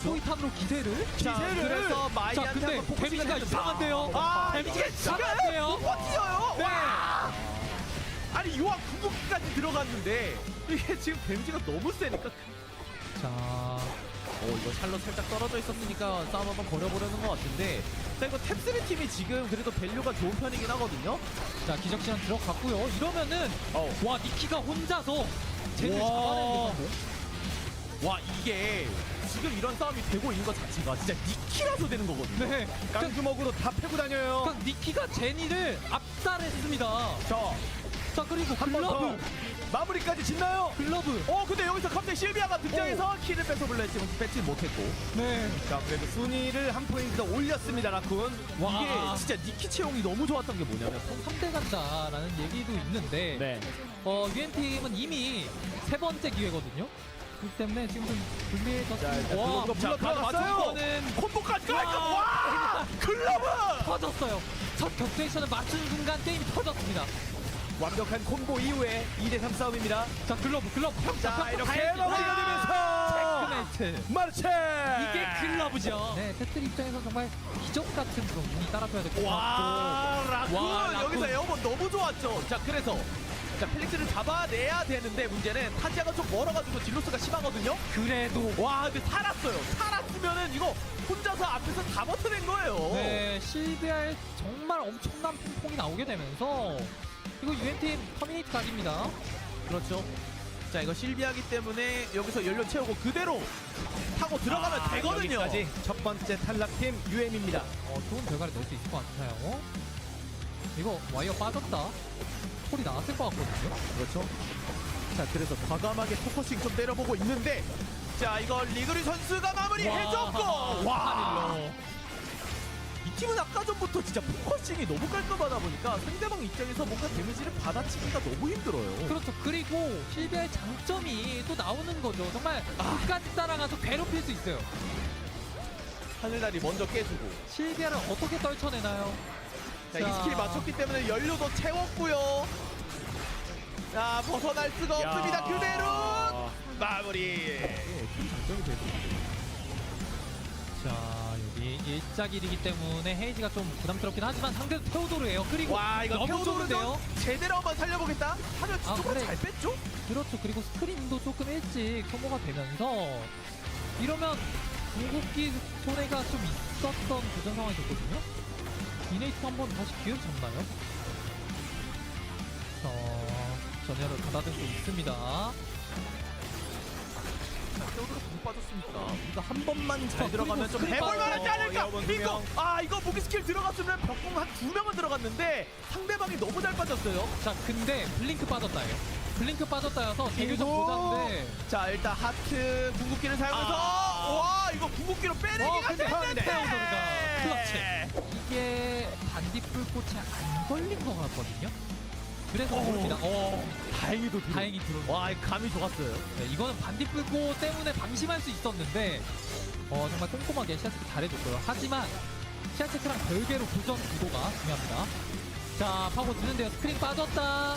소이탄으로 기세를? 그래서 마이한테 근데 한번 데미지가 이상한데요? 데미지가 이상한데요? 못 뛰어요? 네. 와! 아니 요한 궁극기까지 들어갔는데 이게 지금 데미지가 너무 세니까. 자, 이거 샬롯 살짝 떨어져 있었으니까 싸움 한번 걸어보려는 것 같은데. 자, 이거 탭3 팀이 지금 그래도 밸류가 좋은 편이긴 하거든요. 자 기적시간 들어갔고요. 이러면은 와 니키가 혼자서 쟤를 와. 잡아내는 거. 와, 이게 지금 이런 싸움이 되고 있는 것 자체가 진짜 니키라서 되는 거거든요. 네. 깡주먹으로 다 패고 다녀요. 그러니까 니키가 제니를 압살했습니다. 자 그리고 글러브. 마무리까지 짓나요? 글러브. 근데 여기서 갑자기 실비아가 등장해서 키를 뺏어볼려 했지만 뺏지 못했고. 네. 자, 그래도 순위를 한 포인트 올렸습니다, 라쿤. 와. 이게 진짜 니키 채용이 너무 좋았던 게 뭐냐면 3대 간다라는 얘기도 있는데 네. UM팀은 이미 세 번째 기회거든요. 그렇기 때문에 지금 좀 불리해졌습니다. 와, 자, 맞았어요. 이거는 콤보까지 깔까? 와! 글러브! 터졌어요. 첫 격투에이션을 맞춘 순간 게임이 터졌습니다. 완벽한 콤보 이후에 2대3 싸움입니다. 자 글러브 자, 이렇게 마무리가 되면서 체크메이트. 마르체! 이게 글러브죠. 네, 테트리 입장에서 정말 기적 같은 그런 운이 따라줘야 될 것 와, 같고. 라쿤 여기서 에어본 너무 좋았죠. 자, 그래서 자, 펠릭스를 잡아내야 되는데 문제는 타지아가 좀 멀어가지고 딜로스가 심하거든요. 그래도 와, 근데 살았어요. 살았으면은 이거 혼자서 앞에서 다 버텨낸 거예요. 네, 실비아의 정말 엄청난 핑퐁이 나오게 되면서 이거 UN팀 터미네이트 각입니다. 그렇죠. 자, 이거 실비아기 때문에 여기서 연료 채우고 그대로 타고 들어가면 되거든요. 여기까지 첫 번째 탈락팀 UM입니다. 좋은 결과를 낼 수 있을 것 같아요. 이거 와이어 빠졌다. 콜이 나왔을 것 같거든요. 그렇죠. 자, 그래서 과감하게 포커싱 좀 때려보고 있는데, 자, 이거 리그리 선수가 마무리해줬고, 와! 이 팀은 아까 전부터 진짜 포커싱이 너무 깔끔하다 보니까 상대방 입장에서 뭔가 데미지를 받아치기가 너무 힘들어요. 그렇죠. 그리고 실비아의 장점이 또 나오는 거죠. 정말 끝까지 따라가서 괴롭힐 수 있어요. 하늘다리 먼저 깨주고. 실비아를 어떻게 떨쳐내나요? 자, 이 스킬 맞췄기 때문에 연료도 채웠고요. 자, 벗어날 수가 없습니다. 그대로 마무리. 장점이 되죠. 자, 여기 일작일이기 때문에 헤이지가 좀 부담스럽긴 하지만 상대도 테오도르예요. 그리고 와, 이거 너무 좋은데요? 테오도르도 제대로 한번 살려보겠다 하면 조금 그래. 잘 뺐죠? 그렇죠. 그리고 스크린도 조금 일찍 소모가 되면서 이러면 궁극기 손해가 좀 있었던 도전 상황이 됐거든요. 이네이트 한번 다시 기회를 잡나요? 전열을 가다듬고 있습니다. 테오도르 공 빠졌으니까 우리가 한 번만 잘 들어가면 좀 스크린 해볼만하지 빠져. 않을까? 이거 무기 스킬 들어갔으면 벽공 한 2명은 들어갔는데 상대방이 너무 잘 빠졌어요. 자, 근데 블링크 빠졌다예요. 블링크 빠졌다여서 대교전 보자인데. 자, 일단 하트 궁극기를 사용해서 와, 이거 궁극기로 빼내기가 근데 됐는데 테오도르가 클러치. 이게 반딧불꽃에 안 걸린 것 같거든요. 그래서 모릅니다. 다행히 들어오네. 와, 감이 좋았어요. 네, 이거는 반딧불꽃 때문에 방심할 수 있었는데 정말 꼼꼼하게 시아체크 잘해줬고요. 하지만 시아체크랑 별개로 교전 구도가 중요합니다. 자, 파고 드는데요. 스크린 빠졌다.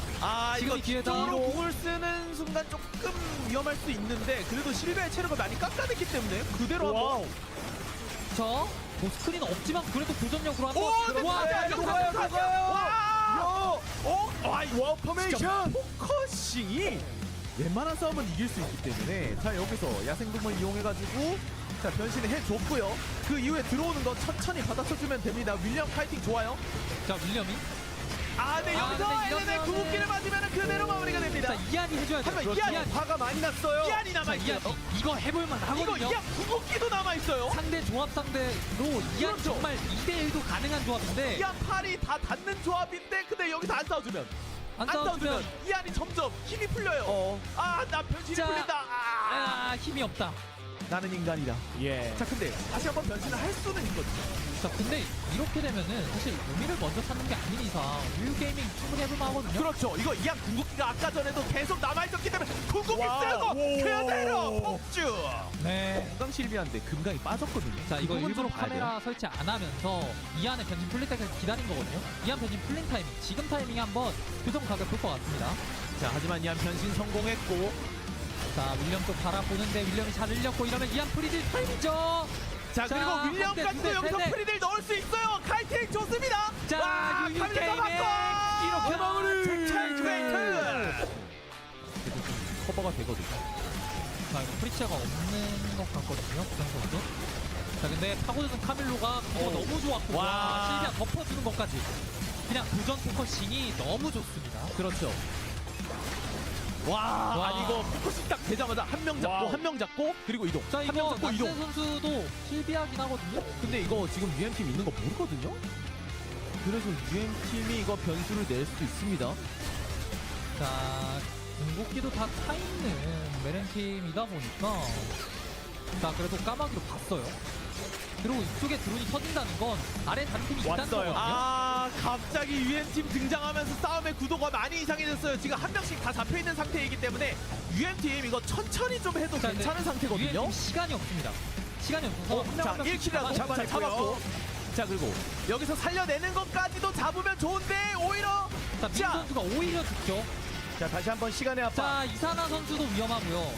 이거 지금이 기회다. 뒤쪽으로 공을 쓰는 순간 조금 위험할 수 있는데 그래도 실베의 체력을 많이 깎아냈기 때문에 그대로 한번. 자, 스크린은 없지만 그래도 교전력으로 한번. 와, 포메이션 포커싱이 웬만한 싸움은 이길 수 있기 때문에. 자, 여기서 야생동물 이용해가지고 자, 변신을 해줬고요. 그 이후에 들어오는 거 천천히 받아쳐주면 됩니다. 윌리엄 파이팅 좋아요. 자, 윌리엄이. 네, 여기서 엘레네 궁극기를 맞으면 그대로 마무리가 됩니다. 자, 이안이 해줘야 돼요. 하지만 이안이 화가 많이 났어요. 이안이 남아있어요. 이거 해볼만 하거든요. 이거 이안 궁극기도 남아있어요. 상대 조합 상대로 이안 그렇죠. 정말 2대1도 가능한 조합인데 이안 팔이 다 닿는 조합인데 근데 여기서 안 싸워주면 안 싸워주면 이안이 점점 힘이 풀려요. 나 변신이 풀린다. 힘이 없다. 나는 인간이다. 자, 근데 다시 한번 변신을 할 수는 있거든요. 자, 근데 이렇게 되면은 사실 의미를 먼저 찾는 게 아닌 이상 우유 게이밍 충분히 해볼만 하거든요. 그렇죠. 이거 이안 궁극기가 아까 전에도 계속 남아있었기 때문에 궁극기 쓰고 그대로 폭주. 네. 금강 실비한데 금강이 빠졌거든요. 자, 이거 부분 일부러 좀 봐야 카메라 설치 안 하면서 이안의 변신 풀릴 때까지 기다린 거거든요. 이안 변신 풀린 타이밍, 지금 타이밍에 한번 교정 각을 볼 것 같습니다. 자, 하지만 이안 변신 성공했고 자, 윌리엄 쪽 바라보는데 윌리엄이 잘 흘렸고 이러면 이안 프리딜 타임이죠. 자, 그리고 윌리엄까지도 여기서 네. 프리딜 넣을 수 있어요. 카이팅 좋습니다. 자, 유유 카밀리가 게이밍 맞고 이렇게 마무리. 체인지메이트. 커버가 되거든요. 자, 이거 프리치아가 없는 것 같거든요. 부상 선수. 자, 근데 파고드는 카밀로가 그거 너무 좋았고 와. 와, 실비아 덮어주는 것까지 그냥 도전 포커싱이 너무 좋습니다. 그렇죠. 와, 아니 이거 포커싱 딱 되자마자 한 명 잡고 한 명 잡고 그리고 이동. 자, 한 명 이거 잡고 남세 이동. 선수도 실비하긴 하거든요. 근데 이거 지금 UM팀 있는 거 모르거든요. 그래서 UM팀이 이거 변수를 낼 수도 있습니다. 자, 궁극기도 다 타있는 메렌팀이다 보니까 자, 그래도 까마귀로 봤어요. 그리고 이쪽에 드론이 터진다는 건 아래 다른 팀이 있다는 거거든요. 아, 갑자기 UM팀 등장하면서 싸움의 구도가 많이 이상해졌어요. 지금 한 명씩 다 잡혀있는 상태이기 때문에 UM팀 이거 천천히 좀 해도 자, 괜찮은 상태거든요. UM팀 시간이 없습니다. 시간이 없어서 자, 1킬이라도 잡았고. 자, 그리고 여기서 살려내는 것까지도 잡으면 좋은데 오히려 자, 민 선수가 오히려 죽죠. 자, 다시 한번 시간의 압박. 자, 이사나 선수도 위험하고요.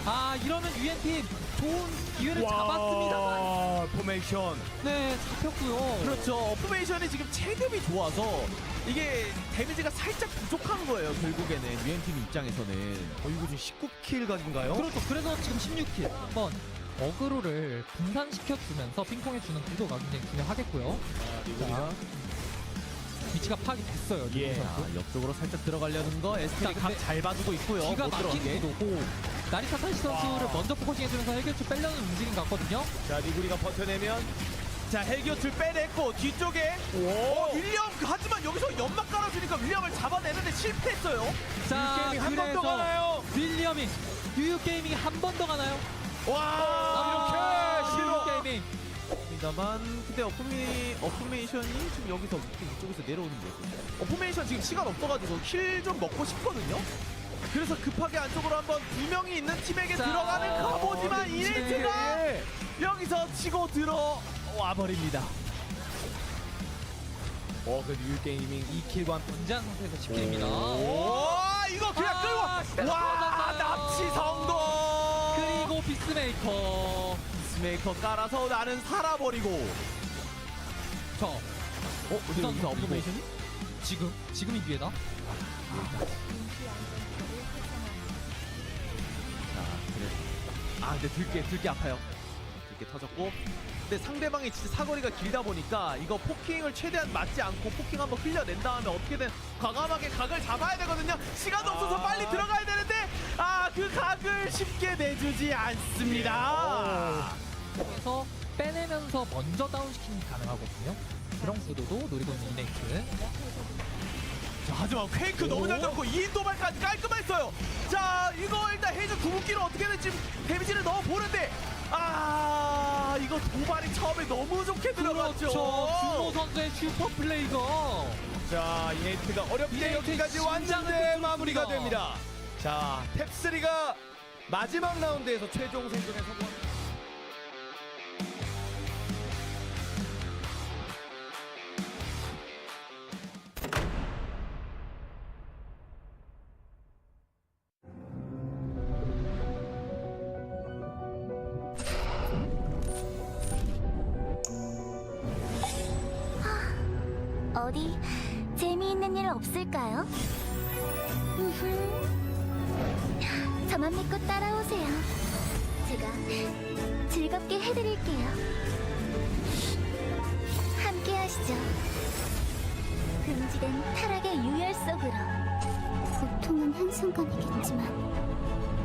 아, 이러면 UM팀 좋은 기회를 잡았습니다만 포메이션. 네, 잡혔고요. 그렇죠. 포메이션이 지금 체급이 좋아서 이게 데미지가 살짝 부족한 거예요. 결국에는 UM팀 입장에서는. 이거 지금 19킬 각인가요? 그렇죠. 그래서 지금 16킬 한번 어그로를 분산시켜주면서 핑퐁해주는 구도가 굉장히 중요하겠고요. 자, 위치가 파악됐어요. 예. 선수. 옆쪽으로 살짝 들어가려는 거 에스테리 근데 각잘 봐주고 있고요. 기가 못 막힌 들어가게. 구도고 나리타 타시 선수를 먼저 포커싱해주면서 헬기를 빼려는 움직임 같거든요. 자, 리구리가 버텨내면 자, 헬기오틀 빼냈고 뒤쪽에 윌리엄 하지만 여기서 연막 깔아주니까 윌리엄을 잡아내는데 실패했어요. 자, 한 번 더 가나요? 윌리엄이 유유게이밍이 한 번 더 가나요? 와, 이렇게 싫어. 유유게이밍 입니다만 근데 어프메이션이 지금 여기서 이쪽에서 내려오는 거죠. 어프메이션 지금 시간 없어가지고 킬 좀 먹고 싶거든요. 그래서 급하게 안쪽으로 한번 두 명이 있는 팀에게 자, 들어가는 가보지만 이네트가 여기서 치고 들어와 버립니다. 그래도 유게이밍 2킬과 문제한 상태에서 10킬입니다. 오, 이거 그냥 끌고 와, 납치 성공. 그리고 피스메이커 피스메이커 깔아서 나는 살아버리고. 근데 여기서 어프메이션이? 지금이 기회다. 근데 들게 아파요. 들게 터졌고. 근데 상대방이 진짜 사거리가 길다 보니까 이거 포킹을 최대한 맞지 않고 포킹 한번 흘려낸 다음에 어떻게든 과감하게 각을 잡아야 되거든요. 시간 없어서 빨리 들어가야 되는데 그 각을 쉽게 내주지 않습니다. 그래서 빼내면서 먼저 다운시키는 게 가능하거든요. 그런 구도도 노리고 있는 이네이트. 자, 하지만 퀘이크 너무 잘 들었고 2인 도발까지 깔끔했어요. 자, 이거 일단 헤이즈 궁극기로 어떻게든 지금 데미지를 넣어보는데 이거 도발이 처음에 너무 좋게 들어갔죠. 준호 선수의 슈퍼 플레이가. 자, 이네이트가 어렵게 이네이트 여기까지 왔는데 심장을 마무리가 뚫습니다. 됩니다. 자, 탭3가 마지막 라운드에서 최종 생존에 성공. 어디 재미있는 일 없을까요? 저만 믿고 따라오세요. 제가 즐겁게 해드릴게요. 함께 하시죠. 금지된 타락의 유혈 속으로. 고통은 한순간이겠지만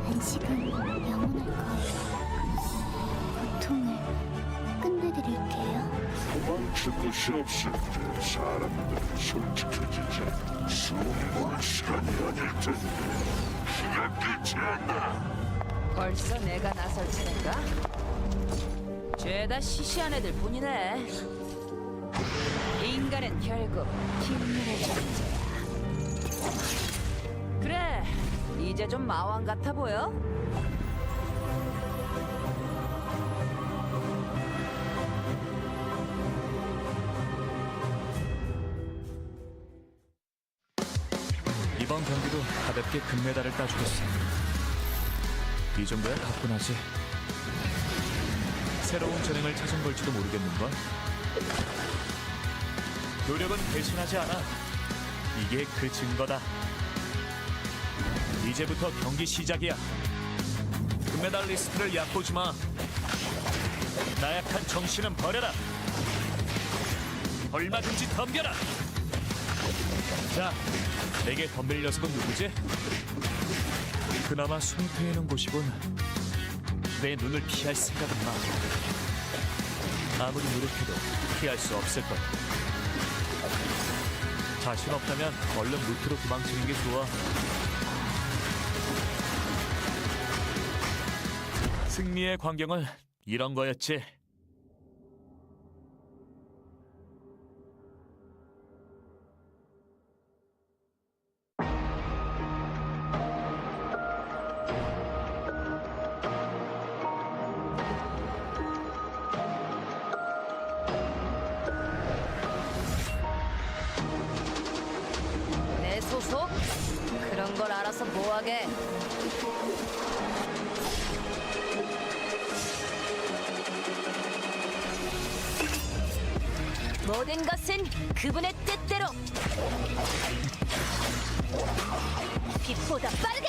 안식은 영원할 거예요. 고통을 끝내드릴게요. 도망칠 곳이 없을 때 사람들은 솔직해지자. 숨을 시간이 아닐 텐데 기가 끼지 않나. 벌써 내가 나설 차례인가? 죄다 시시한 애들 뿐이네. 인간은 결국 힘의 존재야. 그래, 이제 좀 마왕 같아 보여? 이번 경기도 가볍게 금메달을 따주겠어. 이 정도야 가뿐하지. 새로운 재능을 찾은 걸지도 모르겠는걸. 노력은 배신하지 않아. 이게 그 증거다. 이제부터 경기 시작이야. 금메달리스트를 얕보지 마. 나약한 정신은 버려라. 얼마든지 덤벼라. 자, 내게 덤빌 녀석은 누구지? 그나마 숨 트이는 곳이군. 내 눈을 피할 생각은 마. 아무리 노력해도 피할 수 없을 거야. 자신 없다면 얼른 루트로 도망치는 게 좋아. 승리의 광경은 이런 거였지. 내 소속? 그런 걸 알아서 뭐하게. 모든 것은 그분의 뜻대로. 빛보다 빠르게.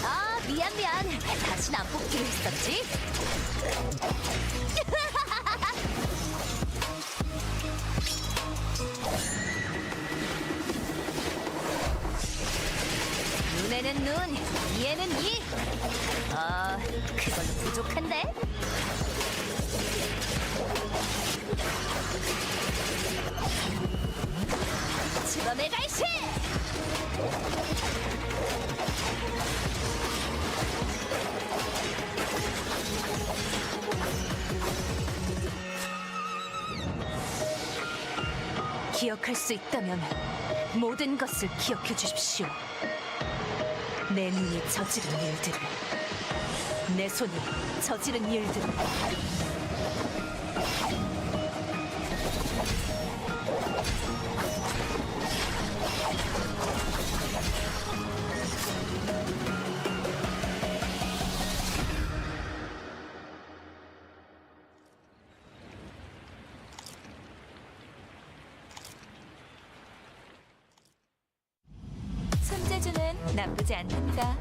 아, 미안. 다신 안 뽑기로 했었지. 눈에는 눈, 이에는 이. 그걸로 부족한데? 지범의 갈시! 기억할 수 있다면 모든 것을 기억해 주십시오. 내 눈이 저지른 일들을, 내 손이 저지른 일들을. 손재주는 나쁘지 않답니다.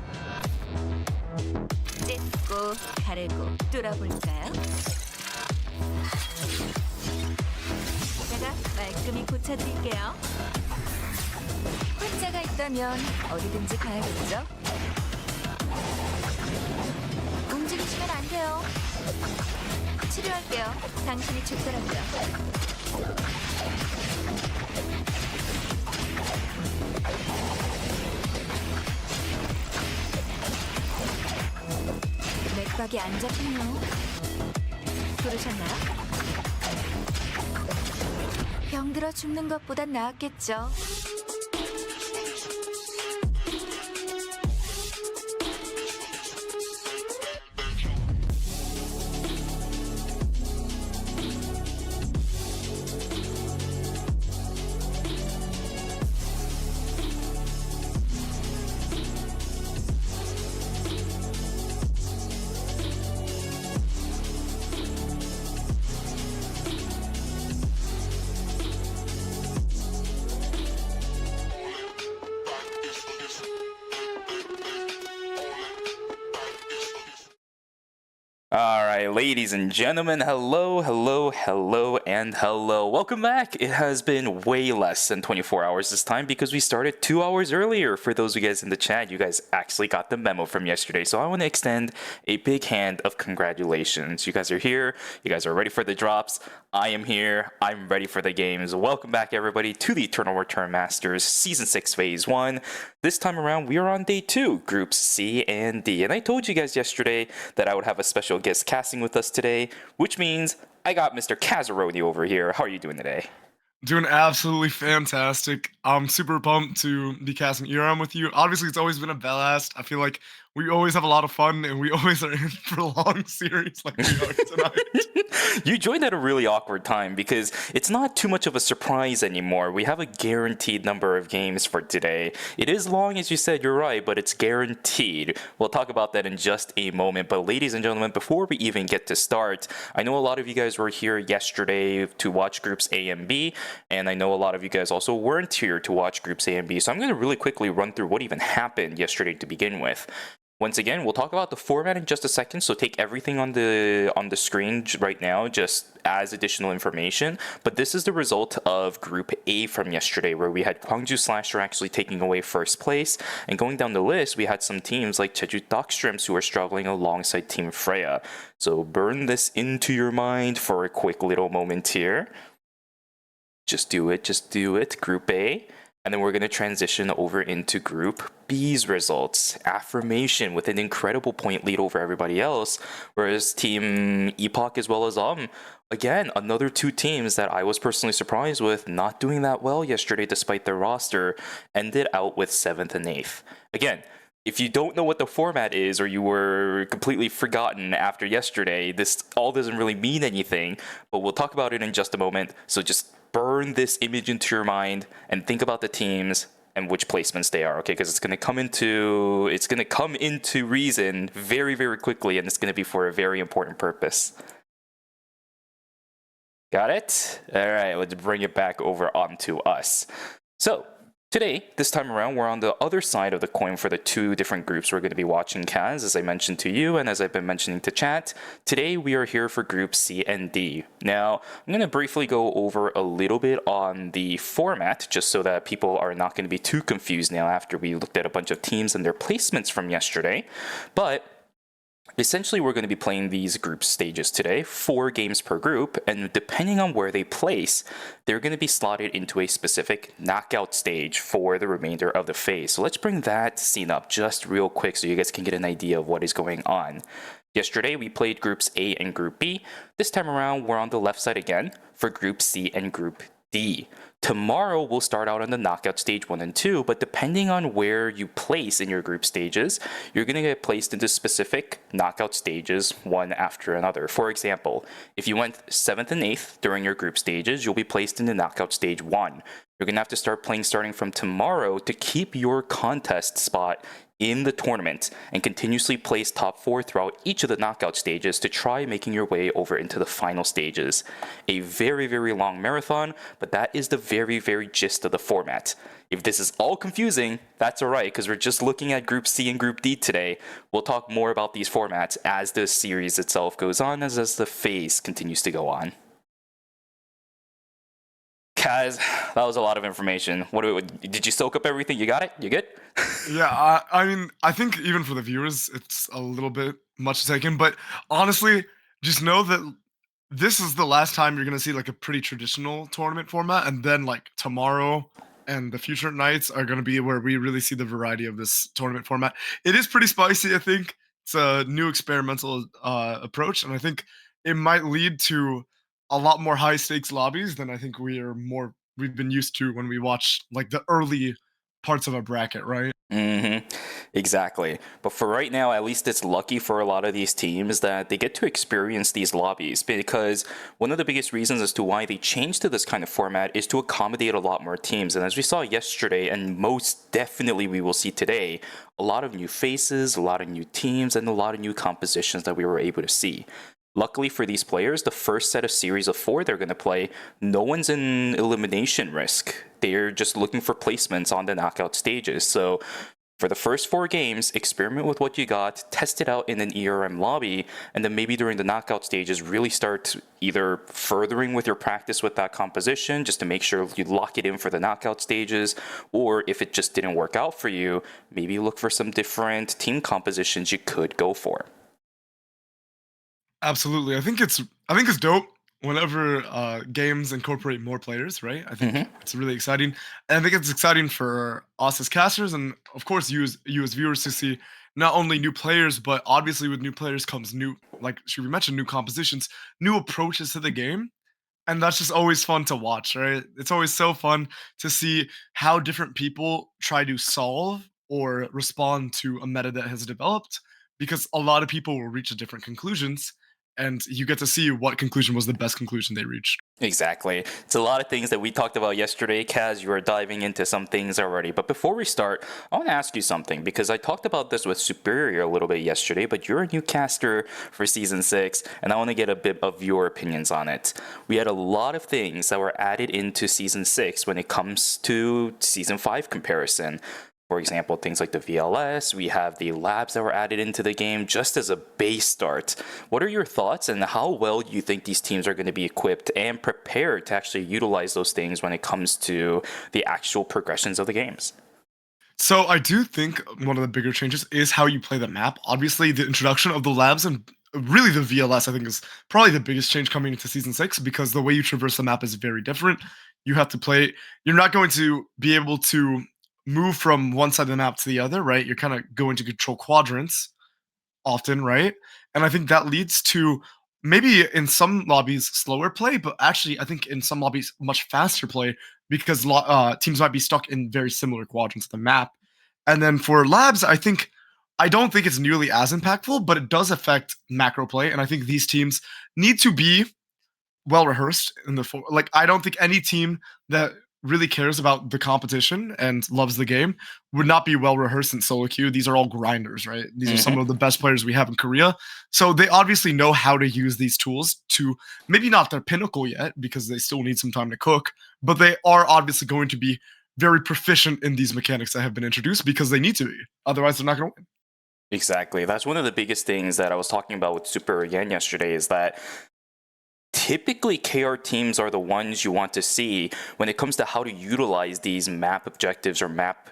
찢고 가르고 뚫어볼까요? 제가 말끔히 고쳐드릴게요. 환자가 있다면 어디든지 가야겠죠? 움직이시면 안 돼요. 치료할게요. 당신이 죽더라고요. 맥박이 안 잡히네요. 부르셨나요? 병들어 죽는 것보단 나았겠죠. Alright, ladies and gentlemen, hello, and hello. Welcome back. It has been way less than 24 hours this time because we started 2 hours earlier. For those of you guys in the chat, you guys actually got the memo from yesterday. So I want to extend a big hand of congratulations. You guys are here. You guys are ready for the drops. I am here. I'm ready for the games. Welcome back, everybody, to the Eternal Return Masters Season 6 Phase 1. This time around, we are on Day 2, Groups C and D. And I told you guys yesterday that I would have a special guest casting with us today, which means I got Mr. Kazaroni over here. How are you doing today? Doing absolutely fantastic. I'm super pumped to be casting ERM with you. Obviously, it's always been a blast. I feel like we always have a lot of fun, and we always are in for long series like we are tonight. You joined at a really awkward time because it's not too much of a surprise anymore. We have a guaranteed number of games for today. It is long, as you said, you're right, but it's guaranteed. We'll talk about that in just a moment. But ladies and gentlemen, before we even get to start, I know a lot of you guys were here yesterday to watch groups A and B, and I know a lot of you guys also weren't here to watch groups A and B. So I'm going to really quickly run through what even happened yesterday to begin with. Once again, we'll talk about the format in just a second, so take everything on the screen right now just as additional information. But this is the result of Group A from yesterday, where we had Gwangju Slasher actually taking away first place. And going down the list, we had some teams like Jeju Darkstreams who are struggling alongside Team Freya. So burn this into your mind for a quick little moment here. Just do it, Group A. And then we're going to transition over into Group B's results. Affirmation with an incredible point lead over everybody else, whereas Team Epoch as well as again, another two teams that I was personally surprised with not doing that well yesterday despite their roster, ended out with 7th and 8th. Again, if you don't know what the format is or you were completely forgotten after yesterday, this all doesn't really mean anything, but we'll talk about it in just a moment. So just burn this image into your mind and think about the teams and which placements they are, okay? Because it's going to come into reason very, very quickly, and it's going to be for a very important purpose. Got it? All right, let's bring it back over onto us. So today, this time around, we're on the other side of the coin for the two different groups we're going to be watching, Kaz, as I mentioned to you and as I've been mentioning to chat. Today, we are here for Group C and D. Now, I'm going to briefly go over a little bit on the format, just so that people are not going to be too confused now after we looked at a bunch of teams and their placements from yesterday. But essentially, we're going to be playing these group stages today, 4 games per group, and depending on where they place, they're going to be slotted into a specific knockout stage for the remainder of the phase. So let's bring that scene up just real quick so you guys can get an idea of what is going on. Yesterday, we played Groups A and Group B. This time around, we're on the left side again for Group C and Group D. Tomorrow, we'll start out on the knockout stage 1 and 2, but depending on where you place in your group stages, you're going to get placed into specific knockout stages one after another. For example, if you went 7th and 8th during your group stages, you'll be placed in the knockout stage 1. You're going to have to start playing starting from tomorrow to keep your contest spot in the tournament and continuously place top 4 throughout each of the knockout stages to try making your way over into the final stages. A very, very long marathon, but that is the very, very gist of the format. If this is all confusing, that's alright, because we're just looking at Group C and Group D today. We'll talk more about these formats as the series itself goes on, as the phase continues to go on. Kaz, that was a lot of information. Did you soak up everything? You got it? You good? Yeah, I mean, I think even for the viewers, it's a little bit much taken. But honestly, just know that this is the last time you're gonna see like a pretty traditional tournament format, and then like tomorrow and the future nights are gonna be where we really see the variety of this tournament format. It is pretty spicy, I think. It's a new experimental approach, and I think it might lead to a lot more high stakes lobbies than I think we've been used to when we watch like the early parts of a bracket, right? Exactly. But for right now, at least it's lucky for a lot of these teams that they get to experience these lobbies, because one of the biggest reasons as to why they changed to this kind of format is to accommodate a lot more teams. And as we saw yesterday, and most definitely we will see today, a lot of new faces, a lot of new teams, and a lot of new compositions that we were able to see. Luckily for these players, the first set of series of 4 they're going to play, no one's in elimination risk. They're just looking for placements on the knockout stages. So for the first 4 games, experiment with what you got, test it out in an ERM lobby, and then maybe during the knockout stages, really start either furthering with your practice with that composition, just to make sure you lock it in for the knockout stages, or if it just didn't work out for you, maybe look for some different team compositions you could go for. Absolutely. I think it's dope whenever games incorporate more players, right? I think it's really exciting. And I think it's exciting for us as casters, and of course you as viewers, to see not only new players, but obviously with new players comes new, like should we mention, new compositions, new approaches to the game. and that's just always fun to watch, right? It's always so fun to see how different people try to solve or respond to a meta that has developed, because a lot of people will reach different conclusions, and you get to see what conclusion was the best conclusion they reached. Exactly. It's a lot of things that we talked about yesterday. Kaz, you are diving into some things already. But before we start, I want to ask you something, because I talked about this with Superior a little bit yesterday, but you're a new caster for Season 6, and I want to get a bit of your opinions on it. We had a lot of things that were added into Season 6 when it comes to Season 5 comparison. For example, things like the VLS, we have the labs that were added into the game just as a base start. What are your thoughts, and how well do you think these teams are going to be equipped and prepared to actually utilize those things when it comes to the actual progressions of the games? So I do think one of the bigger changes is how you play the map. Obviously, the introduction of the labs and really the VLS, I think, is probably the biggest change coming into Season 6, because the way you traverse the map is very different. You have to play, you're not going to be able to move from one side of the map to the other, right? You're kind of going to control quadrants often, right? And I think that leads to maybe in some lobbies slower play, but actually I think in some lobbies much faster play, because teams might be stuck in very similar quadrants of the map. And then for labs, I don't think it's nearly as impactful, but it does affect macro play, and I think these teams need to be well rehearsed in like, I don't think any team that really cares about the competition and loves the game would not be well rehearsed in solo queue. These are all grinders, right? These are some of the best players we have in Korea. So they obviously know how to use these tools to, maybe not their pinnacle yet, because they still need some time to cook, but they are obviously going to be very proficient in these mechanics that have been introduced, because they need to be. Otherwise, they're not going to win. Exactly. That's one of the biggest things that I was talking about with Super again yesterday, is that typically KR teams are the ones you want to see when it comes to how to utilize these map objectives or map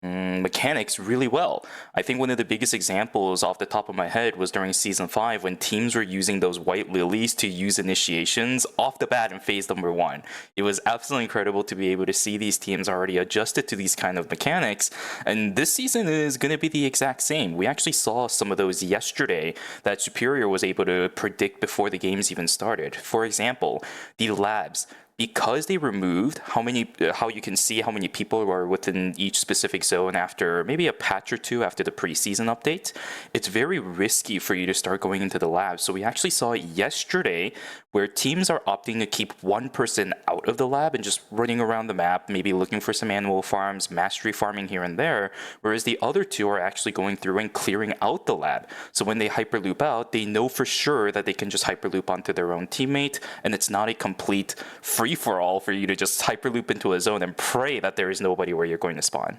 mechanics really well. I think one of the biggest examples off the top of my head was during Season 5, when teams were using those white lilies to use initiations off the bat in phase number 1. It was absolutely incredible to be able to see these teams already adjusted to these kind of mechanics, and this season is going to be the exact same. We actually saw some of those yesterday that Superior was able to predict before the games even started. For example, the labs. Because they removed how you can see how many people are within each specific zone after maybe a patch or two after the preseason update, it's very risky for you to start going into the lab. So we actually saw it yesterday where teams are opting to keep one person out of the lab and just running around the map, maybe looking for some animal farms, mastery farming here and there, whereas the other two are actually going through and clearing out the lab. So when they hyperloop out, they know for sure that they can just hyperloop onto their own teammate, and it's not a complete free-for-all for you to just hyperloop into a zone and pray that there is nobody where you're going to spawn.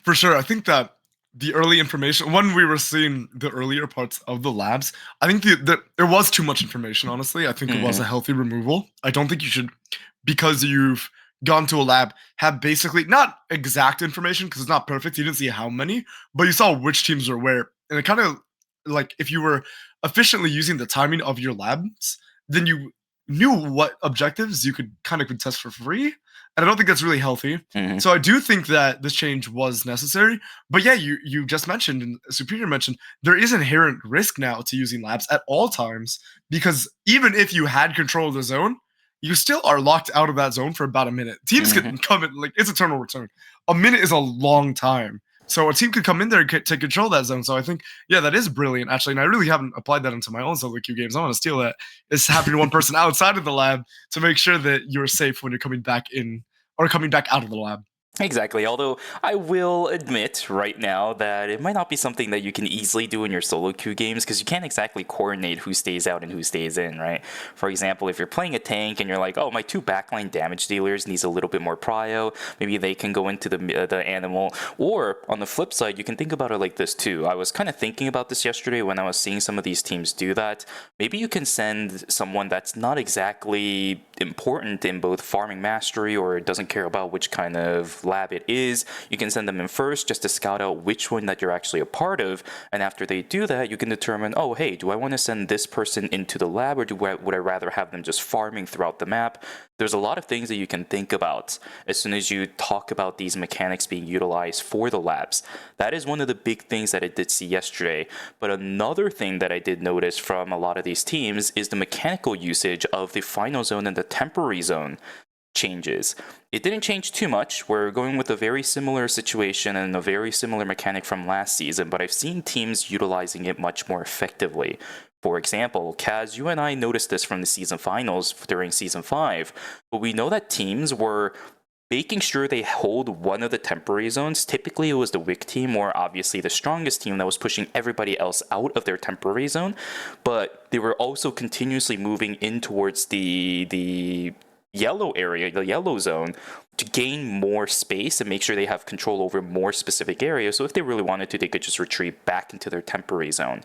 For sure. I think that the early information, when we were seeing the earlier parts of the labs, I think there was too much information, honestly. I think it was a healthy removal. I don't think you should, because you've gone to a lab, have basically, not exact information, because it's not perfect. You didn't see how many, but you saw which teams were where. And it kind of, like, if you were efficiently using the timing of your labs, then you knew what objectives you could kind of contest for free. And I don't think that's really healthy. So I do think that this change was necessary. But yeah, you just mentioned, and Superior mentioned, there is inherent risk now to using labs at all times, because even if you had control of the zone, you still are locked out of that zone for about a minute. Teams can come in, like, it's eternal return. A minute is a long time. So a team could come in there and take control of that zone. So I think, yeah, that is brilliant, actually. And I really haven't applied that into my own solo queue games. I want to steal that. It's having one person outside of the lab to make sure that you're safe when you're coming back in, or coming back out of the lab. Exactly, although I will admit right now that it might not be something that you can easily do in your solo queue games, because you can't exactly coordinate who stays out and who stays in, right? For example, if you're playing a tank and you're like, oh, my two backline damage dealers needs a little bit more prio, maybe they can go into the animal. Or on the flip side, you can think about it like this too. I was kind of thinking about this yesterday when I was seeing some of these teams do that. Maybe you can send someone that's not exactly important in both farming mastery or doesn't care about which kind of lab it is. You can send them in first just to scout out which one that you're actually a part of, and after they do that, you can determine, oh hey, do I want to send this person into the lab, or would I rather have them just farming throughout the map? There's a lot of things that you can think about as soon as you talk about these mechanics being utilized for the labs. That is one of the big things that I did see yesterday. But another thing that I did notice from a lot of these teams is the mechanical usage of the final zone and the temporary zone changes. It didn't change too much. We're going with a very similar situation and a very similar mechanic from last season, but I've seen teams utilizing it much more effectively. For example, Kaz, you and I noticed this from the season finals during season 5, but we know that teams were making sure they hold one of the temporary zones. Typically, it was the weak team, or obviously the strongest team, that was pushing everybody else out of their temporary zone, but they were also continuously moving in towards the yellow area, the yellow zone, to gain more space and make sure they have control over more specific areas. So if they really wanted to, they could just retreat back into their temporary zone.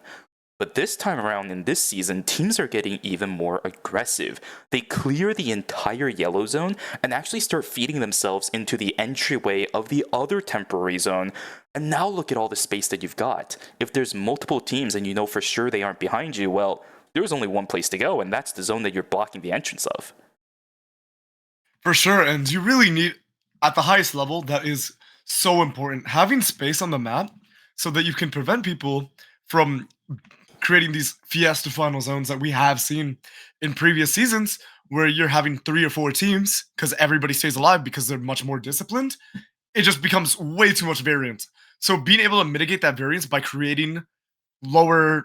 But this time around in this season, teams are getting even more aggressive. They clear the entire yellow zone and actually start feeding themselves into the entryway of the other temporary zone. And now look at all the space that you've got. If there's multiple teams and you know for sure they aren't behind you, well, there's only one place to go, and that's the zone that you're blocking the entrance of. For sure, and you really need, at the highest level, that is so important, having space on the map so that you can prevent people from creating these fiesta final zones that we have seen in previous seasons, where you're having 3 or 4 teams because everybody stays alive because they're much more disciplined. It just becomes way too much variance. So being able to mitigate that variance by creating lower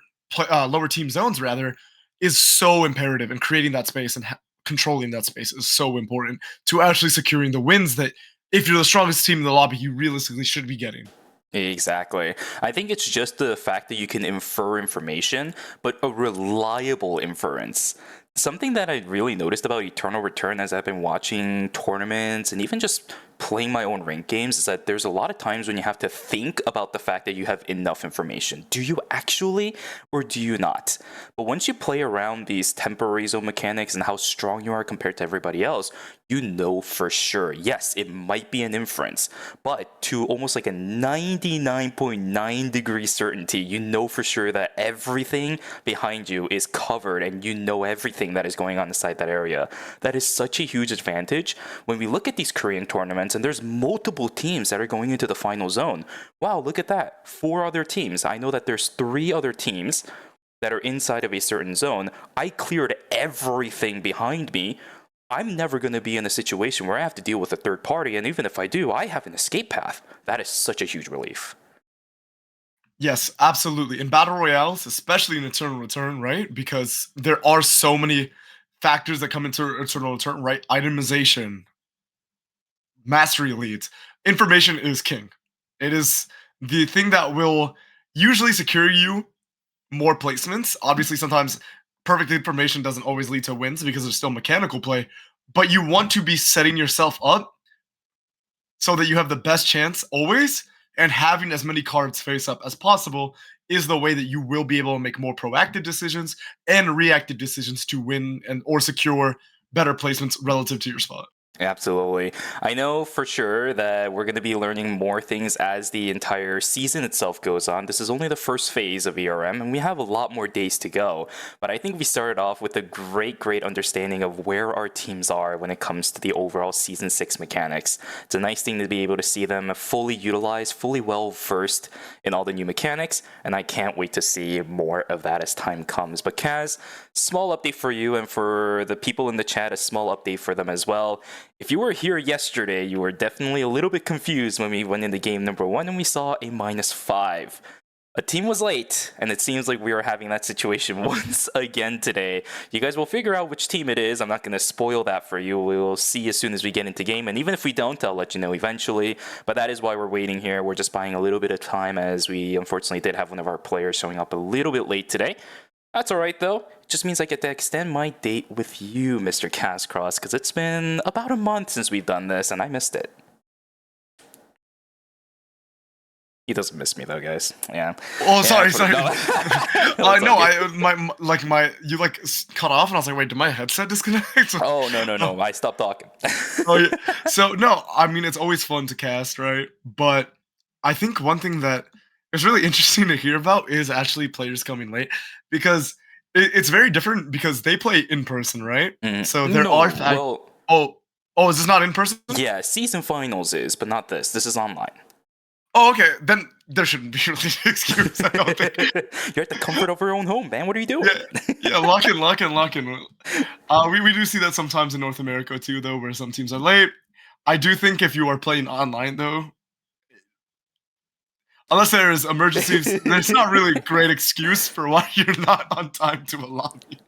team zones rather is so imperative, and creating that space and controlling that space is so important to actually securing the wins that, if you're the strongest team in the lobby, you realistically should be getting. Exactly. I think it's just the fact that you can infer information, but a reliable inference. Something that I really noticed about Eternal Return as I've been watching tournaments and even just playing my own ranked games is that there's a lot of times when you have to think about the fact that you have enough information. Do you actually, or do you not? But once you play around these temporary zone mechanics and how strong you are compared to everybody else, you know for sure. Yes, it might be an inference, but to almost like a 99.9 degree certainty, you know for sure that everything behind you is covered and you know everything that is going on inside that area. That is such a huge advantage when we look at these Korean tournaments and there's multiple teams that are going into the final zone. Wow, look at that. 4 other teams. I know that there's 3 other teams that are inside of a certain zone. I cleared everything behind me. I'm never going to be in a situation where I have to deal with a third party, and even if I do, I have an escape path. That is such a huge relief. Yes, absolutely. In battle royales, especially in Eternal Return, right? Because there are so many factors that come into Eternal Return, right? Itemization, mastery leads. Information is king. It is the thing that will usually secure you more placements. Obviously, sometimes perfect information doesn't always lead to wins because there's still mechanical play, but you want to be setting yourself up so that you have the best chance always, and having as many cards face up as possible is the way that you will be able to make more proactive decisions and reactive decisions to win and or secure better placements relative to your spot. Absolutely. I know for sure that we're going to be learning more things as the entire season itself goes on. This is only the first phase of ERM, and we have a lot more days to go. But I think we started off with a great understanding of where our teams are when it comes to the overall Season 6 mechanics. It's a nice thing to be able to see them fully utilized, fully well-versed in all the new mechanics, and I can't wait to see more of that as time comes. But Kaz, small update for you, and for the people in the chat, a small update for them as well. If you were here yesterday, you were definitely a little bit confused when we went into game number 1 and we saw a -5. A team was late, and it seems like we are having that situation once again today. You guys will figure out which team it is. I'm not going to spoil that for you. We will see as soon as we get into game, and even if we don't, I'll let you know eventually. But that is why we're waiting here. We're just buying a little bit of time, as we unfortunately did have one of our players showing up a little bit late today. That's alright though. It just means I get to extend my date with you, Mr. Cascross, because it's been about a month since we've done this, and I missed it. He doesn't miss me though, guys. Yeah. Oh, sorry, Yeah, sorry. no. No, you like cut off, and I was like, wait, did my headset disconnect? Oh no! I stopped talking. Oh yeah. So no, I mean it's always fun to cast, right? But I think one thing that is really interesting to hear about is actually players coming late because it's very different because they play in person, right? So there No, are well, oh, is this not in person? yeah, season finals is, but not this. This is online. Oh, okay. Then there shouldn't be really an excuse. I don't think. You're at the comfort of your own home, man. What are you doing? Yeah, lock in. We do see that sometimes in North America too, though, where some teams are late. I do think if you are playing online, though, unless there is emergencies, there's not really a great excuse for why you're not on time to a lobby.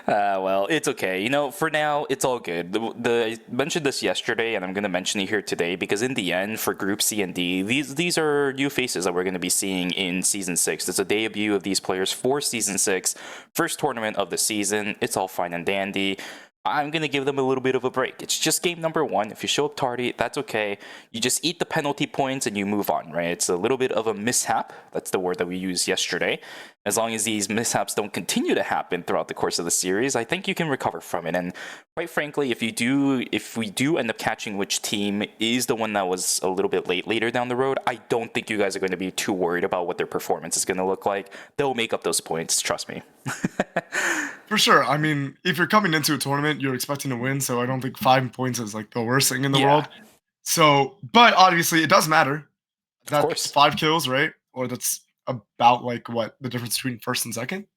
Well, it's okay. You know, for now, it's all good. I mentioned this yesterday, and I'm going to mention it here today, because in the end, for Group C and D, these are new faces that we're going to be seeing in Season 6. It's a debut of these players for Season 6. First tournament of the season. It's all fine and dandy. I'm going to give them a little bit of a break. It's just game number 1. If you show up tardy, that's okay. You just eat the penalty points and you move on, right? It's a little bit of a mishap. That's the word that we used yesterday. As long as these mishaps don't continue to happen throughout the course of the series, I think you can recover from it. And quite frankly, if we do end up catching which team is the one that was a little bit later down the road, I don't think you guys are going to be too worried about what their performance is going to look like. They'll make up those points, trust me. For sure. I mean, if you're coming into a tournament, you're expecting to win, so I don't think 5 points is like the worst thing in the world. So, but obviously it does matter. That's 5 kills, right? Or that's about like what the difference between first and second?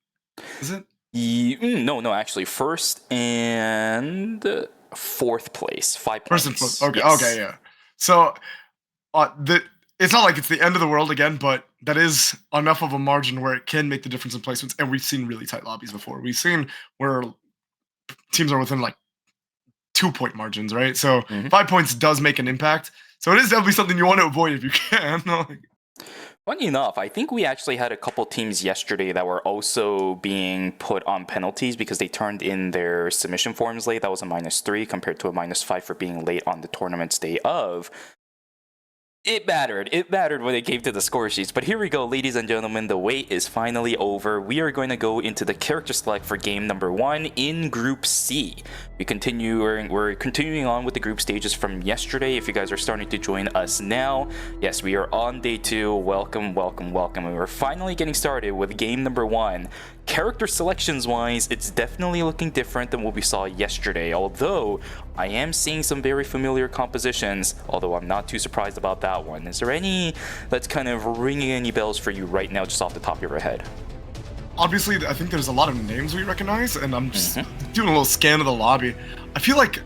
Is it? No, actually, first and fourth place, 5 points. First and fourth. Okay, yes. Okay, yeah. So, it's not like it's the end of the world again, but that is enough of a margin where it can make the difference in placements. And we've seen really tight lobbies before. We've seen where teams are within like 2-point margins, right? So 5 points does make an impact. So it is definitely something you want to avoid if you can. Funny enough, I think we actually had a couple teams yesterday that were also being put on penalties because they turned in their submission forms late. That was a -3 compared to a -5 for being late on the tournament's day of. It mattered when it came to the score sheets. But here we go, ladies and gentlemen. The wait is finally over. We are going to go into the character select for game number 1 in Group C. We're continuing on with the group stages from yesterday. If you guys are starting to join us now, yes, we are on day 2. Welcome. And we're finally getting started with game number 1. Character selections wise, it's definitely looking different than what we saw yesterday, although I am seeing some very familiar compositions, although I'm not too surprised about that one. Is there any that's kind of ringing any bells for you right now just off the top of your head? Obviously, I think there's a lot of names we recognize, and I'm just doing a little scan of the lobby. I feel like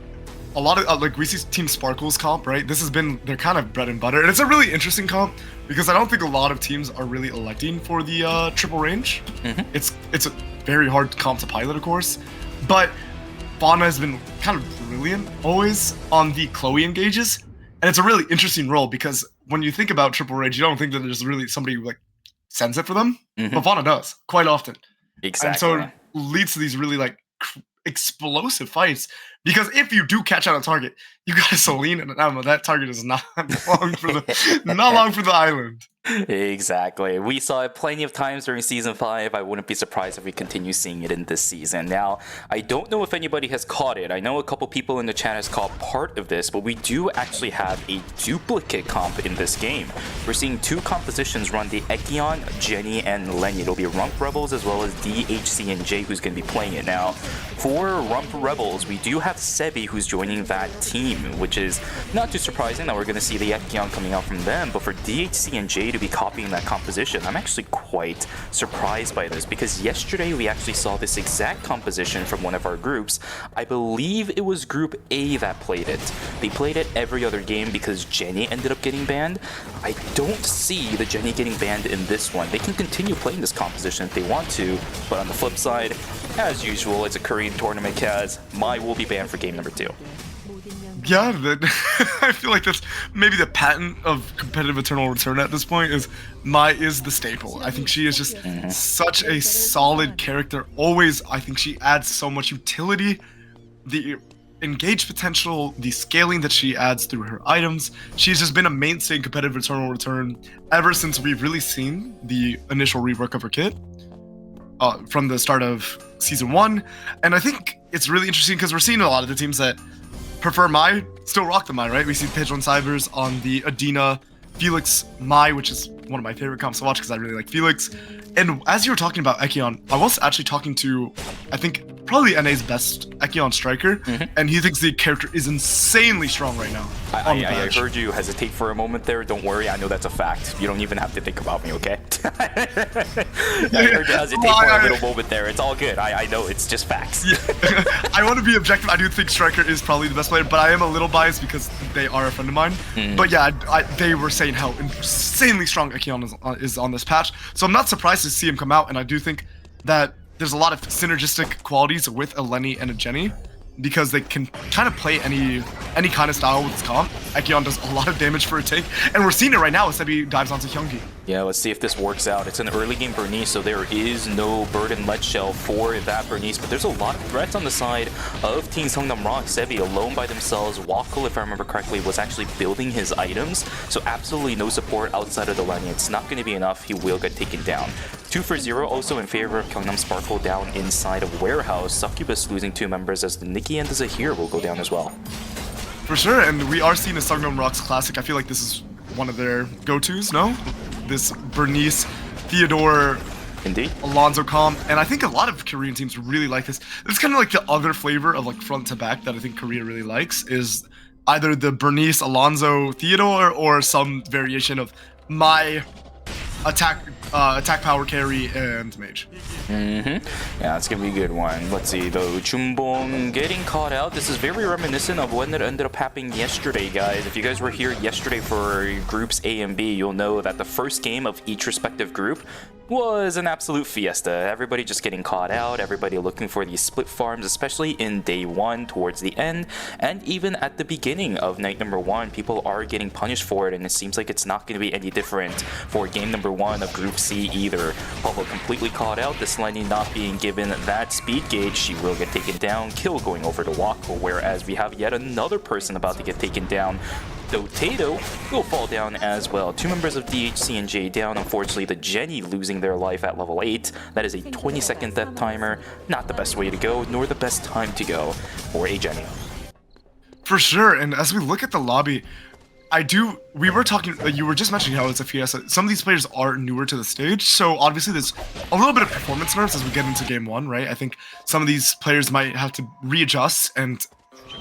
a lot of, like, we see Team Sparkle's comp, right? This has been their kind of bread and butter, and it's a really interesting comp because I don't think a lot of teams are really electing for the triple range. It's a very hard comp to pilot, of course, but Fauna has been kind of brilliant always on the Chloe engages, and it's a really interesting role because when you think about triple range, you don't think that there's really somebody who like sends it for them, but Fauna does quite often. Exactly. And so it leads to these really like explosive fights because if you do catch on a target, you got a Celine and an ammo. That target is not long for the island. Exactly. We saw it plenty of times during Season 5. I wouldn't be surprised if we continue seeing it in this season. Now, I don't know if anybody has caught it. I know a couple people in the chat has caught part of this, but we do actually have a duplicate comp in this game. We're seeing 2 compositions run the Ekion, Jenny, and Lenny. It'll be Rump Rebels as well as DHC and J who's going to be playing it. Now, for Rump Rebels, we do have Sebi who's joining that team, which is not too surprising that we're going to see the Ekion coming out from them, but for DHC and J to be copying that composition, I'm actually quite surprised by this because yesterday we actually saw this exact composition from one of our groups. I believe it was Group A that played it. They played it every other game because Jenny ended up getting banned. I don't see the Jenny getting banned in this one. They can continue playing this composition if they want to, but on the flip side, as usual, it's a Korean tournament, Kaz. Mai will be banned for game number 2. Yeah, I feel like that's maybe the patent of competitive Eternal Return at this point is Mai is the staple. I think she is just such a solid character. Always, I think she adds so much utility. engage potential, the scaling that she adds through her items. She's just been a mainstay in competitive return ever since we've really seen the initial rework of her kit from the start of Season 1. And I think it's really interesting because we're seeing a lot of the teams that prefer Mai still rock the Mai, right? We see Pedro and Cybers on the Adina, Felix Mai, which is one of my favorite comps to watch because I really like Felix. And as you were talking about Ekion, I was actually talking to, I think, probably NA's best Ekion striker, and he thinks the character is insanely strong right now. I heard you hesitate for a moment there. Don't worry, I know that's a fact. You don't even have to think about me, okay? I heard you hesitate for a little moment there. It's all good. I know, it's just facts. I want to be objective. I do think Striker is probably the best player, but I am a little biased because they are a friend of mine. But yeah, they were saying how insanely strong Ekion is on this patch, so I'm not surprised to see him come out, and I do think that there's a lot of synergistic qualities with a Lenny and a Jenny because they can kind of play any kind of style with this comp. Ekion does a lot of damage for a take, and we're seeing it right now as Sebi dives onto Hyungi. Yeah, let's see if this works out. It's an early game Bernice, so there is no Burden Lead Shell for that Bernice, but there's a lot of threats on the side of Team Seongnam Rock. Sebi alone by themselves. Wakul, if I remember correctly, was actually building his items, so absolutely no support outside of the Lenny. It's not going to be enough. He will get taken down. 2-0 also in favor of Gyeongnam Sparkle down inside of Warehouse. Succubus losing 2 members as the Nikki and the Zahir will go down as well. For sure, and we are seeing a Seongnam Rocks classic. I feel like this is one of their go-tos, no? This Bernice, Theodore, Indeed. Alonzo comp, and I think a lot of Korean teams really like this. It's kind of like the other flavor of like front to back that I think Korea really likes is either the Bernice, Alonzo, Theodore, or some variation of my attack power carry and mage. Yeah, that's gonna be a good one. Let's see though. Chumbong getting caught out. This is very reminiscent of when it ended up happening yesterday, guys. If you guys were here yesterday for groups A and B, you'll know that the first game of each respective group was an absolute fiesta. Everybody just getting caught out, everybody looking for these split farms, especially in day 1 towards the end, and even at the beginning of night number 1, people are getting punished for it, and it seems like it's not going to be any different for game number 1 of Group C either. Pablo completely caught out, this Lenny not being given that speed gauge, she will get taken down, kill going over to Wako, whereas we have yet another person about to get taken down. Tato will fall down as well. 2 members of DHC and J down. Unfortunately, the Jenny losing their life at level 8. That is a 20-second death timer. Not the best way to go, nor the best time to go for a Jenny. For sure, and as we look at the lobby, we were talking, you were just mentioning how it's a fiesta. Some of these players are newer to the stage, so obviously there's a little bit of performance nerves as we get into game 1, right? I think some of these players might have to readjust, and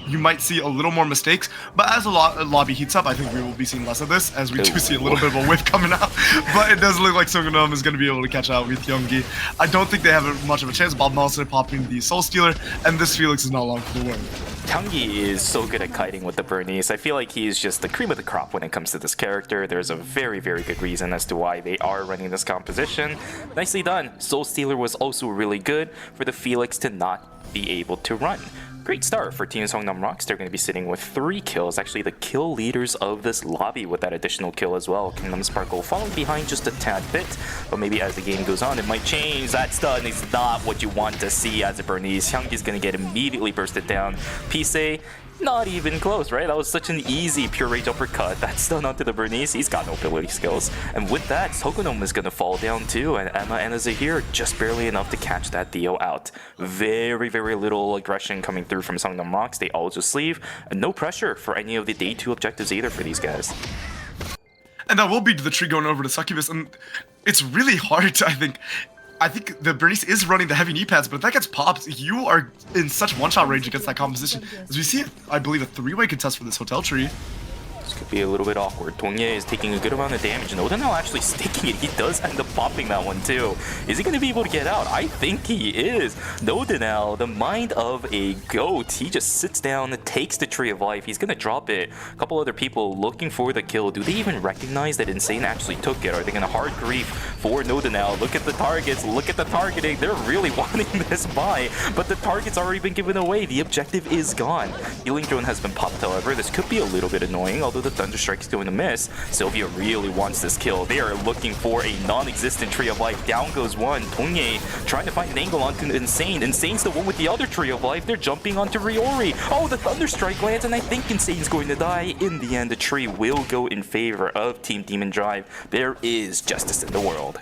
you might see a little more mistakes, but as the lobby heats up, I think we will be seeing less of this, as we do see a little bit of a whiff coming out. But it does look like Seongnam is going to be able to catch out with Youngie. I don't think they have much of a chance. Bob Melson popping the Soul Stealer, and this Felix is not long for the win. Youngie is so good at kiting with the Bernice. I feel like he's just the cream of the crop when it comes to this character. There's a very, very good reason as to why they are running this composition. Nicely done. Soul Stealer was also really good for the Felix to not be able to run. Great start for Team Seongnam Rocks. They're going to be sitting with 3 kills, actually the kill leaders of this lobby with that additional kill as well. Kingdom Sparkle falling behind just a tad bit, but maybe as the game goes on, it might change. That stun is not what you want to see as a Bernice. Hyungi's going to get immediately bursted down. Pise, not even close, right? That was such an easy pure rage uppercut. That stun onto the Bernice. He's got no ability skills. And with that, Sokonom is going to fall down too, and Emma and Zahir just barely enough to catch that Dio out. Very, very little aggression coming through from Seongnam Rocks. They all just leave, and no pressure for any of the day 2 objectives either for these guys. And that will be the tree going over to Succubus, and it's really hard to, I think the Bernice is running the heavy knee pads, but if that gets popped, you are in such one-shot range against that composition. As we see, I believe, a 3-way contest for this hotel tree. This could be a little bit awkward. Dongye is taking a good amount of damage, and Odenal actually sticking it. He does end up popping that one too. Is he going to be able to get out? I think he is. Odenal, the mind of a goat. He just sits down, takes the Tree of Life. He's going to drop it. A couple other people looking for the kill. Do they even recognize that Insane actually took it? Are they going to hard grief for Noda now. Look at the targets, look at the targeting. They're really wanting this buy, but the target's already been given away. The objective is gone. Healing drone has been popped, however. This could be a little bit annoying, although the Thunderstrike is going to miss. Sylvia really wants this kill. They are looking for a non-existent Tree of Life. Down goes one. Tongye trying to find an angle onto Insane. Insane's the one with the other Tree of Life. They're jumping onto Riori. Oh, the Thunderstrike lands, and I think Insane's going to die. In the end, the tree will go in favor of Team Demon Drive. There is justice in the world.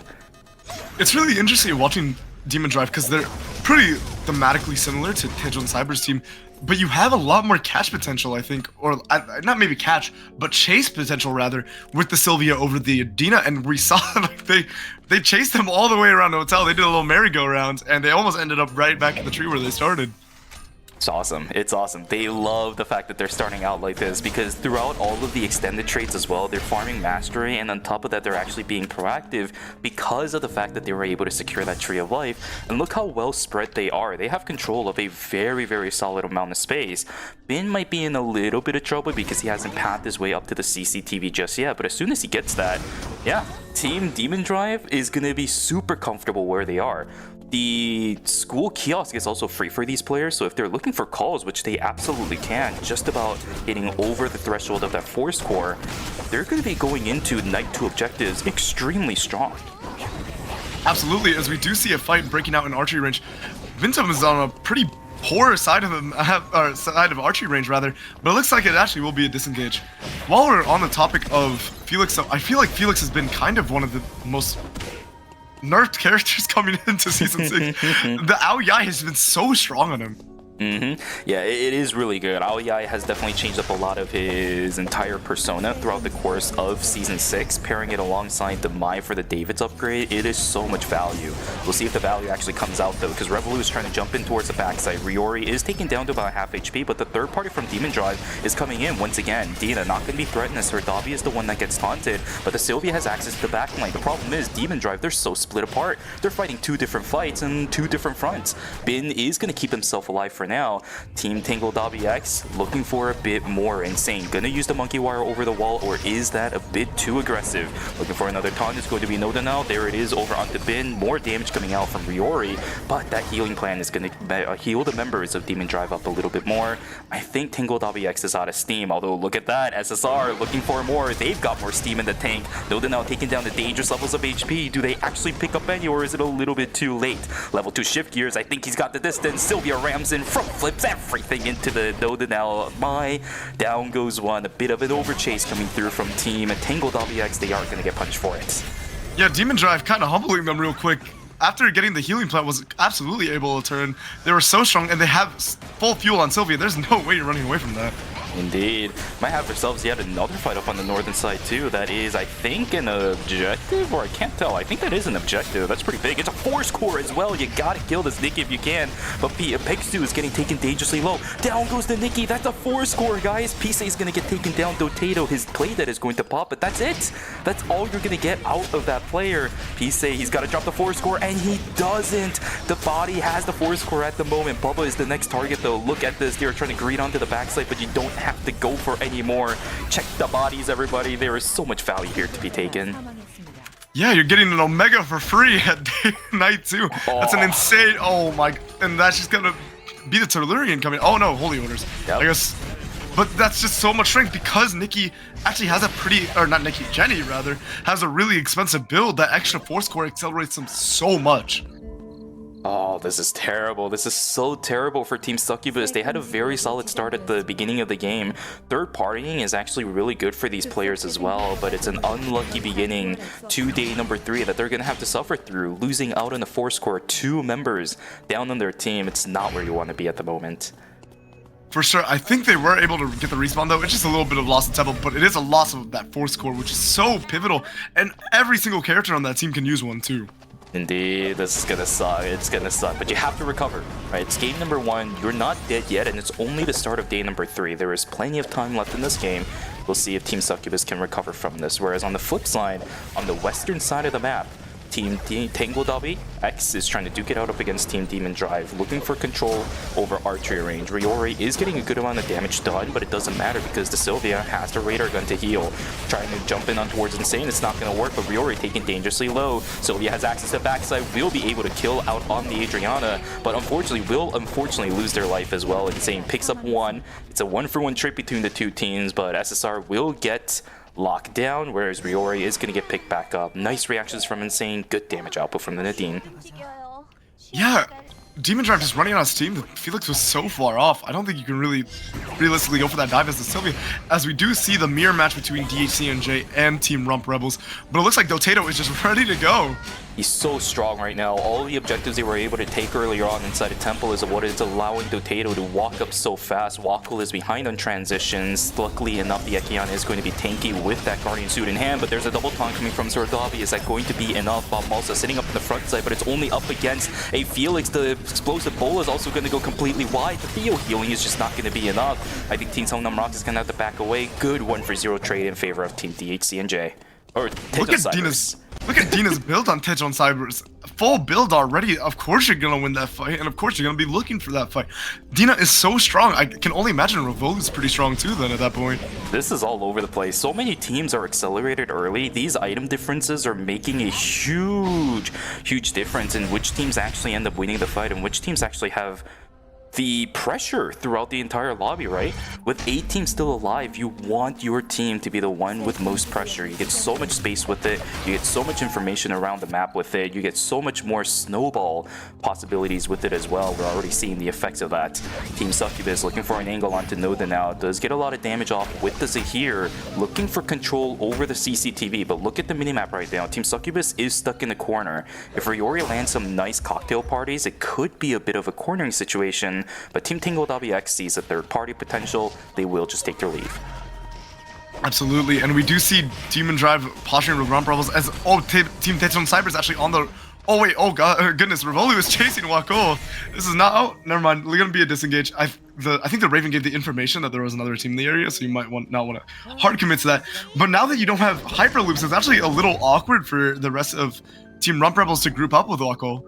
It's really interesting watching Demon Drive because they're pretty thematically similar to Taejon Cyber's team, but you have a lot more catch potential, I think, or not maybe catch, but chase potential rather, with the Sylvia over the Adina, and we saw like they chased them all the way around the hotel. They did a little merry-go-round, and they almost ended up right back in the tree where they started. It's awesome. It's awesome. They love the fact that they're starting out like this because throughout all of the extended traits as well, they're farming mastery, and on top of that, they're actually being proactive because of the fact that they were able to secure that Tree of Life. And look how well spread they are. They have control of a very, very solid amount of space. Bin might be in a little bit of trouble because he hasn't pathed his way up to the CCTV just yet, but as soon as he gets that, yeah, Team Demon Drive is going to be super comfortable where they are. The school kiosk is also free for these players, so if they're looking for calls, which they absolutely can, just about hitting over the threshold of that force core, they're going to be going into Night 2 objectives extremely strong. Absolutely, as we do see a fight breaking out in archery range. Vintum is on a pretty poor side of him, or side of archery range rather, but it looks like it actually will be a disengage. While we're on the topic of Felix, though, I feel like Felix has been kind of one of the most nerfed characters coming into Season 6. The Aoyai has been so strong on him. Yeah, it is really good. Aoyai has definitely changed up a lot of his entire persona throughout the course of Season 6. Pairing it alongside the Mai for the David's upgrade, it is so much value. We'll see if the value actually comes out though, because Revolu is trying to jump in towards the backside. Riori is taken down to about half HP, but the third party from Demon Drive is coming in once again. Dina not going to be threatened as her Davi is the one that gets taunted, but the Sylvia has access to the backline. The problem is Demon Drive, they're so split apart. They're fighting two different fights and two different fronts. Bin is going to keep himself alive for now. Team Tangle Dabi X looking for a bit more. Insane gonna use the monkey wire over the wall, or is that a bit too aggressive? Looking for another taunt is going to be Noda now. There it is over onto Bin. More damage coming out from Riori, but that healing plan is gonna heal the members of Demon Drive up a little bit more. I think Tangle Dabi X is out of steam, although look at that, SSR looking for more. They've got more steam in the tank. Noda now taking down the dangerous levels of HP. Do they actually pick up any, or is it a little bit too late? Level 2 shift gears, I think he's got the distance. Sylvia rams in, front flips everything into the Noda now. Mai, down goes one. A bit of an overchase coming through from Team Tangle WX. They are going to get punished for it. Yeah, Demon Drive kind of humbling them real quick. After getting the healing plant was absolutely able to turn. They were so strong, and they have full fuel on Sylvia. There's no way you're running away from that. Indeed. Might have themselves yet another fight up on the northern side too. That is, I think, an objective, or I can't tell. I think that is an objective. That's pretty big. It's a force core as well. You gotta kill this Nikki if you can. But Pegstu is getting taken dangerously low. Down goes the Nikki. That's a force core, guys. Pisa is gonna get taken down. Dotato, his play dead is going to pop, but that's it. That's all you're gonna get out of that player. Pisa, he's gotta drop the force core, and he doesn't. The body has the force core at the moment. Bubba is the next target though. Look at this. They're trying to greed onto the backside, but you don't have to go for any more. Check the bodies, everybody. There is so much value here to be taken. Yeah, you're getting an Omega for free at night 2. That's an insane. Oh my. And that's just gonna be the Tellurian coming. Oh no, Holy Orders. Yep. I guess. But that's just so much strength because Nikki actually has a pretty, or not Nikki, Jenny rather, has a really expensive build. That extra force core accelerates them so much. Oh, this is terrible. This is so terrible for Team Succubus. They had a very solid start at the beginning of the game. Third partying is actually really good for these players as well, but it's an unlucky beginning to day number 3 that they're going to have to suffer through. Losing out on the force core, 2 members down on their team. It's not where you want to be at the moment. For sure, I think they were able to get the respawn though. It's just a little bit of loss in tempo, but it is a loss of that force core, which is so pivotal, and every single character on that team can use one too. Indeed, this is gonna suck. It's gonna suck, but you have to recover, right? It's game number 1. You're not dead yet, and it's only the start of day number 3. There is plenty of time left in this game. We'll see if Team Succubus can recover from this. Whereas on the flip side, on the western side of the map, Team Tango Dobby. X is trying to duke it out up against Team Demon Drive, looking for control over archery range. Riori is getting a good amount of damage done, but it doesn't matter because the Sylvia has the radar gun to heal. Trying to jump in on towards Insane, it's not going to work, but Riori taken dangerously low. Sylvia has access to backside, will be able to kill out on the Adriana, but unfortunately will lose their life as well. Insane picks up one. It's a 1-for-1 trade between the two teams, but SSR will get locked down, whereas Riori is going to get picked back up. Nice reactions from Insane, good damage output from the Nadine. Yeah, Demon Drive just running out of steam. Felix was so far off. I don't think you can really realistically go for that dive as the Sylvia, as we do see the mirror match between DHC and Team Rump Rebels. But it looks like Dotato is just ready to go. He's so strong right now. All the objectives they were able to take earlier on inside of Temple is what is allowing Dotato to walk up so fast. Wakul is behind on transitions. Luckily enough, the Ekion is going to be tanky with that Guardian suit in hand, but there's a double taunt coming from Sordabi. Is that going to be enough? Bob Malsa sitting up in the front side, but it's only up against a Felix. The explosive bola is also going to go completely wide. The Theo healing is just not going to be enough. I think Team Songnam Rock is going to have to back away. Good 1-for-0 trade in favor of Team DHC and J. Or Look at Dina's build on Tej on Cybers. Full build already. Of course you're gonna win that fight, and of course you're gonna be looking for that fight. Dina is so strong. I can only imagine Revolu's pretty strong too then at that point. This is all over the place. So many teams are accelerated early. These item differences are making a huge difference in which teams actually end up winning the fight and which teams actually have the pressure throughout the entire lobby, right? With 8 teams still alive, you want your team to be the one with most pressure. You get so much space with it, you get so much information around the map with it, you get so much more snowball possibilities with it as well. We're already seeing the effects of that. Team Succubus looking for an angle onto Noda now. Does get a lot of damage off with the Zahir, looking for control over the CCTV, but look at the minimap right now. Team Succubus is stuck in the corner. If Riori lands some nice cocktail parties, it could be a bit of a cornering situation. But Team Tingle WX sees a third-party potential. They will just take their leave. Absolutely, and we do see Demon Drive posturing with Rump Rebels as Team Tetron Cyber is actually on the. Oh wait, oh god, goodness, Rivoli was chasing Wako. This is not. Oh, never mind. We're gonna be a disengage. I think the Raven gave the information that there was another team in the area, so you might not want to hard commit to that. But now that you don't have hyper loops, it's actually a little awkward for the rest of Team Rump Rebels to group up with Wako.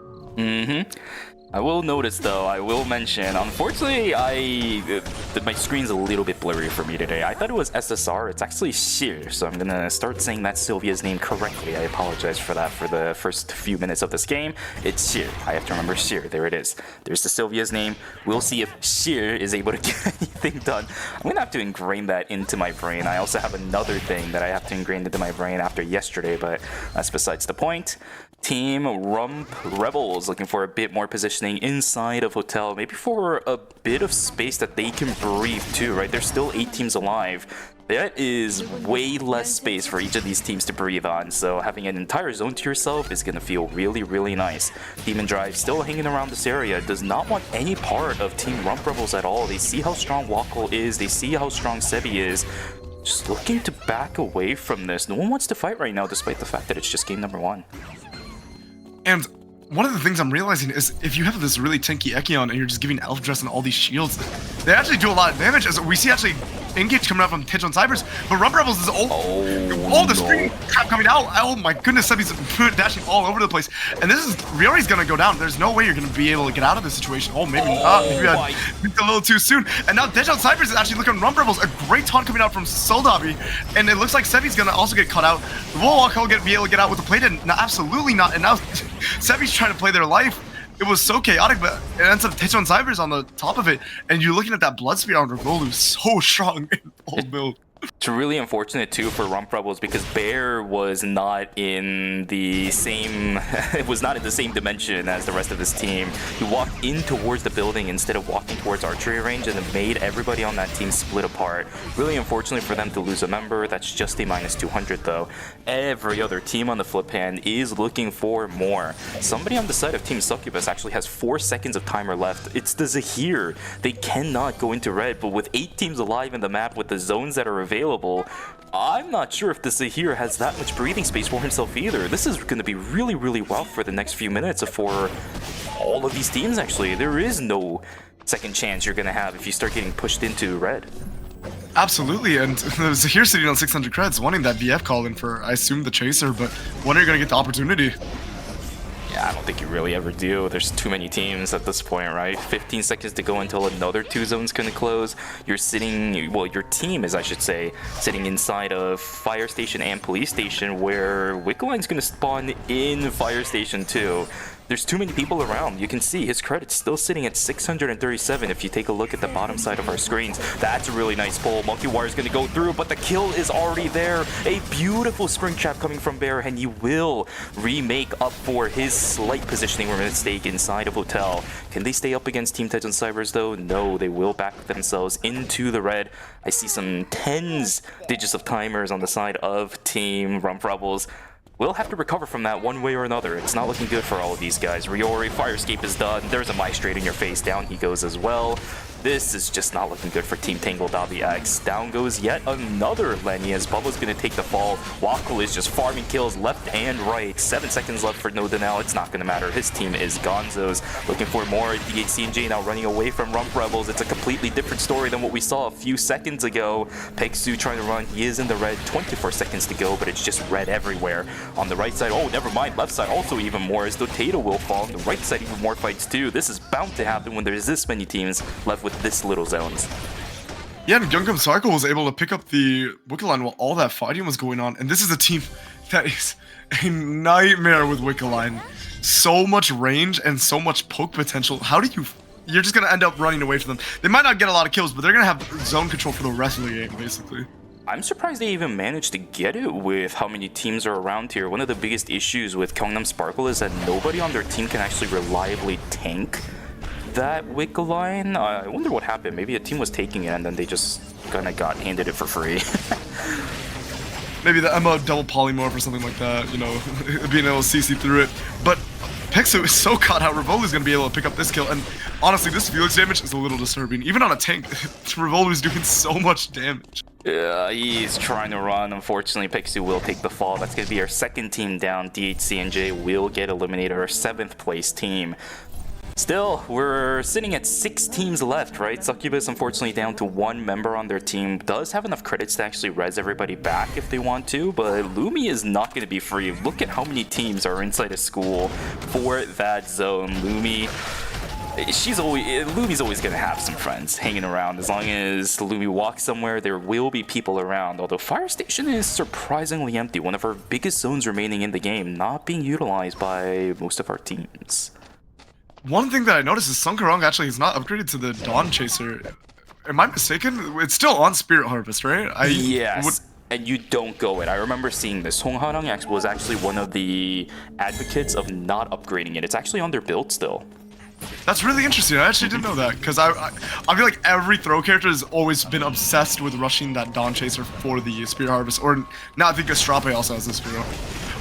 I will notice though, I will mention, unfortunately, my screen's a little bit blurry for me today. I thought it was SSR, it's actually Shir, so I'm gonna start saying that Sylvia's name correctly. I apologize for that for the first few minutes of this game. It's Shir. I have to remember Shir. There it is. There's the Sylvia's name. We'll see if Shir is able to get anything done. I'm gonna have to ingrain that into my brain. I also have another thing that I have to ingrain into my brain after yesterday, but that's besides the point. Team Rump Rebels looking for a bit more positioning inside of Hotel, maybe for a bit of space that they can breathe too, right? There's still 8 teams alive. That is way less space for each of these teams to breathe on, so having an entire zone to yourself is going to feel really nice. Demon Drive still hanging around this area, does not want any part of Team Rump Rebels at all. They see how strong Wakul is, they see how strong Sebi is. Just looking to back away from this. No one wants to fight right now, despite the fact that it's just game number 1. And one of the things I'm realizing is if you have this really tanky Ekion and you're just giving Elf Dress and all these shields, they actually do a lot of damage. As we see actually engage coming out from Tej on Cybers, but Rump Rebels is all the spring crap coming out. Oh my goodness, Sebi's dashing all over the place. And this is Riori's gonna go down. There's no way you're gonna be able to get out of this situation. Oh, maybe not. Maybe I a little too soon. And now Tej on Cybers is actually looking at Rump Rebels. A great taunt coming out from Soldabi. And it looks like Sebi's gonna also get cut out. Will Wakal be able to get out with the plate? And no, absolutely not. And now Sebi's trying to play their life. It was so chaotic, but it ends up Tetron Cybers on the top of it, and you're looking at that Blood Spear on Revolu, so strong in old build. It's really unfortunate too for Rump Rebels because Bear was not in the same dimension as the rest of his team. He walked in towards the building instead of walking towards archery range, and it made everybody on that team split apart. Really unfortunate for them to lose a member. That's just a -200 though. Every other team on the flip hand is looking for more. Somebody on the side of Team Succubus actually has 4 seconds of timer left. It's the Zahir. They cannot go into red, but with 8 teams alive in the map with the zones that are available, I'm not sure if the Zahir has that much breathing space for himself either. This is going to be really rough for the next few minutes for all of these teams actually. There is no second chance you're going to have if you start getting pushed into red. Absolutely, and Zahir sitting on 600 creds, wanting that BF call in for, I assume, the Chaser, but when are you going to get the opportunity? Yeah, I don't think you really ever do. There's too many teams at this point, right? 15 seconds to go until another 2 zones can close. You're sitting, well, your team is, I should say, sitting inside of Fire Station and Police Station, where Wickeline's going to spawn in Fire Station too. There's too many people around. You can see his credit's still sitting at 637 if you take a look at the bottom side of our screens. That's a really nice pull. Monkey Wire is going to go through, but the kill is already there. A beautiful spring trap coming from Bear, and he will remake up for his slight positioning mistake inside of Hotel. Can they stay up against Team Tejon Cybers though? No, they will back themselves into the red. I see some tens digits of timers on the side of Team Rump Rebels. We'll have to recover from that one way or another. It's not looking good for all of these guys. Riori, Fire Escape is done. There's a Mai straight in your face. Down he goes as well. This is just not looking good for Team Tangle X. Down goes yet another Lenny as Bubba's going to take the fall. Wackle is just farming kills left and right. 7 seconds left for No Denial. It's not going to matter. His team is Gonzo's. Looking for more. DHCNJ now running away from Rump Rebels. It's a completely different story than what we saw a few seconds ago. Peksu trying to run. He is in the red. 24 seconds to go, but it's just red everywhere. On the right side, oh, never mind. Left side also even more as Dotado will fall. On the right side, even more fights too. This is bound to happen when there's this many teams left with this little zones. Yeah, and Gungam Cycle was able to pick up the Wickeline while all that fighting was going on. And this is a team that is a nightmare with Wickeline. So much range and so much poke potential. How do you... You're just going to end up running away from them. They might not get a lot of kills, but they're going to have zone control for the rest of the game, basically. I'm surprised they even managed to get it with how many teams are around here. One of the biggest issues with Gangnam Sparkle is that nobody on their team can actually reliably tank that Wickeline. I wonder what happened. Maybe a team was taking it and then they just kind of got handed it for free. Maybe the MO double polymorph or something like that, you know, being able to CC through it. But Pexo is so caught out. Rivolu's going to be able to pick up this kill. And honestly, this Felix damage is a little disturbing. Even on a tank, Rivolu's doing so much damage. Yeah, he's trying to run. Unfortunately, Pixie will take the fall. That's going to be our second team down. DHCNJ will get eliminated, our 7th place team. Still, we're sitting at 6 teams left, right? Succubus, unfortunately, down to 1 member on their team. Does have enough credits to actually res everybody back if they want to, but Lumi is not going to be free. Look at how many teams are inside a school for that zone. Lumi's always going to have some friends hanging around. As long as Lumi walks somewhere, there will be people around. Although Fire Station is surprisingly empty. One of our biggest zones remaining in the game, not being utilized by most of our teams. One thing that I noticed is Sunkarong actually is not upgraded to the Dawn Chaser. Am I mistaken? It's still on Spirit Harvest, right? Yes. And you don't go it. I remember seeing this. Hong Harang was actually one of the advocates of not upgrading it. It's actually on their build still. That's really interesting. I actually didn't know that, because I feel like every throw character has always been obsessed with rushing that Dawn Chaser for the Spirit Harvest. Or now I think Astrape also has this Spirit.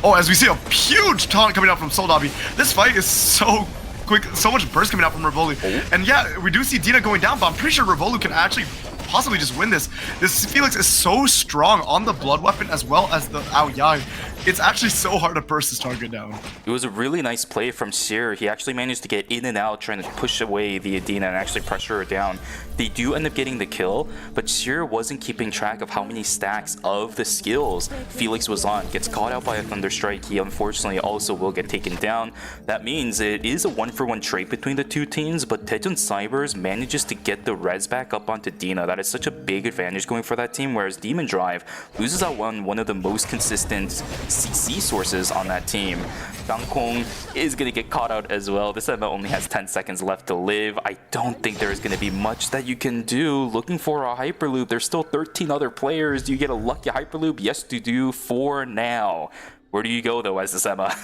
Oh, as we see a huge taunt coming out from Soldabi. This fight is so quick, so much burst coming out from Rivolu. And yeah, we do see Dina going down, but I'm pretty sure Rivolu can actually possibly just win this. This Felix is so strong on the blood weapon as well as the Ao Yang. It's actually so hard to burst this target down. It was a really nice play from Seer. He actually managed to get in and out, trying to push away the Adina and actually pressure her down. They do end up getting the kill, but Seer wasn't keeping track of how many stacks of the skills Felix was on. Gets caught out by a Thunderstrike. He unfortunately also will get taken down. That means it is a 1-for-1 trade between the two teams, but Tejon Cybers manages to get the res back up onto Dina. That is such a big advantage going for that team, whereas Demon Drive loses out one of the most consistent CC sources on that team. Dangkong is going to get caught out as well. This ML only has 10 seconds left to live. I don't think there is going to be much that you can do. Looking for a Hyperloop. There's still 13 other players. Do you get a lucky Hyperloop? Yes, you do for now. Where do you go though as this Emma?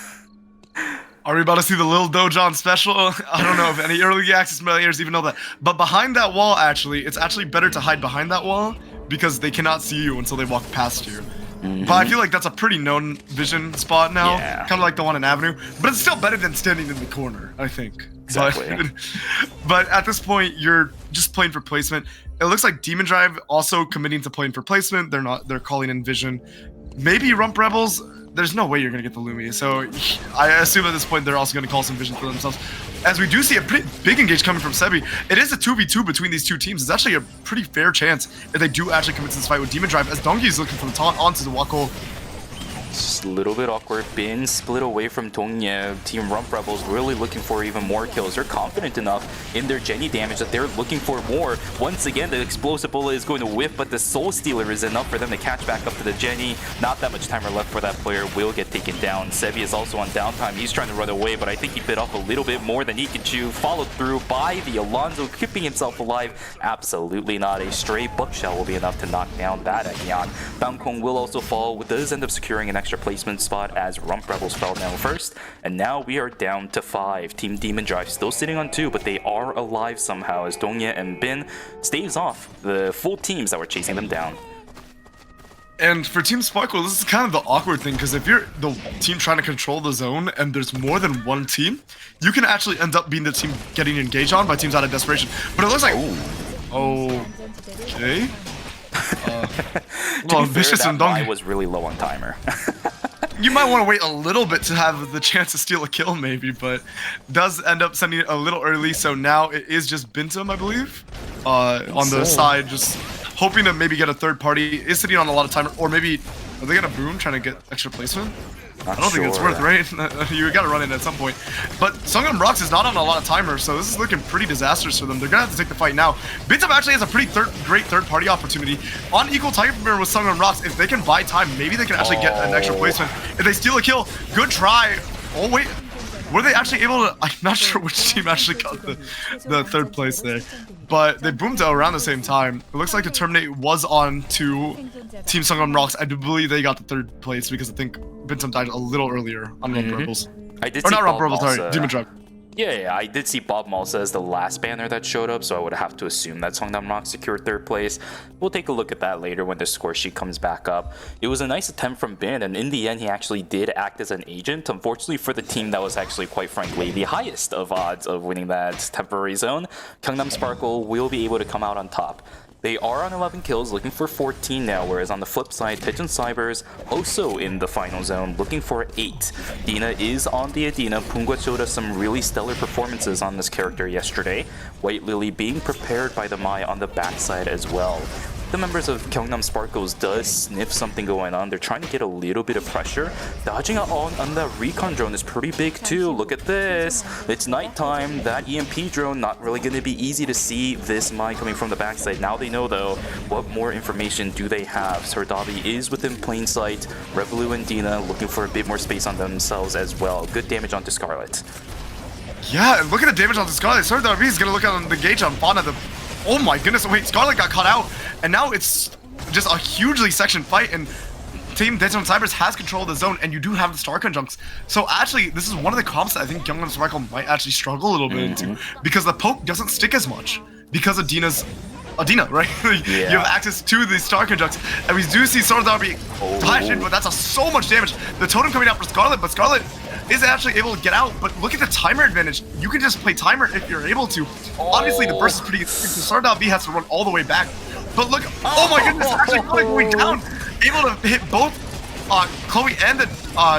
Are we about to see the Lil Dojon special? I don't know if any early access players even know that. But behind that wall, actually, it's actually better to hide behind that wall because they cannot see you until they walk past you. But I feel like that's a pretty known vision spot now, kind of like the one in Avenue. But it's still better than standing in the corner, I think. Exactly. But at this point, you're just playing for placement. It looks like Demon Drive also committing to playing for placement. They're calling in vision. Maybe Rump Rebels. There's no way you're going to get the Lumi. So I assume at this point they're also going to call some vision for themselves. As we do see a pretty big engage coming from Sebi, it is a 2v2 between these two teams. It's actually a pretty fair chance if they do actually commit to this fight with Demon Drive, as Donkey is looking for the taunt onto the Wako. Just a little bit awkward. Bin split away from Dongye. Team Rump Rebels really looking for even more kills. They're confident enough in their Jenny damage that they're looking for more. Once again, the explosive bullet is going to whiff, but the Soul Stealer is enough for them to catch back up to the Jenny. Not that much timer left for that player. Will get taken down. Sevi is also on downtime. He's trying to run away, but I think he bit off a little bit more than he can chew. Followed through by the Alonzo, keeping himself alive. Absolutely not. A stray buckshot will be enough to knock down that Ekyan. Bangkong will also fall, does end up securing an extra placement spot as Rump Rebels fell down first. And now we are down to 5. Team Demon Drive still sitting on 2, but they are alive somehow as Dongye and Bin staves off the full teams that were chasing them down. And for Team Sparkle, this is kind of the awkward thing, because if you're the team trying to control the zone and there's more than one team, you can actually end up being the team getting engaged on by teams out of desperation. But it looks like... Okay. Well, Vicious and Mai Dongye was really low on timer. You might want to wait a little bit to have the chance to steal a kill, maybe, but does end up sending it a little early. So now it is just Bintum, I believe, on the side, just hoping to maybe get a third party. Is sitting on a lot of timer, or maybe are they gonna boom trying to get extra placement? I don't think it's worth, right? You gotta run it at some point. But Songnam Rocks is not on a lot of timer, so this is looking pretty disastrous for them. They're gonna have to take the fight now. Bintum actually has a pretty great third-party opportunity. On equal timer with Songnam Rocks, if they can buy time, maybe they can actually get an extra placement. If they steal a kill, good try. Oh, wait. Were they actually able to... I'm not sure which team actually got the third place there. But they boomed around the same time. It looks like the Terminate was on to Team Songnam Rocks. I do believe they got the third place because I think Bintum died a little earlier on Rump Rebels. I did Or see not Rump Bob Rebels, sorry. Malsa. Demon Drug. Yeah, I did see Bob Malsa as the last banner that showed up, so I would have to assume that Songnam Rock secured third place. We'll take a look at that later when the score sheet comes back up. It was a nice attempt from Bin, and in the end, he actually did act as an agent. Unfortunately for the team that was actually, quite frankly, the highest of odds of winning that temporary zone, Gyeongnam Sparkle will be able to come out on top. They are on 11 kills, looking for 14 now, whereas on the flip side, Pigeon Cybers also in the final zone, looking for 8. Dina is on the Adina. Pungwa showed us some really stellar performances on this character yesterday. White Lily being prepared by the Mai on the backside as well. The members of Gyeongnam Sparkles does sniff something going on. They're trying to get a little bit of pressure. Dodging on the recon drone is pretty big too. Look at this. It's nighttime. That EMP drone not really going to be easy to see this Mai coming from the backside. Now they know though. What more information do they have? Sardabi is within plain sight. Revolu and Dina looking for a bit more space on themselves as well. Good damage onto Scarlet. Yeah, and look at the damage on the Scarlet. Sardabi is going to look on the gauge on Fauna. Oh my goodness, wait, Scarlet got caught out, and now it's just a hugely sectioned fight, and Team Deadstone Cybers has control of the zone, and you do have the Star Conjuncts. So actually, this is one of the comps that I think Gyeongnam Sparkle might actually struggle a little bit into, because the poke doesn't stick as much, because of Dina's... Adina, right? You have access to the Star Conjuncts, and we do see Sardabi flash in, but that's so much damage. The totem coming out for Scarlet, but Scarlet is actually able to get out, but look at the timer advantage. You can just play timer if you're able to. Obviously, the burst is pretty good, so Sardabi has to run all the way back. But look, oh my goodness, actually going down, able to hit both Chloe and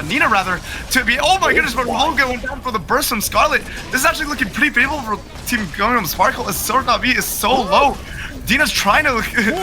Nina rather, to be, oh my goodness, but Roll going down for the burst from Scarlet. This is actually looking pretty favorable for Team Gyeongnam Sparkle as Sardabi is so low. Dina's trying to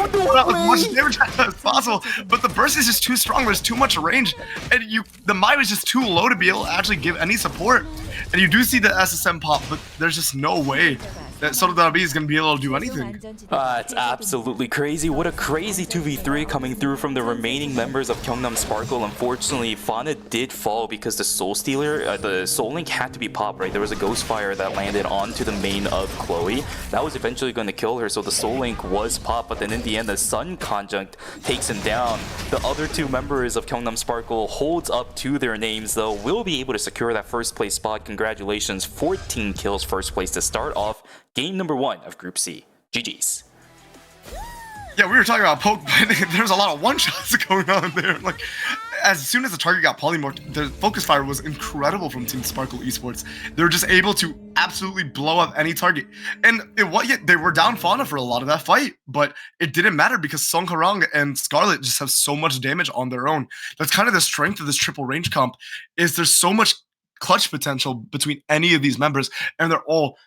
put out as much damage as possible, but the burst is just too strong. There's too much range, and the Mai was just too low to be able to actually give any support. And you do see the SSM pop, but there's just no way that Sardabi is going to be able to do anything. It's absolutely crazy. What a crazy 2v3 coming through from the remaining members of Gyeongnam Sparkle. Unfortunately, Fauna did fall because the Soul Stealer, the Soul Link had to be popped, right? There was a Ghost Fire that landed onto the main of Chloe. That was eventually going to kill her, so the Soul Link was popped, but then in the end, the Sun Conjunct takes him down. The other two members of Gyeongnam Sparkle holds up to their names, though, will be able to secure that first place spot. Congratulations, 14 kills, first place to start off game number 1 of Group C. GG's. Yeah, we were talking about poke, but there's a lot of one-shots going on there. Like, as soon as the target got polymorphed, the focus fire was incredible from Team Sparkle Esports. They were just able to absolutely blow up any target. And they were down Fauna for a lot of that fight, but it didn't matter because Song Harang and Scarlet just have so much damage on their own. That's kind of the strength of this triple range comp, is there's so much clutch potential between any of these members, and they're all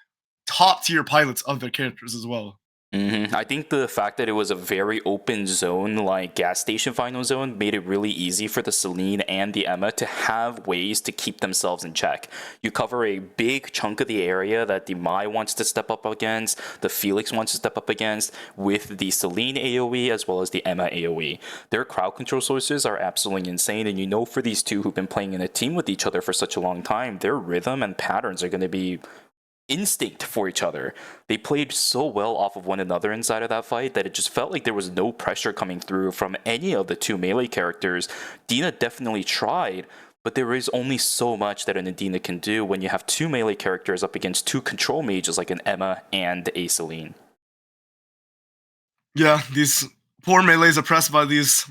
top tier pilots of their characters as well. I think the fact that it was a very open zone, like gas station final zone, made it really easy for the Celine and the Emma to have ways to keep themselves in check. You cover a big chunk of the area that the Mai wants to step up against, the Felix wants to step up against, with the Celine AoE as well as the Emma AoE. Their crowd control sources are absolutely insane, and you know for these two who've been playing in a team with each other for such a long time, their rhythm and patterns are going to be instinct for each other. They played so well off of one another inside of that fight that it just felt like there was no pressure coming through from any of the two melee characters. Dina definitely tried, but there is only so much that an Adina can do when you have two melee characters up against two control mages like an Emma and a Celine. Yeah, these poor melees oppressed by these,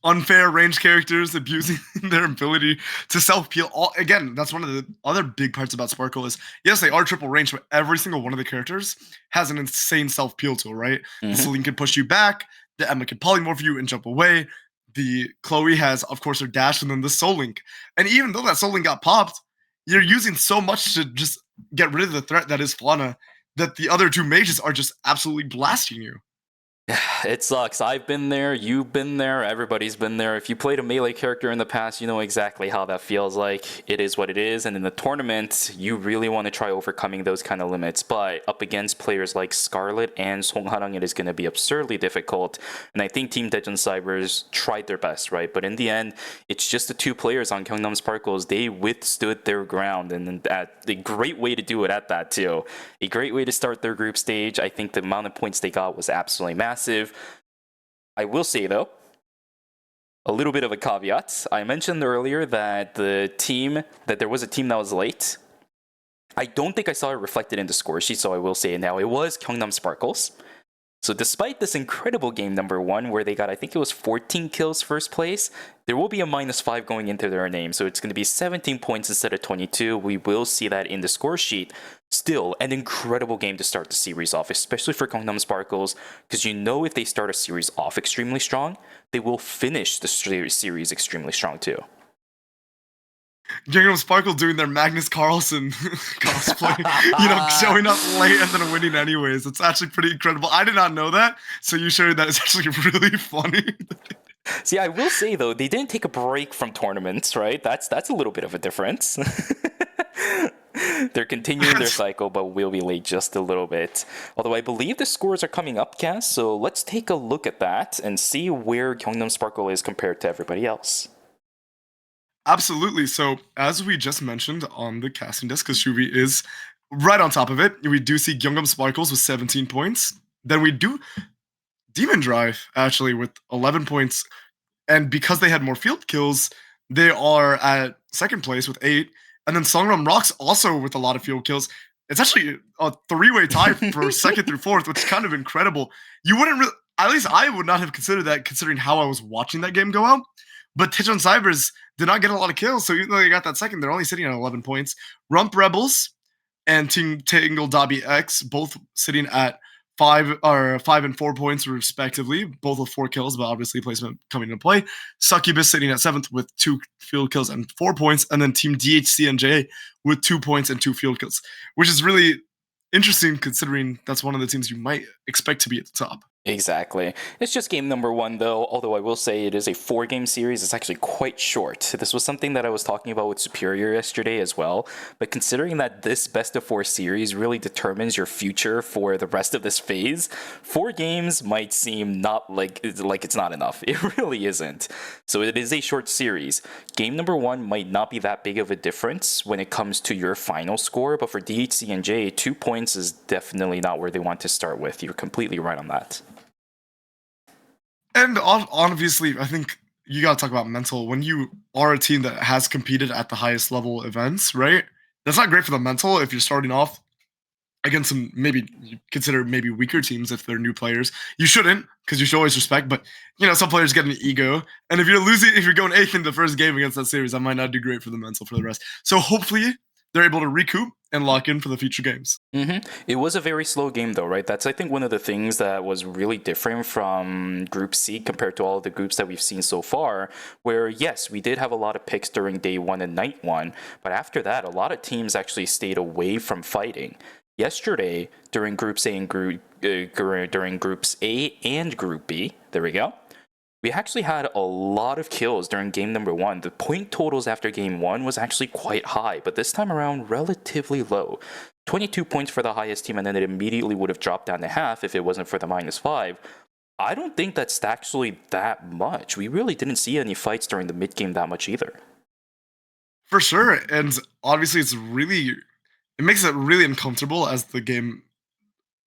unfair range characters abusing their ability to self-peel. Again, that's one of the other big parts about Sparkle is, yes, they are triple range, but every single one of the characters has an insane self-peel tool, right? The Celine can push you back, the Emma can polymorph you and jump away, the Chloe has, of course, her dash, and then the Soul Link. And even though that Soul Link got popped, you're using so much to just get rid of the threat that is Fauna that the other two mages are just absolutely blasting you. It sucks. I've been there, you've been there, everybody's been there. If you played a melee character in the past, you know exactly how that feels like. It is what it is, and in the tournament, you really want to try overcoming those kind of limits. But up against players like Scarlet and Song Harang, it is going to be absurdly difficult. And I think Team Daejeon Cybers tried their best, right? But in the end, it's just the two players on Gyeongnam Sparkles. They withstood their ground, and a great way to do it at that, too. A great way to start their group stage. I think the amount of points they got was absolutely massive. I will say, though, a little bit of a caveat. I mentioned earlier that there was a team that was late. I don't think I saw it reflected in the score sheet, so I will say it now. It was Gyeongnam Sparkles. So despite this incredible game number one, where they got, I think it was 14 kills first place, there will be a -5 going into their name. So it's going to be 17 points instead of 22. We will see that in the score sheet. Still, an incredible game to start the series off, especially for Gyeongnam Sparkles, because you know if they start a series off extremely strong, they will finish the series extremely strong too. Gyeongnam Sparkle doing their Magnus Carlsen cosplay, showing up late and then winning anyways. It's actually pretty incredible. I did not know that, so you sharing that is actually really funny. See, I will say though, they didn't take a break from tournaments, right? That's a little bit of a difference. They're continuing their cycle, but will be late just a little bit. Although I believe the scores are coming up, Cass, so let's take a look at that and see where Gyeongnam Sparkle is compared to everybody else. Absolutely. So, as we just mentioned on the casting desk, because Shuvi is right on top of it, we do see Gyeongnam Sparkles with 17 points. Then we do Demon Drive, actually, with 11 points. And because they had more field kills, they are at second place with 8. And then Songram Rocks also with a lot of field kills. It's actually a 3-way tie for second through fourth, which is kind of incredible. You wouldn't really, at least I would not have considered that considering how I was watching that game go out. But Daejeon Cybers did not get a lot of kills, so even though they got that second, they're only sitting at 11 points. Rump Rebels and Team Tangle Dobby X both sitting at 5 and 4 points respectively, both with 4 kills, but obviously placement coming into play. Succubus sitting at 7th with 2 field kills and 4 points, and then Team DHCNJ with 2 points and 2 field kills, which is really interesting considering that's one of the teams you might expect to be at the top. Exactly. It's just game number one, though, although I will say it is a 4-game series. It's actually quite short. This was something that I was talking about with Superior yesterday as well, but considering that this best-of-4 series really determines your future for the rest of this phase, 4 games might seem not like it's not enough. It really isn't. So it is a short series. Game number one might not be that big of a difference when it comes to your final score, but for DHC and J, 2 points is definitely not where they want to start with. You're completely right on that. And obviously, I think you got to talk about mental. When you are a team that has competed at the highest level events, right? That's not great for the mental if you're starting off against some maybe you consider maybe weaker teams if they're new players. You shouldn't, because you should always respect. But some players get an ego, and if you're going 8th in the first game against that series, that might not do great for the mental for the rest. So hopefully they're able to recoup and lock in for the future games. It was a very slow game, though, right? That's, I think, one of the things that was really different from Group C compared to all of the groups that we've seen so far, where, yes, we did have a lot of picks during day 1 and night 1, but after that, a lot of teams actually stayed away from fighting. yesterday during Groups A and during Groups A and Group B. There we go. We actually had a lot of kills during game number 1. The point totals after game 1 was actually quite high, but this time around relatively low. 22 points for the highest team, and then it immediately would have dropped down to half if it wasn't for the -5. I don't think that's actually that much. We really didn't see any fights during the mid game that much either. For sure, and obviously it makes it really uncomfortable as the game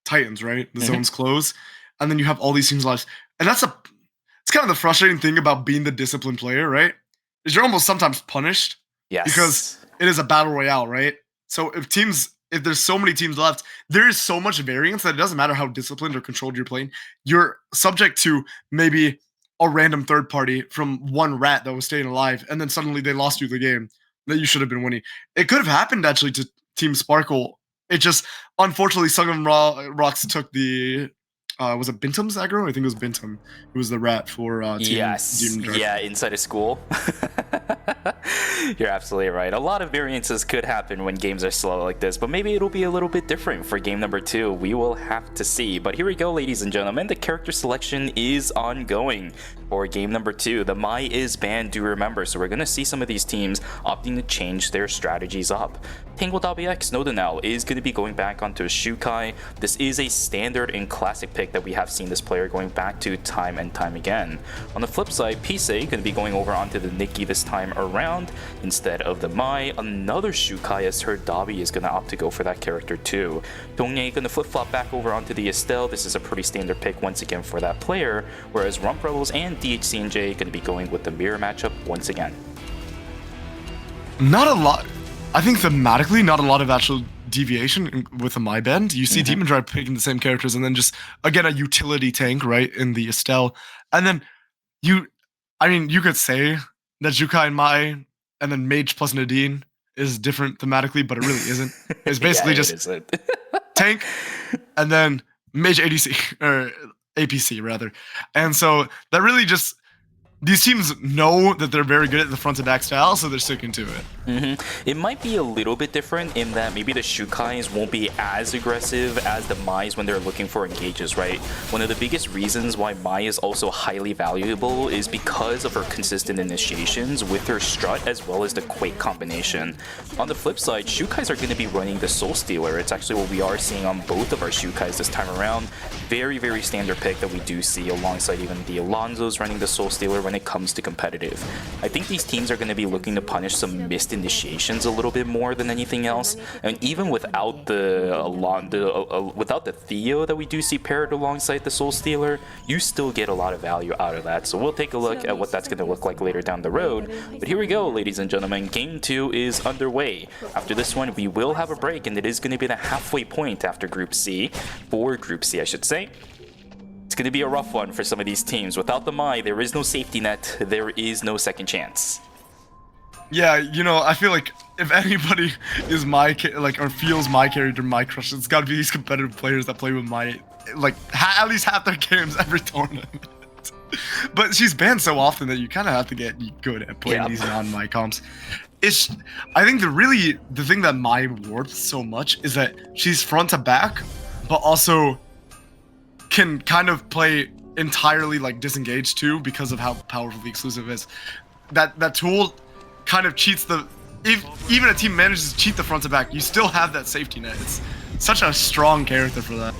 tightens, right? The zones close, and then you have all these teams left, and it's kind of the frustrating thing about being the disciplined player, right? Is you're almost sometimes punished because it is a battle royale, right? So if there's so many teams left, there is so much variance that it doesn't matter how disciplined or controlled you're playing. You're subject to maybe a random third party from one rat that was staying alive, and then suddenly they lost you the game that you should have been winning. It could have happened actually to Team Sparkle. It just, unfortunately, Sungam Rocks took the, was it Bintum's aggro? I think it was Bintum who was the rat for Team Demon Drive. Yeah, inside of school. You're absolutely right. A lot of variances could happen when games are slow like this, but maybe it'll be a little bit different for game number 2. We will have to see. But here we go, ladies and gentlemen. The character selection is ongoing for game number 2. The Mai is banned, do remember. So we're going to see some of these teams opting to change their strategies up. Tangle.bx Nodanel is going to be going back onto a Shukai. This is a standard and classic pick that we have seen this player going back to time and time again. On the flip side, Pisei going to be going over onto the Nikki this time around instead of the Mai. Another Shukai as her Dabi is going to opt to go for that character too. Dongye going to flip-flop back over onto the Estelle. This is a pretty standard pick once again for that player, whereas Rump Rebels and DHCNJ going to be going with the mirror matchup once again. Not a lot. I think thematically, not a lot of actual deviation with the Mai bend. You see Demon Drive picking the same characters, and then just, again, a utility tank, right, in the Estelle. And then you could say that Jukai and Mai, and then Mage plus Nadine is different thematically, but it really isn't. It's basically just tank, and then Mage ADC, or APC, rather. And so that really just, these teams know that they're very good at the front to back style, so they're sticking to it. It might be a little bit different in that maybe the Shukais won't be as aggressive as the Mais when they're looking for engages, right? One of the biggest reasons why Mai is also highly valuable is because of her consistent initiations with her strut as well as the Quake combination. On the flip side, Shukais are going to be running the Soul Stealer. It's actually what we are seeing on both of our Shukais this time around. Very, very standard pick that we do see alongside even the Alonzos running the Soul Stealer when it comes to competitive. I think these teams are going to be looking to punish some missed initiations a little bit more than anything else, and even without the Theo that we do see paired alongside the Soul Stealer, you still get a lot of value out of that. So we'll take a look at what that's going to look like later down the road. But here we go, ladies and gentlemen. Game 2 is underway. After this one, we will have a break, and it is going to be the halfway point after Group C, for Group C, I should say. It's going to be a rough one for some of these teams. Without the Mai, there is no safety net. There is no second chance. Yeah, you know, I feel like if anybody is or feels my character, my crush, it's got to be these competitive players that play with my, at least half their games every tournament. But she's banned so often that you kind of have to get good at playing these non-my comps. I think the thing that Mai warps so much is that she's front to back, but also can kind of play entirely disengaged too because of how powerful the exclusive is. That tool kind of cheats if even a team manages to cheat the front to back, you still have that safety net. It's such a strong character for that.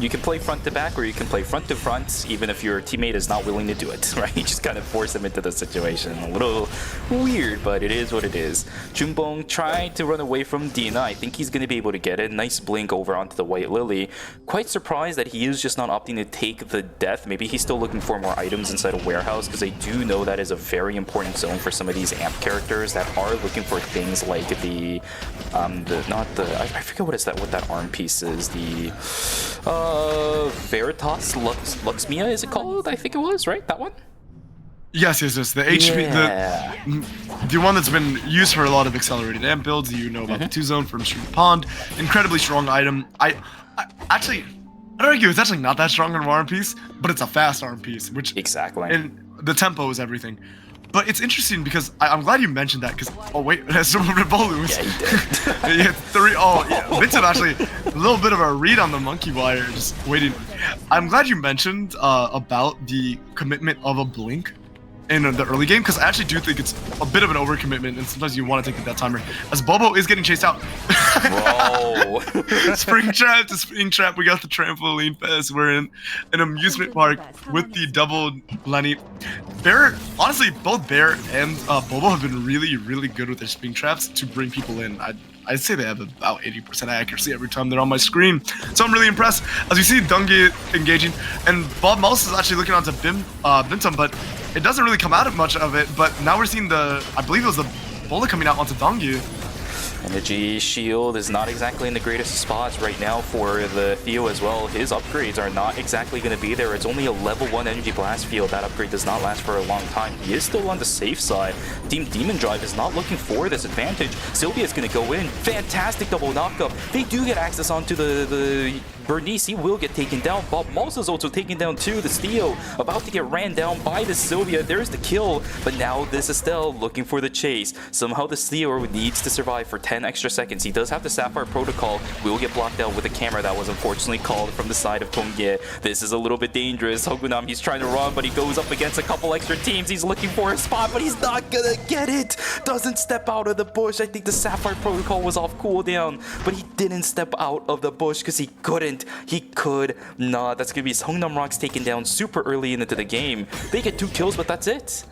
You can play front to back, or you can play front to front, even if your teammate is not willing to do it, right? You just kind of force them into the situation. A little weird, but it is what it is. Junbong tried to run away from Dina. I think he's going to be able to get it. Nice blink over onto the White Lily. Quite surprised that he is just not opting to take the death. Maybe he's still looking for more items inside a warehouse, because I do know that is a very important zone for some of these amp characters that are looking for things like I forget what that arm piece is, the Veritas Luxmia, is it called? I think it was, right? That one? Yes. The HP, the one that's been used for a lot of accelerated amp builds. You know about the 2-zone from Stream Pond. Incredibly strong item. I'd argue it's actually not that strong of an arm piece, but it's a fast arm piece, which exactly. And the tempo is everything. But it's interesting because I'm glad you mentioned that because wait, that's Revolu. Yeah, he did. Yeah, 3. Oh yeah, Vincent actually a little bit of a read on the monkey wire, just waiting. I'm glad you mentioned about the commitment of a blink in the early game because I actually do think it's a bit of an overcommitment and sometimes you want to take the death timer as Bobo is getting chased out. Whoa. Spring trap to spring trap. We got the trampoline fest. We're in an amusement park with the double Lenny. Bear, honestly, both Bear and Bobo have been really good with their spring traps to bring people in. I'd say they have about 80% accuracy every time they're on my screen. So I'm really impressed. As you see Dungy engaging, and Bob Mouse is actually looking onto Bintum, but it doesn't really come out of much of it. But now we're seeing I believe it was the bullet coming out onto Dungy. Energy shield is not exactly in the greatest spots right now for the Theo as well. His upgrades are not exactly going to be there. It's only a level 1 energy blast field. That upgrade does not last for a long time. He is still on the safe side. Team Demon Drive is not looking for this advantage. Sylvia is going to go in. Fantastic double knockup. They do get access onto the Bernice. He will get taken down. Bob Moss is also taken down too. The Theo about to get ran down by the Sylvia. There's the kill, but now this Estelle looking for the chase. Somehow the Theo needs to survive for 10 extra seconds. He does have the Sapphire Protocol. Will get blocked out with a camera that was unfortunately called from the side of Tongye. This is a little bit dangerous. Hogunam, he's trying to run, but he goes up against a couple extra teams. He's looking for a spot, but he's not gonna get it. Doesn't step out of the bush. I think the Sapphire Protocol was off cooldown, but he didn't step out of the bush because he couldn't. He could not. That's gonna be Hongnam Rocks taken down super early into the game. They get 2 kills, but that's it.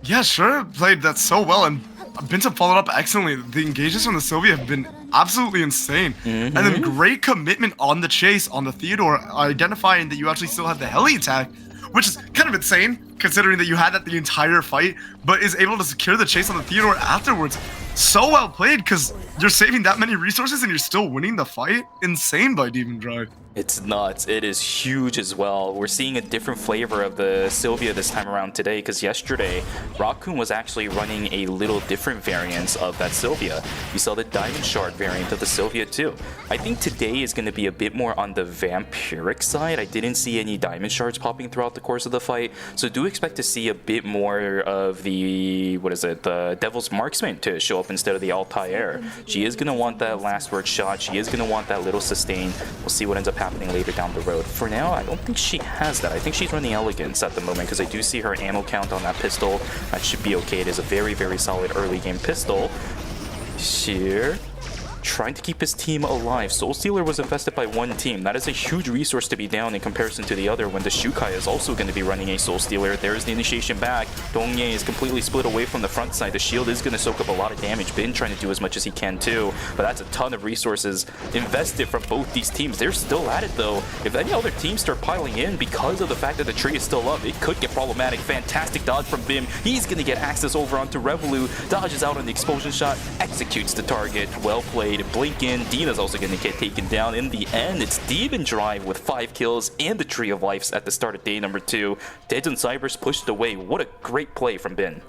Yeah, sure, played that so well, and Bintum followed up excellently. The engages from the Sylvia have been absolutely insane. And then great commitment on the chase on the Theodore, identifying that you actually still have the heli attack, which is kind of insane, considering that you had that the entire fight, but is able to secure the chase on the Theodore afterwards. So well played, because you're saving that many resources and you're still winning the fight. Insane by Demon Drive. It's nuts. It is huge as well. We're seeing a different flavor of the Sylvia this time around today, because yesterday, Raccoon was actually running a little different variants of that Sylvia. We saw the Diamond Shard variant of the Sylvia too. I think today is going to be a bit more on the vampiric side. I didn't see any Diamond Shards popping throughout the course of the fight, so do expect to see a bit more of the, the Devil's Marksman to show up instead of the Altair. She is going to want that last word shot. She is going to want that little sustain. We'll see what ends up happening later down the road. For now, I don't think she has that. I think she's running Elegance at the moment because I do see her ammo count on that pistol. That should be okay. It is a very solid early game pistol. Here, trying to keep his team alive. Soul Stealer was infested by one team. That is a huge resource to be down in comparison to the other when the Shukai is also going to be running a Soul Stealer. There's the initiation back. Dongye is completely split away from the front side. The shield is going to soak up a lot of damage. Bin trying to do as much as he can too, but that's a ton of resources invested from both these teams. They're still at it though. If any other teams start piling in because of the fact that the tree is still up, it could get problematic. Fantastic dodge from Bim. He's going to get access over onto Revolu. Dodges out on the explosion shot. Executes the target. Well played. Blink in. Dina's also going to get taken down. In the end, it's Demon Drive with 5 kills and the Tree of Lives at the start of day number 2. Dead and Cybers pushed away. What a great play from Bin.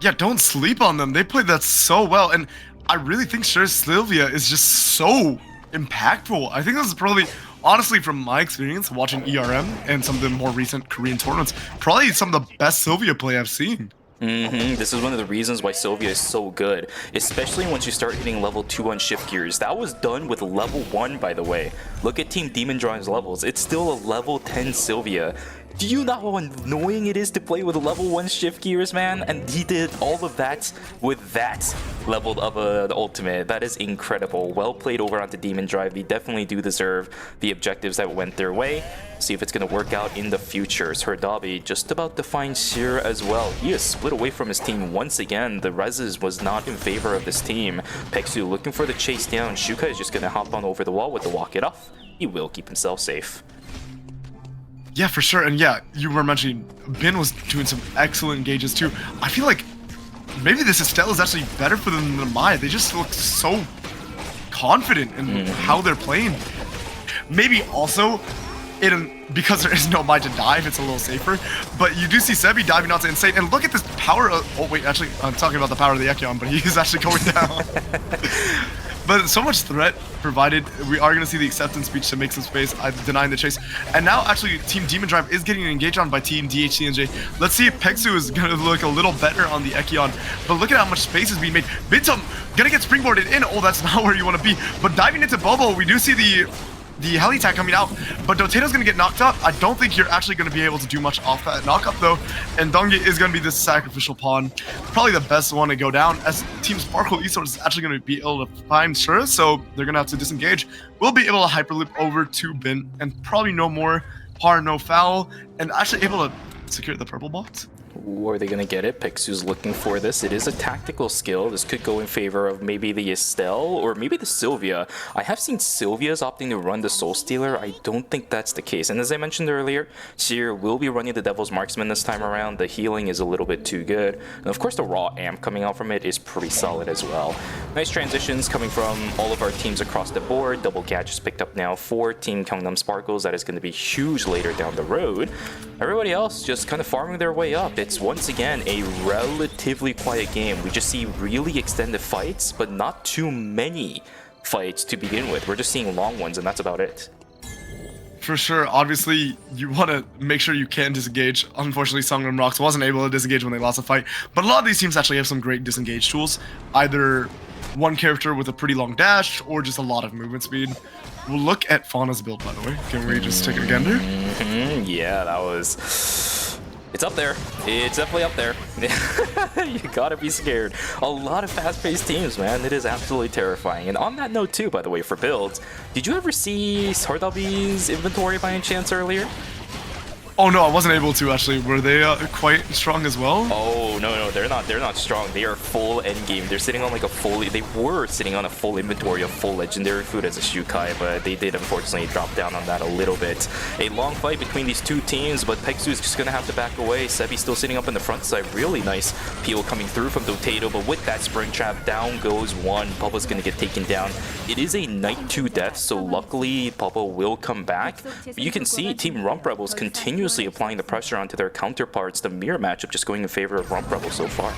Yeah, don't sleep on them. They played that so well, and I really think Sylvia is just so impactful. I think this is probably, honestly, from my experience watching ERM and some of the more recent Korean tournaments, probably some of the best Sylvia play I've seen. This is one of the reasons why Sylvia is so good, especially once you start hitting level 2 on shift gears. That was done with level 1, by the way. Look at Team Demon Drive's levels. It's still a level 10 Sylvia. Do you know how annoying it is to play with level 1 shift gears, man? And he did all of that with that level of the ultimate. That is incredible. Well played over onto Demon Drive. They definitely do deserve the objectives that went their way. See if it's going to work out in the future. Herdabi just about to find Seer as well. He is split away from his team once again. The Reses was not in favor of this team. Peksu looking for the chase down. Shuka is just going to hop on over the wall with the walk it off. He will keep himself safe. Yeah, for sure. And yeah, you were mentioning Bin was doing some excellent engages too. I feel like maybe this Estelle is actually better for them than Maya. They just look so confident in how they're playing. Maybe also, because there is no Maya to dive, it's a little safer. But you do see Sebi diving out to Insane. And look at this power of... Oh, wait, actually, I'm talking about the power of the Ekyon, but he's actually going down. But so much threat provided. We are going to see the acceptance speech to make some space, denying the chase. And now actually Team Demon Drive is getting engaged on by Team DHCNJ. Let's see if Pexu is going to look a little better on the Ekion. But look at how much space is being made. Bintum going to get springboarded in. Oh, that's not where you want to be. But diving into Bobo, we do see the heli attack coming out, but Dotato's gonna get knocked up. I don't think you're actually gonna be able to do much off that knockup though, and Dongi is gonna be this sacrificial pawn. Probably the best one to go down, as Team Sparkle Esports is actually gonna be able to find Shura, so they're gonna have to disengage. We'll be able to hyperloop over to Bin, and probably no more par, no foul, and actually able to secure the purple box. Ooh, are they going to get it? Pixu's looking for this. It is a tactical skill. This could go in favor of maybe the Estelle or maybe the Sylvia. I have seen Sylvia's opting to run the Soul Stealer. I don't think that's the case. And as I mentioned earlier, Seer will be running the Devil's Marksman this time around. The healing is a little bit too good. And of course, the raw amp coming out from it is pretty solid as well. Nice transitions coming from all of our teams across the board. Double gadgets picked up now for Team Gangnam Sparkles. That is going to be huge later down the road. Everybody else just kind of farming their way up. It's once again a relatively quiet game. We just see really extended fights, but not too many fights to begin with. We're just seeing long ones, and that's about it. For sure, obviously, you want to make sure you can disengage. Unfortunately, Songnam Rocks wasn't able to disengage when they lost the fight, but a lot of these teams actually have some great disengage tools. Either one character with a pretty long dash, or just a lot of movement speed. We'll look at Fauna's build, by the way. Can we just take it again here? Yeah, that was... It's up there. It's definitely up there. You gotta be scared. A lot of fast-paced teams, man. It is absolutely terrifying. And on that note, too, by the way, for builds, did you ever see Sardabi's inventory by any chance earlier? Oh no, I wasn't able to actually. Were they quite strong as well? Oh no, they're not strong. They are full endgame. They're sitting on like a full. They were sitting on a full inventory of full legendary food as a Shukai, but they did unfortunately drop down on that a little bit. A long fight between these two teams, but Pexu is just gonna have to back away. Sebi still sitting up in the front side. Really nice peel coming through from Dotato, but with that spring trap, down goes one. Pubba's gonna get taken down. It is a Knight 2 death, so luckily Pubba will come back. But you can see Team Rump Rebels continuously applying the pressure onto their counterparts. The mirror matchup just going in favor of Rump Rebels so far.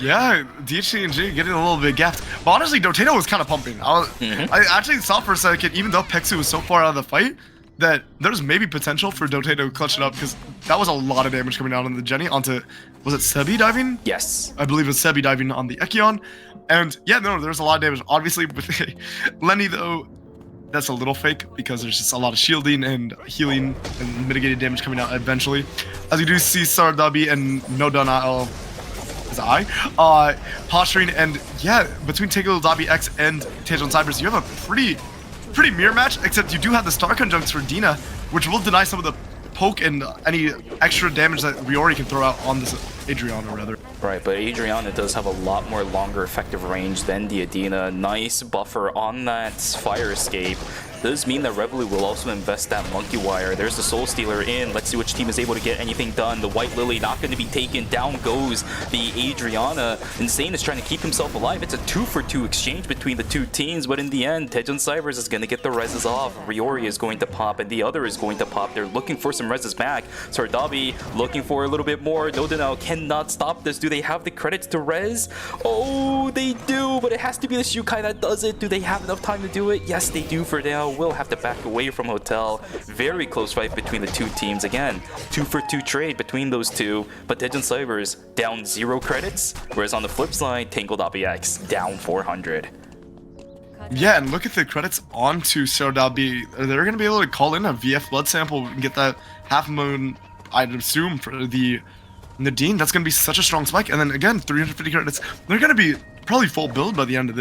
Yeah, DHCNG getting a little bit gapped. But honestly, Dotato was kind of pumping. I actually thought for a second, even though Pexu was so far out of the fight, that there's maybe potential for Dotato to clutch it up, because that was a lot of damage coming out on the Jenny onto, was it Sebi diving? Yes. I believe it was Sebi diving on the Ekion. And yeah, no, there's a lot of damage. Obviously, with Lenny, though, that's a little fake, because there's just a lot of shielding and healing and mitigated damage coming out eventually. As you do see Sardabi and Nodana, posturing, and yeah, between Tegel Dabi X and Tejon Cybers, you have a pretty mirror match, except you do have the Star Conjuncts for Dina, which will deny some of the poke and any extra damage that Riori can throw out on this Adriana, rather. Right, but Adriana does have a lot more longer effective range than the Adina. Nice buffer on that fire escape. Does mean that Revolut will also invest that Monkey Wire. There's the Soul Stealer in. Let's see which team is able to get anything done. The White Lily not going to be taken. Down goes the Adriana. Insane is trying to keep himself alive. It's a 2-for-2 exchange between the two teams, but in the end, Tejon Cybers is going to get the reses off. Riori is going to pop, and the other is going to pop. They're looking for some reses back. Sardabi looking for a little bit more. Nodano cannot stop this. Do they have the credits to res? Oh, they do, but it has to be the Shukai that does it. Do they have enough time to do it? Yes, they do for now. Will have to back away from Hotel. Very close fight between the two teams. Again, 2-for-2 trade between those two, but Tejon Cybers down 0 credits, whereas on the flip side, Tangled ABX down 400. Yeah, and look at the credits onto Sardabi. They're going to be able to call in a VF blood sample and get that $500,000, I'd assume, for the Nadine. That's going to be such a strong spike. And then again, 350 credits. They're going to be probably full build by the end of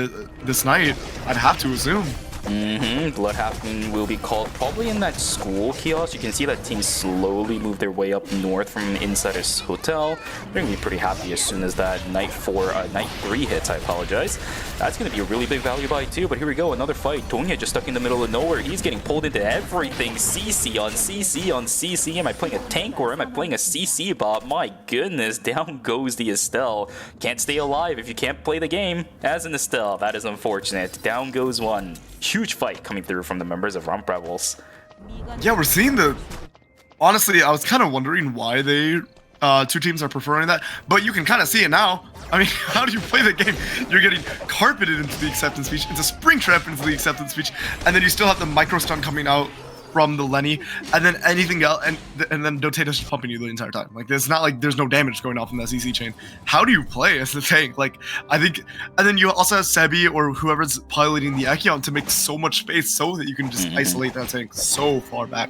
this night, I'd have to assume. Bloodhaven will be called probably in that school kiosk. You can see that team slowly move their way up north from inside his hotel. They're gonna be pretty happy as soon as that night 3 hits. I apologize. That's gonna be a really big value buy too. But here we go, another fight. Tonya just stuck in the middle of nowhere. He's getting pulled into everything. CC on CC on CC. Am I playing a tank or am I playing a CC bot? My goodness, down goes the Estelle. Can't stay alive if you can't play the game as an Estelle. That is unfortunate. Down goes one. Huge fight coming through from the members of Rump Rebels. Yeah, we're seeing the... Honestly, I was kind of wondering why they two teams are preferring that, but you can kind of see it now. I mean, how do you play the game? You're getting carpeted into the acceptance speech, into Springtrap into the acceptance speech, and then you still have the micro stun coming out from the Lenny, and then anything else, and then Dotato's just pumping you the entire time. Like, it's not like there's no damage going off in that CC chain. How do you play as the tank? Like, I think, and then you also have Sebi or whoever's piloting the Ekion to make so much space so that you can just isolate that tank so far back.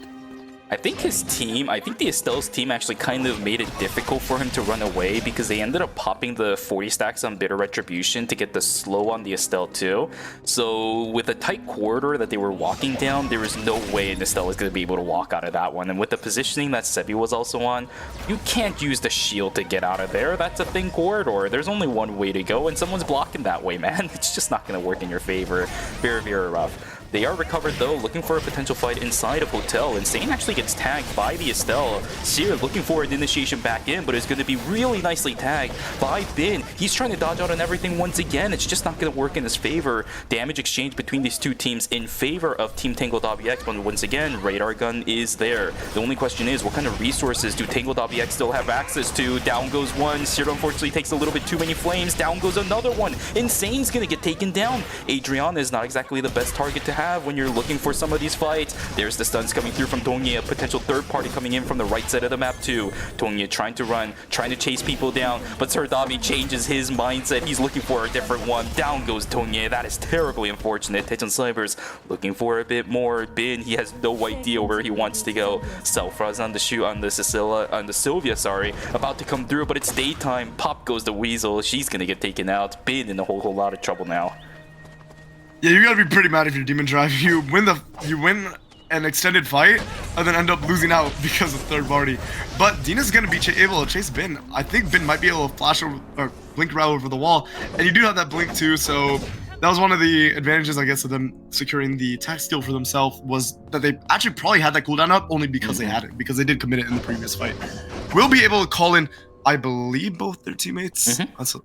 I think his team, I think the Estelle's team actually kind of made it difficult for him to run away because they ended up popping the 40 stacks on Bitter Retribution to get the slow on the Estelle too. So with a tight corridor that they were walking down, there was no way an Estelle was going to be able to walk out of that one. And with the positioning that Sebi was also on, you can't use the shield to get out of there. That's a thin corridor. There's only one way to go, and someone's blocking that way, man. It's just not going to work in your favor. Very, very rough. They are recovered though, looking for a potential fight inside of Hotel. Insane actually gets tagged by the Estelle. Seer looking for an initiation back in, but it's going to be really nicely tagged by Bin. He's trying to dodge out on everything once again. It's just not going to work in his favor. Damage exchange between these two teams in favor of Team Tangled.bx, but once again, Radar Gun is there. The only question is, what kind of resources do Tangled.bx still have access to? Down goes one. Seer unfortunately takes a little bit too many flames. Down goes another one. Insane's going to get taken down. Adriana is not exactly the best target to have when you're looking for some of these fights. There's the stuns coming through from Tongye, a potential third party coming in from the right side of the map too. Tongye trying to run, trying to chase people down, but Serdavi changes his mindset. He's looking for a different one. Down goes Tongye. That is terribly unfortunate. Titan Snipers looking for a bit more. Bin, he has no idea where he wants to go. Selfraz on the shoot on the Sylvia, sorry, about to come through, but it's daytime. Pop goes the Weasel. She's gonna get taken out. Bin in a whole lot of trouble now. Yeah, you gotta be pretty mad if you're Demon Drive. You win an extended fight and then end up losing out because of third party. But Dina's gonna be able to chase Bin. I think Bin might be able to flash over, or blink right over the wall, and you do have that blink too. So that was one of the advantages, I guess, of them securing the tech skill for themselves, was that they actually probably had that cooldown up only because they had it, because they did commit it in the previous fight. We'll be able to call in, I believe, both their teammates. That's all.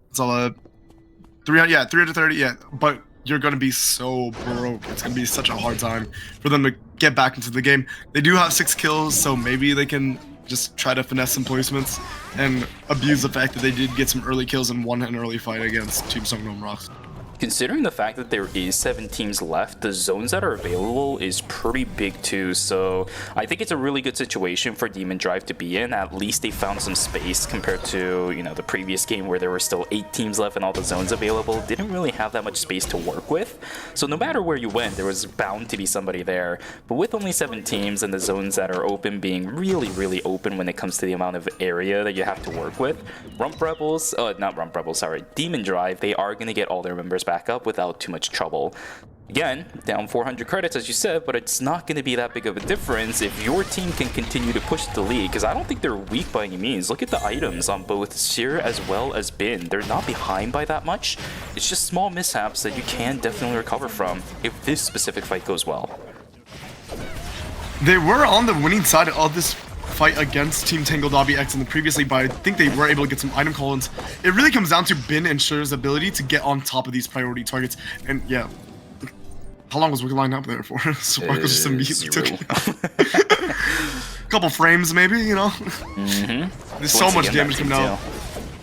330. Yeah, but you're going to be so broke. It's going to be such a hard time for them to get back into the game. They do have 6 kills, so maybe they can just try to finesse some placements and abuse the fact that they did get some early kills and won an early fight against Team Sungnome Rocks. Considering the fact that there is 7 teams left, the zones that are available is pretty big too, so I think it's a really good situation for Demon Drive to be in. At least they found some space compared to, you know, the previous game where there were still 8 teams left and all the zones available. Didn't really have that much space to work with, so no matter where you went, there was bound to be somebody there. But with only 7 teams and the zones that are open being really, really open when it comes to the amount of area that you have to work with, Demon Drive, they are going to get all their members back up without too much trouble. Again, down 400 credits as you said, but it's not going to be that big of a difference if your team can continue to push the lead, because I don't think they're weak by any means. Look at the items on both Seer as well as Bin. They're not behind by that much. It's just small mishaps that you can definitely recover from if this specific fight goes well. They were on the winning side of this fight against Team Tangled.bx in the previously, but I think they were able to get some item call-ins. It really comes down to Bin and Shur's ability to get on top of these priority targets. And yeah, how long was we lined up there for? Sparkle just immediately took it. Couple frames maybe, you know? There's so much damage coming out.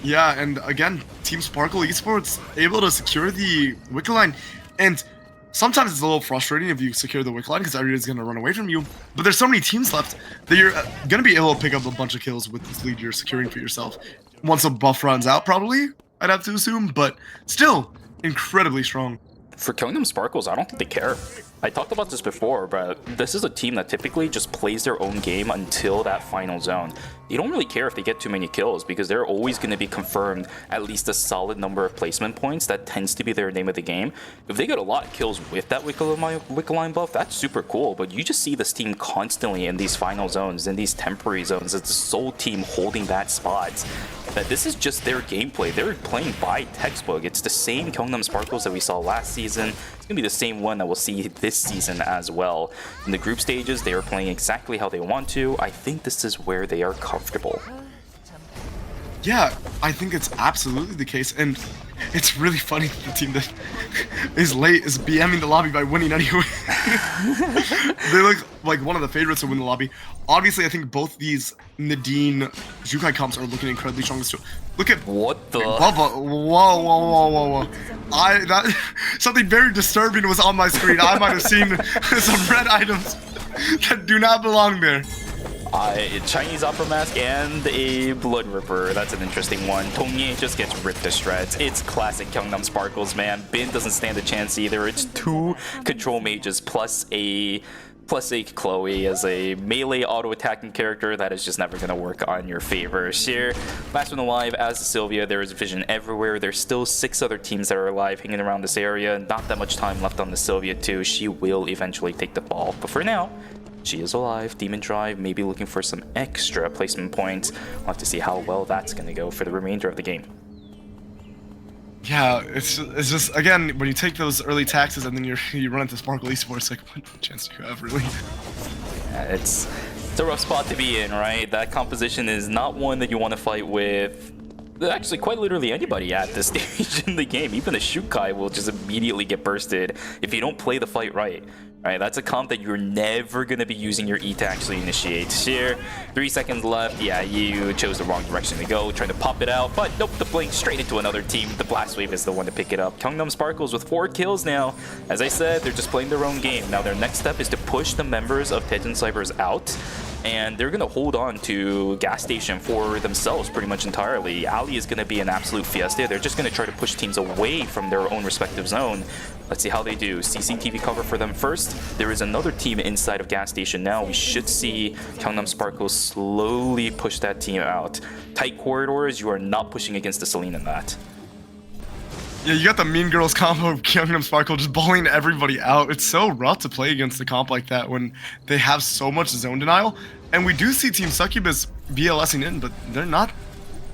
Yeah, and again, Team Sparkle Esports able to secure the wicket line. And sometimes it's a little frustrating if you secure the wicket line because everybody's going to run away from you. But there's so many teams left that you're going to be able to pick up a bunch of kills with this lead you're securing for yourself. Once a buff runs out, probably, I'd have to assume. But still, incredibly strong. For Kingdom Sparkles, I don't think they care. I talked about this before, but this is a team that typically just plays their own game until that final zone. You don't really care if they get too many kills because they're always going to be confirmed at least a solid number of placement points. That tends to be their name of the game. If they get a lot of kills with that Wicked Line buff, that's super cool, but you just see this team constantly in these final zones, in these temporary zones. It's the sole team holding that spot. That this is just their gameplay. They're playing by textbook. It's the same Kingdom Sparkles that we saw last season. It's going to be the same one that we'll see this season as well. In the group stages, they are playing exactly how they want to. I think this is where they are comfortable. Yeah, I think it's absolutely the case, and it's really funny that the team that is late is BMing the lobby by winning anyway. They look like one of the favorites to win the lobby. Obviously, I think both these Nadine Jukai comps are looking incredibly strong. Look at What the? Bubba. Whoa. That something very disturbing was on my screen. I might have seen some red items that do not belong there. Chinese Opera Mask and a Blood Ripper. That's an interesting one. Tongye just gets ripped to shreds. It's classic Gyeongnam Sparkles, man. Bin doesn't stand a chance either. It's 2 control mages plus a Chloe as a melee auto-attacking character. That is just never going to work on your favor. Sheer, last one alive as Sylvia. There is vision everywhere. There's still 6 other teams that are alive hanging around this area. Not that much time left on the Sylvia too. She will eventually take the fall. But for now, she is alive. Demon Drive, maybe looking for some extra placement points. We'll have to see how well that's going to go for the remainder of the game. Yeah, it's just, again, when you take those early taxes and then you run into Sparkle Esports, like, what chance do you have, really? Yeah, it's a rough spot to be in, right? That composition is not one that you want to fight with actually quite literally anybody at this stage in the game. Even a Shukai will just immediately get bursted if you don't play the fight right. Right, that's a comp that you're never going to be using your E to actually initiate. Sheer, 3 seconds left. Yeah, you chose the wrong direction to go, trying to pop it out, but nope, the blink straight into another team. The Blast Wave is the one to pick it up. Gyeongnam Sparkles with 4 kills now. As I said, they're just playing their own game. Now their next step is to push the members of Taejin Cybers out, and they're going to hold on to Gas Station for themselves pretty much entirely. Ali is going to be an absolute fiesta. They're just going to try to push teams away from their own respective zone. Let's see how they do. CCTV cover for them first. There is another team inside of Gas Station now. We should see Gyeongnam Sparkles slowly push that team out. Tight corridors, you are not pushing against the Celine in that. Yeah, you got the Mean Girls combo of Gyeongnam Sparkle just bullying everybody out. It's so rough to play against a comp like that when they have so much zone denial. And we do see Team Succubus BLSing in, but they're not,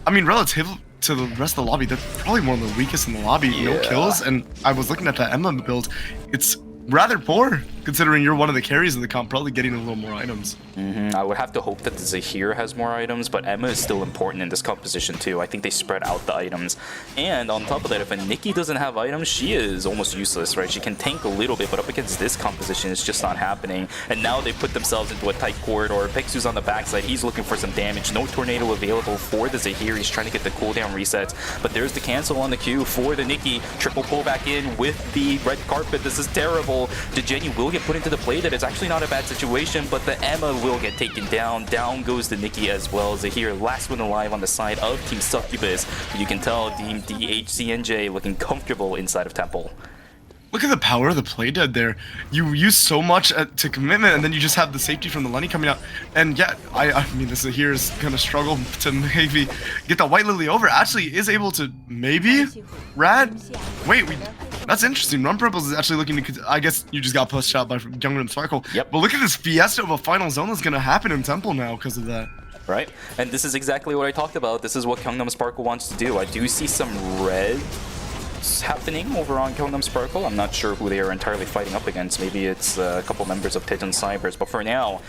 I mean, relative to the rest of the lobby, they're probably one of the weakest in the lobby. Yeah. No kills, and I was looking at that Emma build. It's rather poor, considering you're one of the carries of the comp, probably getting a little more items. I would have to hope that the Zahir has more items, but Emma is still important in this composition too. I think they spread out the items. And on top of that, if a Nikki doesn't have items, she is almost useless, right? She can tank a little bit, but up against this composition, it's just not happening. And now they put themselves into a tight corridor. Pixu's on the backside. He's looking for some damage. No Tornado available for the Zahir. He's trying to get the cooldown resets, but there's the cancel on the Q for the Nikki. Triple pull back in with the red carpet. This is terrible. The Jenny will get put into the play. That it's actually not a bad situation, but the Emma will get taken down. Down goes the Nikki as well. Zahir, last one alive on the side of Team Succubus. You can tell Team DHCNJ looking comfortable inside of Temple. Look at the power of the play dead there. You use so much to commitment, and then you just have the safety from the Lenny coming out. And yeah, I mean, this Zahir is gonna struggle to maybe get the White Lily over. Actually, is able to maybe Rad. Wait, that's interesting. Rump Rebels is actually looking to. I guess you just got pushed out by Gyeongnam Sparkle. Yep. But look at this fiesta of a final zone that's gonna happen in Temple now because of that. Right, and this is exactly what I talked about. This is what Gyeongnam Sparkle wants to do. I do see some red happening over on Gyeongnam Sparkle. I'm not sure who they are entirely fighting up against. Maybe it's a couple members of Taejin Cybers, but for now,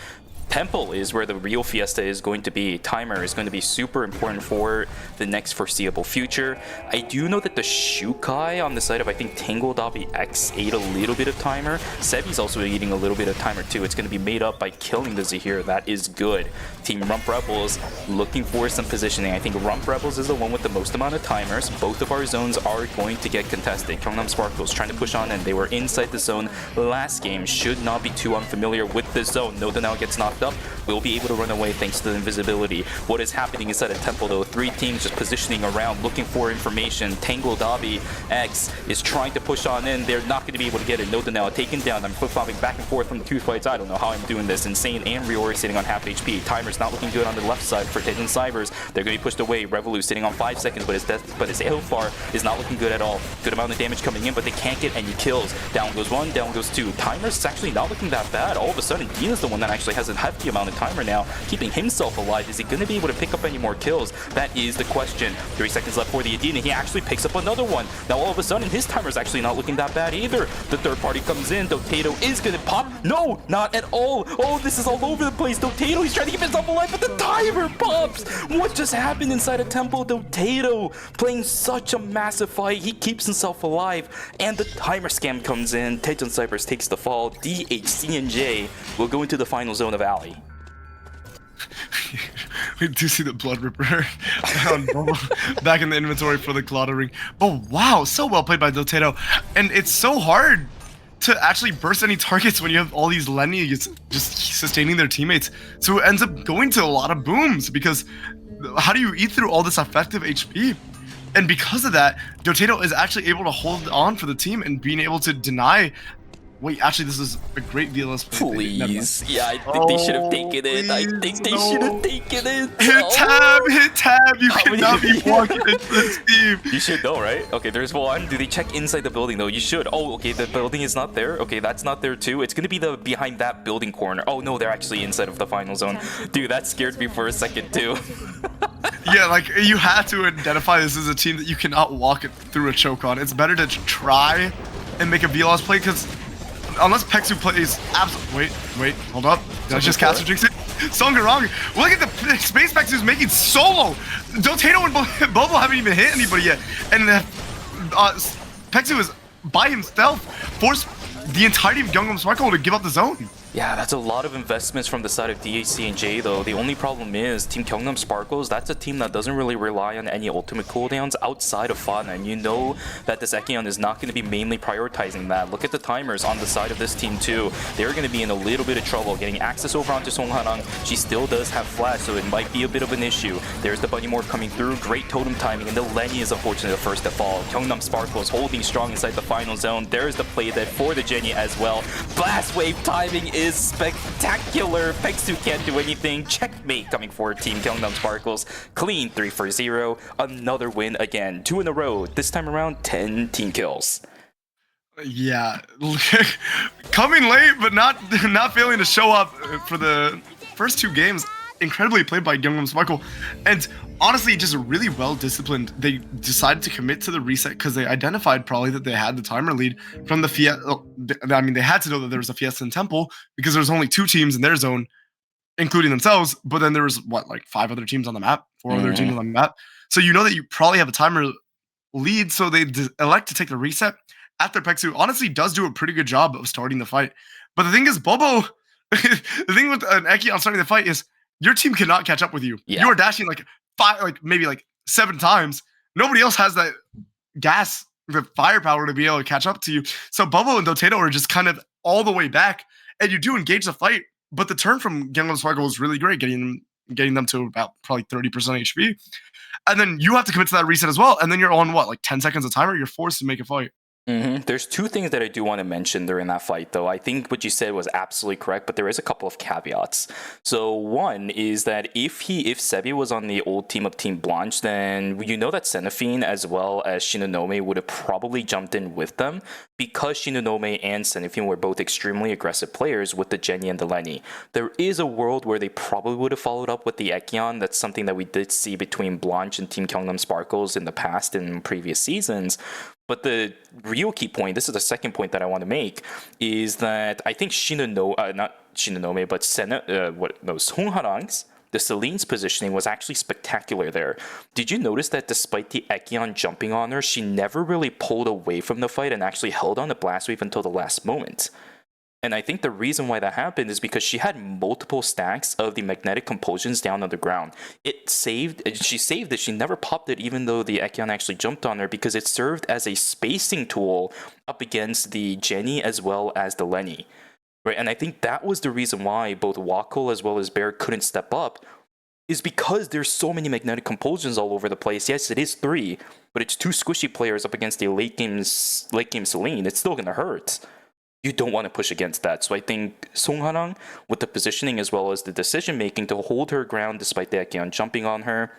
Temple is where the real fiesta is going to be. Timer is going to be super important for the next foreseeable future. I do know that the Shukai on the side of, I think, Tangle Dabi X ate a little bit of Timer. Sebi's also eating a little bit of Timer too. It's going to be made up by killing the Zahir. That is good. Team Rump Rebels looking for some positioning. I think Rump Rebels is the one with the most amount of timers. Both of our zones are going to get contested. Gyeongnam Sparkles trying to push on in. They were inside the zone last game. Should not be too unfamiliar with this zone. No, now gets knocked up, will be able to run away thanks to the invisibility. What is happening inside of Temple though? 3 teams just positioning around, looking for information. Tangle Dabi X is trying to push on in. They're not going to be able to get it. No, now taken down. I'm flip-flopping back and forth from the 2 fights. I don't know how I'm doing this. Insane and Riori sitting on half HP. Timer's not looking good on the left side for Taejin Cybers. They're going to be pushed away. Revolu sitting on 5 seconds, but his Elfar is not looking good at all. Good amount of damage coming in, but they can't get any kills. Down goes 1, down goes 2. Timer's actually not looking that bad. All of a sudden, Dina's the one that actually has a hefty amount of timer now, keeping himself alive. Is he going to be able to pick up any more kills? That is the question. 3 seconds left for the Adina. He actually picks up another one. Now all of a sudden, his timer's actually not looking that bad either. The third party comes in. Dotato is going to pop. No, not at all. Oh, this is all over the place. Dotato, he's trying to keep himself alive, but the timer pops. What just happened inside a temple? Dotato playing such a massive fight. He keeps himself alive, and the timer scam comes in. Tejon Cypress takes the fall. DHCNJ will go into the final zone of Alley. We do see the Blood Ripper on Bobo back in the inventory for the Clawder Ring. Oh wow, so well played by Dotato. And it's so hard to actually burst any targets when you have all these Lenny just sustaining their teammates. So it ends up going to a lot of booms, because how do you eat through all this effective HP? And because of that, Dotato is actually able to hold on for the team and being able to deny. Wait, actually, this is a great VLS play. Please. Yeah, I think they should have taken it. I think they should have taken it. Hit tab. You cannot be walking into this team. You should know, right? Okay, there's one. Do they check inside the building, though? You should. Oh, okay, the building is not there. Okay, that's not there, too. It's going to be the behind that building corner. Oh, no, they're actually inside of the final zone. Dude, that scared me for a second, too. Yeah, like, you have to identify this as a team that you cannot walk it through a choke on. It's better to try and make a VLS play, because unless Pexu plays wait, hold up. Did I just cast a jinx it? Songarong. Look at the space Pexu's making solo. Dotato and Bobo haven't even hit anybody yet. And Pexu is by himself, forced the entirety of Gangnam Sparkle to give up the zone. Yeah, that's a lot of investments from the side of DHCNJ, though. The only problem is Team Gangnam Sparkles, that's a team that doesn't really rely on any ultimate cooldowns outside of Fana, and you know that this Ekion is not going to be mainly prioritizing that. Look at the timers on the side of this team, too. They're going to be in a little bit of trouble getting access over onto Song Hanang. She still does have flash, so it might be a bit of an issue. There's the Bunny Morph coming through, great totem timing, and the Lenny is unfortunately the first to fall. Gangnam Sparkles holding strong inside the final zone. There's the play dead for the Jenny as well. Blast wave timing is spectacular. Pexu can't do anything. Checkmate coming for Team Gangnam Sparkles. Clean 3-0. Another win again. 2 in a row. This time around, 10 team kills. Yeah, coming late, but not failing to show up for the first 2 games. Incredibly played by Gangnam Sparkle, and honestly, just really well disciplined. They decided to commit to the reset because they identified probably that they had the timer lead from the Fiesta. I mean, they had to know that there was a Fiesta and Temple because there was only 2 teams in their zone, including themselves. But then there was like 5 other teams on the map, 4 other teams on the map. So you know that you probably have a timer lead. So they elect to take the reset after Pexu honestly does do a pretty good job of starting the fight. But the thing is, Bobo, the thing with an Ekion starting the fight is your team cannot catch up with you. Yeah. You're dashing like 5, maybe 7 times. Nobody else has that gas, the firepower to be able to catch up to you. So Bobo and Dotato are just kind of all the way back, and you do engage the fight. But the turn from Gangnam Sparkle was really great, getting them to about probably 30% HP. And then you have to commit to that reset as well. And then you're on 10 seconds of timer. You're forced to make a fight. There's 2 things that I do want to mention during that fight, though. I think what you said was absolutely correct, but there is a couple of caveats. So one is that if Sebi was on the old team of Team Blanche, then you know that Seraphine as well as Shinonome would have probably jumped in with them, because Shinonome and Seraphine were both extremely aggressive players with the Jenny and the Lenny. There is a world where they probably would have followed up with the Ekion. That's something that we did see between Blanche and Team Gangnam Sparkles in the past in previous seasons. But the real key point, this is the second point that I want to make, is that I think not Shinonome, but Song Harang's, the Celine's positioning was actually spectacular there. Did you notice that despite the Ekion jumping on her, she never really pulled away from the fight and actually held on to Blast Wave until the last moment? And I think the reason why that happened is because she had multiple stacks of the magnetic compulsions down on the ground. She saved it. She never popped it, even though the Ekion actually jumped on her, because it served as a spacing tool up against the Jenny as well as the Lenny. Right? And I think that was the reason why both Wako as well as Bear couldn't step up, is because there's so many magnetic compulsions all over the place. Yes, it is 3, but it's 2 squishy players up against the late game Celine. It's still going to hurt. You don't want to push against that. So I think Song Hanang, with the positioning as well as the decision making to hold her ground despite the Ekion jumping on her,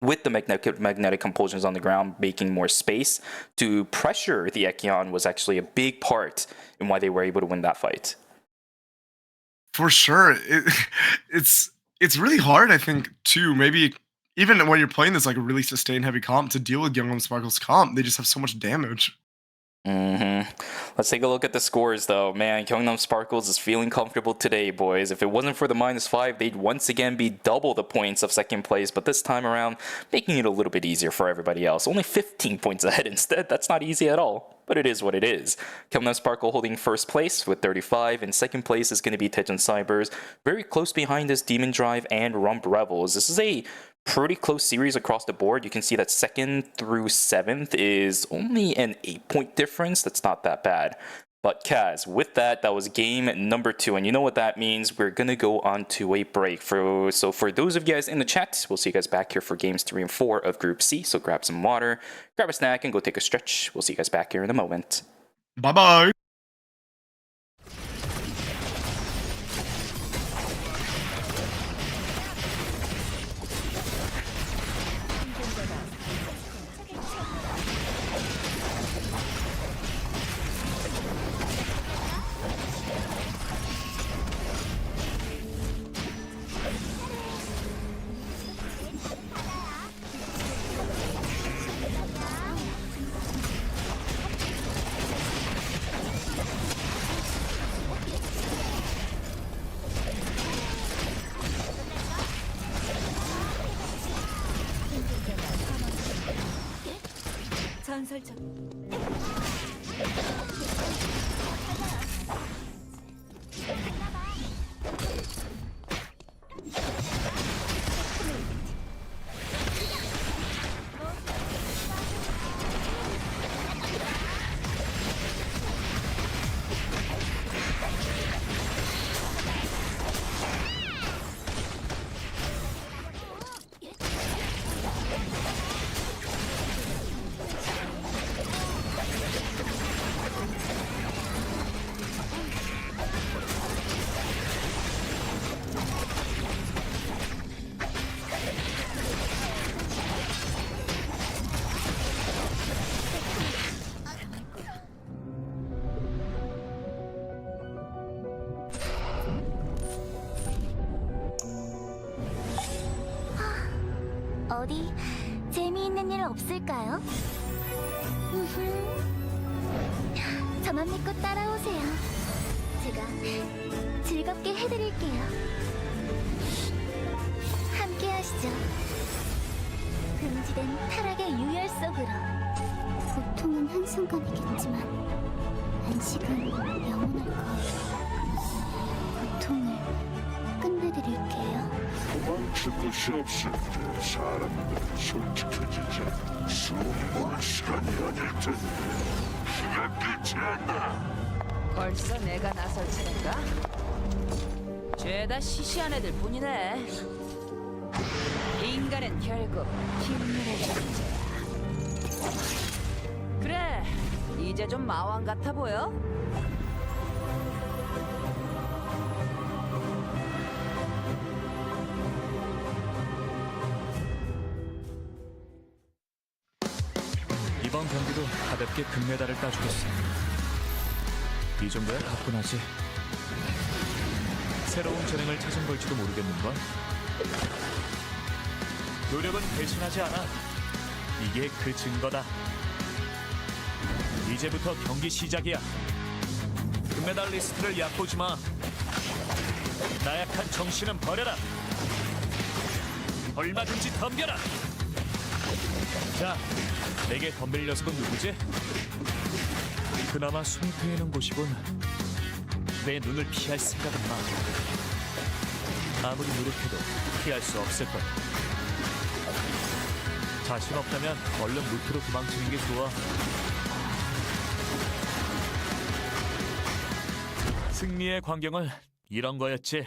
with the magnetic compulsions on the ground, making more space to pressure the Ekion, was actually a big part in why they were able to win that fight. For sure. It's really hard, I think, too. Maybe even when you're playing this like a really sustained heavy comp to deal with Young Sparkle's comp, they just have so much damage. Let's take a look at the scores, though. Man, Gyeongnam Sparkles is feeling comfortable today, boys. If it wasn't for the -5, they'd once again be double the points of second place, but this time around, making it a little bit easier for everybody else. Only 15 points ahead instead. That's not easy at all, but it is what it is. Gyeongnam Sparkle holding first place with 35, and second place is going to be Taejeon Cybers. Very close behind is Demon Drive and Rump Rebels. This is a pretty close series across the board. You can see that 2nd through 7th is only an 8-point difference. That's not that bad. But Kaz, with that, that was game number 2. And you know what that means? We're going to go on to a break. So for those of you guys in the chat, we'll see you guys back here for games 3 and 4 of Group C. So grab some water, grab a snack, and go take a stretch. We'll see you guys back here in a moment. Bye-bye. 전설적 어디 재미있는 일 없을까요? 저만 믿고 따라오세요. 제가 즐겁게 해드릴게요. 함께 하시죠. 금지된 타락의 유혈 속으로. 고통은 한순간이겠지만 안식은 영원할 거예요. 고통을 끝내드릴게요. 도망칠 곳이 없을 때 사람들은 솔직해지자. 숨을 시간이 아닐 텐데 시간 끝이 않나. 벌써 내가 나설 차례인가? 죄다 시시한 애들 뿐이네. 인간은 결국 힘의 존재야. 그래, 이제 좀 마왕 같아 보여? 이번 경기도 가볍게 금메달을 따주겠어. 이 정도야 가뿐하지. 새로운 재능을 찾은 걸지도 모르겠는걸. 노력은 배신하지 않아. 이게 그 증거다. 이제부터 경기 시작이야. 금메달 리스트를 얕보지 마. 나약한 정신은 버려라. 얼마든지 덤벼라. 자, 내게 덤빌 녀석은 누구지? 그나마 숨 트이는 곳이군. 내 눈을 피할 생각은 마. 아무리 노력해도 피할 수 없을 거야. 자신 없다면 얼른 루트로 도망치는 게 좋아. 승리의 광경은 이런 거였지.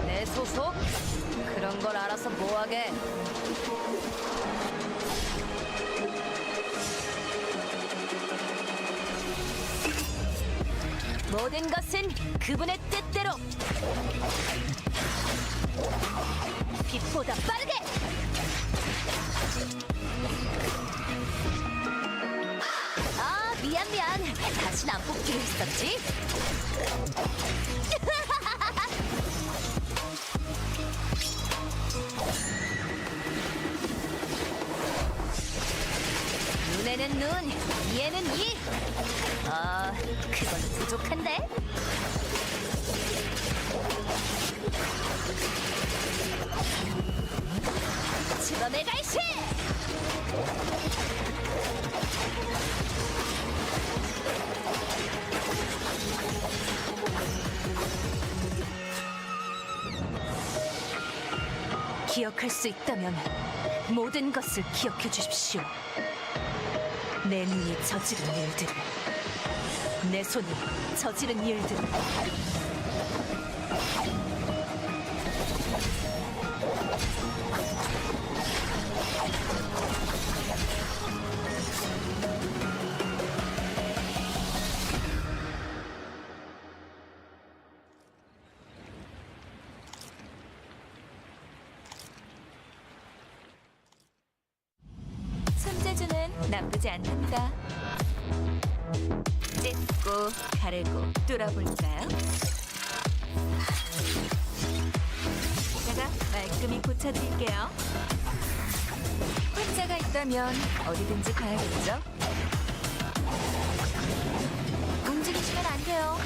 내 소속? 그런 걸 알아서 뭐하게? 모든 것은 그분의 뜻대로. 빛보다 빠르게. 아, 미안. 다신 안 뽑기로 했었지. 눈에는 눈, 이에는 이. 그건 부족한데? 지범의 갈시! 기억할 수 있다면 모든 것을 기억해 주십시오. 내 눈이 저지른 일들, 내 손이 저지른 일들. 손재주는 나쁘지 않답니다. 찢고 가르고 뚫어볼까요? 제가 말끔히 고쳐드릴게요. 혼자가 있다면 어디든지 가야겠죠? 움직이시면 안 돼요.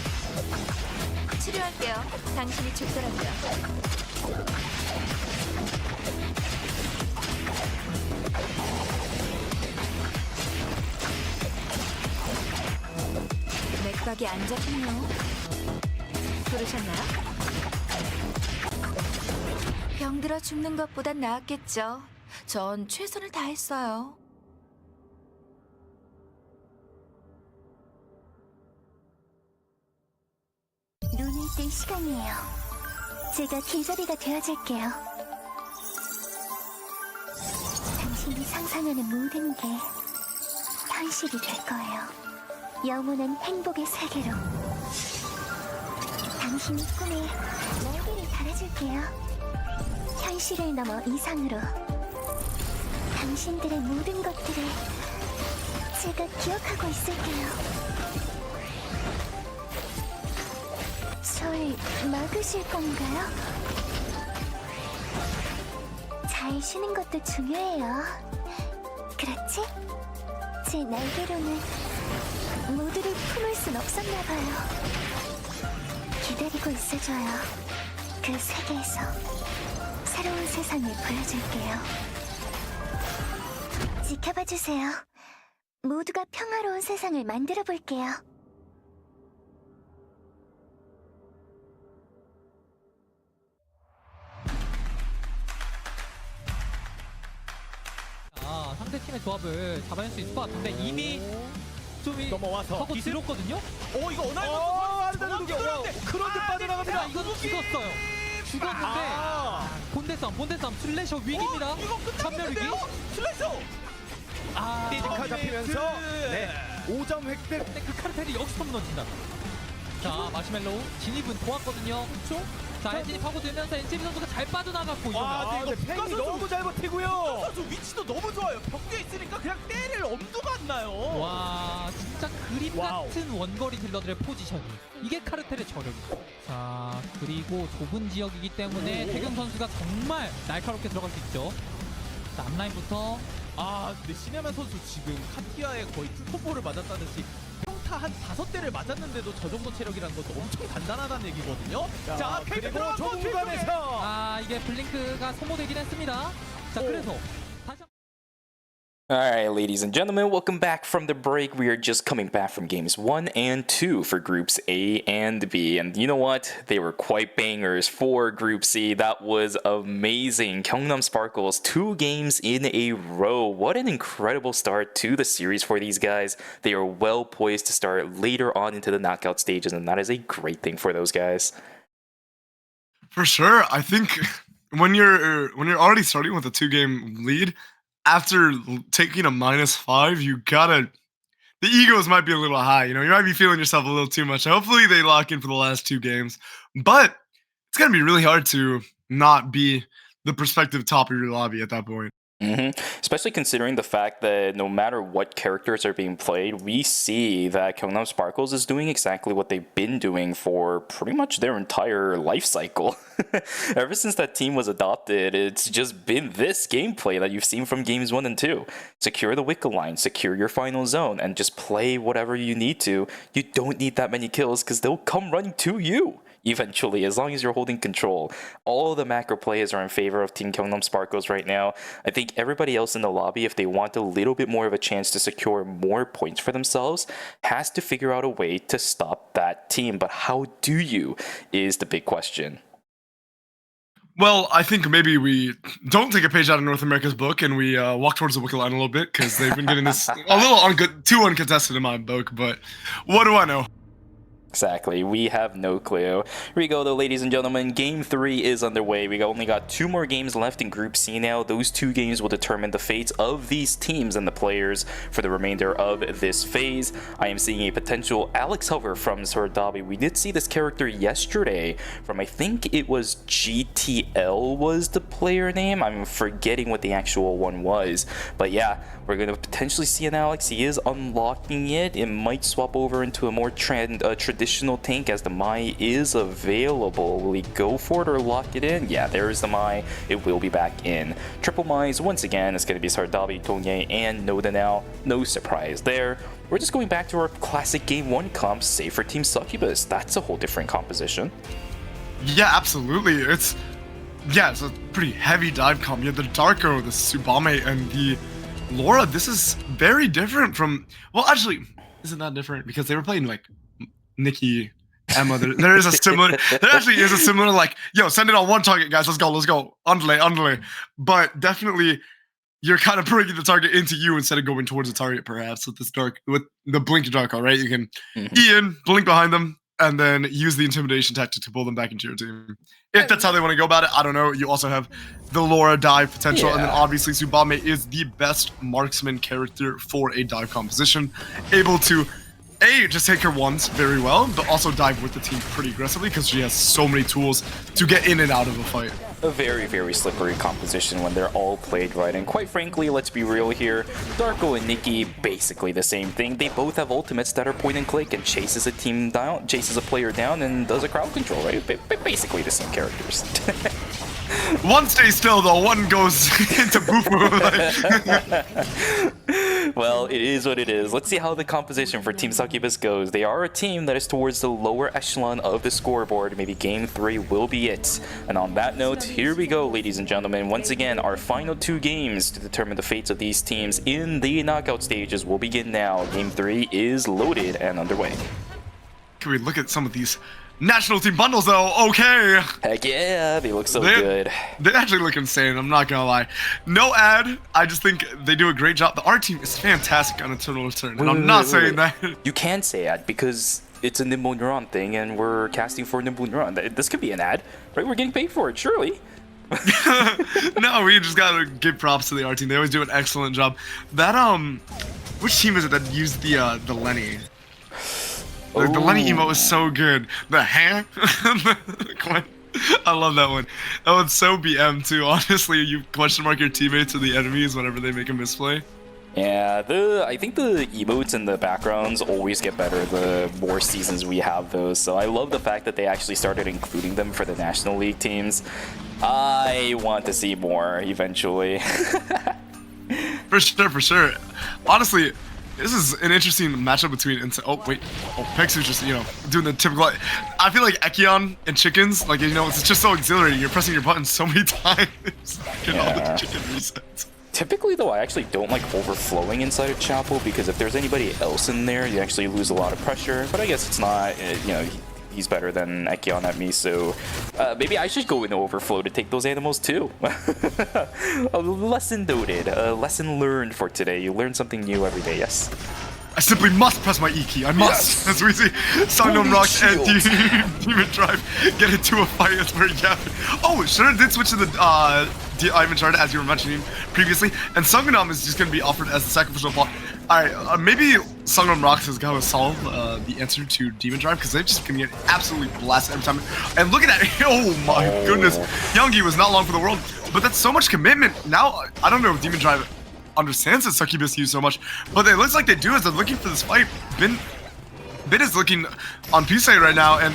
치료할게요. 당신이 죽더라고요. 맥박이 안 잡히네요. 부르셨나요? 병들어 죽는 것보단 나았겠죠. 전 최선을 다했어요. 눈을 뜰 시간이에요. 제가 길잡이가 되어줄게요. 당신이 상상하는 모든 게 현실이 될 거예요. 영원한 행복의 세계로. 당신의 꿈에 날개를 달아줄게요. 현실을 넘어 이상으로. 당신들의 모든 것들을 제가 기억하고 있을게요. 절 막으실 건가요? 잘 쉬는 것도 중요해요. 그렇지? 제 날개로는 모두를 품을 순 없었나 봐요. 기다리고 있어줘요. 그 세계에서 새로운 세상을 보여줄게요. 지켜봐 주세요. 모두가 평화로운 세상을 만들어 볼게요. 상대 팀의 조합을 잡아낼 수 있을 것 같은데 이미 좀 넘어와서 하고 기술? 들었거든요? 이거 그런데 빠져나갑니다. 이건 죽었어요. 죽었는데 본대 싸움 슬래셔 위기입니다. 전멸 위기. 슬래셔! 띠드카 잡히면서 5점 획득. 근데 그 카르텔이 여기서 넣어진다. 자, 마시멜로우 진입은 좋았거든요. 그렇죠? 자, 진입하고 들면서 NCB 선수가 잘 빠져나갔고 이러면 근데 팽이 너무 잘 버티고요. 선수 위치도 너무 좋아요. 벽에 있으니까 그냥 때릴 엄두가 안 나요. 와, 진짜 그림 같은 원거리 딜러들의 포지션이 이게 카르텔의 저력이죠. 자, 그리고 좁은 지역이기 때문에 태경 선수가 정말 날카롭게 들어갈 수 있죠. 자, 앞라인부터 근데 신혜만 선수 지금 카티아에 거의 풀콤보를 맞았다듯이 평타 한 5대를 맞았는데도 저 정도 체력이라는 것도 엄청 단단하다는 얘기거든요. 자, 그리고 좁은 공간에서 이게 블링크가 소모되긴 했습니다. 자, 그래서 다시 Alright, ladies and gentlemen, welcome back from the break. We are just coming back from games 1 and 2 for groups A and B. And you know what? They were quite bangers for Group C. That was amazing. Gyeongnam Sparkles, 2 games in a row. What an incredible start to the series for these guys. They are well poised to start later on into the knockout stages, and that is a great thing for those guys. For sure. I think when you're already starting with a 2-game lead, after taking a -5, you gotta the egos might be a little high. You know, you might be feeling yourself a little too much. Hopefully they lock in for the last 2 games. But it's going to be really hard to not be the prospective top of your lobby at that point. Especially considering the fact that no matter what characters are being played, we see that Gangnam Sparkles is doing exactly what they've been doing for pretty much their entire life cycle. Ever since that team was adopted, it's just been this gameplay that you've seen from games 1 and 2. Secure the Wicca line, secure your final zone, and just play whatever you need to. You don't need that many kills because they'll come running to you eventually, as long as you're holding control. All the macro players are in favor of Team Gangnam Sparkles right now. I think everybody else in the lobby, if they want a little bit more of a chance to secure more points for themselves, has to figure out a way to stop that team. But how do you, is the big question. Well, I think maybe we don't take a page out of North America's book and we walk towards the Wicca line a little bit, because they've been getting this a little too uncontested in my book, but what do I know? Exactly, we have no clue. Here we go though, ladies and gentlemen. Game 3 is underway. We only got 2 more games left in Group C now. Those 2 games will determine the fates of these teams and the players for the remainder of this phase. I am seeing a potential Alex Hover from Sir Dobby. We did see this character yesterday from, I think it was GTL was the player name. I'm forgetting what the actual one was. But yeah, we're going to potentially see an Alex. He is unlocking it. It might swap over into a more traditional tank as the Mai is available. Will he go for it or lock it in? Yeah, there is the Mai. It will be back in. Triple Mai's once again. It's going to be Sardabi, Tonye, and Noda now. No surprise there. We're just going back to our classic Game 1 comps, save for Team Succubus. That's a whole different composition. Yeah, absolutely. It's a pretty heavy dive comp. You have the Darko, the Tsubame, and the Laura. This is very different from, well, actually, isn't that different? Because they were playing like Nikki, Emma. There is a similar, there actually is a similar, like, yo, send it on one target, guys. Let's go. Underlay. But definitely, you're kind of bringing the target into you instead of going towards the target, perhaps, with the blink Darko, right? You can Ian, blink behind them, and then use the intimidation tactic to pull them back into your team. If that's how they want to go about it, I don't know. You also have the Laura dive potential, and then obviously Tsubame is the best marksman character for a dive composition, able to just take her ones very well, but also dive with the team pretty aggressively because she has so many tools to get in and out of a fight. A very, very slippery composition when they're all played right. And quite frankly, let's be real here, Darko and Nikki, basically the same thing. They both have ultimates that are point and click and chases a team down, chases a player down, and does a crowd control, right? Basically the same characters. One stays still though, one goes into boo-boo. Well, it is what it is. Let's see how the composition for Team Succubus goes. They are a team that is towards the lower echelon of the scoreboard. Maybe Game 3 will be it. And on that note, here we go, ladies and gentlemen. Once again, our final 2 games to determine the fates of these teams in the knockout stages will begin now. Game 3 is loaded and underway. Can we look at some of these national team bundles though? Okay. Heck yeah, they look so good. They actually look insane, I'm not gonna lie. No ad, I just think they do a great job. The art team is fantastic on Eternal Return, and I'm not saying that. You can say ad because it's a Nimble Neuron thing and we're casting for Nimble Neuron. This could be an ad, right? We're getting paid for it, surely. No, we just gotta give props to the art team. They always do an excellent job. That which team is it that used the Lenny? Like, the Lenny emote was so good. The huh? I love that one. That one's so BM too. Honestly, you question mark your teammates or the enemies whenever they make a misplay. Yeah, I think the emotes and the backgrounds always get better the more seasons we have those. So I love the fact that they actually started including them for the National League teams. I want to see more eventually. For sure. Honestly, this is an interesting matchup between. Pexu's just, doing the typical. I feel like Ekion and chickens, like, it's just so exhilarating. You're pressing your buttons so many times. Get all the chicken resets. Typically, though, I actually don't like overflowing inside of Chapel because if there's anybody else in there, you actually lose a lot of pressure. But I guess it's not, he's better than Ekion at me, so maybe I should go into overflow to take those animals too. A lesson noted, a lesson learned for today. You learn something new every day, yes? I simply must press my E key. I must. As we see Songnam Rocks and Demon Drive get into a fight. It's very gathered. Oh, sure did switch to the Ivan chart as you were mentioning previously, and Songnam is just going to be offered as the sacrificial pawn. Alright, maybe Songnam Rocks has got to solve the answer to Demon Drive because they're just going to get absolutely blasted every time. And look at that. Oh my goodness. Youngie was not long for the world, but that's so much commitment. Now, I don't know if Demon Drive understands that Succubus used so much, but it looks like they do as they're looking for this fight. Bin is looking on Pisay right now, and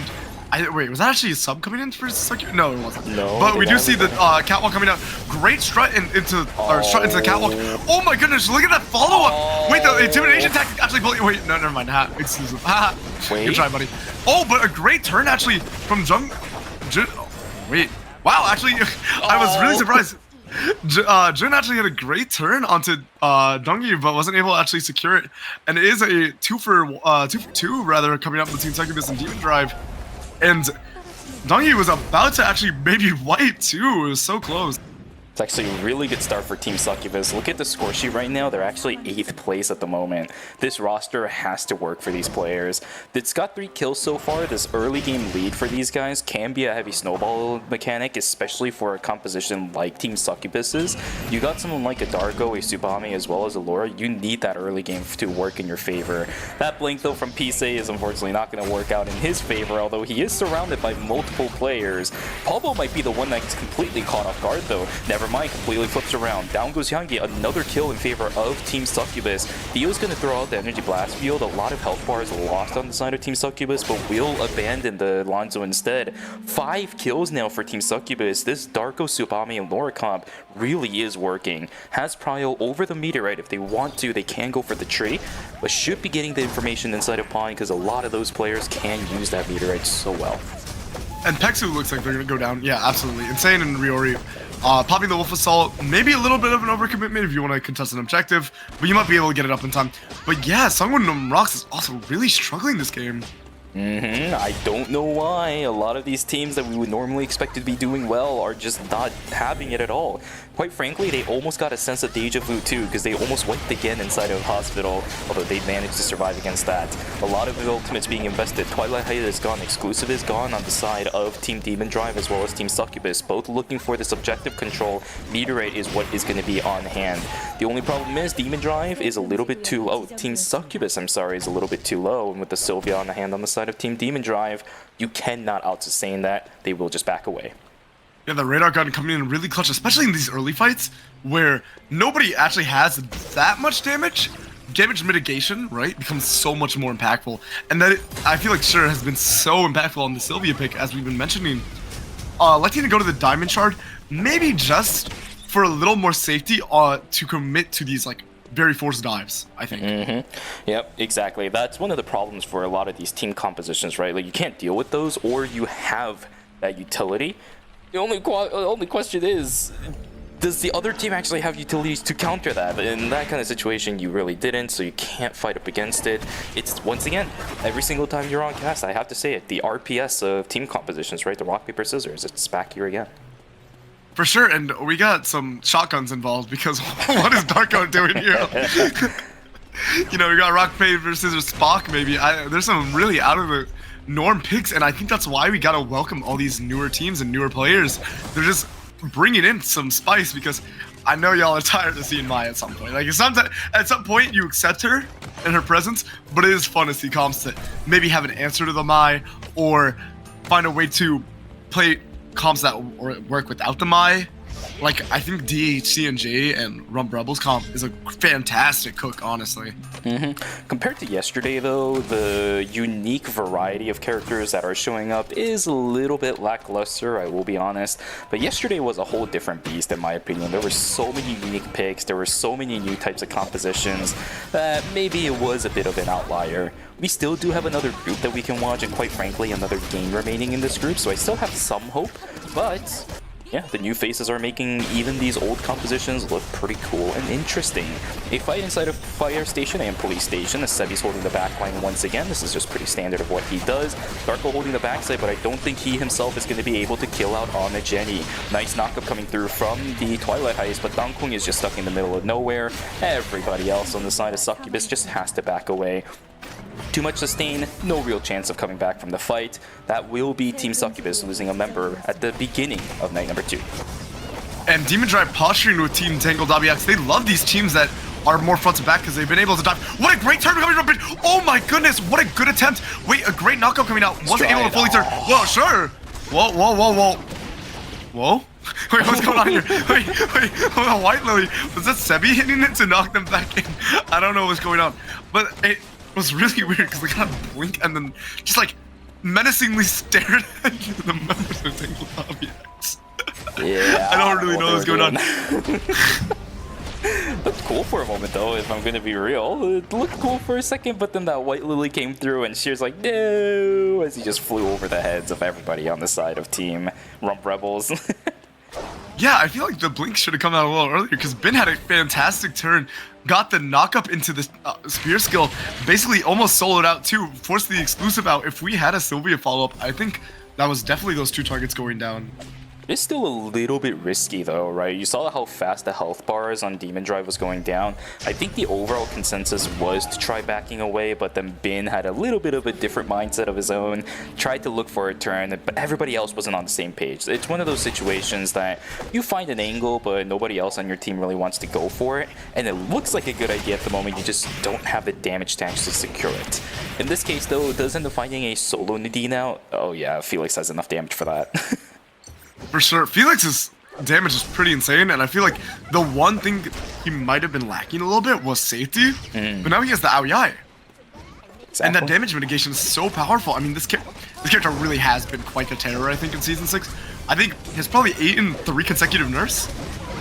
wait, was that actually a sub coming in for Succubus? No, it wasn't. No. But we do see the catwalk coming out. Great strut into the catwalk. Oh my goodness, look at that follow-up. Wait, the intimidation tactic actually wait, no, never mind. Exclusive. Wait. Good try, buddy. Oh, but a great turn actually from wait. Wow, actually, I was really surprised. Jun actually had a great turn onto Dongi, but wasn't able to actually secure it. And it is a 2 for 2 rather coming up between Succubus and Demon Drive. And Dongi was about to actually maybe wipe too. It was so close. It's actually a really good start for Team Succubus. Look at the score sheet right now. They're actually 8th place at the moment. This roster has to work for these players. It's got 3 kills so far. This early game lead for these guys can be a heavy snowball mechanic, especially for a composition like Team Succubus's. You got someone like a Darko, a Subami, as well as a Laura. You need that early game to work in your favor. That blink though from Pisay is unfortunately not going to work out in his favor, although he is surrounded by multiple players. Pablo might be the one that's completely caught off guard though. Never mind, completely flips around. Down goes Youngie, another kill in favor of Team Succubus. Theo's going to throw out the energy blast field. A lot of health bars lost on the side of Team Succubus, but will abandon the Lonzo instead. 5 kills now for Team Succubus. This Darko, Subami, and Laura comp really is working. Has Prio over the meteorite. If they want to, they can go for the tree, but should be getting the information inside of Pawn because a lot of those players can use that meteorite so well. And Pexu looks like they're going to go down. Yeah, absolutely. Insane and Riori. Popping the Wolf Assault, maybe a little bit of an overcommitment if you want to contest an objective, but you might be able to get it up in time. But yeah, Sungwon Rocks is also really struggling this game. I don't know why. A lot of these teams that we would normally expect to be doing well are just not having it at all. Quite frankly, they almost got a sense of deja vu too, because they almost wiped again inside of Hospital, although they managed to survive against that. A lot of the ultimates being invested. Twilight Height is gone, Exclusive is gone on the side of Team Demon Drive as well as Team Succubus, both looking for this objective control. Meteorite is what is going to be on hand. The only problem is Demon Drive is a little bit too low. Team Succubus, I'm sorry, is a little bit too low, and with the Sylvia on the hand on the side of Team Demon Drive, you cannot out-sustain that. They will just back away. Yeah, the radar gun coming in really clutch, especially in these early fights where nobody actually has that much damage. Damage mitigation, right, becomes so much more impactful. And that, I feel like Sure has been so impactful on the Sylvia pick, as we've been mentioning. Letting it go to the Diamond Shard, maybe just for a little more safety to commit to these, like, very forced dives, I think. Yep, exactly. That's one of the problems for a lot of these team compositions, right? Like, you can't deal with those, or you have that utility. The only question is, does the other team actually have utilities to counter that? In that kind of situation, you really didn't, so you can't fight up against it. It's, once again, every single time you're on cast, I have to say it, the RPS of team compositions, right? The rock, paper, scissors, it's back here again. For sure, and we got some shotguns involved because what is Darko doing here? You know, we got rock, paper, scissors, Spock, maybe. There's some really out of the norm picks, and I think that's why we gotta welcome all these newer teams and newer players. They're just bringing in some spice because I know y'all are tired of seeing Mai at some point. Like, sometimes, at some point, you accept her and her presence, but it is fun to see comps that maybe have an answer to the Mai or find a way to play comps that work without the Mai. Like, I think DHC and J and Rump Rebels comp is a fantastic cook, honestly. Compared to yesterday, though, the unique variety of characters that are showing up is a little bit lackluster, I will be honest. But yesterday was a whole different beast, in my opinion. There were so many unique picks, there were so many new types of compositions, that maybe it was a bit of an outlier. We still do have another group that we can watch, and quite frankly, another game remaining in this group, so I still have some hope, but Yeah, the new faces are making even these old compositions look pretty cool and interesting. A fight inside of Fire Station and Police Station as Sebi's holding the backline once again. This is just pretty standard of what he does. Darko holding the backside, but I don't think he himself is going to be able to kill out on a Jenny. Nice knockup coming through from the Twilight Heist, but Dangkung is just stuck in the middle of nowhere. Everybody else on the side of Succubus just has to back away. Too much sustain, no real chance of coming back from the fight. That will be Team Succubus losing a member at the beginning of night number 2. And Demon Drive posturing with Team Tangled WX. They love these teams that are more front to back because they've been able to dive. What a great turn coming from Bridge. Oh my goodness, what a good attempt. Wait, a great knockup coming out. Wasn't able to fully turn. Well, sure. Whoa, whoa, whoa, whoa. Whoa? Wait, what's going on here? Wait, hold on, White Lily. Was that Sebi hitting it to knock them back in? I don't know what's going on. But it was really weird because they kind of blink and then just like menacingly stared at the members of Tangled WX. Yeah, I don't really know what's going on. Looked cool for a moment though, if I'm gonna be real. It looked cool for a second, but then that White Lily came through and she was like, no, as he just flew over the heads of everybody on the side of Team Rump Rebels. Yeah, I feel like the blink should have come out a little earlier because Bin had a fantastic turn, got the knockup into the spear skill, basically almost soloed out too, forced the exclusive out. If we had a Sylvia follow-up, I think that was definitely those 2 targets going down. It's still a little bit risky though, right? You saw how fast the health bars on Demon Drive was going down. I think the overall consensus was to try backing away, but then Bin had a little bit of a different mindset of his own, tried to look for a turn, but everybody else wasn't on the same page. It's one of those situations that you find an angle, but nobody else on your team really wants to go for it, and it looks like a good idea at the moment, you just don't have the damage stance to secure it. In this case though, it does end up finding a solo Nadine out. Oh yeah, Felix has enough damage for that. For sure, Felix's damage is pretty insane, and I feel like the one thing he might have been lacking a little bit was safety, but now he has the Aoyai. Exactly. And that damage mitigation is so powerful. I mean, this character really has been quite the terror, I think, in Season 6. I think he's probably 8 in 3 consecutive nerfs.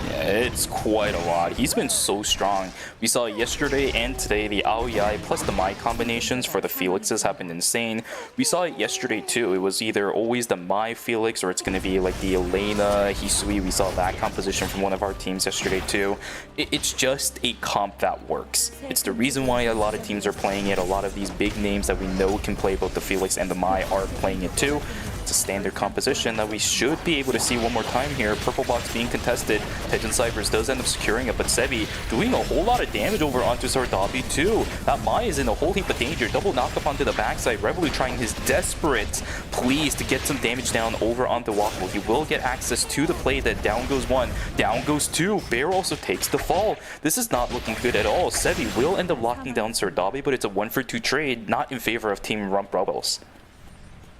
Yeah, it's quite a lot. He's been so strong. We saw yesterday and today the Aoyai plus the Mai combinations for the Felixes have been insane. We saw it yesterday too. It was either always the Mai Felix or it's going to be like the Elena Hisui. We saw that composition from one of our teams yesterday too. It's just a comp that works. It's the reason why a lot of teams are playing it. A lot of these big names that we know can play both the Felix and the Mai are playing it too. It's a standard composition that we should be able to see one more time here. Purple box being contested. Pigeon Cyphers does end up securing it, but Sebi doing a whole lot of damage over onto Sardabi too. That Mai is in a whole heap of danger. Double knockup onto the backside. Revolut trying his desperate pleas to get some damage down over onto Walkable. He will get access to the play that down goes 1, down goes 2. Bear also takes the fall. This is not looking good at all. Sebi will end up locking down Sardabi, but it's a 1-for-2 trade, not in favor of Team Rump Rebels.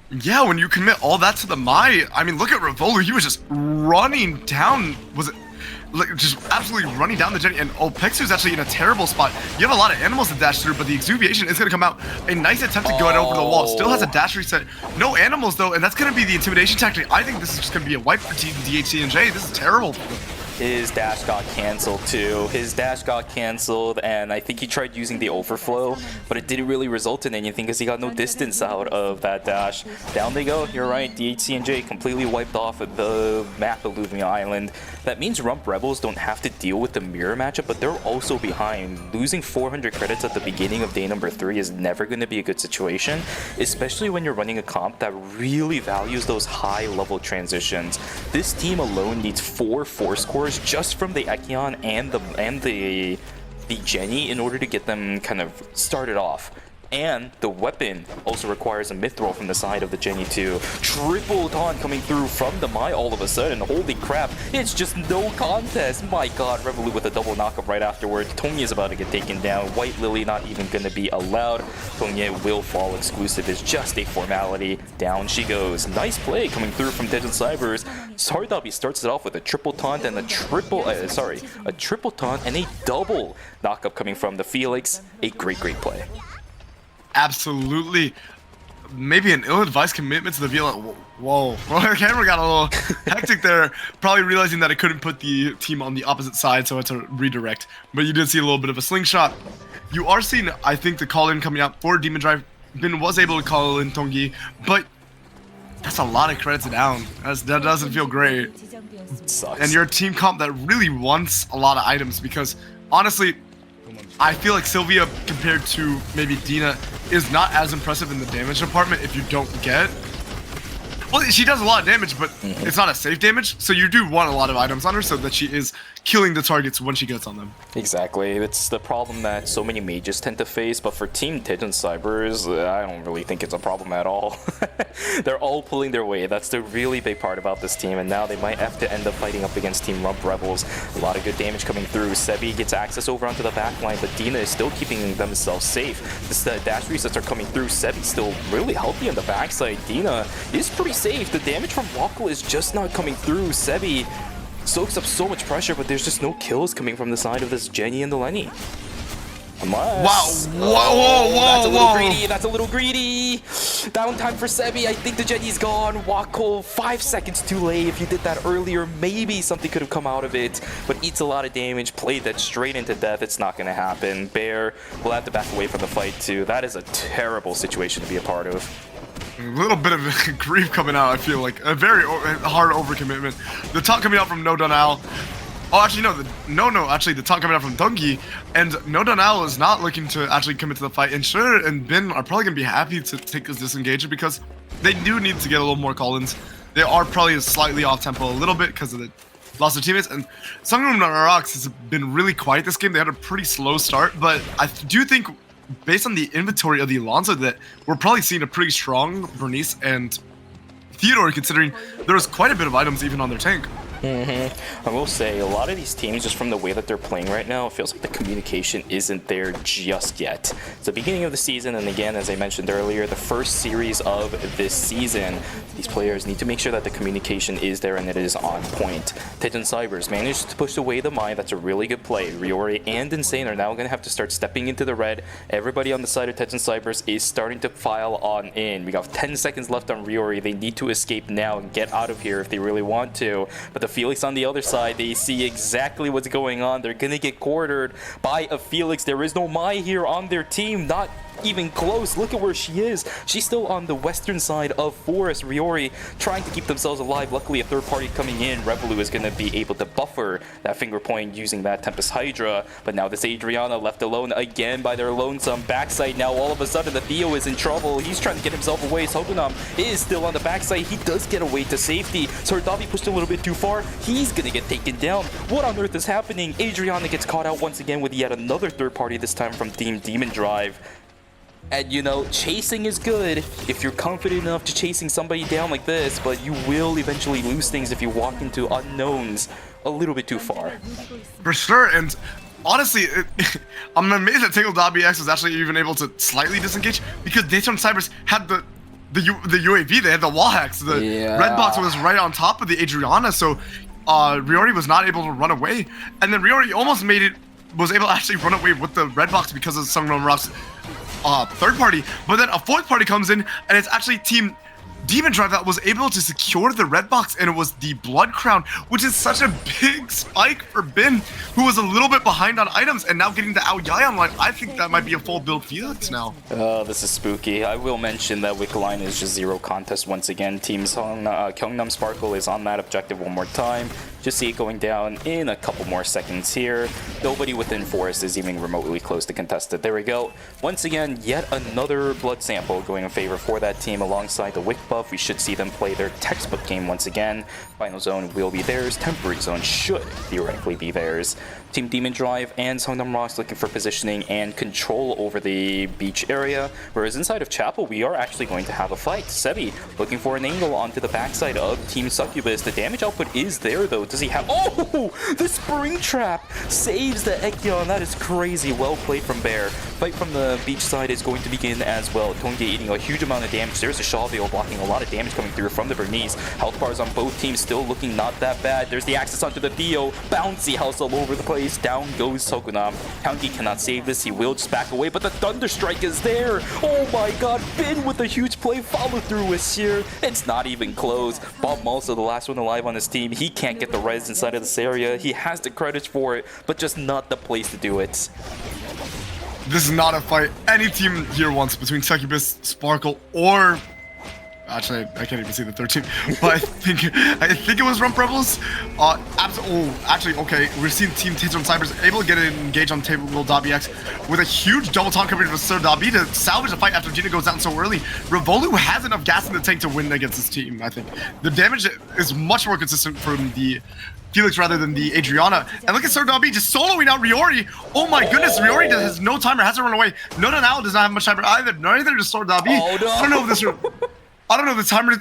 Yeah, when you commit all that to the Mai, I mean, look at Revolu. He was just running down. Was it like just absolutely running down the Jenny? And Pexu's actually in a terrible spot. You have a lot of animals to dash through, but the Exuviation is going to come out. A nice attempt to go over the wall. Still has a dash reset. No animals though, and that's going to be the intimidation tactic. I think this is just going to be a wipe for Team DHC and J. This is terrible. His dash got canceled too. His dash got canceled, and I think he tried using the overflow, but it didn't really result in anything because he got no distance out of that dash. Down they go. You're right. DHC and J completely wiped off the map of Luvia Island. That means Rump Rebels don't have to deal with the mirror matchup, but they're also behind. Losing 400 credits at the beginning of day number 3 is never going to be a good situation, especially when you're running a comp that really values those high-level transitions. This team alone needs 4 force cores just from the Ekion and the Jenny in order to get them kind of started off. And the weapon also requires a Mithril from the side of the Jenny too. Triple taunt coming through from the Mai all of a sudden. Holy crap, it's just no contest. My god, Revolut with a double knockup right afterwards. Tongye is about to get taken down. White Lily not even going to be allowed. Tongye will fall. Exclusive is just a formality. Down she goes. Nice play coming through from Pigeon Cyphers. Sardabi starts it off with a triple taunt and a triple taunt and a double knockup coming from the Felix. A great play. Absolutely. Maybe an ill-advised commitment to the Violet. Whoa. Well, the camera got a little hectic there, probably realizing that it couldn't put the team on the opposite side, so I had to redirect. But you did see a little bit of a slingshot. You are seeing, I think, the call-in coming out for Demon Drive. Bin was able to call in Tongyi, but That's a lot of credits down. That doesn't feel great. Sucks. And you're a team comp that really wants a lot of items because honestly, I feel like Sylvia compared to maybe Dina is not as impressive in the damage department if you don't get. Well, she does a lot of damage, but it's not a safe damage, so you do want a lot of items on her so that she is killing the targets when she gets on them. Exactly. It's the problem that so many mages tend to face, but for Team Tej and Cybers, I don't really think it's a problem at all. They're all pulling their weight. That's the really big part about this team, and now they might have to end up fighting up against Team Rump Rebels. A lot of good damage coming through. Sebi gets access over onto the back line, but Dina is still keeping themselves safe. The dash resets are coming through. Sebi's still really healthy on the backside. Dina is pretty safe. The damage from Wackle is just not coming through. Sebi soaks up so much pressure, but there's just no kills coming from the side of this Jenny and the Lenny. Wow! Whoa! That's a little greedy. Downtime for Sebi. I think the Jenny's gone. Wackle, 5 seconds too late. If you did that earlier, maybe something could have come out of it. But eats a lot of damage. Played that straight into death. It's not going to happen. Bear will have to back away from the fight too. That is a terrible situation to be a part of. A little bit of grief coming out, I feel like. A very hard overcommitment. The talk coming out from No Donal. Oh, actually, no. Actually, the talk coming out from Dungy. And No Donal is not looking to actually commit to the fight. And Sure and Bin are probably going to be happy to take this disengage because they do need to get a little more call-ins. They are probably slightly off-tempo a little bit because of the loss of teammates. And Sungroom Rocks has been really quiet this game. They had a pretty slow start, but I do think based on the inventory of the Alonso that we're probably seeing a pretty strong Bernice and Theodore, considering there's quite a bit of items even on their tank. I will say, a lot of these teams, just from the way that they're playing right now, it feels like the communication isn't there just yet. It's the beginning of the season, and again, as I mentioned earlier, the first series of this season, these players need to make sure that the communication is there and it is on point. Tej and Cybers managed to push away the Mai. That's a really good play. Riori and Insane are now going to have to start stepping into the red. Everybody on the side of Tej and Cybers is starting to file on in. We got 10 seconds left on Riori. They need to escape now and get out of here if they really want to. But the Felix on the other side, they see exactly what's going on. They're gonna get quartered by a Felix. There is no Mai here on their team, not even close. Look at where she is. She's still on the western side of Forest. Riori trying to keep themselves alive. Luckily, a third party coming in. Revolu is gonna be able to buffer that finger point using that Tempest Hydra. But now this Adriana left alone again by their lonesome backside. Now all of a sudden the Theo is in trouble. He's trying to get himself away. Sogunam is still on the backside. He does get away to safety. Sardavi pushed a little bit too far. He's gonna get taken down. What on earth is happening? Adriana gets caught out once again with yet another third party, this time from Team Demon Drive. And you know, chasing is good if you're confident enough to chasing somebody down like this, but you will eventually lose things if you walk into unknowns a little bit too far. For sure, and honestly, I'm amazed that Tangled BX was actually even able to slightly disengage because Daytime Cybers had the UAV, they had the wall hacks. The red box was right on top of the Adriana, so Riori was not able to run away. And then Riori almost was able to actually run away with the red box because of Sungrown Rock's third party. But then a fourth party comes in, and it's actually Team Demon Drive that was able to secure the red box, and it was the Blood Crown, which is such a big spike for Bin, who was a little bit behind on items, and now getting the Ao Yai online. I think that might be a full build Felix now. This is spooky. I will mention that Wick Line is just zero contest once again. Team Gyeongnam Sparkle is on that objective one more time. Just see it going down in a couple more seconds here. Nobody within Forest is even remotely close to contested. There we go. Once again, yet another blood sample going in favor for that team alongside the Wick buff. We should see them play their textbook game once again. Final zone will be theirs. Temporary zone should theoretically be theirs. Team Demon Drive and Songnam Rocks looking for positioning and control over the beach area, whereas inside of Chapel we are actually going to have a fight. Sebi looking for an angle onto the backside of Team Succubus. The damage output is there though. Does he have... Oh! The Spring Trap saves the Ekyon. That is crazy. Well played from Bear. Fight from the beach side is going to begin as well. Tonge eating a huge amount of damage. There's a Shavio blocking a lot of damage coming through from the Bernice. Health bars on both teams still looking not that bad. There's the access onto the Theo. Bouncy house all over the place. Down goes Sokunam. Taungi cannot save this. He will just back away, but the Thunder Strike is there. Oh my god. Bin with a huge play. Follow through is here. It's not even close. Bob Malsa, the last one alive on his team. He can't get the res inside of this area. He has the credits for it, but just not the place to do it. This is not a fight any team here wants between Succubus, Sparkle, or Actually, I can't even see the third team, but I think it was Rump Rebels. Actually, okay, we're seeing Team Taser Cybers able to get an engage on table.bx with a huge double taunt coverage with Sir Dabi to salvage the fight after Gina goes down so early. Revolu has enough gas in the tank to win against this team. I think the damage is much more consistent from the Felix rather than the Adriana. And look at Sir Dabi just soloing out Riori. Oh my goodness, Riori has no timer, has to run away. No Now does not have much timer either. Neither does Sir Dabi. Oh, no. I don't know if the timer.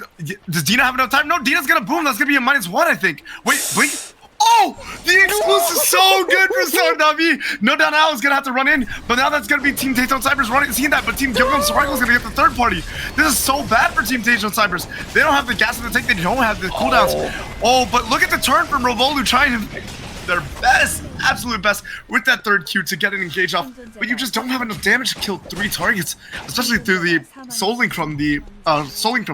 Does Dina have enough time? No, Dina's gonna boom. That's gonna be a -1, I think. Wait, Blink. Oh, the exclusive is so good for Sir Dabi. No doubt now is gonna have to run in, but now that's gonna be Team Taejon Cybers running, seeing that, but Team Gyeonggam Sparkle is gonna get the third party. This is so bad for Team Taejon Cybers. They don't have the gas in the tank, they don't have the cooldowns. Oh, but look at the turn from Revolu trying their best, absolute best with that third Q to get an engage off, but you just don't have enough damage to kill 3 targets, especially through the Soul Link from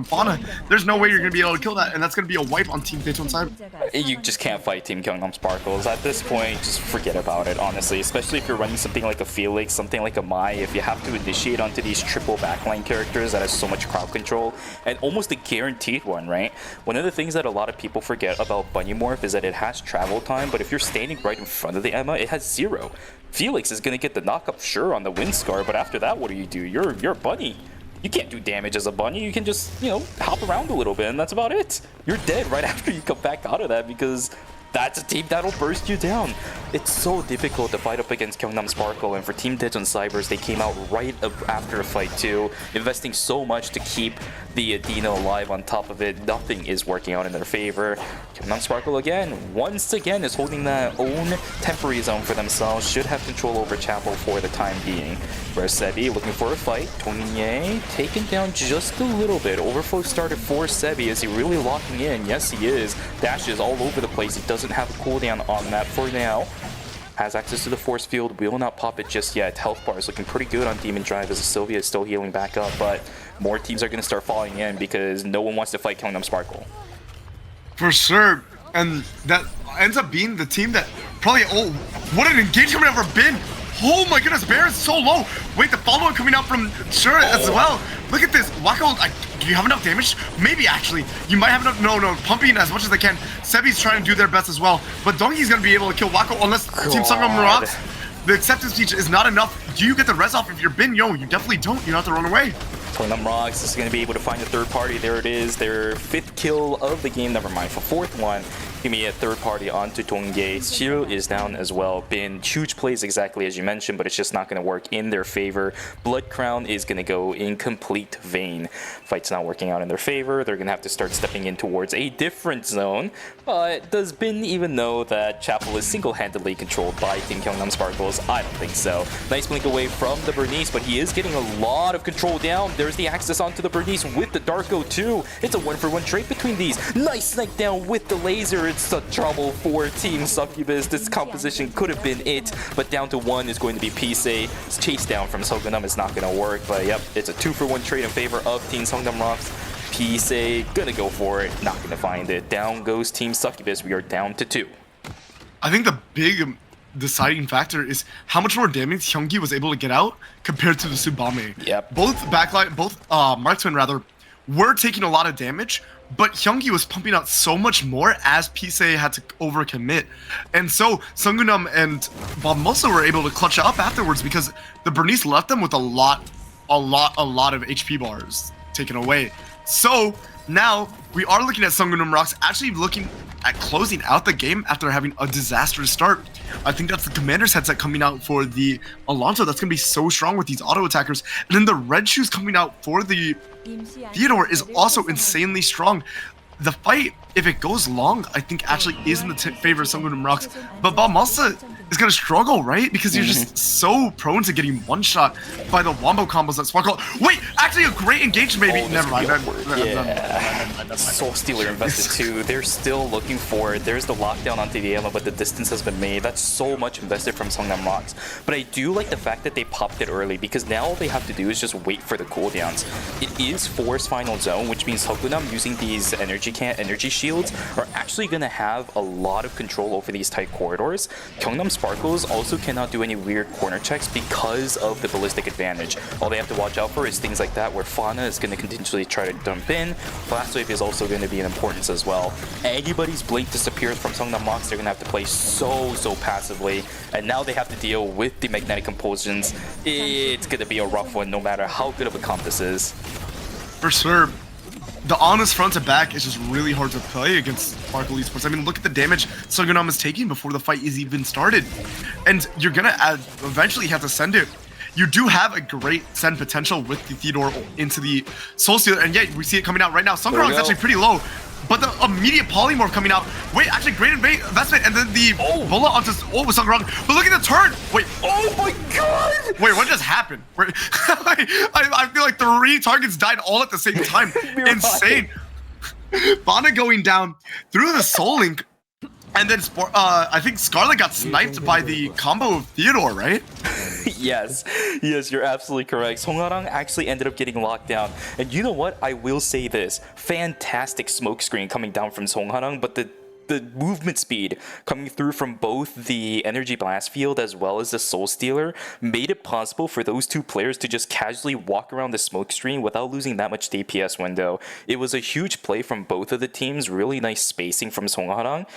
Fauna. There's no way you're gonna be able to kill that, and that's gonna be a wipe on Team Taejon side. You just can't fight Team Gyeongnam Sparkles. At this point, just forget about it, honestly. Especially if you're running something like a Felix, something like a Mai, if you have to initiate onto these triple backline characters that has so much crowd control, and almost a guaranteed one, right? One of the things that a lot of people forget about Bunny Morph is that it has travel time, but if you're standing right in front of the Emma, it has 0. Felix is gonna get the knockup, sure, on the wind scar, but after that, what do? You're a bunny. You can't do damage as a bunny. You can just, you know, hop around a little bit, and that's about it. You're dead right after you come back out of that because that's a team that'll burst you down. It's so difficult to fight up against Gyeongnam Sparkle, and for Team Taejon Cybers, they came out right up after a fight too, investing so much to keep the Adina alive. On top of it, nothing is working out in their favor. Gyeongnam Sparkle once again is holding that own temporary zone for themselves, should have control over Chapel for the time being. Whereas Sebi looking for a fight, Tongye taken down just a little bit. Overflow started for Sebi. Is he really locking in? Yes, he is. Dashes all over the place. He doesn't have a cooldown on that for now. Has access to the force field, will not pop it just yet. Health bar is looking pretty good on Demon Drive as Sylvia is still healing back up, but more teams are going to start falling in because no one wants to fight Gyeongnam Sparkle. For sure, and that ends up being the team that probably, oh, what an engagement ever been. Oh my goodness, Bear is so low. Wait, the follow-up coming out from Sure as well. Look at this. Wacko, do you have enough damage? Maybe, actually. You might have enough. No. Pumping as much as they can. Sebi's trying to do their best as well. But Donkey's going to be able to kill Wacko unless Team Sangam rocks. The acceptance feature is not enough. Do you get the res off if you're Bin? Yo, you definitely don't. You have to run away. Gyeongnam Rocks is going to be able to find a third party. There it is. Their 5th kill of the game. Never mind. For 4th one. Give me a third party onto Tongye. Shiro is down as well. Been huge plays exactly as you mentioned, but it's just not going to work in their favor. Blood Crown is going to go in complete vain. Fight's not working out in their favor. They're going to have to start stepping in towards a different zone. But does Bin even know that Chapel is single-handedly controlled by Team Gyeongnam Sparkles? I don't think so. Nice blink away from the Bernice, but he is getting a lot of control down. There's the access onto the Bernice with the Darko too. It's a 1-for-1 trade between these. Nice snipe down with the laser. It's a trouble for Team Succubus. This composition could have been it, but down to 1 is going to be Pise. Chase down from Sogunam is not going to work, but yep, it's a 2-for-1 trade in favor of Team Songnam Rocks. Pise gonna go for it, not gonna find it. Down goes Team Succubus. We are down to 2. I think the big deciding factor is how much more damage Hyungi was able to get out compared to the Tsubame. Yep. Both marksmen rather, were taking a lot of damage, but Hyungi was pumping out so much more as Pise had to overcommit. And so Sungunam and Bob Musa were able to clutch up afterwards because the Bernice left them with a lot of HP bars taken away. So now we are looking at Sungunam Rocks actually looking at closing out the game after having a disastrous start. I think that's the Commander's headset coming out for the Alonso. That's going to be so strong with these auto attackers. And then the Red Shoes coming out for the Theodore is also insanely strong. The fight, if it goes long, I think actually is in the favor of Sungunam Rocks. But Bob Malsa is going to struggle, right? Because you're just so prone to getting one-shot by the wombo combos that Sparkle. Wait, actually a great engagement maybe. Never mind. Soul Stealer invested too. They're still looking for it. There's the lockdown onto the Emma, but the distance has been made. That's so much invested from Songnam Rocks. But I do like the fact that they popped it early because now all they have to do is just wait for the cooldowns. It is Force Final Zone, which means Hokunam using these energy shields are actually going to have a lot of control over these tight corridors. Gyeongnam Sparkles also cannot do any weird corner checks because of the ballistic advantage. All they have to watch out for is things like that where Fauna is going to continually try to dump in. Blast Wave is also going to be an importance as well. Anybody's blink disappears from Seongnam Rocks, they're going to have to play so passively. And now they have to deal with the magnetic compulsions. It's going to be a rough one no matter how good of a comp this is. For sure. The honest front to back is just really hard to play against Sparkle Esports. I mean, look at the damage Seongnam is taking before the fight is even started. And you're gonna eventually have to send it. You do have a great send potential with the Theodore into the Soul Stealer, and yet we see it coming out right now. Sunkrong is actually pretty low, but the immediate polymorph coming out. Wait, actually great investment, and then the bullet onto Sunkrong. But look at the turn. Wait, oh my god! Wait, what just happened? Wait, I feel like 3 targets died all at the same time. Insane. Bana going down through the Soul Link. And then I think Scarlet got sniped by the combo of Theodore, right? Yes, you're absolutely correct. Songharang actually ended up getting locked down. And you know what? I will say this. Fantastic smoke screen coming down from Songharang, but the movement speed coming through from both the Energy Blast Field as well as the Soul Stealer made it possible for those 2 players to just casually walk around the smoke screen without losing that much DPS window. It was a huge play from both of the teams, really nice spacing from Songharang.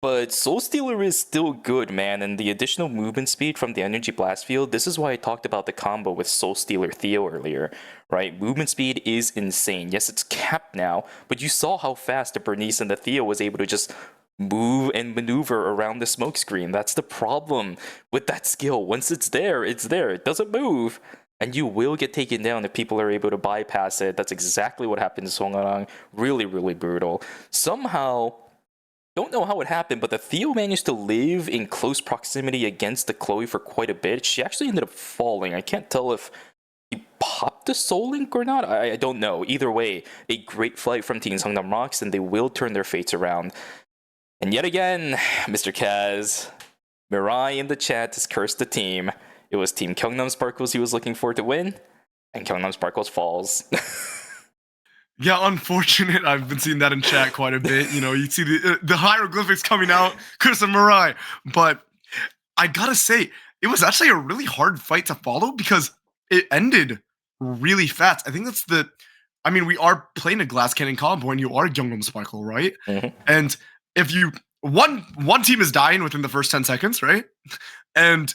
But Soul Stealer is still good, man, and the additional movement speed from the Energy Blast Field, this is why I talked about the combo with Soul Stealer Theo earlier, right? Movement speed is insane. Yes, it's capped now, but you saw how fast the Bernice and the Theo was able to just move and maneuver around the smoke screen. That's the problem with that skill. Once it's there, it's there. It doesn't move. And you will get taken down if people are able to bypass it. That's exactly what happened to Songharang. Really, really brutal. Somehow, don't know how it happened, but the Theo managed to live in close proximity against the Chloe for quite a bit. She actually ended up falling. I can't tell if he popped the Soul Link or not. I don't know. Either way, a great fight from Team Seongnam Rocks, and they will turn their fates around. And yet again, Mr. Kaz, Mirai in the chat has cursed the team. It was Team Gyeongnam Sparkles he was looking for to win, and Gyeongnam Sparkles falls. Yeah, unfortunate. I've been seeing that in chat quite a bit. You know, you see the hieroglyphics coming out, Chris and Mirai. But I gotta say, it was actually a really hard fight to follow because it ended really fast. I think that's I mean, we are playing a glass cannon combo and you are Gyeongnam Sparkle, right? Mm-hmm. And if you one team is dying within the first 10 seconds, right? And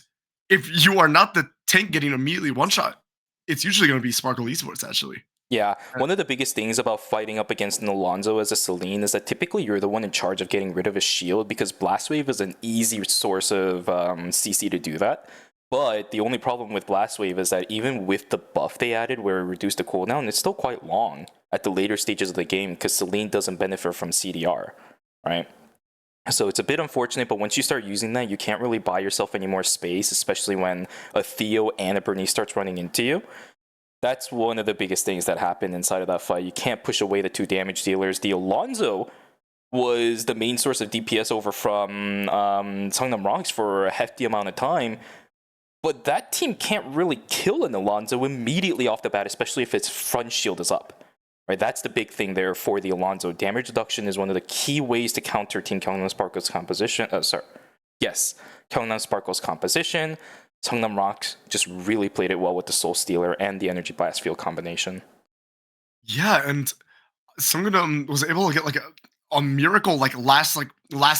if you are not the tank getting immediately one shot, it's usually going to be Sparkle Esports actually. Yeah, one of the biggest things about fighting up against an Alonzo as a Celine is that typically you're the one in charge of getting rid of his shield because Blast Wave is an easy source of CC to do that. But the only problem with Blast Wave is that even with the buff they added where it reduced the cooldown, it's still quite long at the later stages of the game because Celine doesn't benefit from CDR, right? So it's a bit unfortunate, but once you start using that, you can't really buy yourself any more space, especially when a Theo and a Bernice starts running into you. That's one of the biggest things that happened inside of that fight. You can't push away the 2 damage dealers. The Alonzo was the main source of DPS over from Seongnam Rocks for a hefty amount of time. But that team can't really kill an Alonzo immediately off the bat, especially if its front shield is up. Right, that's the big thing there for the Alonzo. Damage reduction is one of the key ways to counter Team Gyeongnam Sparkle's composition. Gyeongnam Sparkle's composition. Seongnam Rocks just really played it well with the Soul Stealer and the Energy Blast Field combination. Yeah, and Seongnam was able to get like a miracle last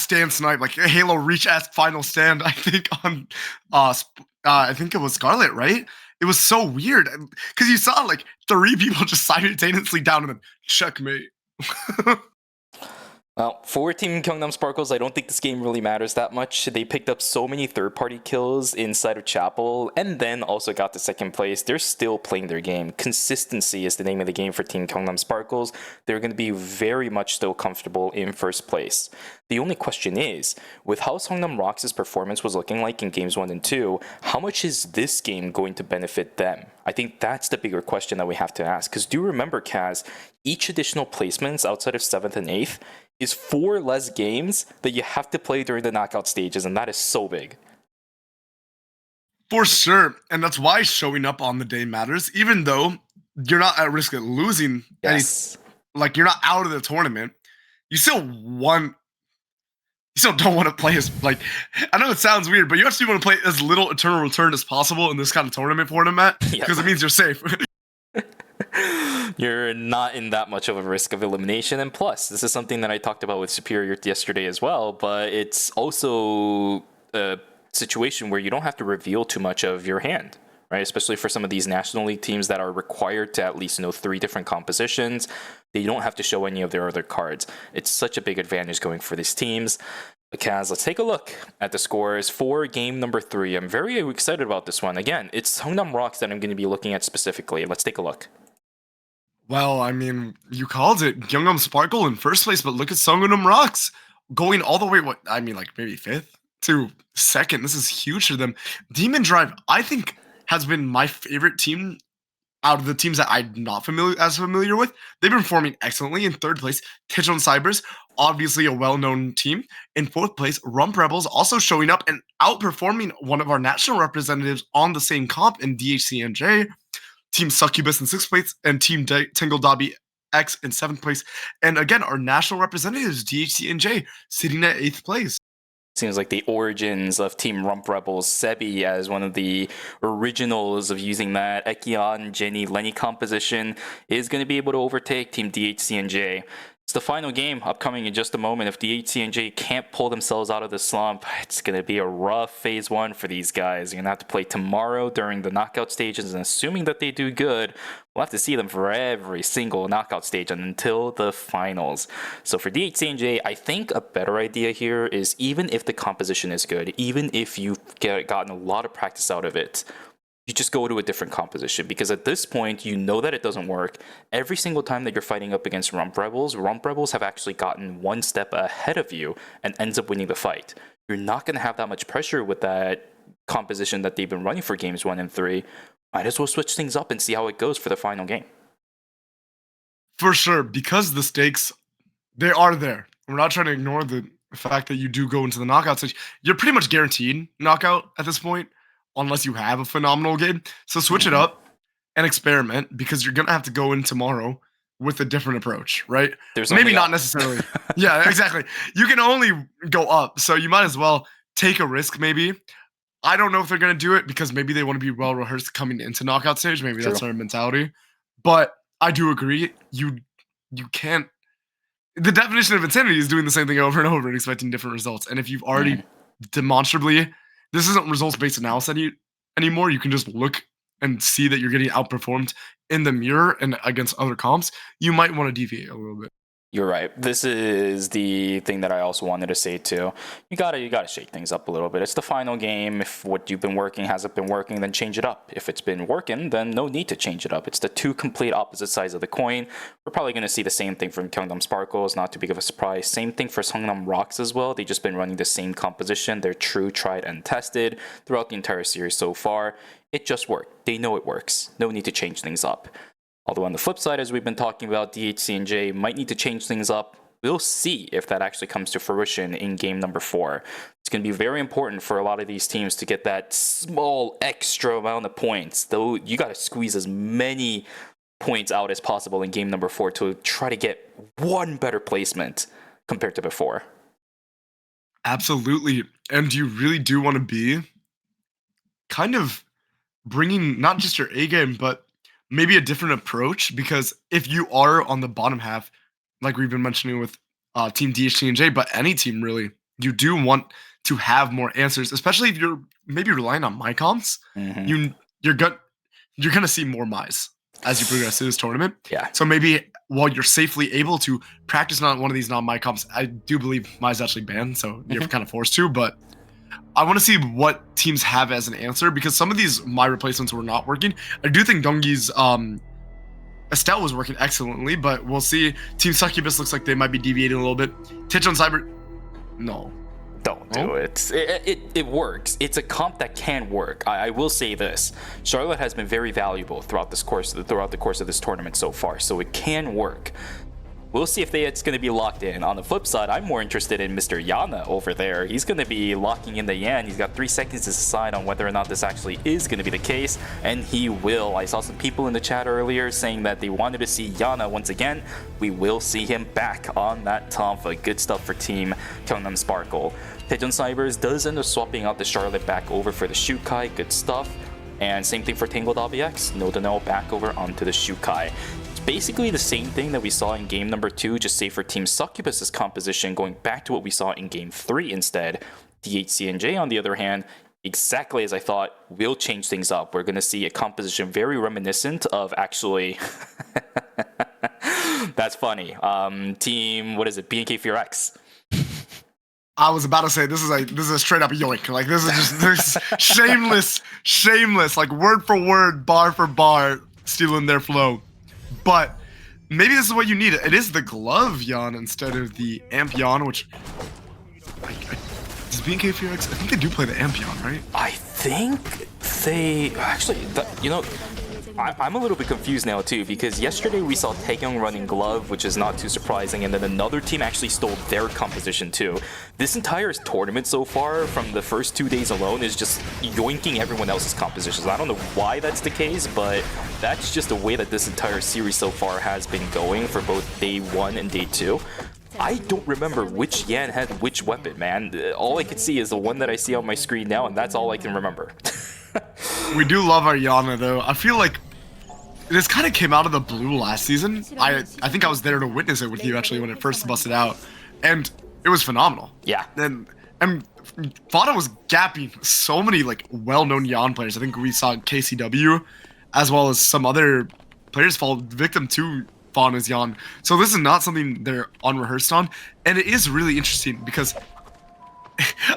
stand snipe, like a Halo Reach-esque final stand, I think, on I think it was Scarlet, right? It was so weird because you saw like 3 people just simultaneously down and then checkmate. Well, for Team Gyeongnam Sparkles, I don't think this game really matters that much. They picked up so many third-party kills inside of Chapel, and then also got to second place. They're still playing their game. Consistency is the name of the game for Team Gyeongnam Sparkles. They're going to be very much still comfortable in first place. The only question is, with how Seongnam Rocks' performance was looking like in games 1 and 2, how much is this game going to benefit them? I think that's the bigger question that we have to ask. Because do remember, Kaz, each additional placements outside of 7th and 8th is 4 less games that you have to play during the knockout stages, and that is so big. For sure, and that's why showing up on the day matters, even though you're not at risk of losing. Yes. Like, you're not out of the tournament. you still want. You still don't want to play as like. I know it sounds weird, but you actually want to play as little Eternal Return as possible in this kind of tournament format because it means you're safe. You're not in that much of a risk of elimination, and plus, this is something that I talked about with Superior yesterday as well. But it's also a situation where you don't have to reveal too much of your hand, right? Especially for some of these National League teams that are required to at least know 3 different compositions. They don't have to show any of their other cards. It's such a big advantage going for these teams. But Kaz, let's take a look at the scores for game number 3. I'm very excited about this one. Again, it's Songnam Rocks that I'm going to be looking at specifically. Let's take a look. Well, I mean, you called it Gyeongnam Sparkle in first place, but look at Songnam Rocks going all the way, like maybe 5th to 2nd. This is huge for them. Demon Drive, I think, has been my favorite team out of the teams that I'm not familiar with. They've been performing excellently. In 3rd place, Tichon Cybers, obviously a well-known team. In 4th place, Rump Rebels, also showing up and outperforming one of our national representatives on the same comp in DHCNJ. Team Succubus in 6th place, and Team Tingle Dobby X in 7th place. And again, our national representatives, DHCNJ, sitting at 8th place. Seems like the origins of Team Rump Rebels, Sebi as one of the originals of using that Ekion, Jenny, Lenny composition, is going to be able to overtake Team DHCNJ. It's the final game upcoming in just a moment. If DHCNJ can't pull themselves out of the slump, it's going to be a rough phase 1 for these guys. You're going to have to play tomorrow during the knockout stages, and assuming that they do good, we'll have to see them for every single knockout stage until the finals. So for DHCNJ, I think a better idea here is even if the composition is good, even if you've gotten a lot of practice out of it, you just go to a different composition, because at this point, you know that it doesn't work. Every single time that you're fighting up against Rump Rebels have actually gotten 1 step ahead of you and ends up winning the fight. You're not going to have that much pressure with that composition that they've been running for games 1 and 3. Might as well switch things up and see how it goes for the final game. For sure, because the stakes, they are there. We're not trying to ignore the fact that you do go into the knockout stage. You're pretty much guaranteed knockout at this point, unless you have a phenomenal game. So switch it up and experiment, because you're going to have to go in tomorrow with a different approach, right? There's maybe not necessarily. Yeah, exactly. You can only go up, so you might as well take a risk maybe. I don't know if they're going to do it, because maybe they want to be well rehearsed coming into knockout stage. Maybe that's their mentality. But I do agree. You can't. The definition of insanity is doing the same thing over and over and expecting different results. And if you've already demonstrably, this isn't results-based analysis anymore. You can just look and see that you're getting outperformed in the mirror and against other comps. You might want to deviate a little bit. You're right. This is the thing that I also wanted to say too. You gotta shake things up a little bit. It's the final game. If what you've been working hasn't been working, then change it up. If it's been working, then no need to change it up. It's the 2 complete opposite sides of the coin. We're probably gonna see the same thing from Gyeongnam Sparkles, not too big of a surprise. Same thing for Songnam Rocks as well. They've just been running the same composition. They're true, tried, and tested throughout the entire series so far. It just worked. They know it works. No need to change things up. Although on the flip side, as we've been talking about, DHCNJ might need to change things up. We'll see if that actually comes to fruition in game number 4. It's going to be very important for a lot of these teams to get that small extra amount of points. Though you got to squeeze as many points out as possible in game number 4 to try to get 1 better placement compared to before. Absolutely. And you really do want to be kind of bringing not just your A game, but maybe a different approach, because if you are on the bottom half, like we've been mentioning with Team DHCNJ, but any team really, you do want to have more answers, especially if you're maybe relying on my comps. You're gonna see more Mize as you progress through this tournament. Yeah. So maybe while you're safely able to practice on one of these non-my comps, I do believe Mize actually banned, so you're kind of forced to, but I want to see what teams have as an answer, because some of these my replacements were not working. I do think Dongi's Estelle was working excellently, but we'll see. Team Succubus looks like they might be deviating a little bit. Tichon Cyber, no. Don't do it. It works. It's a comp that can work. I will say this: Charlotte has been very valuable throughout the course of this tournament so far, so it can work. We'll see if it's going to be locked in. On the flip side, I'm more interested in Mr. Yana over there. He's going to be locking in the Yan. He's got 3 seconds to decide on whether or not this actually is going to be the case, and he will. I saw some people in the chat earlier saying that they wanted to see Yana once again. We will see him back on that Tonfa. Good stuff for Team Gyeongnam Sparkle. Pigeon Cybers does end up swapping out the Charlotte back over for the Shukai. Good stuff. And same thing for Tangled OBX. No back over onto the Shukai. Basically the same thing that we saw in game number 2, just say for Team Succubus's composition, going back to what we saw in game 3 instead. DHCNJ, on the other hand, exactly as I thought, will change things up. We're going to see a composition very reminiscent of actually... That's funny. Team, what is it? BNK Fear X. I was about to say this is a straight up yoink. Like this is just this shameless, like word for word, bar for bar, stealing their flow. But maybe this is what you need. It is the glove Yan instead of the amp Yan, which does BNK Fear X? I think they do play the amp Yan, right? I think they actually, you know, I'm a little bit confused now too, because yesterday we saw Taekyung running glove, which is not too surprising, and then another team actually stole their composition too. This entire tournament so far, from the first 2 days alone, is just yoinking everyone else's compositions. I don't know why that's the case, but that's just the way that this entire series so far has been going for both day 1 and day 2. I don't remember which Yan had which weapon, man. All I can see is the one that I see on my screen now, and that's all I can remember. We do love our Yana though. I feel like this kind of came out of the blue last season. I think I was there to witness it with you actually when it first busted out, and it was phenomenal. Yeah. And Fana was gapping so many like well-known Yan players. I think we saw KCW, as well as some other players fall victim to Fana's Yan. So this is not something they're unrehearsed on, and it is really interesting because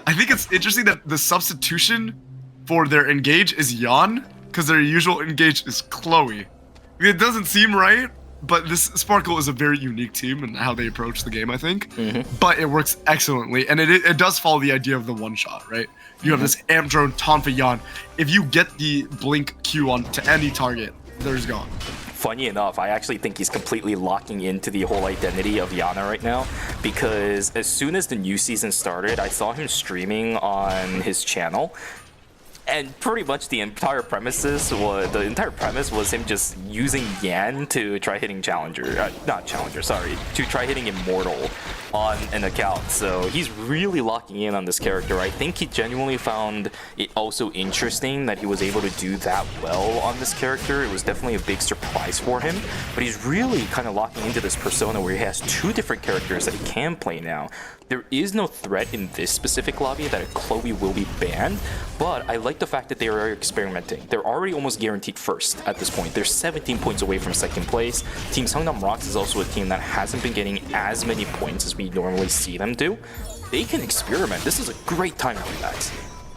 I think it's interesting that the substitution for their engage is Yan, because their usual engage is Chloe. It doesn't seem right, but this Sparkle is a very unique team and how they approach the game, I think. But it works excellently, and it does follow the idea of the one-shot, right? You have this Amp Drone, Tonfa Yan. If you get the Blink Q on to any target, there's gone. Funny enough, I actually think he's completely locking into the whole identity of Yana right now, because as soon as the new season started, I saw him streaming on his channel. And pretty much the entire premise was him just using Yan to try hitting Challenger, to try hitting Immortal on an account. So he's really locking in on this character. I think he genuinely found it also interesting that he was able to do that well on this character. It was definitely a big surprise for him, but he's really kind of locking into this persona where he has 2 different characters that he can play now. There is no threat in this specific lobby that Chloe will be banned, but I like the fact that they are experimenting. They're already almost guaranteed first at this point. They're 17 points away from second place. Team Seongnam Rocks is also a team that hasn't been getting as many points as we normally see them do. They can experiment. This is a great time to do that.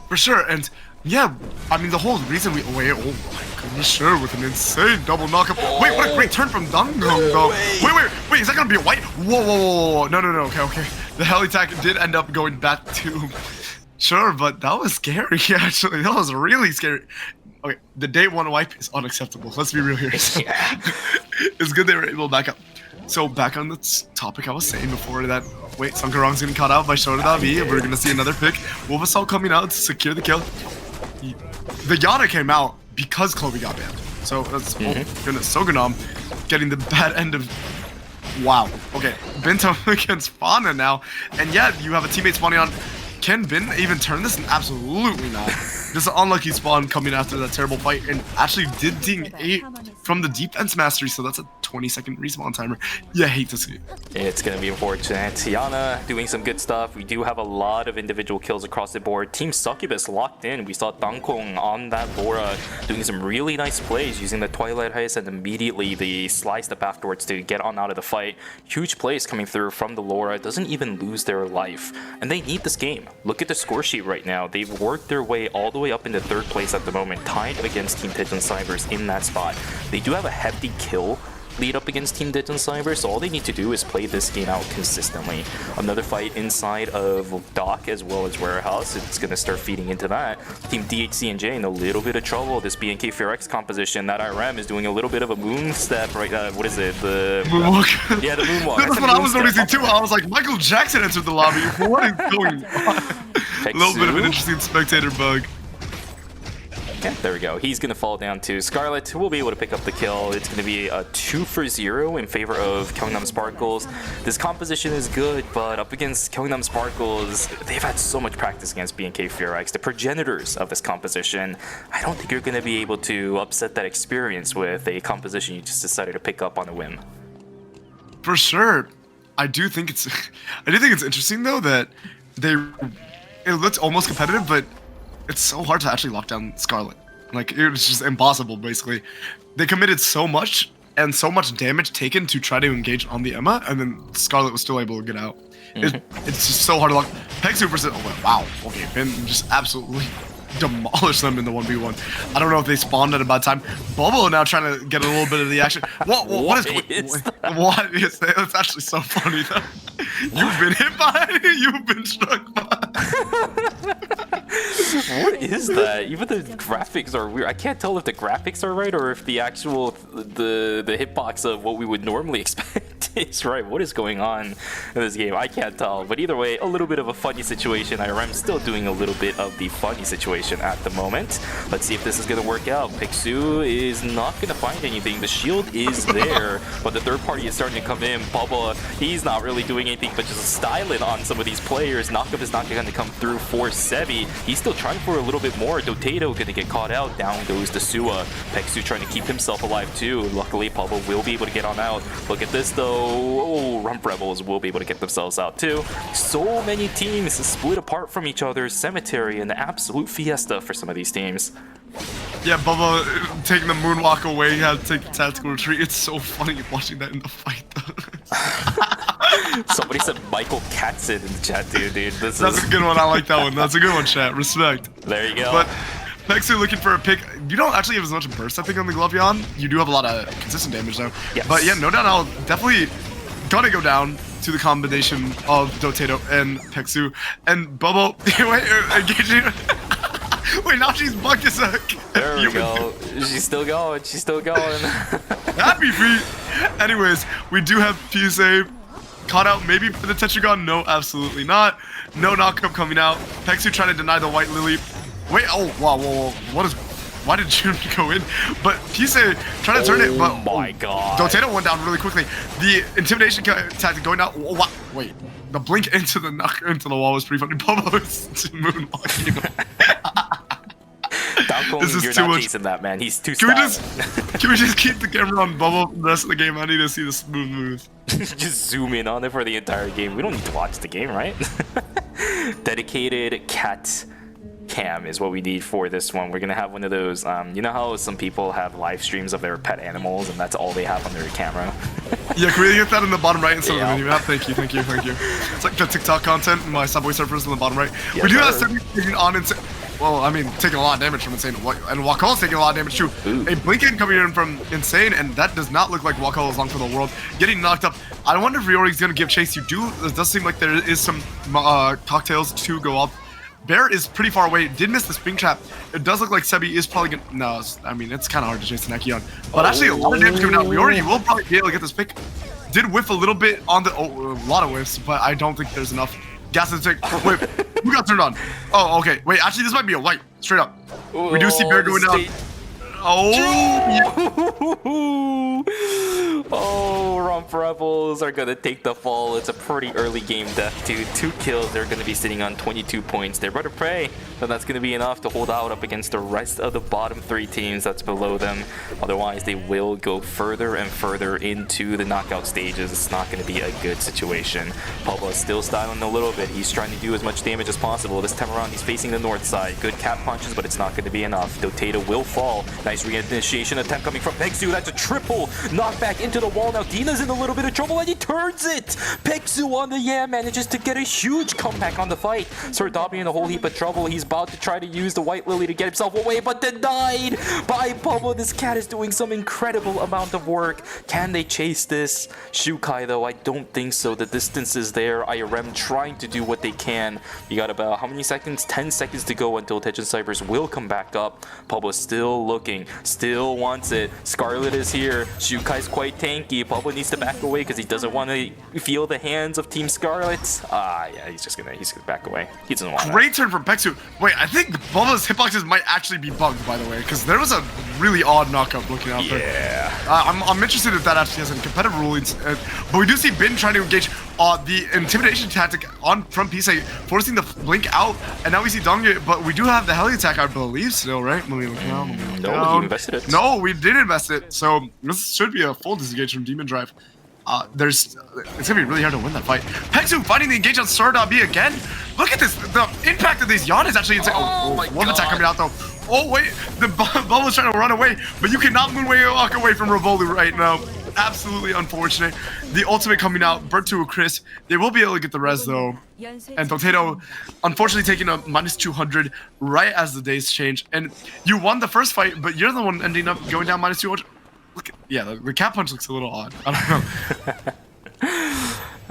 For sure, and yeah, I mean the whole reason oh my goodness, sure, with an insane double knockup. Wait, what a great turn from Dong though. Wait, is that gonna be a white? Whoa, no, okay. The heli attack did end up going back to sure, but that was scary actually. That was really scary. Okay, the day 1 wipe is unacceptable. Let's be real here. Yeah. It's good they were able to back up. So back on the topic I was saying before that, wait, Sunkarong's getting caught out by Shotodavi, and we're gonna see another pick. Wolfassault coming out to secure the kill. The Yana came out because Chloe got banned. So that's oh goodness, Soganam getting the bad end of wow. Okay, Binto against Fana now. And yeah, you have a teammate spawning on. Can Bin even turn this? Absolutely not. This is an unlucky spawn coming after that terrible fight, and actually did ding 8 from the defense mastery, so that's a 20-second respawn timer. Yeah, hate to see it. It's going to be unfortunate. Yana doing some good stuff. We do have a lot of individual kills across the board. Team Succubus locked in. We saw Dangkong on that Laura doing some really nice plays using the Twilight Heist and immediately the slide step afterwards to get on out of the fight. Huge plays coming through from the Laura. Doesn't even lose their life. And they need this game. Look at the score sheet right now. They've worked their way all the way up into 3rd place at the moment, tied against Team Pigeon Cybers in that spot. They do have a hefty kill lead up against Team Ditch and Cyber, so all they need to do is play this game out consistently. Another fight inside of Dock as well as Warehouse, it's going to start feeding into that. Team DHC and J in a little bit of trouble. This BNK FairX composition, that IRM is doing a little bit of a moon step, right? What is it? The Moonwalk. yeah, the moonwalk. That's what I was noticing too. I was like, Michael Jackson entered the lobby. What is going on? A little bit of an interesting spectator bug. Okay, there we go. He's going to fall down to Scarlet, who will be able to pick up the kill. It's going to be a 2-for-0 in favor of Gyeongnam Sparkles. This composition is good, but up against Gyeongnam Sparkles, they've had so much practice against BNK FairX. The progenitors of this composition, I don't think you're going to be able to upset that experience with a composition you just decided to pick up on a whim. For sure. I do think it's interesting though that it looks almost competitive, but it's so hard to actually lock down Scarlet. Like, it was just impossible, basically. They committed so much and so much damage taken to try to engage on the Emma, and then Scarlet was still able to get out. It's just so hard to lock. Pegsu versus, oh, wow, okay, Finn just absolutely demolished them in the 1v1. I don't know if they spawned at a bad time. Bobo now trying to get a little bit of the action. What is that? That's actually so funny, though. You've been hit by it. You've been struck by What is that? Even the graphics are weird. I can't tell if the graphics are right or if the actual the hitbox of what we would normally expect is right. What is going on in this game? I can't tell. But either way, a little bit of a funny situation. IRM still doing a little bit of the funny situation at the moment. Let's see if this is going to work out. Pixu is not going to find anything. The shield is there, but the third party is starting to come in. Bubba, he's not really doing anything but just styling on some of these players. Knockup is not going to come through for Sebi. He's still trying for a little bit more. Dotato going to get caught out. Down goes the Sua. Pexu trying to keep himself alive too. Luckily, Pablo will be able to get on out. Look at this though. Oh, Rump Rebels will be able to get themselves out too. So many teams split apart from each other. Cemetery, an absolute fiesta for some of these teams. Yeah, Bubba taking the moonwalk away, he had to take the tactical retreat. It's so funny watching that in the fight, though. Somebody said Michael Katzen in the chat, dude. That's a good one. I like that one. That's a good one, chat. Respect. There you go. But Pexu looking for a pick. You don't actually have as much burst, I think, on the Glavion. You do have a lot of consistent damage, though. Yes. But yeah, no doubt I'll definitely gonna go down to the combination of Dotato and Pexu. And Bubba, wait, engaging. Wait, now she's bucked as a... There we go. She's still going. She's still going. Happy feet. Anyways, we do have PSA caught out maybe for the Tetragon. No, absolutely not. No knockup coming out. Pexu trying to deny the White Lily. Wait, oh, wow, whoa. What is... Why did June go in? But PSA trying to turn it, but... Oh my god. Dotato went down really quickly. The intimidation tactic going out... What? Wait. The blink into the wall was pretty funny. Bobo is moonwalking. This is You're too not much. chasing that, man. He's too Can stylish. we just keep the camera on Bubble for the rest of the game? I need to see the smooth moves. Just zoom in on it for the entire game. We don't need to watch the game, right? Dedicated cat cam is what we need for this one. We're gonna have one of those. You know how some people have live streams of their pet animals and that's all they have on their camera? Yeah, can we get that in the bottom right instead of the Yeah. menu map? Thank you. It's like the TikTok content. My Subway Surfers in the bottom right. Yeah, we do sure. have something taking on Insane. Well, I mean, taking a lot of damage from Insane. And Wakala's taking a lot of damage too. Ooh. A Blinken coming in from Insane, and that does not look like Wakala is long for the world. Getting knocked up. I wonder if Riori's going to give chase. It does seem like there is some cocktails to go up. Bear is pretty far away. Did miss the spring trap. It does look like Sebi is probably gonna... No, I mean, it's kind of hard to chase the Nekion. But actually, a lot of damage coming out. Riori will probably be able to get this pick. Did whiff a little bit on the... Oh, a lot of whiffs, but I don't think there's enough gas to take. Wait, who got turned on? Oh, okay. Wait, actually, this might be a white. Straight up. We do see Bear going down. Oh, yeah. Oh, Rump Rebels are gonna take the fall. It's a pretty early game death too. 2 kills. They're gonna be sitting on 22 points. They're better pray, but that's gonna be enough to hold out up against the rest of the bottom 3 teams that's below them. Otherwise, they will go further and further into the knockout stages. It's not gonna be a good situation. Pablo is still styling a little bit. He's trying to do as much damage as possible. This time around, he's facing the north side. Good cap punches, but it's not gonna be enough. Dotato will fall. Now Nice reinitiation attempt coming from Pegsu. That's a triple knockback into the wall. Now Dina's in a little bit of trouble and he turns it. Pegsu on the manages to get a huge comeback on the fight. Sordabi in a whole heap of trouble. He's about to try to use the White Lily to get himself away, but denied by Pablo. This cat is doing some incredible amount of work. Can they chase this? Shukai though, I don't think so. The distance is there. IRM trying to do what they can. You got about how many seconds? 10 seconds to go until Tejan Cybers will come back up. Pablo still looking, still wants it. Scarlet is here. Shukai's quite tanky. Pablo needs to back away because he doesn't want to feel the hands of Team Scarlet. Yeah, he's gonna back away. He doesn't want that. Great turn from Pexu. Wait, I think Bubba's hitboxes might actually be bugged, by the way, because there was a really odd knockup looking out there. Yeah. I'm interested if that actually has any competitive rulings. But we do see Bin trying to engage the intimidation tactic from Pisa, forcing the blink out, and now we see Dongye, but we do have the heli attack, I believe, still, right? Let me look down. No, he invested it. No, we did invest it, so this should be a full disengage from Demon Drive. It's gonna be really hard to win that fight. Pexu finding the engage on Sordabi again. Look at this, the impact of these Yan is actually insane. Oh my god. Attack coming out though. Oh wait, the Bubble's trying to run away, but you cannot walk away from Revolu right now. Absolutely unfortunate. The ultimate coming out, Burt to Chris. They will be able to get the res though. And Potato, unfortunately, taking a -200 right as the days change. And you won the first fight, but you're the one ending up going down -200. Look, yeah, the cat punch looks a little odd. I don't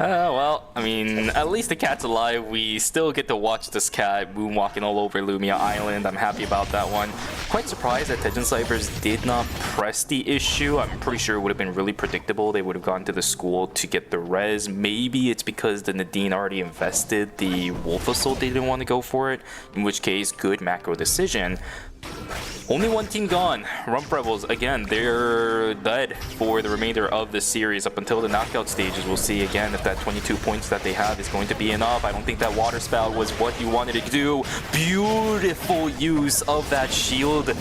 know. Well, I mean, at least the cat's alive. We still get to watch this cat moonwalking all over Lumia Island. I'm happy about that one. Quite surprised that Tejan Cybers did not press the issue. I'm pretty sure it would have been really predictable. They would have gone to the school to get the res. Maybe it's because the Nadine already invested the Wolf Assault. They didn't want to go for it. In which case, good macro decision. Only one team gone. Rump Rebels, again, they're dead for the remainder of the series up until the knockout stages. We'll see again if that 22 points that they have is going to be enough. I don't think that water spout was what you wanted to do. Beautiful use of that shield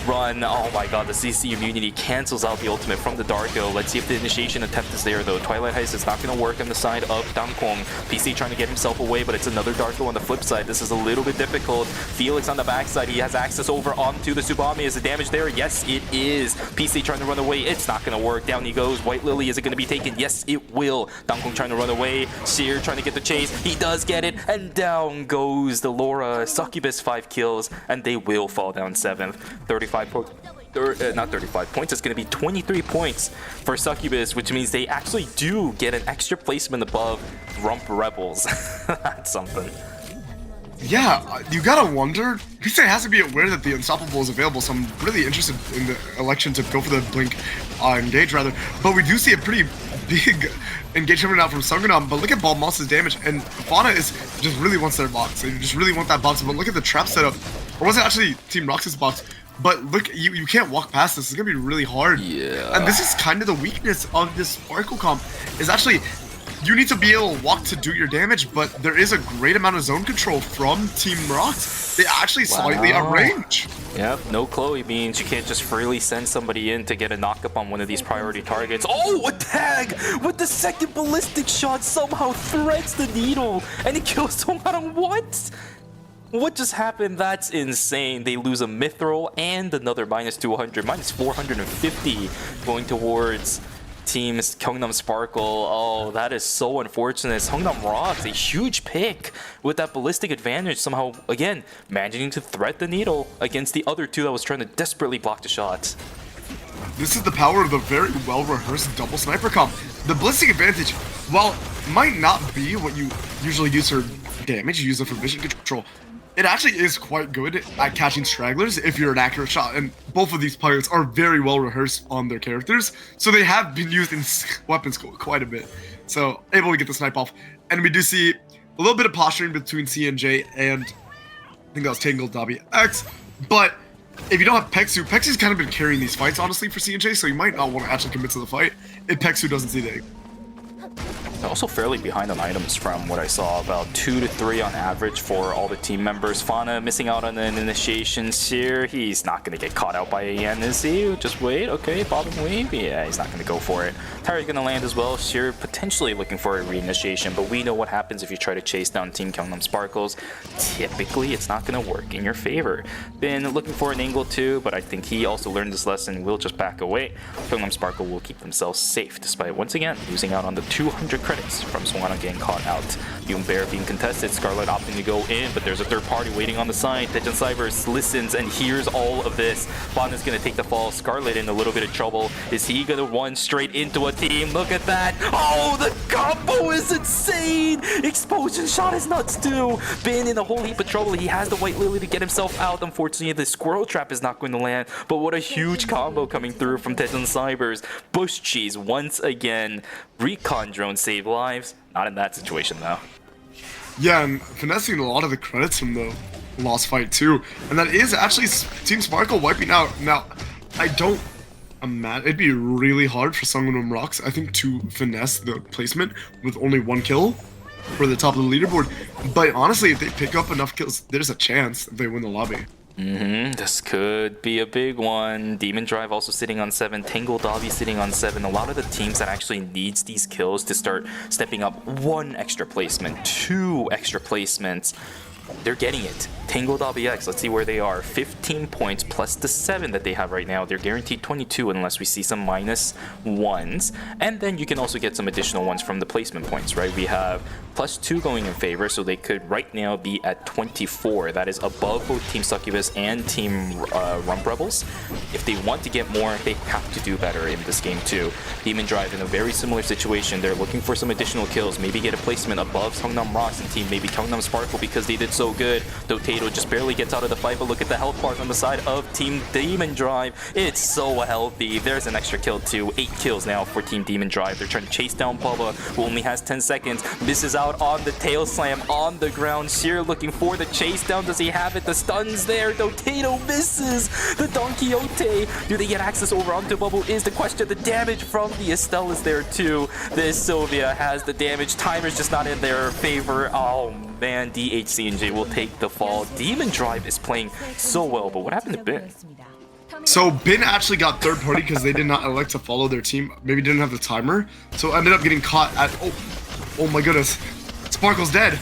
run. Oh my god, the CC immunity cancels out the ultimate from the Darko. Let's see if the initiation attempt is there though. Twilight Heist is not going to work on the side of Dangkong. PC trying to get himself away, but it's another Darko on the flip side. This is a little bit difficult. Felix on the backside, he has access over onto the Subami. Is the damage there? Yes, it is. PC trying to run away. It's not going to work. Down he goes. White Lily, is it going to be taken? Yes, it will. Dangkong trying to run away. Seer trying to get the chase. He does get it. And down goes the Laura. Succubus 5 kills, and they will fall down 7th. 35 points. Not 35 points, it's going to be 23 points for Succubus, which means they actually do get an extra placement above Rump Rebels. That's something. Yeah, you gotta wonder. PCA has to be aware that the Unstoppable is available, so I'm really interested in the election to go for the blink engage rather. But we do see a pretty big engage coming out from Sunganam, but look at Ball Moss's damage, and Fauna is just really wants their box. They just really want that box, but look at the trap setup. Or was it actually Team Rox's box? But look, you can't walk past this. It's gonna be really hard. Yeah. And this is kind of the weakness of this Sparkle comp, is actually you need to be able to walk to do your damage, but there is a great amount of zone control from Team Rox. They actually slightly outrange. Yep, no Chloe means you can't just freely send somebody in to get a knockup on one of these priority targets. Oh, a tag with the second ballistic shot somehow threads the needle and it kills someone. What? What just happened? That's insane. They lose a Mithril and another -200, -450 going towards Team Gyeongnam Sparkle. Oh, that is so unfortunate. Gyeongnam Rocks, a huge pick with that ballistic advantage, somehow, again, managing to thread the needle against the other two that was trying to desperately block the shots. This is the power of the very well-rehearsed double sniper comp. The ballistic advantage, while might not be what you usually use for damage, you use it for vision control, it actually is quite good at catching stragglers if you're an accurate shot, and both of these pilots are very well rehearsed on their characters, so they have been used in weapons quite a bit, so able to get the snipe off. And we do see a little bit of posturing between CNJ and I think that was Tangled Dobby X, but if you don't have Pexu, Pexu's kind of been carrying these fights honestly for CNJ, so you might not want to actually commit to the fight if Pexu doesn't see the They're also fairly behind on items from what I saw, about 2 to 3 on average for all the team members. Fauna missing out on an initiation here. He's not going to get caught out by AN, is he? Just wait. Okay, bottom wave. Yeah, he's not going to go for it. Tyra's going to land as well. Sheer potentially looking for a reinitiation, but we know what happens if you try to chase down Team Gyeongnam Sparkles. Typically, it's not going to work in your favor. Been looking for an angle too, but I think he also learned this lesson. Will just back away. Gyeongnam Sparkle will keep themselves safe, despite once again losing out on the 200 credits from Songwon getting caught out. Yoon Bear being contested, Scarlet opting to go in, but there's a third party waiting on the side. Tejan Cybers listens and hears all of this. Bond is going to take the fall. Scarlet in a little bit of trouble. Is he going to run straight into a team? Look at that. Oh, the combo is insane. Explosion shot is nuts too. Been in a whole heap of trouble. He has the White Lily to get himself out. Unfortunately, the Squirrel Trap is not going to land, but what a huge combo coming through from Tejan Cybers. Bush Cheese once again. Recon drone save lives. Not in that situation though. Yeah, and finessing a lot of the credits from the lost fight too. And that is actually Team Sparkle wiping out. Now, I don't imagine it'd be really hard for Sungwon Rocks, I think, to finesse the placement with only 1 kill for the top of the leaderboard. But honestly, if they pick up enough kills, there's a chance they win the lobby. This could be a big one. Demon Drive also sitting on 7. Tangle Dobby sitting on 7. A lot of the teams that actually needs these kills to start stepping up 1 extra placement, 2 extra placements, they're getting it. Tangle Dobby X, let's see where they are. 15 points plus the 7 that they have right now. They're guaranteed 22 unless we see some -1s. And then you can also get some additional ones from the placement points, right? We have +2 going in favor, so they could right now be at 24. That is above both Team Succubus and Team Rump Rebels. If they want to get more, they have to do better in this game too. Demon Drive in a very similar situation. They're looking for some additional kills, maybe get a placement above Gyeongnam Rocks and team maybe Gyeongnam Sparkle because they did so good. Dotato just barely gets out of the fight, but look at the health bars on the side of Team Demon Drive. It's so healthy. There's an extra kill too. 8 kills now for Team Demon Drive. They're trying to chase down Bubba, who only has 10 seconds. Misses out on the tail slam on the ground. Sheer looking for the chase down. Does he have it? The stun's there. Dotato misses the Don Quixote. Do they get access over onto Bubble is the question. The damage from the Estelle is there too. This Sylvia has the damage. Timer's just not in their favor. Oh man, DHCNJ will take the fall. Demon Drive is playing so well, but what happened to Bin? So Bin actually got third party because they did not elect to follow their team. Maybe didn't have the timer. So ended up getting caught at, oh my goodness. Sparkle's dead.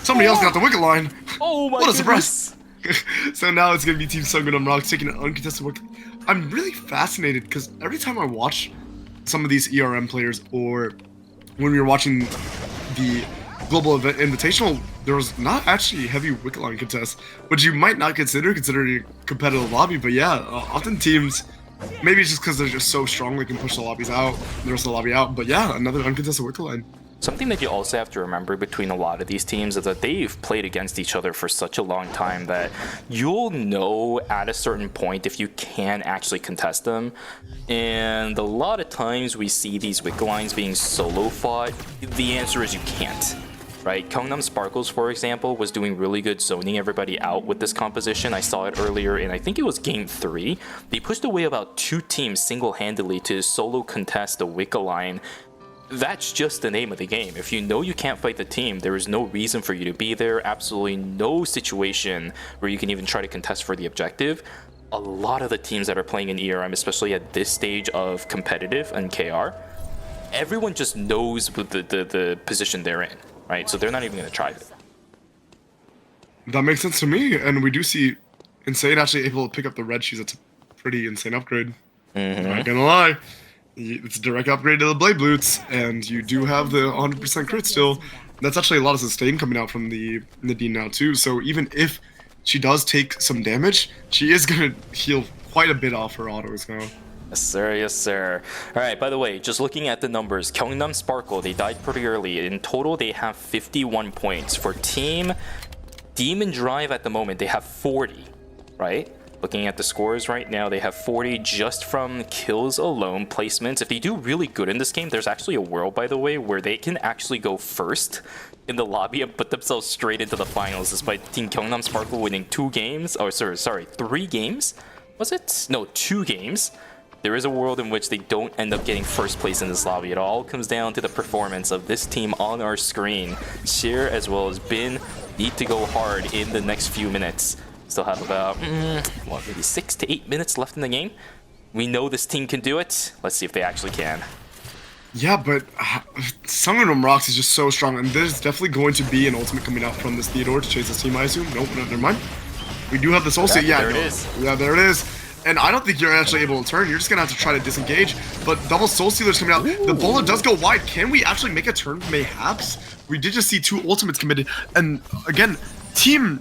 Somebody else got the wicket line. Oh my What a goodness. surprise. So now it's going to be Team Sungwon Rocks taking an uncontested wicket. I'm really fascinated because every time I watch some of these ERM players, or when we were watching the Global Event Invitational, there was not actually heavy wicket line contests, which you might not consider considering a competitive lobby. But yeah, often teams, maybe it's just because they're just so strong they can push the lobbies out, the rest of the lobby out. But yeah, another uncontested wicket line. Something that you also have to remember between a lot of these teams is that they've played against each other for such a long time that you'll know at a certain point if you can actually contest them. And a lot of times we see these wicket lines being solo fought. The answer is you can't. Right, Gyeongnam Sparkles, for example, was doing really good zoning everybody out with this composition. I saw it earlier in, I think it was game 3. They pushed away about 2 teams single-handedly to solo contest the wicket line. That's just the name of the game. If you know you can't fight the team, there is no reason for you to be there. Absolutely no situation where you can even try to contest for the objective. A lot of the teams that are playing in ERM, especially at this stage of competitive and KR, everyone just knows the position they're in, right? So they're not even going to try it. That makes sense to me. And we do see Insane actually able to pick up the red shoes. That's a pretty insane upgrade. Not gonna lie. It's a direct upgrade to the Blade Boots, and you do have the 100% crit still. That's actually a lot of sustain coming out from the Nadine now too, so even if she does take some damage, she is going to heal quite a bit off her autos now. Yes sir, yes sir. Alright, by the way, just looking at the numbers, Gyeongnam Sparkle, they died pretty early. In total, they have 51 points. For Team Demon Drive at the moment, they have 40, right? Looking at the scores right now, they have 40 just from kills alone, placements. If they do really good in this game, there's actually a world, by the way, where they can actually go first in the lobby and put themselves straight into the finals, despite Team Gyeongnam Sparkle winning 2 games. Oh, sorry, 3 games? Was it? No, 2 games. there is a world in which they don't end up getting first place in this lobby. It all comes down to the performance of this team on our screen. Sheer as well as Bin need to go hard in the next few minutes. Still have about, maybe 6 to 8 minutes left in the game. We know this team can do it. Let's see if they actually can. Yeah, but Sungnam Rocks is just so strong, and there's definitely going to be an ultimate coming out from this Theodore to chase this team, I assume. Nope, no, never mind. We do have the Soul State. Yeah, there it is. Yeah, there it is. And I don't think you're actually able to turn. You're just going to have to try to disengage. But double Soul Stealer's coming out. Ooh. The Bola does go wide. Can we actually make a turn? Mayhaps. We did just see 2 ultimates committed. And again, Team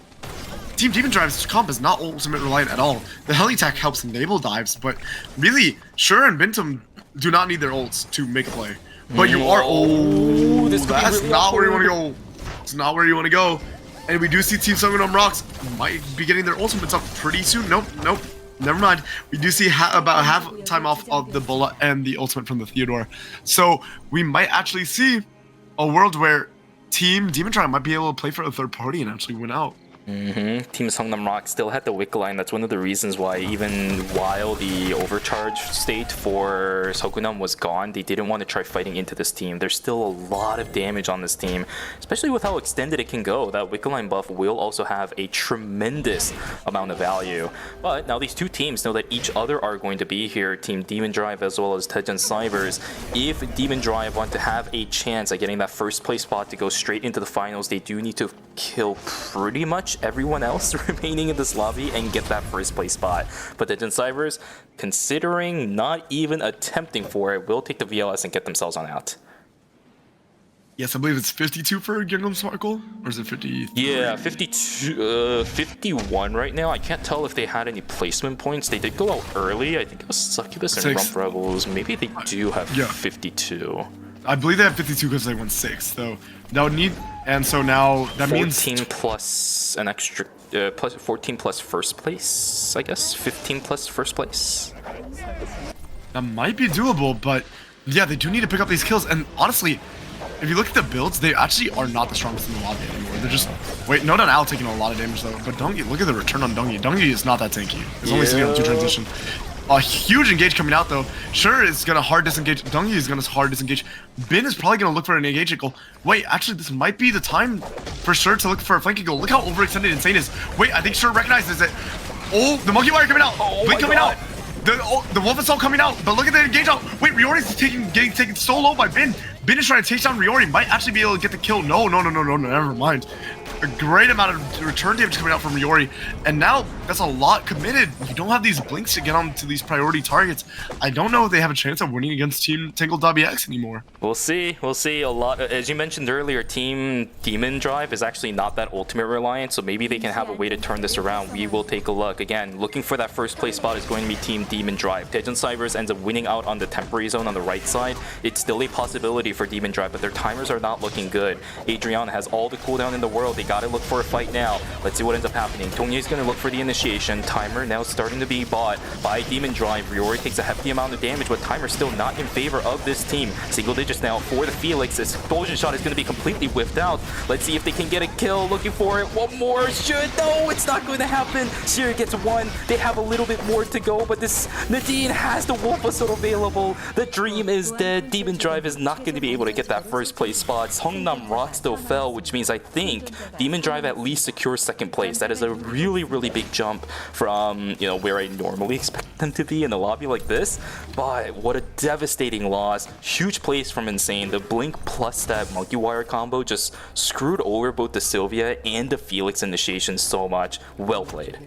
Demon Drive's comp is not ultimate reliant at all. The heli attack helps enable dives, but really, Sure and Bintum do not need their ults to make a play. But you are... Oh, that's really not where you want to go. It's not where you want to go. And we do see Team Sungnam Rocks might be getting their ultimates up pretty soon. Nope. Never mind. We do see about half time off of the Bola and the ultimate from the Theodore. So we might actually see a world where Team Demon Drive might be able to play for a third party and actually win out. Team Sungnam Rock still had the wick line. That's one of the reasons why even while the overcharge state for Sokunam was gone, they didn't want to try fighting into this team. There's still a lot of damage on this team, especially with how extended it can go. That wick line buff will also have a tremendous amount of value. But now these two teams know that each other are going to be here, Team Demon Drive as well as Tejan Cybers. If Demon Drive want to have a chance at getting that first place spot to go straight into the finals, they do need to kill pretty much everyone else remaining in this lobby and get that first place spot. But the Tejan Cybers, considering not even attempting for it, will take the VLS and get themselves on out. Yes, I believe it's 52 for Gangnam Sparkle, or is it 50? Yeah, 52, 51 right now. I can't tell if they had any placement points. They did go out early. I think it was Succubus and Rump Rebels. Maybe they do have 52. I believe they have 52 because they won 6, though. That would need, and so now that 14 means 14 plus an extra, plus 14 plus first place, I guess. 15 plus first place. That might be doable, but yeah, they do need to pick up these kills. And honestly, if you look at the builds, they actually are not the strongest in the lobby anymore. They're just no doubt Al taking a lot of damage though. But Dongi, look at the return on Dongi. Dongi is not that tanky. He's only sitting on 2 transition. A huge engage coming out though. Sure is gonna hard disengage. Dongi is gonna hard disengage. Bin is probably gonna look for an engage goal. Wait, actually this might be the time for Sure to look for a flanking goal. Look how overextended Insane is. Wait, I think Sure recognizes it. Oh, the Monkey Wire coming out. Blink coming out. The Wolf Assault coming out. But look at the engage out. Wait, Riori's getting taken so low by Bin. Bin is trying to take down Riori. Might actually be able to get the kill. No, never mind. A great amount of return damage coming out from Riori, and now that's a lot committed. You don't have these blinks to get onto these priority targets. I don't know if they have a chance of winning against Team Tangled.bx anymore. We'll see. We'll see. A lot, as you mentioned earlier, Team Demon Drive is actually not that ultimate reliant, so maybe they can have a way to turn this around. We will take a look. Again, looking for that first place spot is going to be Team Demon Drive. Tejan Cybers ends up winning out on the temporary zone on the right side. It's still a possibility for Demon Drive, but their timers are not looking good. Adriana has all the cooldown in the world. They gotta look for a fight now. Let's see what ends up happening. Tony is going to look for the initiation. Timer now starting to be bought by Demon Drive. Riori takes a hefty amount of damage, but Timer still not in favor of this team. Single digits now for the Felix. This explosion shot is going to be completely whiffed out. Let's see if they can get a kill. Looking for it. One more. No, it's not going to happen. Sierra gets 1. They have a little bit more to go, but this Nadine has the Wolf Assault available. The dream is dead. Demon Drive is not going to be able to get that first place spot. Sungnam Rock still fell, which means I think Demon Drive at least secures second place. That is a really, really big jump from, where I normally expect them to be in a lobby like this. But what a devastating loss. Huge plays from Insane. The Blink plus that Monkey Wire combo just screwed over both the Sylvia and the Felix initiation so much. Well played.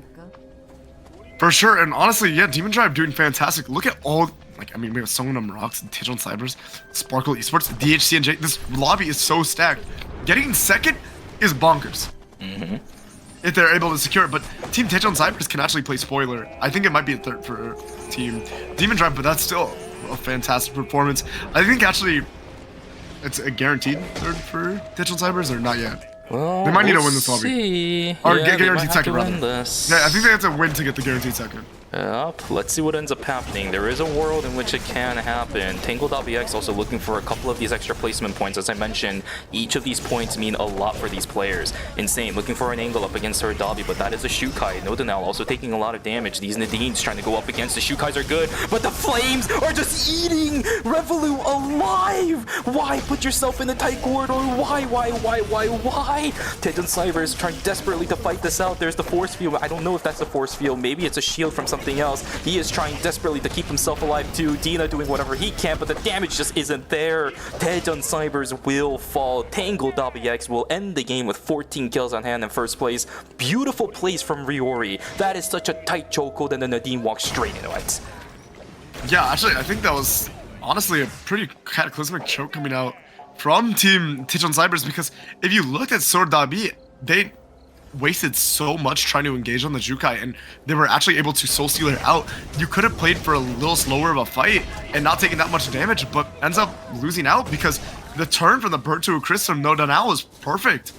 For sure, and honestly, yeah, Demon Drive doing fantastic. Look at all, we have Sungnam Rocks and Tejan Cybers, Sparkle Esports, DHC, and J. This lobby is so stacked. Getting second is bonkers. If they're able to secure it, but Team Tejan Cybers can actually play spoiler. I think it might be a third for Team Demon Drive, but that's still a fantastic performance. I think actually it's a guaranteed third for Tejan Cybers, or not yet. Well, they might need to win this lobby. See. Or yeah, guaranteed second, rather. this. Yeah, I think they have to win to get the guaranteed second. Yep, let's see what ends up happening. There is a world in which it can happen. Tangled.bx also looking for a couple of these extra placement points. As I mentioned, each of these points mean a lot for these players. Insane, looking for an angle up against her Dobby, but that is a Shukai. No Denial also taking a lot of damage. These Nadines trying to go up against the Shukais are good, but the Flames are just eating Revolut alive! Why put yourself in a tight corridor? Why? Tejon Cyber is trying desperately to fight this out. There's the force field. I don't know if that's a force field. Maybe it's a shield from something else. He is trying desperately to keep himself alive too. Dina doing whatever he can, but the damage just isn't there. Tejon Cybers will fall. Tangled.bx will end the game with 14 kills on hand in first place. Beautiful plays from Riori. That is such a tight chokehold, and then Nadine walks straight into it. Yeah, actually, I think that was honestly a pretty cataclysmic choke coming out from Team Tejon Cybers, because if you looked at Sword.b, they wasted so much trying to engage on the Jukai, and they were actually able to soul steal her out. You could have played for a little slower of a fight and not taking that much damage, but ends up losing out because the turn from the Bird to a Chris from No Danal was perfect.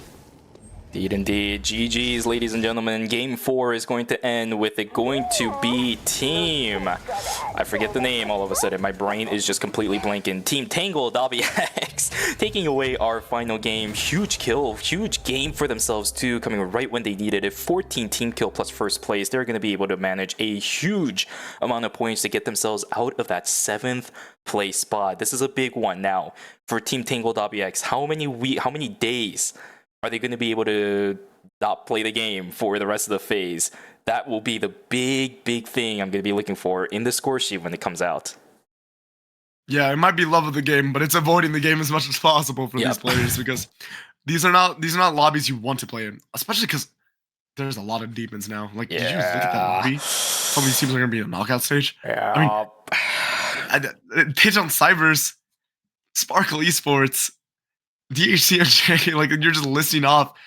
Indeed. GG's, ladies and gentlemen. Game 4 is going to end with it going to be Team... I forget the name all of a sudden. My brain is just completely blanking. Team Tangled.bx taking away our final game. Huge kill, huge game for themselves too, coming right when they needed it. 14 team kill plus first place. They're going to be able to manage a huge amount of points to get themselves out of that 7th place spot. This is a big one now for Team Tangled.bx. How many days are they going to be able to not play the game for the rest of the phase? That will be the big thing I'm going to be looking for in the score sheet when it comes out. Yeah, it might be love of the game, but it's avoiding the game as much as possible for these players, because these are not lobbies you want to play in, especially because there's a lot of demons now. Like, did you look at that lobby? Some of these teams are going to be in a knockout stage. Yeah. I mean, Tejon Cybers, Sparkle Esports, DHCMJ, like, you're just listing off.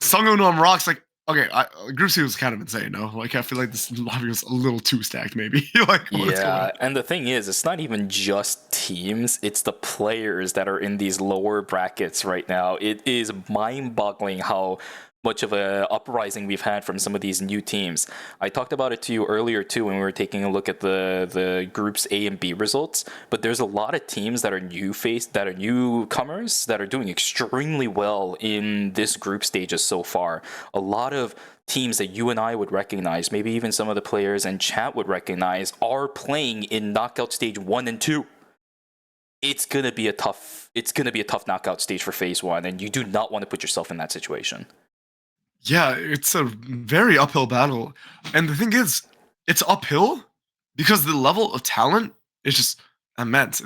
Sungwoo Rocks, like, okay, Group C was kind of insane, no? Like, I feel like this lobby was a little too stacked, maybe. Like, what's going on? And the thing is, it's not even just teams, it's the players that are in these lower brackets right now. It is mind-boggling how much of a uprising we've had from some of these new teams. I talked about it to you earlier too when we were taking a look at the groups A and B results, but there's a lot of teams that are newcomers that are doing extremely well in this group stages so far. A lot of teams that you and I would recognize, maybe even some of the players in chat would recognize, are playing in knockout stage 1 and 2. It's gonna be a tough knockout stage for phase 1, and you do not want to put yourself in that situation. Yeah, it's a very uphill battle. And the thing is, it's uphill because the level of talent is just immense.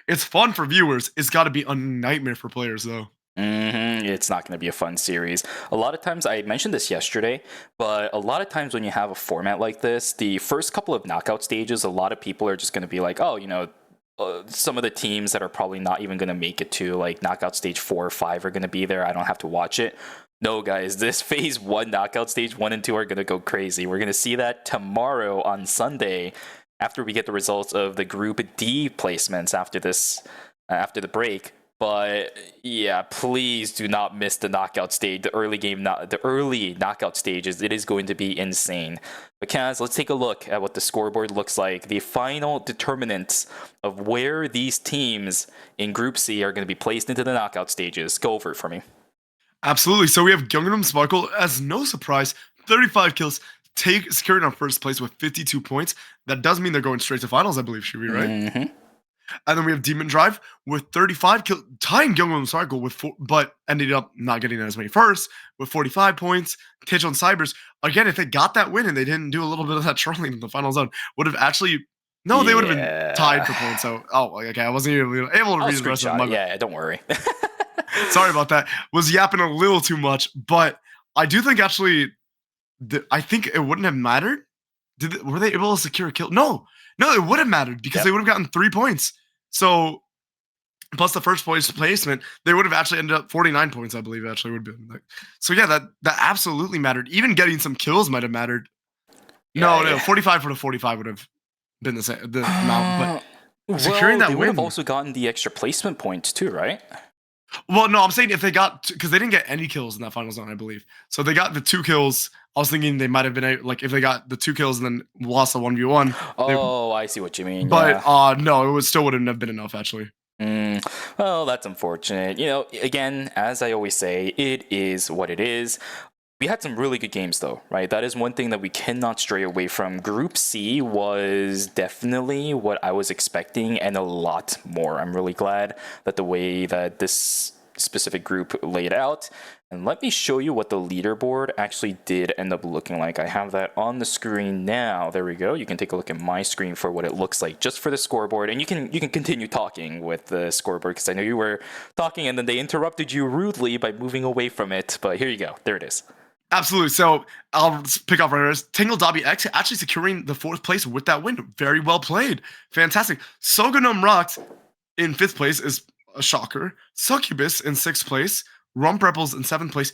It's fun for viewers. It's got to be a nightmare for players, though. It's not going to be a fun series. A lot of times, I mentioned this yesterday, but a lot of times when you have a format like this, the first couple of knockout stages, a lot of people are just going to be like, oh, you know, some of the teams that are probably not even going to make it to like knockout stage 4 or 5 are going to be there. I don't have to watch it. No, guys, this phase 1 knockout stage 1 and 2 are going to go crazy. We're going to see that tomorrow on Sunday after we get the results of the Group D placements after the break. But yeah, please do not miss the knockout stage, the early knockout stages. It is going to be insane. But Kaz, let's take a look at what the scoreboard looks like. The final determinants of where these teams in Group C are going to be placed into the knockout stages. Go over it for me. Absolutely. So we have Gyeongnam Sparkle, as no surprise, 35 kills, securing our first place with 52 points. That does mean they're going straight to finals, I believe, Shuri, right? Mm-hmm. And then we have Demon Drive with 35 kills, tying Gyeongnam Sparkle with 4, but ended up not getting as many first with 45 points. Tejon Cybers, again, if they got that win and they didn't do a little bit of that trolling in the final zone, would have actually... No, they would have been tied for points. So, okay, I wasn't even able to read the rest of my... Yeah, don't worry. Sorry about that. Was yapping a little too much, but I do think actually, I think it wouldn't have mattered. Were they able to secure a kill? No, it would have mattered because they would have gotten 3 points. So plus the first place placement, they would have actually ended up 49 points, I believe. Actually, would have been. So yeah, that absolutely mattered. Even getting some kills might have mattered. No, 45 for the 45 would have been the amount. But securing that they win would have also gotten the extra placement points too, right? Well, no, I'm saying if they got, because they didn't get any kills in that final zone, I believe. So they got the 2 kills. I was thinking they might have been like if they got the 2 kills and then lost the 1v1. Oh, I see what you mean. But yeah. no, still wouldn't have been enough actually. Well, that's unfortunate. You know, again, as I always say, it is what it is. We had some really good games, though, right? That is one thing that we cannot stray away from. Group C was definitely what I was expecting and a lot more. I'm really glad that the way that this specific group laid out. And let me show you what the leaderboard actually did end up looking like. I have that on the screen now. There we go. You can take a look at my screen for what it looks like just for the scoreboard. And you can continue talking with the scoreboard because I know you were talking and then they interrupted you rudely by moving away from it. But here you go. There it is. Absolutely. So I'll pick up right here. Tingle.x actually securing the 4th place with that win. Very well played. Fantastic. Soganum Rocked in 5th place is a shocker. Succubus in 6th place. Rump Rebels in 7th place.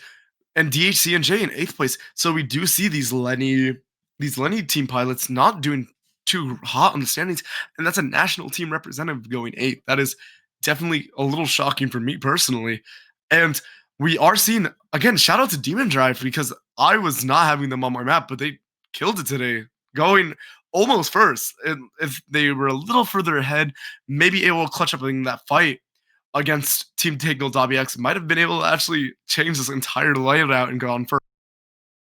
And DHC and J in 8th place. So we do see these Lenny team pilots not doing too hot on the standings. And that's a national team representative going 8th. That is definitely a little shocking for me personally. And we are seeing, again, shout out to Demon Drive because I was not having them on my map, but they killed it today, going almost first. And if they were a little further ahead, maybe able to clutch up in that fight against Team Tingle.x, might have been able to actually change this entire layout and go on first.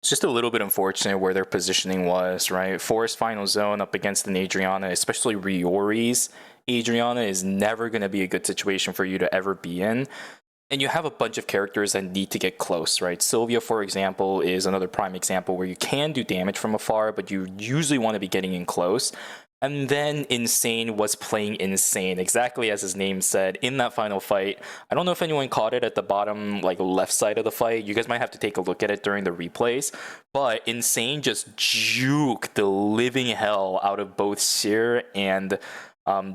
It's just a little bit unfortunate where their positioning was, right? Forest Final Zone up against an Adriana, especially Riori's Adriana, is never going to be a good situation for you to ever be in. And you have a bunch of characters that need to get close, right? Sylvia, for example, is another prime example where you can do damage from afar, but you usually want to be getting in close. And then Insane was playing Insane, exactly as his name said, in that final fight. I don't know if anyone caught it at the bottom, like left side of the fight. You guys might have to take a look at it during the replays. But Insane just juked the living hell out of both Seer and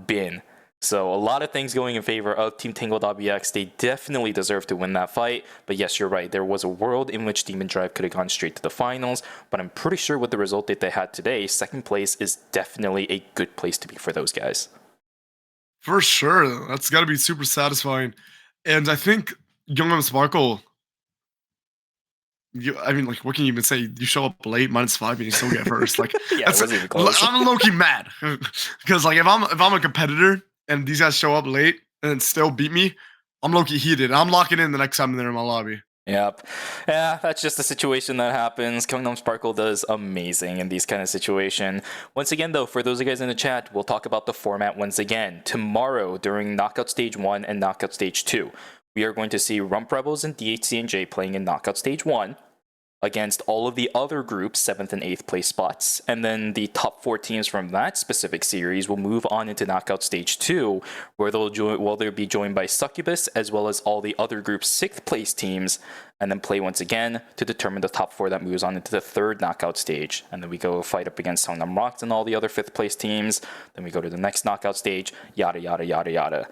Bin. So a lot of things going in favor of Team Tingle.x. They definitely deserve to win that fight. But yes, you're right. There was a world in which Demon Drive could have gone straight to the finals. But I'm pretty sure with the result that they had today, 2nd place is definitely a good place to be for those guys. For sure. That's got to be super satisfying. And I think Young Sparkle, like, what can you even say? You show up late, -5, and you still get first. Like, Yeah, it wasn't even close. I'm low-key mad. Because, like, if I'm a competitor and these guys show up late and still beat me, I'm low-key heated. I'm locking in the next time they're in my lobby. Yep. Yeah, that's just a situation that happens. Gangnam Sparkle does amazing in these kind of situations. Once again, though, for those of you guys in the chat, we'll talk about the format once again. Tomorrow, during Knockout Stage 1 and Knockout Stage 2, we are going to see Rump Rebels and DHC and J playing in Knockout Stage 1 against all of the other groups' 7th and 8th place spots. And then the top 4 teams from that specific series will move on into Knockout Stage 2, where they'll be joined by Succubus, as well as all the other groups' 6th place teams, and then play once again to determine the top 4 that moves on into the 3rd knockout stage. And then we go fight up against Songnam Rocks and all the other 5th place teams. Then we go to the next knockout stage, yada, yada, yada, yada.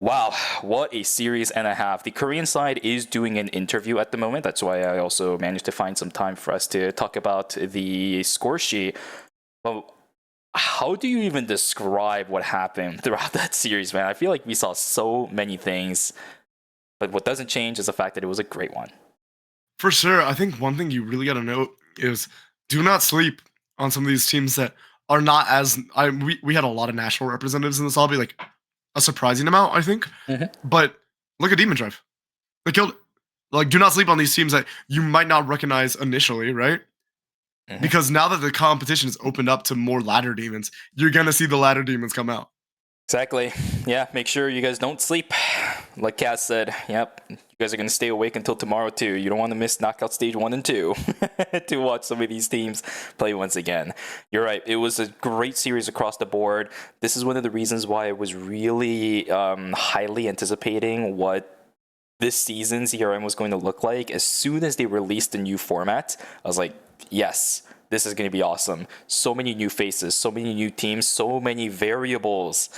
Wow, what a series and a half. The Korean side is doing an interview at the moment. That's why I also managed to find some time for us to talk about the score sheet. But how do you even describe what happened throughout that series, man? I feel like we saw so many things. But what doesn't change is the fact that it was a great one. For sure. I think one thing you really got to note is do not sleep on some of these teams that are not as... we had a lot of national representatives in this lobby, like a surprising amount, I think. But look at Demon Drive. They killed it. Like, do not sleep on these teams that you might not recognize initially, right? Because now that the competition is opened up to more ladder demons, you're going to see the ladder demons come out. Exactly. Yeah, make sure you guys don't sleep. Like Cass said, yep, you guys are going to stay awake until tomorrow too. You don't want to miss Knockout Stage 1 and 2 to watch some of these teams play once again. You're right. It was a great series across the board. This is one of the reasons why I was really highly anticipating what this season's ERM was going to look like. As soon as they released the new format, I was like, yes, this is going to be awesome. So many new faces, so many new teams, so many variables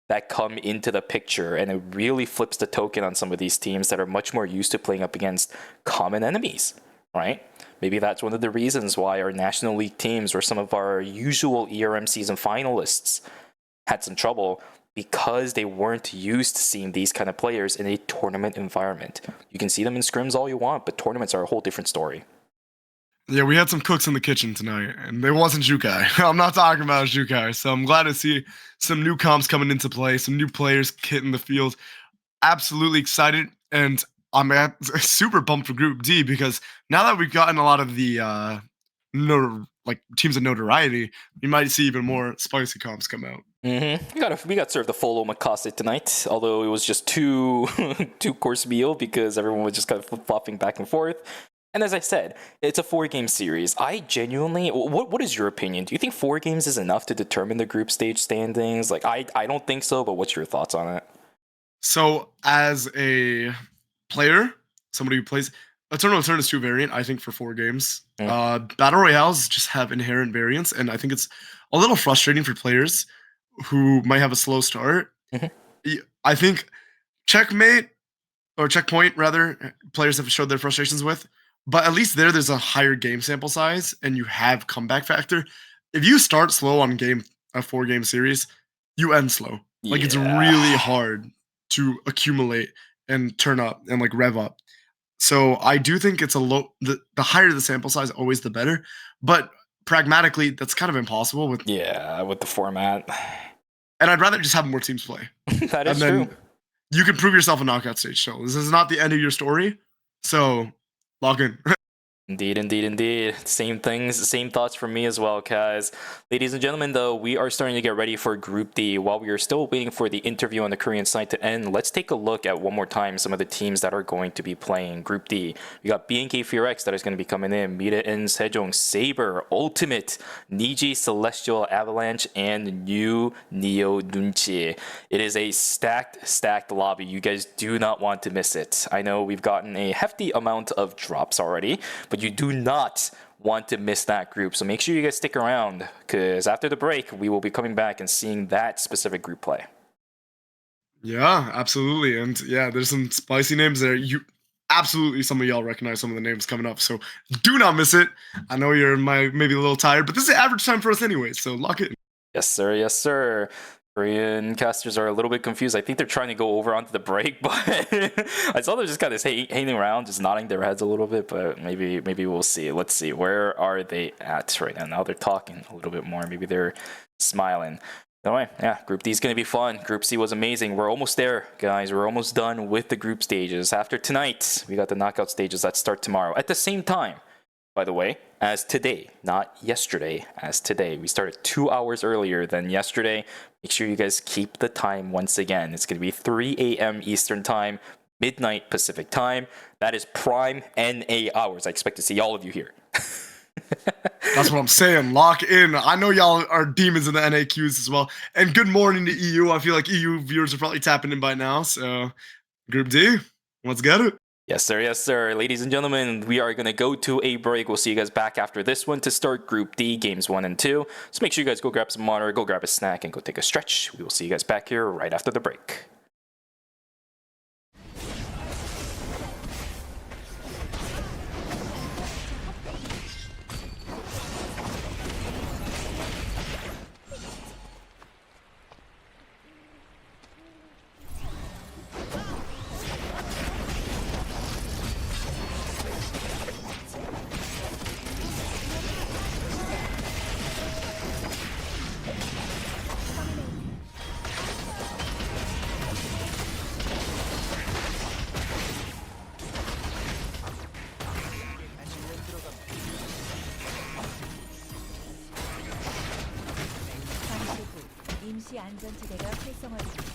that come into the picture, and it really flips the token on some of these teams that are much more used to playing up against common enemies, right? Maybe that's one of the reasons why our National League teams or some of our usual ERM season finalists had some trouble. because they weren't used to seeing these kind of players in a tournament environment. You can see them in scrims all you want, but tournaments are a whole different story. Yeah, we had some cooks in the kitchen tonight, and it wasn't Jukai. I'm not talking about Jukai, so I'm glad to see some new comps coming into play, some new players hitting the field. Absolutely excited, and I'm super pumped for Group D because now that we've gotten a lot of the teams of notoriety, we might see even more spicy comps come out. We got served a full omakase tonight, although it was just two course meal because everyone was just kind of flip-flopping back and forth. And as I said, it's a 4-game series. I genuinely, what is your opinion? Do you think 4 games is enough to determine the group stage standings? Like, I don't think so, but what's your thoughts on it? So, as a player, somebody who plays, a tournament is 2 variant, I think, for 4 games. Battle Royales just have inherent variance, and I think it's a little frustrating for players who might have a slow start. I think checkmate, or checkpoint, rather, players have showed their frustrations with. But at least there's a higher game sample size, and you have comeback factor. If you start slow on a 4-game series, you end slow. Like, it's really hard to accumulate and turn up and, like, rev up. So I do think it's the higher the sample size, always the better. But pragmatically, that's kind of impossible with the format. And I'd rather just have more teams play. That is true. You can prove yourself a knockout stage. So this is not the end of your story. So lock in. Indeed. Same things, same thoughts from me as well, guys. Ladies and gentlemen, though, we are starting to get ready for Group D. While we are still waiting for the interview on the Korean side to end, let's take a look at one more time some of the teams that are going to be playing Group D. We got BNK FearX that is going to be coming in, Mira-In Sejong, Saber, Ultimate, Niji Celestial Avalanche, and New Neo Nunchi. It is a stacked lobby. You guys do not want to miss it. I know we've gotten a hefty amount of drops already, but you do not want to miss that group. So make sure you guys stick around, because after the break, we will be coming back and seeing that specific group play. Yeah, absolutely. And yeah, there's some spicy names there. Some of y'all recognize some of the names coming up. So do not miss it. I know you're maybe a little tired, but this is average time for us anyway. So lock it in. Yes, sir. Korean casters are a little bit confused. I think they're trying to go over onto the break, but I saw them just kind of hanging around, just nodding their heads a little bit, but maybe we'll see. Let's see. Where are they at right now? Now they're talking a little bit more. Maybe they're smiling. Anyway, yeah, Group D is going to be fun. Group C was amazing. We're almost there, guys. We're almost done with the group stages. After tonight, we got the knockout stages that start tomorrow at the same time. By the way, as today, not yesterday, as today. We started 2 hours earlier than yesterday. Make sure you guys keep the time once again. It's going to be 3 a.m. Eastern Time, midnight Pacific Time. That is prime NA hours. I expect to see all of you here. That's what I'm saying. Lock in. I know y'all are demons in the NA queues as well. And good morning to EU. I feel like EU viewers are probably tapping in by now. So, Group D, let's get it. Yes, sir. Ladies and gentlemen, we are going to go to a break. We'll see you guys back after this one to start Group D, Games 1 and 2. So make sure you guys go grab some water, go grab a snack, and go take a stretch. We will see you guys back here right after the break. 임시 안전지대가 활성화됩니다.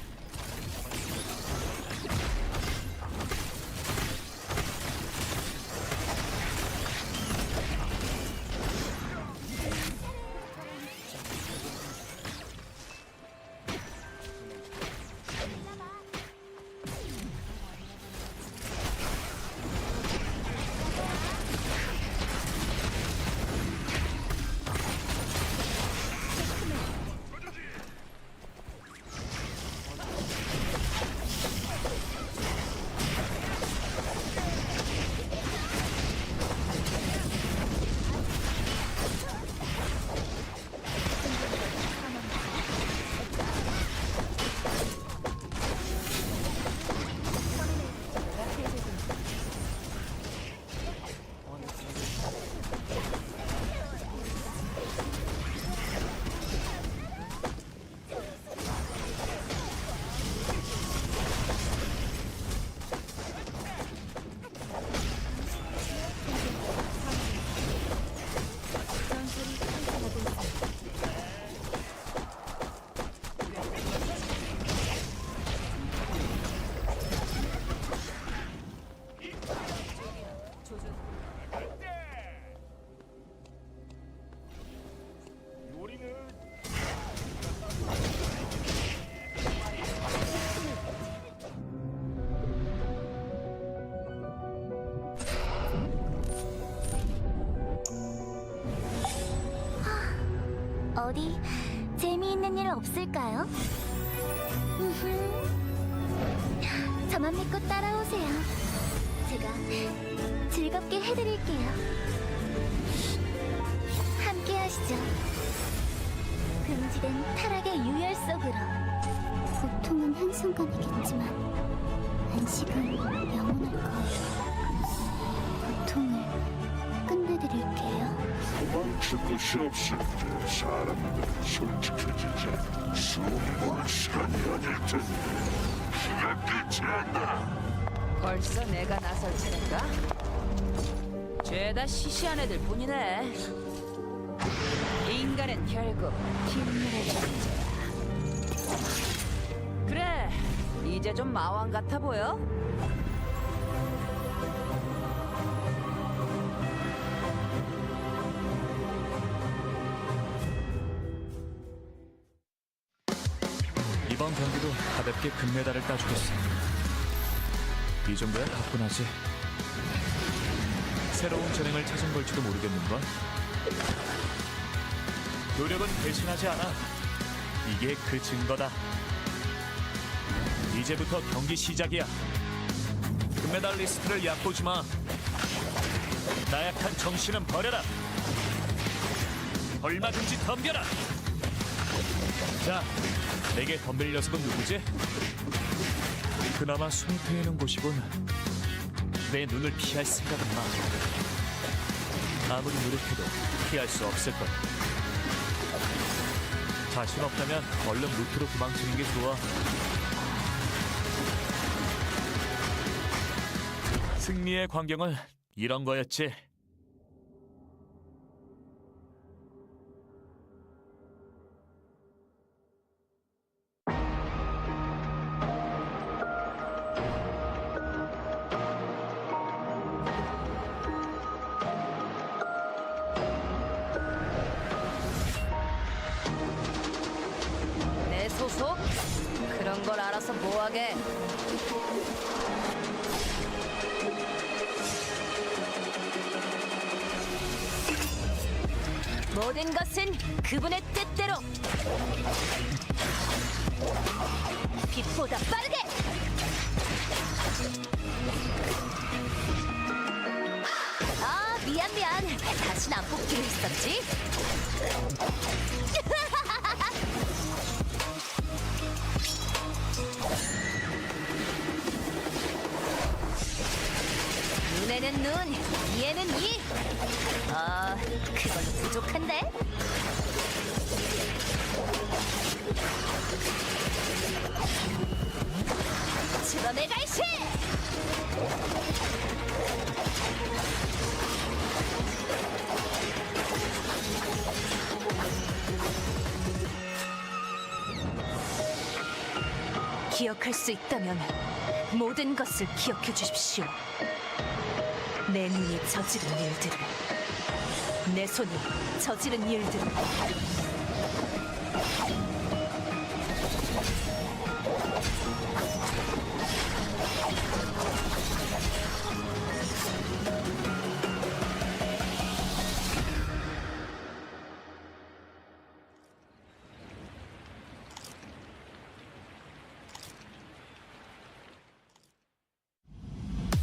어디 재미있는 일 없을까요? 저만 믿고 따라오세요. 제가 즐겁게 해드릴게요. 함께 하시죠. 금지된 타락의 유혈 속으로. 고통은 한순간이겠지만 안식은 영원할 거예요. 고통을 끝내드릴게요. 도망칠 곳이 없을 때 사람들은 솔직해지자. 숨을 시간이 아닐 텐데 시간 끝이 않나. 벌써 내가 나설 차례인가? 죄다 시시한 애들 뿐이네. 인간은 결국 힘의 존재야. 그래, 이제 좀 마왕 같아 보여? 이번 경기도 가볍게 금메달을 따주겠어. 이 정도야 가뿐하지. 새로운 재능을 찾은 걸지도 모르겠는걸. 노력은 배신하지 않아. 이게 그 증거다. 이제부터 경기 시작이야. 금메달 리스트를 얕보지 마. 나약한 정신은 버려라. 얼마든지 덤벼라. 자, 내게 덤빌 녀석은 누구지? 그나마 숨 트이는 곳이군. 내 눈을 피할 생각은 마. 아무리 노력해도 피할 수 없을 거야. 자신 없다면 얼른 루트로 도망치는 게 좋아. 승리의 광경은 이런 거였지. 내 소속? 그런 걸 알아서 뭐하게. 모든 것은 그분의 뜻대로. 빛보다 빠르게. 아, 미안. 다신 안 뽑기로 했었지? 눈에는 눈, 이에는 이. 그걸로 부족한데? 주범의 갈시! 기억할 수 있다면 모든 것을 기억해 주십시오. 내 눈이 저지른 일들을, 내 손이 저지른 일들을.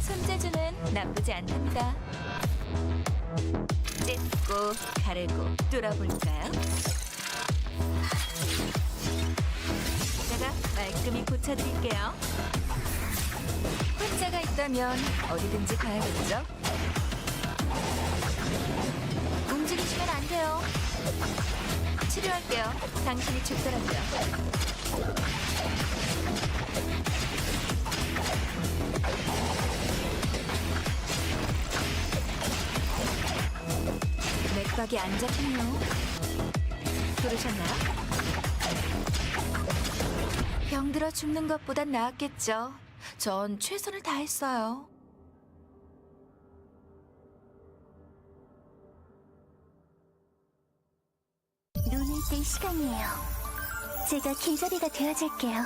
손재주는 나쁘지 않답니다. 찢고 가르고 뚫어볼까요? 제가 말끔히 고쳐드릴게요. 환자가 있다면 어디든지 가야겠죠? 움직이시면 안 돼요. 치료할게요. 당신이 죽더라고요. 맥박이 안 잡히네요. 그러셨나요? 병들어 죽는 것보단 나았겠죠. 전 최선을 다했어요. 눈을 뜰 시간이에요. 제가 길잡이가 되어줄게요.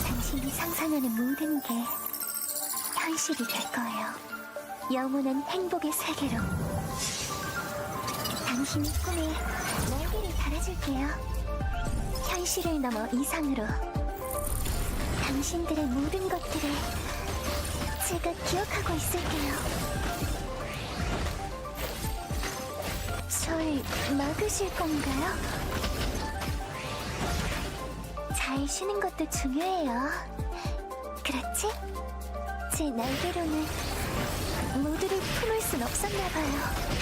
당신이 상상하는 모든 게 현실이 될 거예요. 영원한 행복의 세계로. 당신의 꿈에 날개를 달아줄게요. 현실을 넘어 이상으로 당신들의 모든 것들을 제가 기억하고 있을게요. 절 막으실 건가요? 잘 쉬는 것도 중요해요. 그렇지? 제 날개로는 모두를 품을 순 없었나 봐요.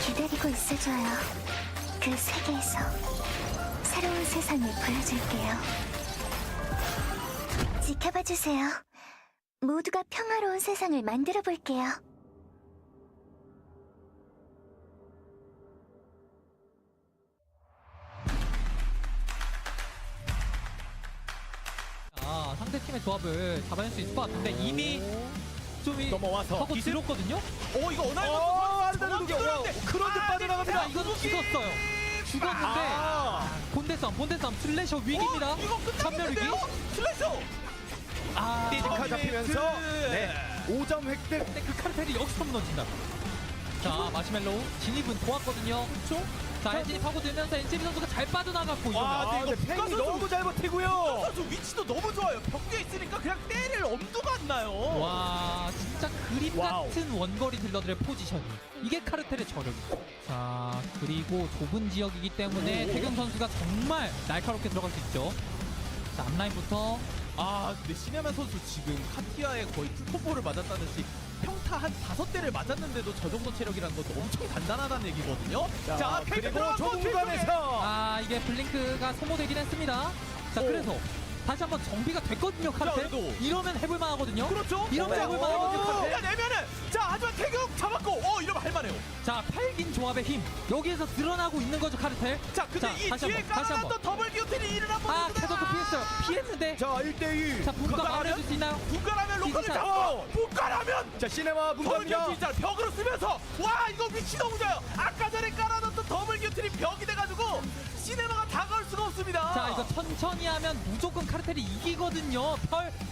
기다리고 있어줘요. 그 세계에서 새로운 세상을 보여줄게요. 지켜봐 주세요. 모두가 평화로운 세상을 만들어 볼게요. 상대팀의 조합을 잡아낼 수 있을 것 같은데 이미 좀 넘어와서 하고 기습? 들었거든요? 이거 아르다르도 그런데 빠져나갑니다. 이건 죽었어요. 죽었는데 본대싸움 슬래셔 위기입니다. 이거 전멸 위기. 슬래셔. 띠드카 잡히면서 5점 획득. 근데 그 카르텔이 여기서 무너진다. 자 마시멜로우 진입은 좋았거든요. 그렇죠? 자 엔진이 파고들면서 엔진 선수가 잘 빠져나갔고 이러면 팽이 너무 잘 버티고요. 선수 위치도 너무 좋아요. 벽에 있으니까 그냥 때릴 엄두가 안 나요. 와 진짜 그림 같은 원거리 딜러들의 포지션이 이게 카르텔의 저력이죠. 자 그리고 좁은 지역이기 때문에 태경 선수가 정말 날카롭게 들어갈 수 있죠. 자 앞라인부터 근데 신혜만 선수 지금 카티아에 거의 풀콤보를 맞았다듯이 평타 한 5대를 맞았는데도 저 정도 체력이라는 것도 엄청 단단하다는 얘기거든요. 자 그리고 좁은 공간에서 이게 블링크가 소모되긴 했습니다. 자 그래서 다시 한번 정비가 됐거든요 카르텔. 이러면 해볼만 하거든요. 그렇죠. 이러면 해볼만 하거든요 카르텔. 내면은 하지만 태경 잡았고 이러면 할만해요. 자 8긴 조합의 힘 여기에서 드러나고 있는 거죠 카르텔. 자 근데 이 뒤에 깔아놨던 더블 기어틴이 일을 한번 캐서도 피했어요. 피했는데 자 1대2 자 분가 마무리해줄 수 있나요? 분가라면 로컬을 이거 잡고 분가라면 자 시네마 분가입니다. 벽으로 쓰면서 와 이거 위치 너무 좋아요. 아까 전에 깔아놨던 더블 기어틴이 벽이 돼가지고 시네마가 다가올 수가 없습니다. 자 이거 천천히 하면 무조건 카르텔이 이기거든요.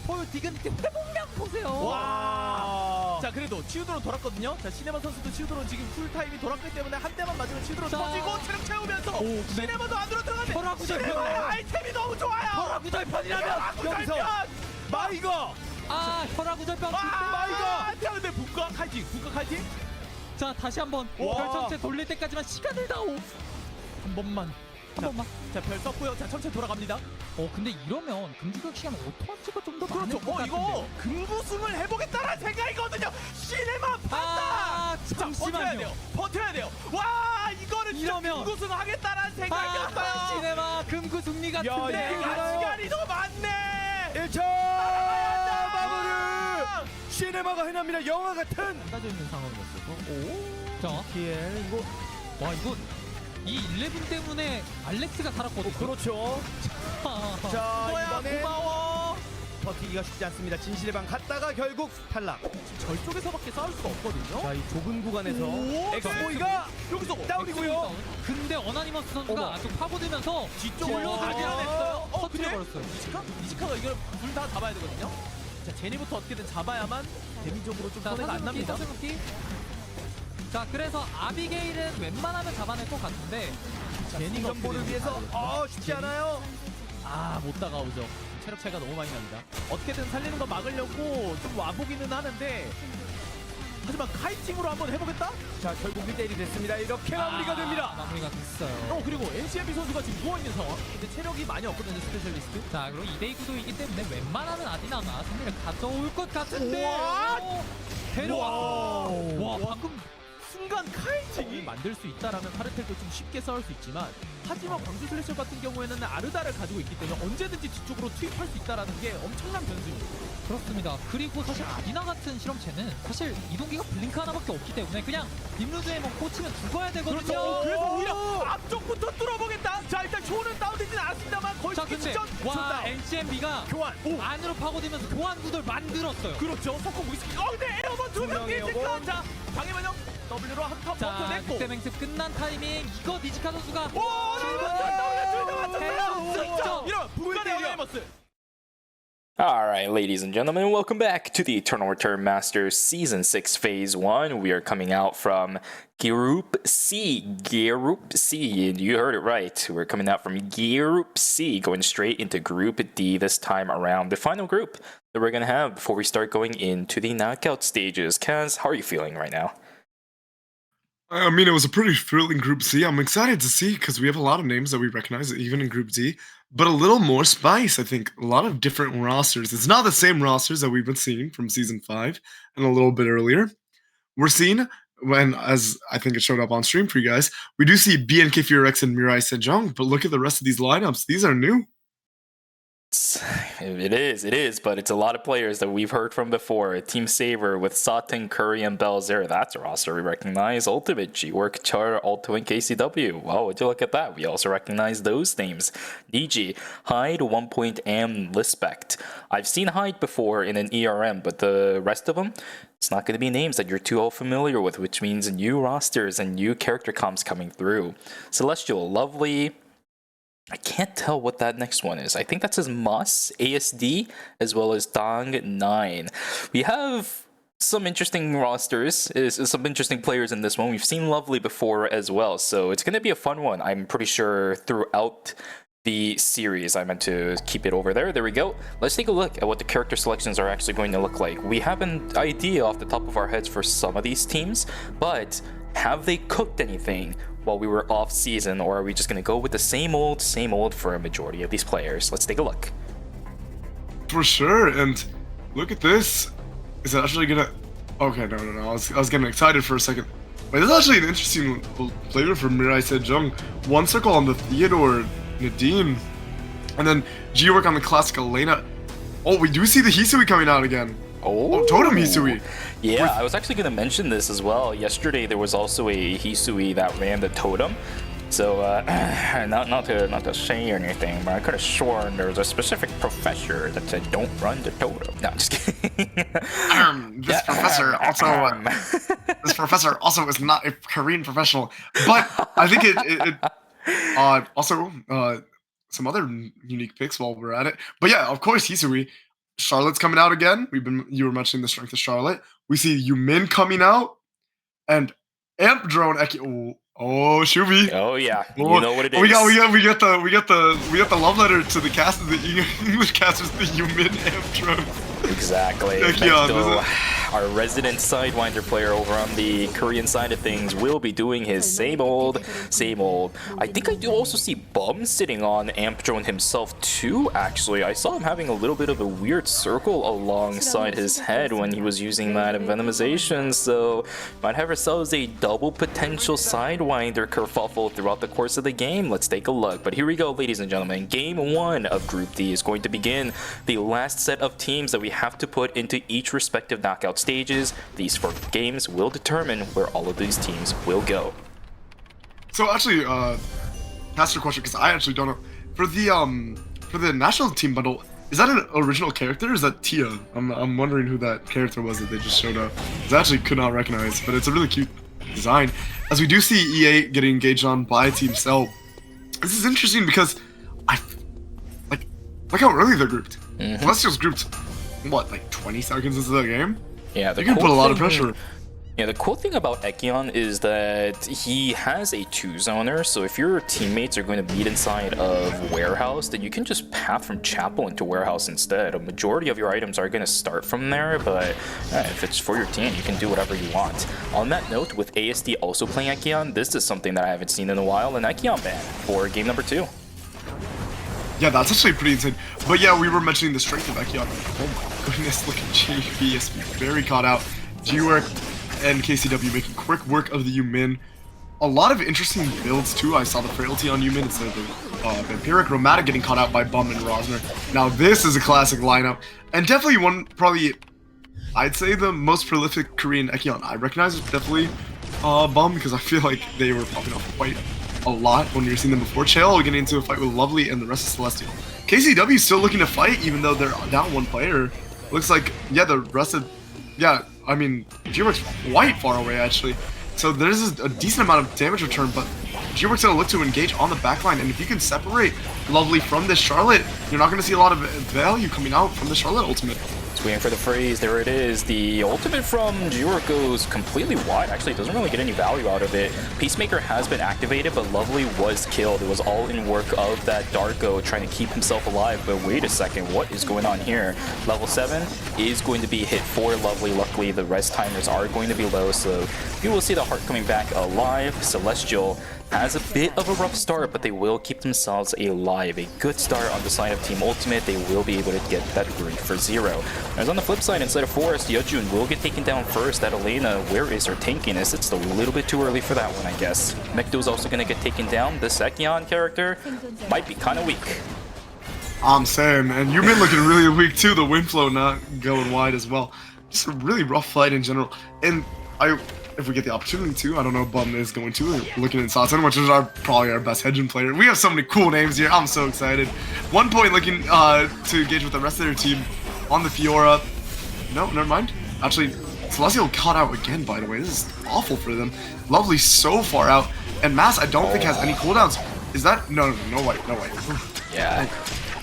펄 디그니티 회복량 보세요. 와. 자 그래도 치유도로 돌았거든요. 자 시네마 선수도 치유도로 지금 풀타임이 돌았기 때문에 한 대만 맞으면 치유도로 터지고 체력 채우면서 시네마도 안으로 들어가는데 혈압구절편 아이템이 너무 좋아요. 혈압구절편이라면 여기서 마이거 혈압구절편 마이거 근데 북과 칼팅 자 다시 한번 결정체 돌릴 때까지만 시간을 다오. 한 번만. 자 별 썼고요. 자 천천히 돌아갑니다. 근데 이러면 금지각 시간 오토한치가 좀 더 많을 그렇죠. 것 같은데. 이거 금구승을 해보겠다는 생각이거든요. 시네마 판다. 잠시만요. 버텨야 돼요. 와 이거는 이러면 금구승 하겠다는 생각이었어요. 시네마 금구 승리 같은데. 내가 시간이 더 많네. 1차 마무리. 시네마가 해냅니다. 영화 같은. 따져 있는 상황이었어서. 자 DL 이거 이거 이 11 때문에 알렉스가 살았거든요. 그렇죠. 자 이번에 고마워. 버티기가 쉽지 않습니다. 진실의 방 갔다가 결국 탈락. 저쪽에서밖에 싸울 수가 없거든요. 자 이 좁은 구간에서 엑스보이가 여기서 다운이고요. 근데 어나니머스 선수가 아주 파고들면서 뒤쪽으로 들어갔어요. 터뜨려버렸어요. 이치카가 이걸 둘 다 잡아야 되거든요. 자 제니부터 어떻게든 잡아야만 데미적으로 좀 손해가 안 납니다. 자 그래서 아비게일은 웬만하면 잡아낼 것 같은데 제니가 정보를 위해서 쉽지 않아요. 못 다가오죠. 체력 차이가 너무 많이 납니다. 어떻게든 살리는 거 막으려고 좀 와보기는 하는데 하지만 카이팅으로 한번 해보겠다? 자 결국 1대1이 됐습니다. 이렇게 마무리가 됩니다. 마무리가 됐어요. 그리고 NCMB 선수가 지금 누워있는 상황. 근데 체력이 많이 없거든요 스페셜리스트. 자 그리고 2대2 구도이기 때문에 웬만하면 아디나가 승리를 가져올 것 같은데 데려왔어. 와 방금 순간 카이팅이 만들 수 있다라면 카르텔도 좀 쉽게 싸울 수 있지만 하지만 광주 슬래셔 같은 경우에는 아르다를 가지고 있기 때문에 언제든지 뒤쪽으로 투입할 수 있다라는 게 엄청난 변수입니다. 그렇습니다. 그리고 사실 아디나 같은 실험체는 사실 이동기가 블링크 하나밖에 없기 때문에 그냥 림루즈에 꽂히면 죽어야 되거든요. 그렇죠. 그래서 오히려 앞쪽부터 뚫어보겠다. 자 일단 쇼는 다운되진 않았습니다만 거의 자 근데 와 NCMB가 교환 안으로 파고들면서 교환 구도를 만들었어요. 그렇죠. 석공 무기스키 근데 에어본 2명이 있을까? 자 방해만형 W로 한칸 버텨냈고 늑대 맹습 끝난 타이밍 이거 니지카 선수가 둘다 맞췄어요. 이런 불가능한 에머스. Alright, ladies and gentlemen, welcome back to the Eternal Return Masters Season 6 Phase 1. We are coming out from Group C. Group C, and you heard it right. We're coming out from Group C, going straight into Group D this time around. The final group that we're going to have before we start going into the knockout stages. Kaz, how are you feeling right now? I mean, it was a pretty thrilling Group C. I'm excited to see because we have a lot of names that we recognize, even in Group D, but a little more spice, I think. A lot of different rosters. It's not the same rosters that we've been seeing from Season 5 and a little bit earlier. We're seeing, when, as I think it showed up on stream for you guys, we do see BNK Furex and Mirai Sejong, but look at the rest of these lineups. These are new. It is, but it's a lot of players that we've heard from before. Team Saver with Satin, Curry, and Belzer. That's a roster we recognize. Ultimate, G-Work, Char, Alto, and KCW. Wow, would you look at that? We also recognize those names. DG, Hyde, 1.am, Lispect. I've seen Hyde before in an ERM, but the rest of them, it's not going to be names that you're too all familiar with, which means new rosters and new character comps coming through. Celestial, Lovely. I can't tell what that next one is. I think that says Moss, ASD, as well as Dong 9. We have some interesting rosters, some interesting players in this one. We've seen Lovely before as well, so it's going to be a fun one. I'm pretty sure throughout the series. I meant to keep it over there. There we go. Let's take a look at what the character selections are actually going to look like. We have an idea off the top of our heads for some of these teams, but have they cooked anything while we were off season, or are we just going to go with the same old for a majority of these players? Let's take a look. For sure, and look at this. Is it actually gonna... Okay, no. I was getting excited for a second. Wait, this is actually an interesting flavor for Mirai Sejong. One circle on the Theodore Nadine, and then G-Work on the classic Elena. Oh, we do see the Hisui coming out again. Oh, Totem Hisui. Yeah, I was actually going to mention this as well. Yesterday there was also a Hisui that ran the Totem. So, not to say anything, but I could have sworn there was a specific professor that said don't run the Totem. No, I'm just kidding. This professor also is not a Korean professional, but I think it also some other unique picks while we're at it. But yeah, of course, Hisui. Charlotte's coming out again. You were mentioning the strength of Charlotte. We see Yumin coming out, and Amp Drone Eki. Oh, Shubi. Oh yeah, oh, you know what it is. We got the love letter to the cast, the English casters, the Yumin Amp Drone. Exactly. Our resident Sidewinder player over on the Korean side of things will be doing his same old. I think I do also see Bum sitting on Amp Drone himself too, actually. I saw him having a little bit of a weird circle alongside his head when he was using that Venomization, so might have ourselves a double potential Sidewinder kerfuffle throughout the course of the game. Let's take a look. But here we go, ladies and gentlemen. Game 1 of Group D is going to begin. The last set of teams that we have to put into each respective knockout stages. These 4 games will determine where all of these teams will go. So actually, that's your question, because I actually don't know. For the national team bundle, is that an original character or is that Tia? I'm wondering who that character was that they just showed up. I actually could not recognize, but it's a really cute design. As we do see EA getting engaged on by Team Cell. This is interesting because look how early they're grouped. Celestial's grouped, what, like 20 seconds into the game? Yeah, you can put a lot of pressure. Yeah, the cool thing about Ekion is that he has a 2-zoner, so if your teammates are going to meet inside of Warehouse, then you can just path from Chapel into Warehouse instead. A majority of your items are going to start from there, but if it's for your team, you can do whatever you want. On that note, with ASD also playing Ekion, this is something that I haven't seen in a while, an Ekion ban for game number 2. Yeah, that's actually pretty insane. But yeah, we were mentioning the strength of Ekion. Oh my goodness, look at JVS, very caught out. G-Work and KCW making quick work of the Yumin. A lot of interesting builds too. I saw the Frailty on Yumin instead of the Vampiric. Romatic getting caught out by Bum and Rosner. Now this is a classic lineup. And definitely one, probably, I'd say the most prolific Korean Ekion I recognize is definitely Bum, because I feel like they were popping off quite a lot when you were seeing them before. Chael getting into a fight with Lovely and the rest of Celestial. KCW still looking to fight even though they're down 1 player. Looks like, yeah, the rest of, yeah, I mean, G-Work's quite far away actually. So there's a decent amount of damage return, but G-Work's gonna look to engage on the backline, and if you can separate Lovely from this Charlotte, you're not gonna see a lot of value coming out from the Charlotte ultimate. Just waiting for the freeze. There it is. The ultimate from G-Work goes completely wide. Actually, it doesn't really get any value out of it. Peacemaker has been activated, but Lovely was killed. It was all in work of that Darko trying to keep himself alive. But wait a second, what is going on here? Level 7 is going to be hit for Lovely. Luckily, the rest timers are going to be low, so you will see the heart coming back alive. Celestial has a bit of a rough start, but they will keep themselves alive. A good start on the side of Team Ultimate. They will be able to get that green for 0. As on the flip side, inside of Forest, Yeojun will get taken down first. That Elena, where is her tankiness? It's a little bit too early for that one, I guess. Mekto's also going to get taken down. This Ekion character might be kind of weak. I'm saying, and you've been looking really weak too. The wind flow not going wide as well. Just a really rough fight in general. And if we get the opportunity to, I don't know, Bum is going to, looking at Satan, which is probably our best Hedgeon player. We have so many cool names here. I'm so excited. 1 point looking to engage with the rest of their team on the Fiora. No, never mind. Actually, Celestial caught out again, by the way. This is awful for them. Lovely so far out. And Mass, I don't think has any cooldowns. Is that? No way. Yeah.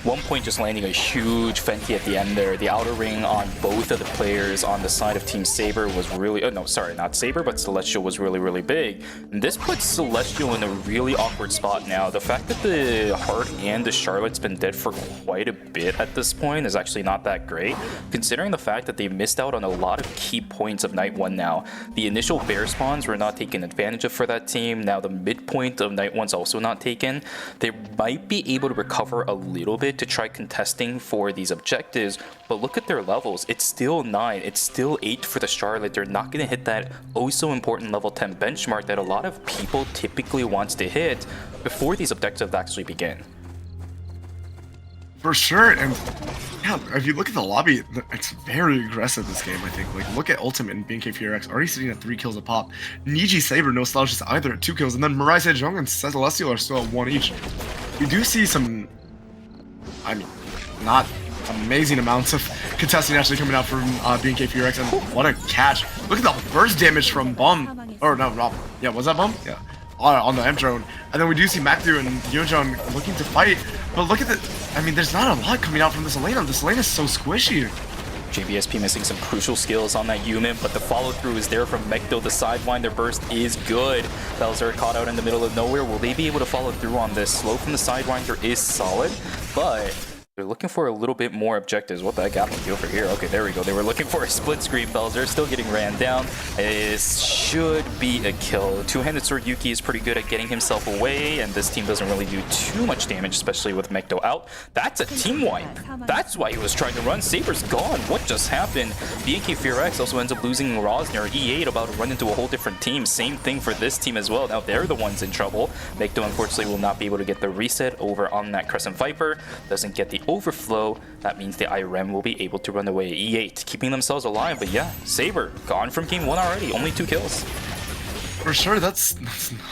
1 point just landing a huge Fenty at the end there. The outer ring on both of the players on the side of Team Saber was really... Oh, no, sorry, not Saber, but Celestial was really big. And this puts Celestial in a really awkward spot now. The fact that the Heart and the Charlotte's been dead for quite a bit at this point is actually not that great, considering the fact that they missed out on a lot of key points of Night 1 now. The initial bear spawns were not taken advantage of for that team. Now the midpoint of Night 1's also not taken. They might be able to recover a little bit to try contesting for these objectives, but look at their levels. It's still 9, it's still 8 for the Charlotte. They're not going to hit that oh so important level 10 benchmark that a lot of people typically wants to hit before these objectives actually begin. For sure, and yeah, if you look at the lobby, it's very aggressive this game, I think. Like, look at Ultimate and BNK FuryX already sitting at 3 kills a pop. Niji Saber, no slouches either at 2 kills, and then Mirai Sejong and Celestial are still at 1 each. We do see some, I mean, not amazing amounts of contesting actually coming out from BNK FuryX, and what a catch. Look at the burst damage from Bum. Or no, Rob. Yeah, was that Bum? Yeah. On the M drone. And then we do see Matthew and Yeojun looking to fight. But look at the, I mean, there's not a lot coming out from this Elena. This Elena is so squishy. JBSP missing some crucial skills on that Yumin, but the follow-through is there from Mekto. The sidewind, their burst is good. Belzer caught out in the middle of nowhere. Will they be able to follow through on this? Slow from the sidewinder is solid, but they're looking for a little bit more objectives. What the heck happened over here? Okay, there we go. They were looking for a split screen. Belzer still getting ran down. It should be a kill. Two-handed sword Yuki is pretty good at getting himself away, and this team doesn't really do too much damage, especially with Mekto out. That's a team wipe. That's why he was trying to run. Saber's gone. What just happened? BNK FuryX also ends up losing Rosner. E8 about to run into a whole different team. Same thing for this team as well. Now they're the ones in trouble. Mekto unfortunately will not be able to get the reset over on that Crescent Viper. Doesn't get the overflow. That means the IREM will be able to run away. E8 keeping themselves alive, but yeah, Saber gone from game 1 already. Only 2 kills. For sure, that's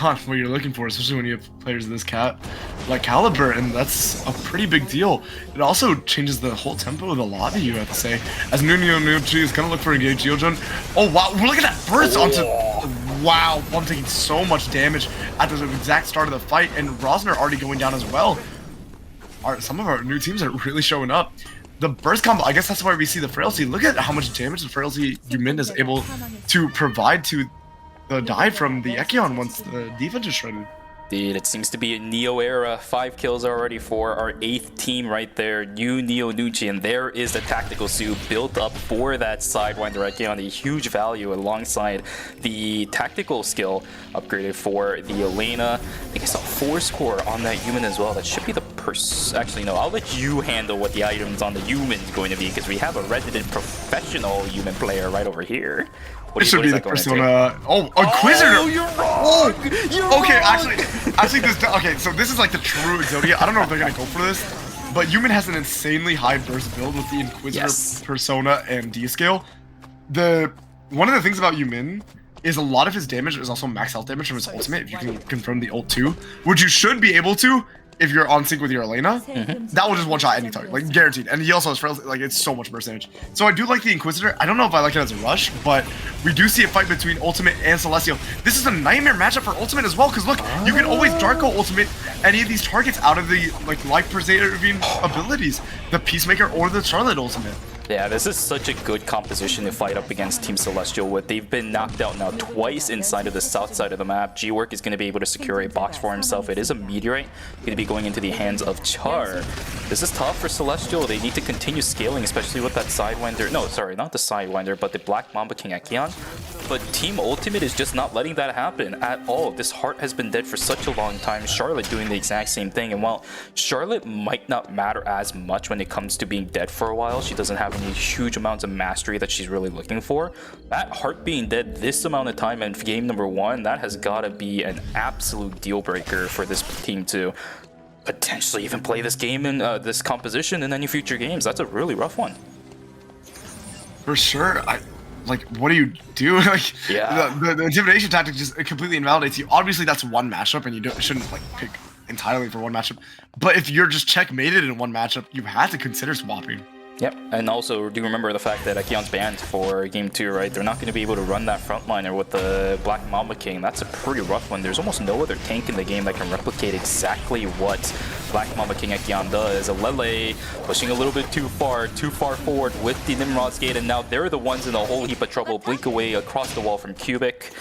not what you're looking for, especially when you have players of this caliber, and that's a pretty big deal. It also changes the whole tempo of the lobby, you have to say. As Nuno Nucci is gonna look for engage Yeojun. Oh wow, look at that burst onto. Wow, I'm taking so much damage at the exact start of the fight, and Rosner already going down as well. Some of our new teams are really showing up. The burst combo, I guess that's why we see the frailty. Look at how much damage the frailty Yumin is able to provide to the dive from the Ekion once the defense is shredded. Dude, it seems to be a Neo era. 5 kills already for our 8th team right there. New Neo Nucci, and there is the tactical suit built up for that Sidewinder Ekion. A huge value alongside the tactical skill upgraded for the Elena. I think I saw 4 score on that human as well. That should be the actually no, I'll let you handle what the items on the human is going to be, because we have a resident professional human player right over here. It should be the Persona. Oh, Inquisitor! Oh, you're wrong! You're okay, wrong. actually, this. Okay, so this is like the true Exodia. I don't know if they're gonna go for this, but Human has an insanely high burst build with the Inquisitor Persona and D scale. One of the things about Yumin is a lot of his damage is also max health damage from his ultimate, if you can confirm the ult too, which you should be able to. if you're on sync with your Elena, that will just one-shot any target, like guaranteed. And he also has frail, like it's so much percentage. So I do like the Inquisitor. I don't know if I like it as a rush, but we do see a fight between Ultimate and Celestial. This is a nightmare matchup for Ultimate as well, because look, you can always Darko Ultimate any of these targets out of the like life preserving abilities, the Peacemaker or the Charlotte Ultimate. Yeah, this is such a good composition to fight up against Team Celestial with. They've been knocked out now twice inside of the south side of the map. G-Work is going to be able to secure a box for himself. It is a Meteorite, going to be going into the hands of Char. This is tough for Celestial. They need to continue scaling, especially with that Sidewinder. No, sorry, not the Sidewinder, but the Black Mamba King Ekion. But Team Ultimate is just not letting that happen at all. This heart has been dead for such a long time. Charlotte doing the exact same thing. And while Charlotte might not matter as much when it comes to being dead for a while, she doesn't have any huge amounts of mastery that she's really looking for. That heart being dead this amount of time in game number 1, that has got to be an absolute deal breaker for this team to potentially even play this game in this composition in any future games. That's a really rough one. For sure. Like, what do you do? Like, yeah, the intimidation tactic just completely invalidates you. Obviously, that's one matchup, and you shouldn't like pick entirely for one matchup. But if you're just checkmated in one matchup, you have to consider swapping. Yep, and also do remember the fact that Ekion's banned for game 2, right? They're not going to be able to run that frontliner with the Black Mamba King. That's a pretty rough one. There's almost no other tank in the game that can replicate exactly what Black Mamba King Ekion does. Lele pushing a little bit too far forward with the Nimrod's Gate, and now they're the ones in a whole heap of trouble. Blink away across the wall from Cubic.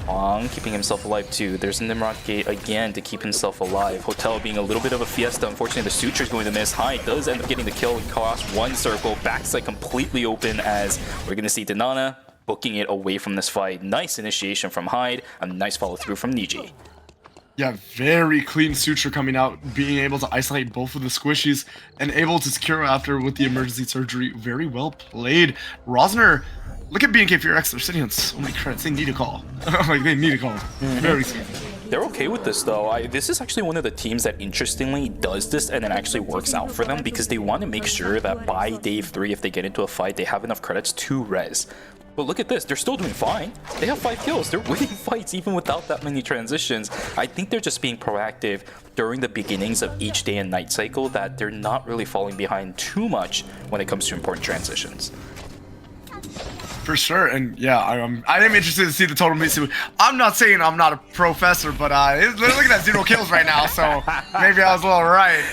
Hong keeping himself alive too. There's Nimrod Gate again to keep himself alive. Hotel being a little bit of a fiesta. Unfortunately, the Suture's going to miss. Hyde does end up getting the kill across one circle. Backside completely open as we're going to see Denana booking it away from this fight. Nice initiation from Hyde. A nice follow through from Niji. Yeah, very clean Suture coming out, being able to isolate both of the squishies and able to secure after with the emergency surgery. Very well played. Rosner, look at B&K for your X. They're sitting on so many credits. They need a call. Like, they need a call. Very soon. They're okay with this though. This is actually one of the teams that interestingly does this and it actually works out for them because they want to make sure that by day 3, if they get into a fight, they have enough credits to res. But look at this, they're still doing fine. They have 5 kills. They're winning fights even without that many transitions. I think they're just being proactive during the beginnings of each day and night cycle that they're not really falling behind too much when it comes to important transitions. For sure, and yeah, I am interested to see the total meet. I'm not saying I'm not a professor, but look at that 0 kills right now, so maybe I was a little right.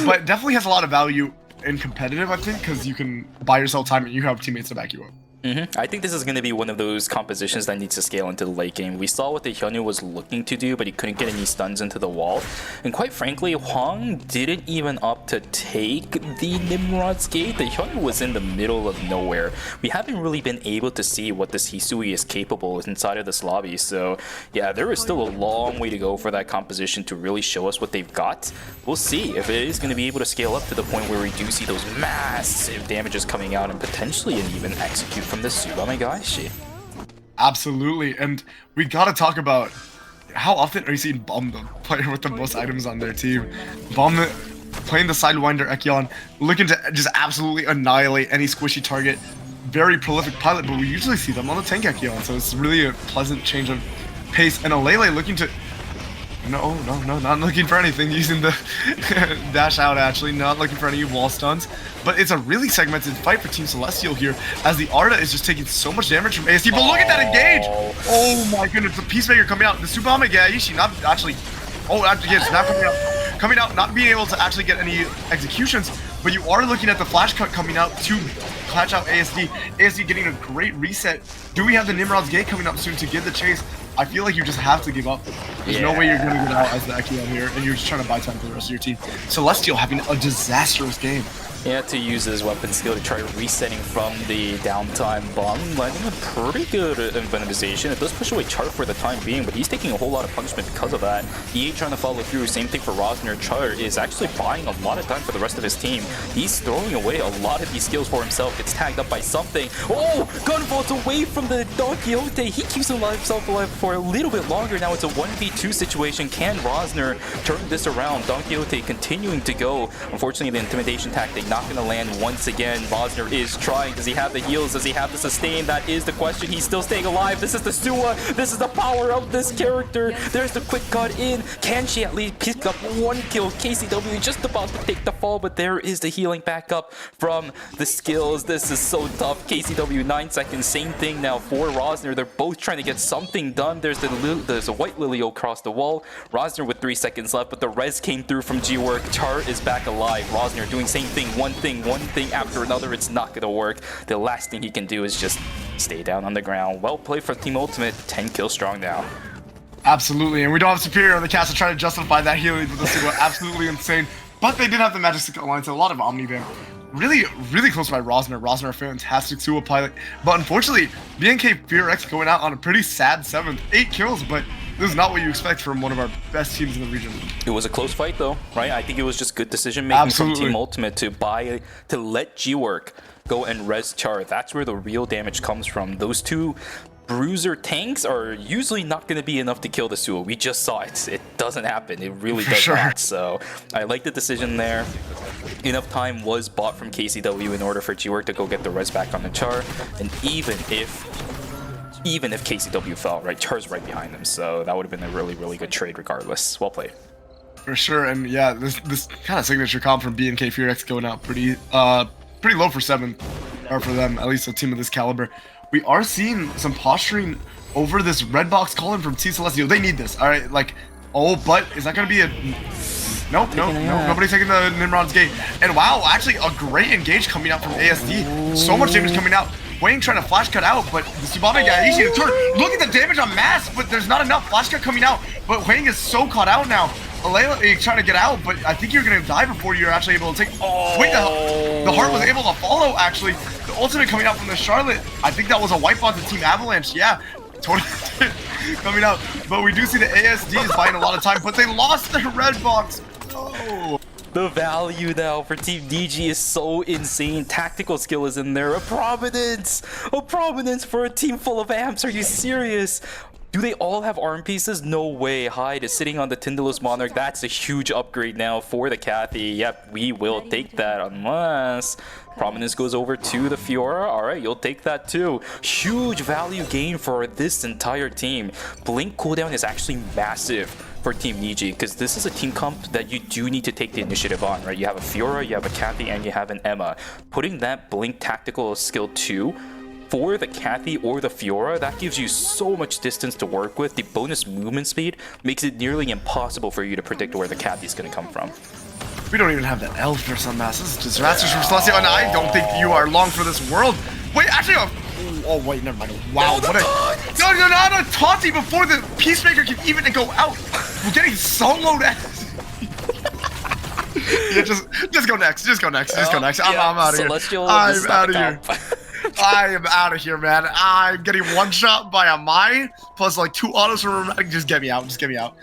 But definitely has a lot of value in competitive, I think, because you can buy yourself time and you have teammates to back you up. I think this is going to be one of those compositions that needs to scale into the late game. We saw what the Hyunwoo was looking to do, but he couldn't get any stuns into the wall. And quite frankly, Hwang didn't even opt to take the Nimrod's Gate. The Hyunwoo was in the middle of nowhere. We haven't really been able to see what this Hisui is capable of inside of this lobby. So yeah, there is still a long way to go for that composition to really show us what they've got. We'll see if it is going to be able to scale up to the point where we do see those massive damages coming out and potentially an even execute from this Tsubame. Absolutely, and we gotta talk about how often are you seeing Bomb, the player with the most items on their team. Bomb playing the Sidewinder Ekion, looking to just absolutely annihilate any squishy target. Very prolific pilot, but we usually see them on the tank Ekion, so it's really a pleasant change of pace. And Alele looking to... No, not looking for anything, using the dash out actually, not looking for any wall stuns. But it's a really segmented fight for Team Celestial here, as the Arda is just taking so much damage from ASD. But look at that engage! Oh my goodness, the Peacemaker coming out. The Tsubame Gaishi not actually... Oh, actually, yes, not coming out. Coming out, not being able to actually get any executions. But you are looking at the flash cut coming out to catch out ASD. ASD getting a great reset. Do we have the Nimrod's Gate coming up soon to give the chase? I feel like you just have to give up. There's no way you're going to get out as the Ekion here, and you're just trying to buy time for the rest of your team. Celestial having a disastrous game. He had to use his weapon skill to try resetting from the downtime. Bomb landing a pretty good inventivization. It does push away Char for the time being, but he's taking a whole lot of punishment because of that. EA trying to follow through. Same thing for Rosner. Char is actually buying a lot of time for the rest of his team. He's throwing away a lot of these skills for himself. Gets tagged up by something. Oh! Gun vaults away from the Don Quixote. He keeps himself alive for a little bit longer. Now it's a 1v2 situation. Can Rosner turn this around? Don Quixote continuing to go. Unfortunately, the intimidation tactic not going to land once again. Rosner is trying. Does he have the heals? Does he have the sustain? That is the question. He's still staying alive. This is the Sua. This is the power of this character. There's the quick cut in. Can she at least pick up one kill? KCW just about to take the fall, but there is the healing backup from the skills. This is so tough. KCW 9 seconds. Same thing now for Rosner. They're both trying to get something done. There's a white lily across the wall. Rosner with 3 seconds left, but the res came through from G-Work. Char is back alive. Rosner doing same thing, one thing after another. It's not gonna work. The last thing he can do is just stay down on the ground. Well played for Team Ultimate. 10 kills strong now. Absolutely, and we don't have Superior on the cast to try to justify that healing with the Sigma. Absolutely insane. But they did have the Magic Alliance, a lot of Omni there. Really close by Rosner. Rosner, a fantastic Sua pilot. But unfortunately, BNK FearX going out on a pretty sad 7th. 8 kills, but this is not what you expect from one of our best teams in the region. It was a close fight though, right? I think it was just good decision making from Team Ultimate to let G-Work go and res Char. That's where the real damage comes from. Those two bruiser tanks are usually not going to be enough to kill the Sua. We just saw it. It doesn't happen. It really does not. So I like the decision there. Enough time was bought from KCW in order for G-Work to go get the res back on the Char. And even if KCW fell, right, Char's right behind them. So that would have been a really good trade regardless. Well played. For sure, and yeah, this kind of signature comp from BNK FearX going out pretty low for 7th, or for them, at least a team of this caliber. We are seeing some posturing over this red box calling from T Celestial. They need this, all right. Like, oh, but is that gonna be a? Nope, nobody's taking the Nimrod's gate. And wow, actually a great engage coming out from ASD. So much damage coming out. Wayne trying to flash cut out, but the Tsubame guy, easy to turn. Look at the damage on Mass, but there's not enough flash cut coming out. But Wayne is so caught out now. Alayla trying to get out, but I think you're gonna die before you're actually able to take. Oh, wait, the heart was able to follow actually. The ultimate coming out from the Charlotte. I think that was a wipe onto Team Avalanche. Yeah, totally coming out. But we do see the ASD is buying a lot of time, but they lost their red box. Oh. The value now for Team DG is so insane. Tactical skill is in there. A prominence for a team full of amps. Are you serious? Do they all have arm pieces? No way. Hyde is sitting on the Tyndalus Monarch. That's a huge upgrade now for the Cathy. Yep, we will take that unless Prominence goes over to the Fiora. All right, you'll take that too. Huge value gain for this entire team. Blink cooldown is actually massive for Team Niji, because this is a team comp that you do need to take the initiative on, right? You have a Fiora, you have a Cathy, and you have an Emma. Putting that Blink tactical skill 2 for the Cathy or the Fiora, that gives you so much distance to work with. The bonus movement speed makes it nearly impossible for you to predict where the Cathy is going to come from. We don't even have the Elf for some Mass. This is disasters from Celestia, and I don't think you are long for this world. Wait, actually, oh wait, never mind. Wow, what a... No, not a taunty before the Peacemaker can even go out. We're getting soloed at... Yeah, just go next. Just go next. I'm out of here. I'm out of here. I am out of here, man. I'm getting one shot by a Mai plus like 2 autos from Rheumatic. Just get me out.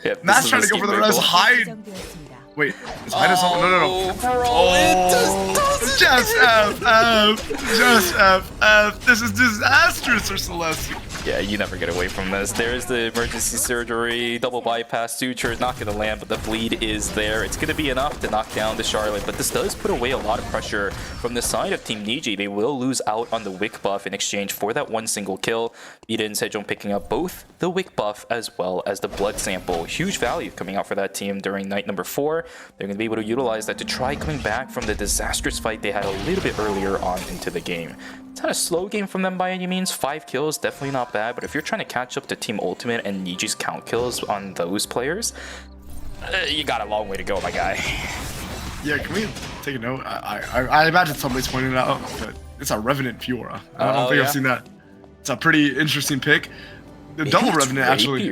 Yep, Matt's trying to go for the rest. Hyde. Wait, is Hyde assault? No. Just F. This is disastrous for Celestia. Yeah, you never get away from this. There's the emergency surgery, double bypass suture, not gonna land, but the bleed is there. It's gonna be enough to knock down the Charlotte, but this does put away a lot of pressure from the side of Team Niji. They will lose out on the Wick buff in exchange for that one single kill. Ida and Sejong picking up both the Wick buff as well as the blood sample. Huge value coming out for that team during night number 4. They're gonna be able to utilize that to try coming back from the disastrous fight they had a little bit earlier on into the game. It's not a slow game from them by any means. 5 kills, definitely not bad, but if you're trying to catch up to Team Ultimate and Niji's count kills on those players, you got a long way to go, my guy. Yeah, can we take a note? I imagine somebody's pointing it out, but it's a Revenant Fiora. I don't think I've seen that. It's a pretty interesting pick. The double Revenant, actually.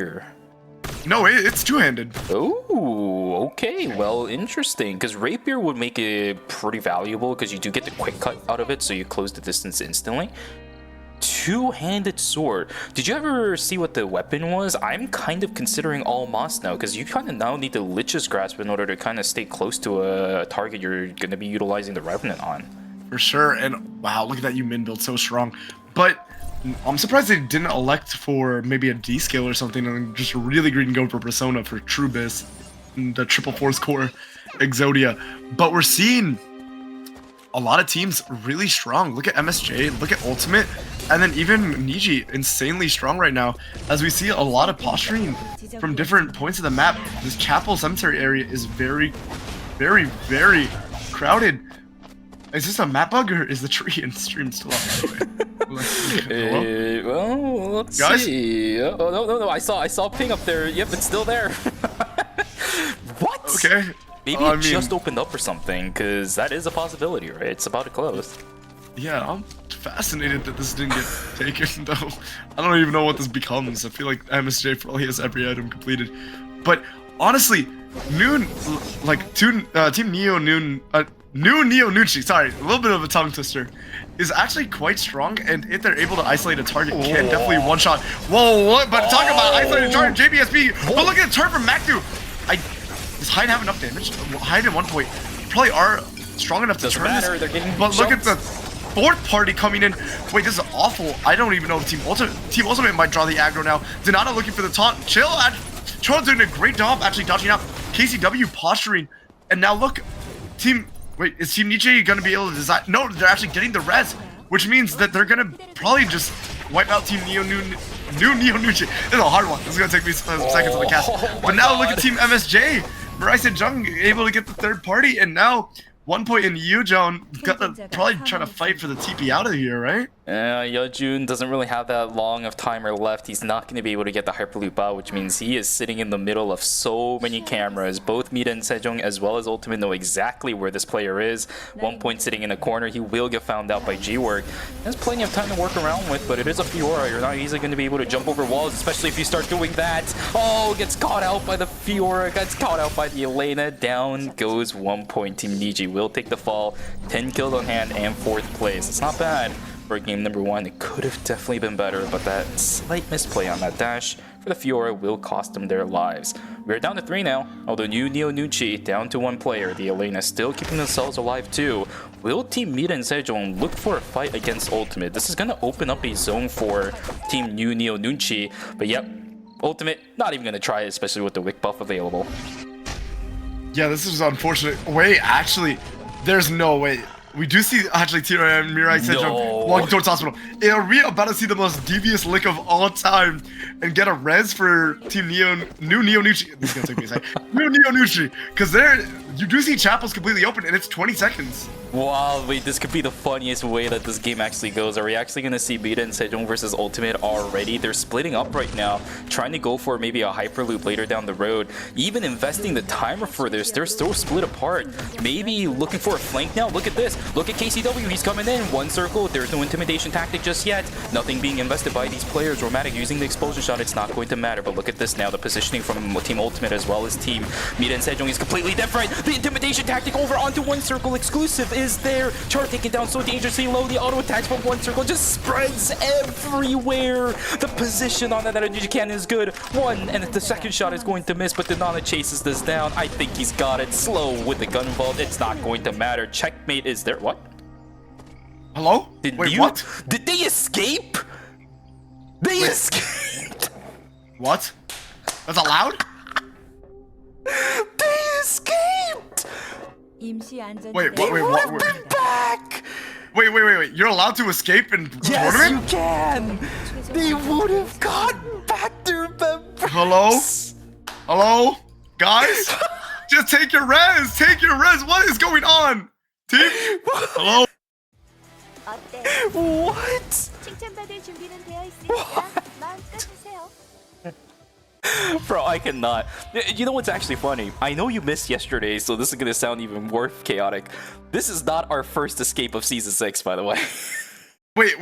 No, it's two-handed. Oh, okay. Well, interesting. Because Rapier would make it pretty valuable because you do get the quick cut out of it, so you close the distance instantly. Two-handed sword. Did you ever see what the weapon was? I'm kind of considering all moss now, because you kind of now need the Lich's Grasp in order to kind of stay close to a target you're going to be utilizing the Revenant on. For sure. And wow, look at that Yumin build, so strong. But I'm surprised they didn't elect for maybe a D-scale or something and just really green go for Persona for Trubis, the triple force core Exodia. But we're seeing a lot of teams really strong. Look at MSJ, look at Ultimate, and then even Niji, insanely strong right now. As we see a lot of posturing from different points of the map. This Chapel Cemetery area is very, very, very crowded. Is this a map bug or is the tree in stream still up? Hello? Well, let's Guys? see. Oh, no. I saw ping up there. Yep, it's still there. What? Okay. Maybe I it mean, just opened up or something, because that is a possibility, right? It's about to close. yeah, I'm fascinated that this didn't get taken, though. I don't even know what this becomes. I feel like MSJ probably has every item completed. But honestly, Noon, like, Team Neo Noon, New Neo Nucci, sorry, a little bit of a tongue twister, is actually quite strong, and if they're able to isolate a target, can definitely one-shot. Whoa, what? But talk about isolated target, JBSB. But look at the turn from Macdu. Does Hyde have enough damage? Hyde at one point probably are strong enough to Doesn't turn matter, this. they're getting But look at jumped. the fourth party coming in. Wait, this is awful. I don't even know if Team Ultimate might draw the aggro now. Donata looking for the taunt. Chill. Chill's doing a great job actually dodging out. KCW posturing. And now look, wait, is Team Nietzsche gonna be able to design? No, they're actually getting the res, which means that they're gonna probably just wipe out Team New Neo Nucci. This is a hard one. This is gonna take me some seconds on the cast. But now look at Team MSJ. Bryce and Jung able to get the third party, and now 1 point in Yujun got to probably try to fight for the TP out of here, right? Yejun doesn't really have that long of timer left. He's not going to be able to get the Hyperloop out, which means he is sitting in the middle of so many cameras. Both Mida and Sejong as well as Ultimate know exactly where this player is. 1 point sitting in a corner. He will get found out by G-Work. There's plenty of time to work around with, but it is a Fiora. You're not easily going to be able to jump over walls, especially if you start doing that. Oh, gets caught out by the Fiora. Gets caught out by the Elena. Down goes 1 point. Team Niji will take the fall. 10 kills on hand and 4th place. It's not bad for game number 1. It could have definitely been better, but that slight misplay on that dash for the Fiora will cost them their lives. We're down to 3 now, although New Neo Nucci down to 1 player. The Elena still keeping themselves alive too. Will Team Mida and Sejong look for a fight against Ultimate? This is going to open up a zone for Team New Neo Nucci, but yep, Ultimate not even going to try it, especially with the Wick buff available. Yeah, this is unfortunate. Wait, actually, there's no way. We do see actually Tira and Mirai Sejong walking towards hospital. Are we about to see the most devious lick of all time and get a res for Team New Neo Nucci? This is gonna take me a second. New Neo Nucci, because you do see Chapel's completely open and it's 20 seconds. Wow, wait, this could be the funniest way that this game actually goes. Are we actually going to see Beta and Sejong versus Ultimate already? They're splitting up right now, trying to go for maybe a Hyperloop later down the road. Even investing the timer for this, they're still split apart. Maybe looking for a flank now. Look at this. Look at KCW, he's coming in. 1 circle, there's no intimidation tactic just yet. Nothing being invested by these players. Romantic using the explosion shot, it's not going to matter. But look at this now, the positioning from Team Ultimate as well as Team Beta and Sejong is completely different. The intimidation tactic over onto 1 circle exclusive is there. Char taken down so dangerously low. The auto attacks from 1 circle just spreads everywhere. The position on that energy cannon is good. 1, and the second shot is going to miss, but Donata chases this down. I think he's got it. Slow with the gun vault. It's not going to matter. Checkmate is there. What? Hello? Wait, what? Did they escape? They escaped. What? That's allowed? They escaped. Wait, They would what? have been back. Wait. You're allowed to escape in Yes, tournament? you can. They would have gotten back to remember. Hello? Guys? Just take your res! Take your res! What is going on? Team? Hello? 어때? What? 칭찬받을 준비는 되어 있으니까 마음껏 주세요. Bro, I cannot. You know what's actually funny? I know you missed yesterday, so this is gonna sound even more chaotic. This is not our first escape of Season 6, by the way. Wait.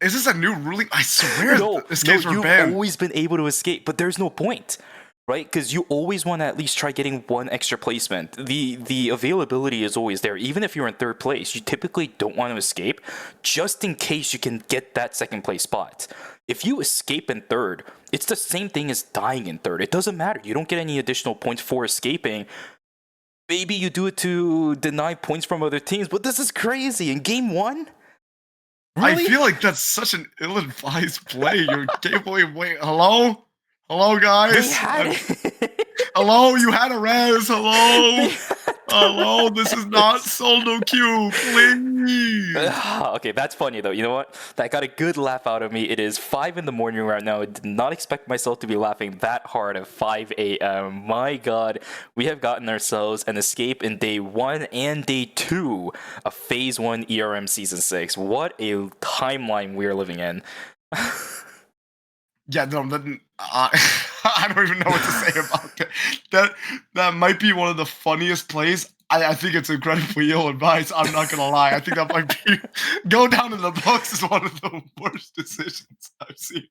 Is this a new ruling? I swear escapes were you've banned. always been able to escape, but there's no point, right? Because you always want to at least try getting 1 extra placement. The availability is always there. Even if you're in 3rd place, you typically don't want to escape, just in case you can get that 2nd place spot. If you escape in 3rd, it's the same thing as dying in 3rd. It doesn't matter. You don't get any additional points for escaping. Maybe you do it to deny points from other teams, but this is crazy. In game 1? Really? I feel like that's such an ill-advised play. You're capable. Wait, hello? Hello, guys? They had it. Hello, you had a res. Hello? They had Hello, this is not solo queue, please. Okay, that's funny though. You know what? That got a good laugh out of me. It is 5 in the morning right now. I did not expect myself to be laughing that hard at 5 a.m. My god, we have gotten ourselves an escape in day 1 and day 2 of Phase 1 ERM Season 6. What a timeline we are living in. Yeah, no, I don't even know what to say about that. That might be one of the funniest plays. I think it's incredibly ill advised. I'm not gonna lie. I think that might be go down in the books as one of the worst decisions I've seen.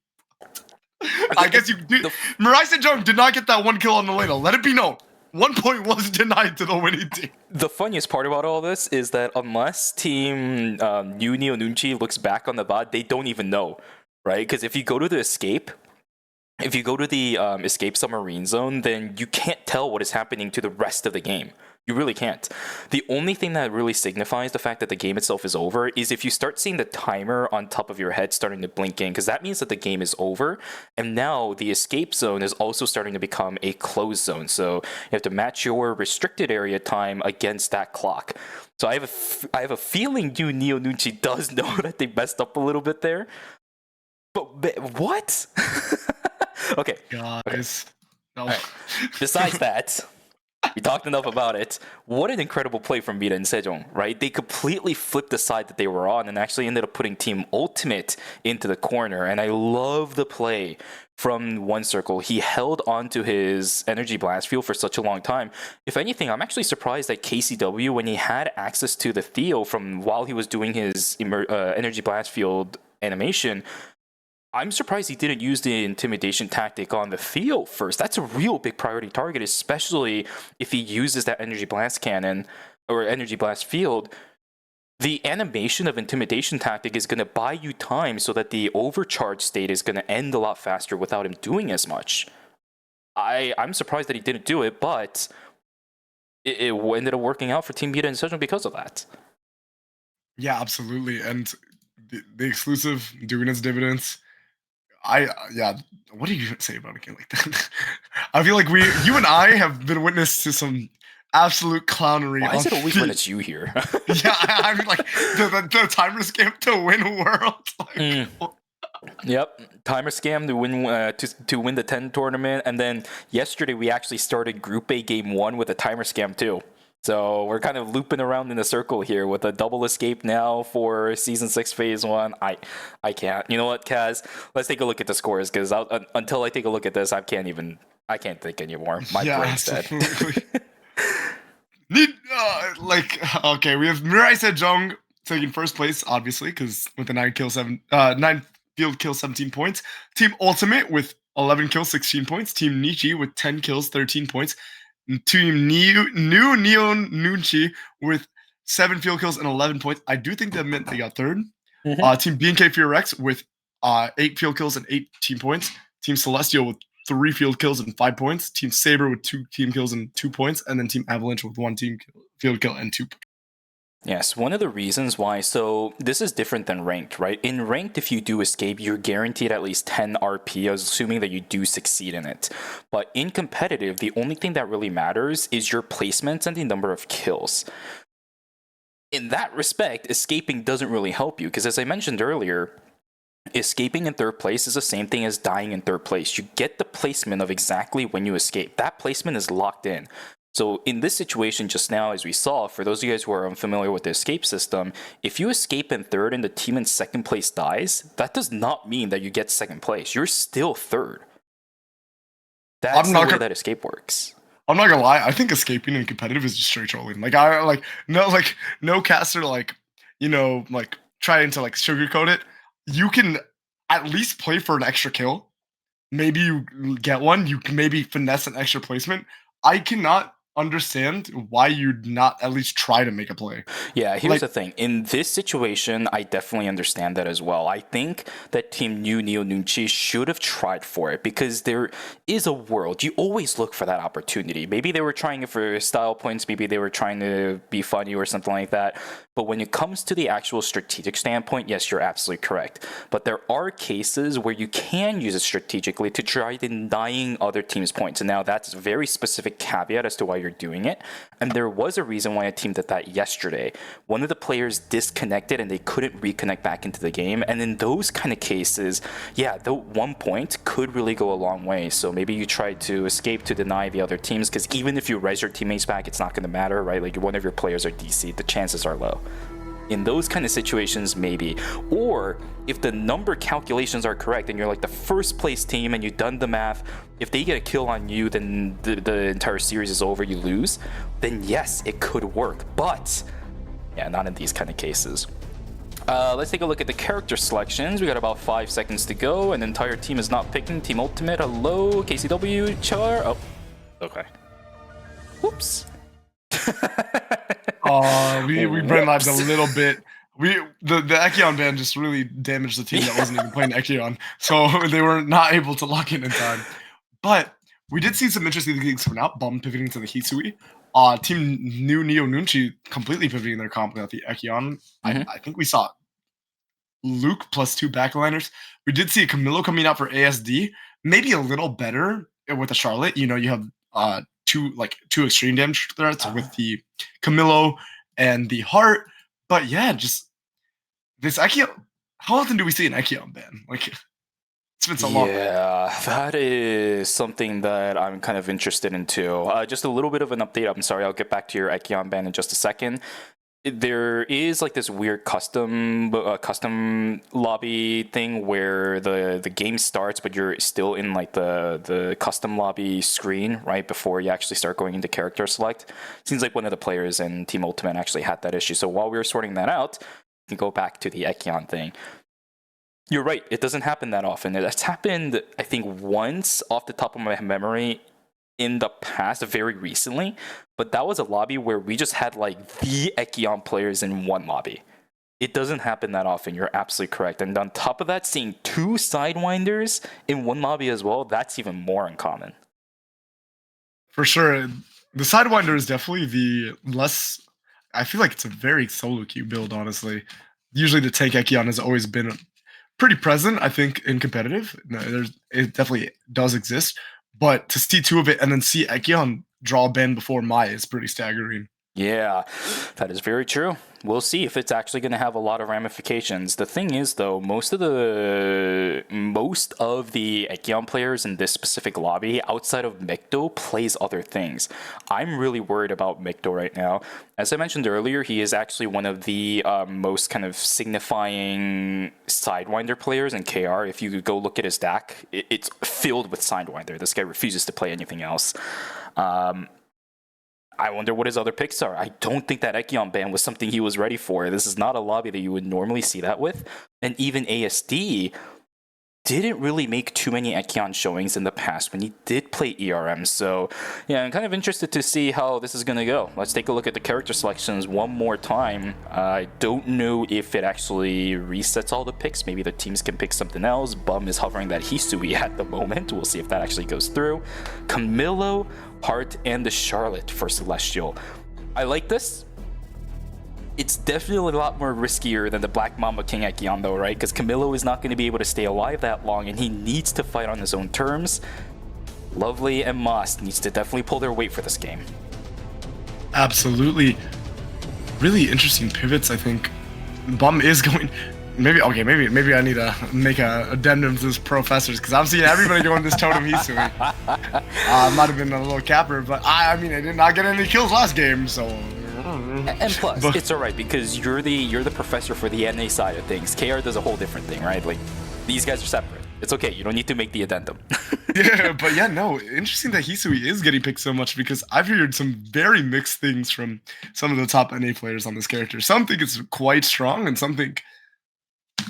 I guess you did. Mirai Sejong did not get that 1 kill on the ladle. Let it be known. 1 point was denied to the winning team. The funniest part about all this is that unless Team Neo Nunchi looks back on the VOD, they don't even know, right? Because if you go to the escape, escape submarine zone, then you can't tell what is happening to the rest of the game. You really can't. The only thing that really signifies the fact that the game itself is over is if you start seeing the timer on top of your head starting to blink in, because that means that the game is over. And now the escape zone is also starting to become a closed zone. So you have to match your restricted area time against that clock. So I have a feeling Neo Nunchi does know that they messed up a little bit there. But what? Okay. Guys. No. Right. Besides that, we talked enough about it. What an incredible play from Mira and Sejong, right? They completely flipped the side that they were on and actually ended up putting Team Ultimate into the corner. And I love the play from 1Circle. He held onto his energy blast field for such a long time. If anything, I'm actually surprised that KCW, when he had access to the Theo from while he was doing his energy blast field animation, I'm surprised he didn't use the intimidation tactic on the Theo first. That's a real big priority target, especially if he uses that energy blast cannon or energy blast field. The animation of intimidation tactic is going to buy you time so that the overcharge state is going to end a lot faster without him doing as much. I'm surprised that he didn't do it, but it ended up working out for Team Mira and Sejong because of that. Yeah, absolutely. And the exclusive doing its dividends. What do you say about a game like that? I feel like you and I have been witness to some absolute clownery. Why is it always when it's you here? Yeah, I mean, like the timer scam to win Worlds. Like, Yep, timer scam to win to win the 10 tournament, and then yesterday we actually started Group A Game 1 with a timer scam too. So we're kind of looping around in a circle here with a double escape now for Season 6 Phase 1. I can't. You know what, Kaz? Let's take a look at the scores, because until I take a look at this, I can't think anymore. My brain's dead. Okay, we have Mirai Sejong taking first place, obviously, because with the 9 field kill, 17 points. Team Ultimate with 11 kills, 16 points. Team Nichi with 10 kills, 13 points. Team Neo Nunchi with 7 field kills and 11 points. I do think that meant they got third. Mm-hmm. Team BNK Fear Rex with 8 field kills and 18 points. Team Celestial with 3 field kills and 5 points. Team Saber with 2 team kills and 2 points. And then Team Avalanche with 1 team field kill and 2 points. Yes, one of the reasons why, so this is different than ranked, right? In ranked, if you do escape, you're guaranteed at least 10 RP, assuming that you do succeed in it. But in competitive, the only thing that really matters is your placement and the number of kills. In that respect, escaping doesn't really help you, because as I mentioned earlier, escaping in third place is the same thing as dying in third place. You get the placement of exactly when you escape. That placement is locked in. So in this situation just now, as we saw, for those of you guys who are unfamiliar with the escape system, if you escape in third and the team in second place dies, that does not mean that you get second place. You're still third. That's the way that escape works. I'm not gonna lie, I think escaping in competitive is just straight trolling. No caster trying to sugarcoat it. You can at least play for an extra kill. Maybe you get one, you can maybe finesse an extra placement. I cannot understand why you'd not at least try to make a play. Yeah, here's the thing. In this situation, I definitely understand that as well. I think that Team Neo Nunchi should have tried for it, because there is a world. You always look for that opportunity. Maybe they were trying it for style points. Maybe they were trying to be funny or something like that. But when it comes to the actual strategic standpoint, yes, you're absolutely correct. But there are cases where you can use it strategically to try denying other teams' points. And now that's a very specific caveat as to why you're you're doing it. And there was a reason why a team did that yesterday. One of the players disconnected and they couldn't reconnect back into the game. And in those kind of cases, yeah, the 1 point could really go a long way. So maybe you try to escape to deny the other teams, because even if you res your teammates back, it's not going to matter, right? Like one of your players are DC'd, the chances are low. In those kind of situations, maybe. Or if the number calculations are correct and you're like the first place team and you've done the math, if they get a kill on you, then the entire series is over, you lose, then yes, it could work. But yeah, not in these kind of cases. Let's take a look at the character selections. We got about 5 seconds to go, and the entire team is not picking. Team Ultimate, hello, KCW, Char. Oh, okay. Whoops. We brain lives a little bit. The Ekion ban just really damaged the team that wasn't even playing Ekion, so they were not able to lock in time. But we did see some interesting things coming out. Bum pivoting to the Hisui. Team New Neo Nunchi completely pivoting their comp with the Ekion. I think we saw Luke plus 2 backliners. We did see a Camilo coming out for ASD, maybe a little better with the Charlotte. You know, you have two extreme damage threats with the Camilo and the Heart. But yeah, just this Ekion. How often do we see an Ekion ban? Like, it's been so long. Yeah, that is something that I'm kind of interested in too. Just a little bit of an update. I'm sorry, I'll get back to your Ekion ban in just a second. There is like this weird custom lobby thing where the game starts, but you're still in like the custom lobby screen right before you actually start going into character select. Seems like one of the players in Team Ultimate actually had that issue. So while we were sorting that out, we can go back to the Ekion thing. You're right, it doesn't happen that often. That's happened, I think, once off the top of my memory in the past, very recently, but that was a lobby where we just had like the Ekion players in one lobby. It doesn't happen that often, you're absolutely correct. And on top of that, seeing 2 Sidewinders in one lobby as well, that's even more uncommon. For sure. The Sidewinder is definitely the less... I feel like it's a very solo queue build, honestly. Usually the tank Ekion has always been pretty present, I think, in competitive. It definitely does exist. But to see 2 of it and then see Ekion draw a ban before Mai is pretty staggering. Yeah, that is very true. We'll see if it's actually going to have a lot of ramifications. The thing is, though, most of the Ekion players in this specific lobby, outside of Mikdo, plays other things. I'm really worried about Mikdo right now. As I mentioned earlier, he is actually one of the most kind of signifying Sidewinder players in KR. If you go look at his deck, it's filled with Sidewinder. This guy refuses to play anything else. I wonder what his other picks are. I don't think that Ekion ban was something he was ready for. This is not a lobby that you would normally see that with. And even ASD didn't really make too many Ekion showings in the past when he did play ERM. So yeah, I'm kind of interested to see how this is going to go. Let's take a look at the character selections one more time. I don't know if it actually resets all the picks. Maybe the teams can pick something else. Bum is hovering that Hisui at the moment. We'll see if that actually goes through. Camilo, Heart, and the Charlotte for Celestial. I like this. It's definitely a lot more riskier than the Black Mamba King Ekion though, right? Because Camilo is not going to be able to stay alive that long and he needs to fight on his own terms. Lovely and Moss needs to definitely pull their weight for this game. Absolutely. Really interesting pivots, I think. Bum is going... Maybe I need to make a addendum to this professors, because I'm seeing everybody going this Totem Hisui. Might have been a little capper, but I mean, I did not get any kills last game, so... And plus, it's alright, because you're the professor for the NA side of things. KR does a whole different thing, right? Like, these guys are separate. It's okay, you don't need to make the addendum. Yeah, but yeah, no, interesting that Hisui is getting picked so much, because I've heard some very mixed things from some of the top NA players on this character. Some think it's quite strong, and some think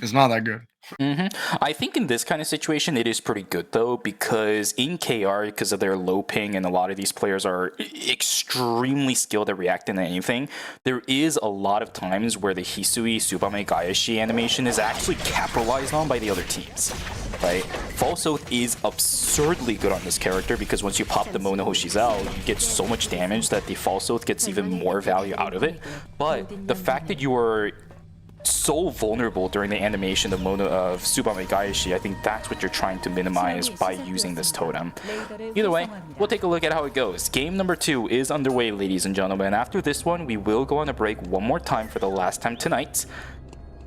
it's not that good. I think in this kind of situation, it is pretty good, though, because in KR, because of their low ping, and a lot of these players are extremely skilled at reacting to anything, there is a lot of times where the Hisui Tsubame Gaeshi animation is actually capitalized on by the other teams. Right? False Oath is absurdly good on this character, because once you pop the Mono Hoshizel, you get so much damage that the False Oath gets even more value out of it. But the fact that you are so vulnerable during the animation of Tsubame Gaishi. I think that's what you're trying to minimize by using this totem. Either way, we'll take a look at how it goes. Game number 2 is underway, ladies and gentlemen. After this one, we will go on a break one more time for the last time tonight,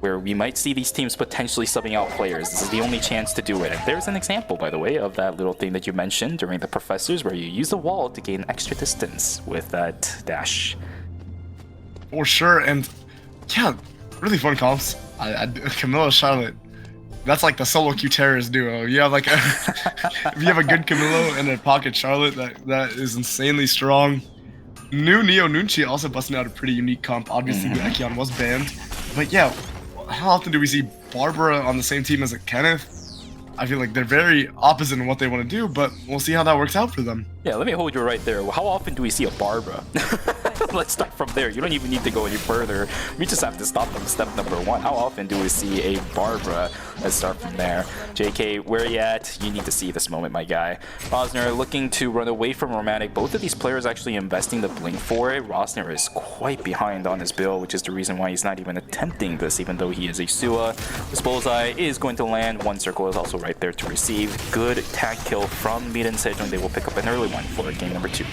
where we might see these teams potentially subbing out players. This is the only chance to do it. And there's an example, by the way, of that little thing that you mentioned during the professors, where you use the wall to gain extra distance with that dash. For sure, and yeah, really fun comps. Camilla Charlotte, that's like the solo Q terrorist duo. You have like if you have a good Camilo and a pocket Charlotte, that is insanely strong. New Neo Nunchi also busting out a pretty unique comp. Obviously, the Ekion was banned, but yeah, how often do we see Barbara on the same team as a Kenneth? I feel like they're very opposite in what they want to do, but we'll see how that works out for them. Yeah, let me hold you right there. How often do we see a Barbara? Let's start from there. You don't even need to go any further. We just have to stop from step number 1. How often do we see a Barbara? Let's start from there. JK, where are you at? You need to see this moment, my guy. Rosner looking to run away from Romantic. Both of these players actually investing the blink for it. Rosner is quite behind on his build, which is the reason why he's not even attempting this, even though he is a Sua. This bullseye is going to land. One circle is also right there to receive. Good tag kill from Mid and Sejong. They will pick up an early one for game number 2.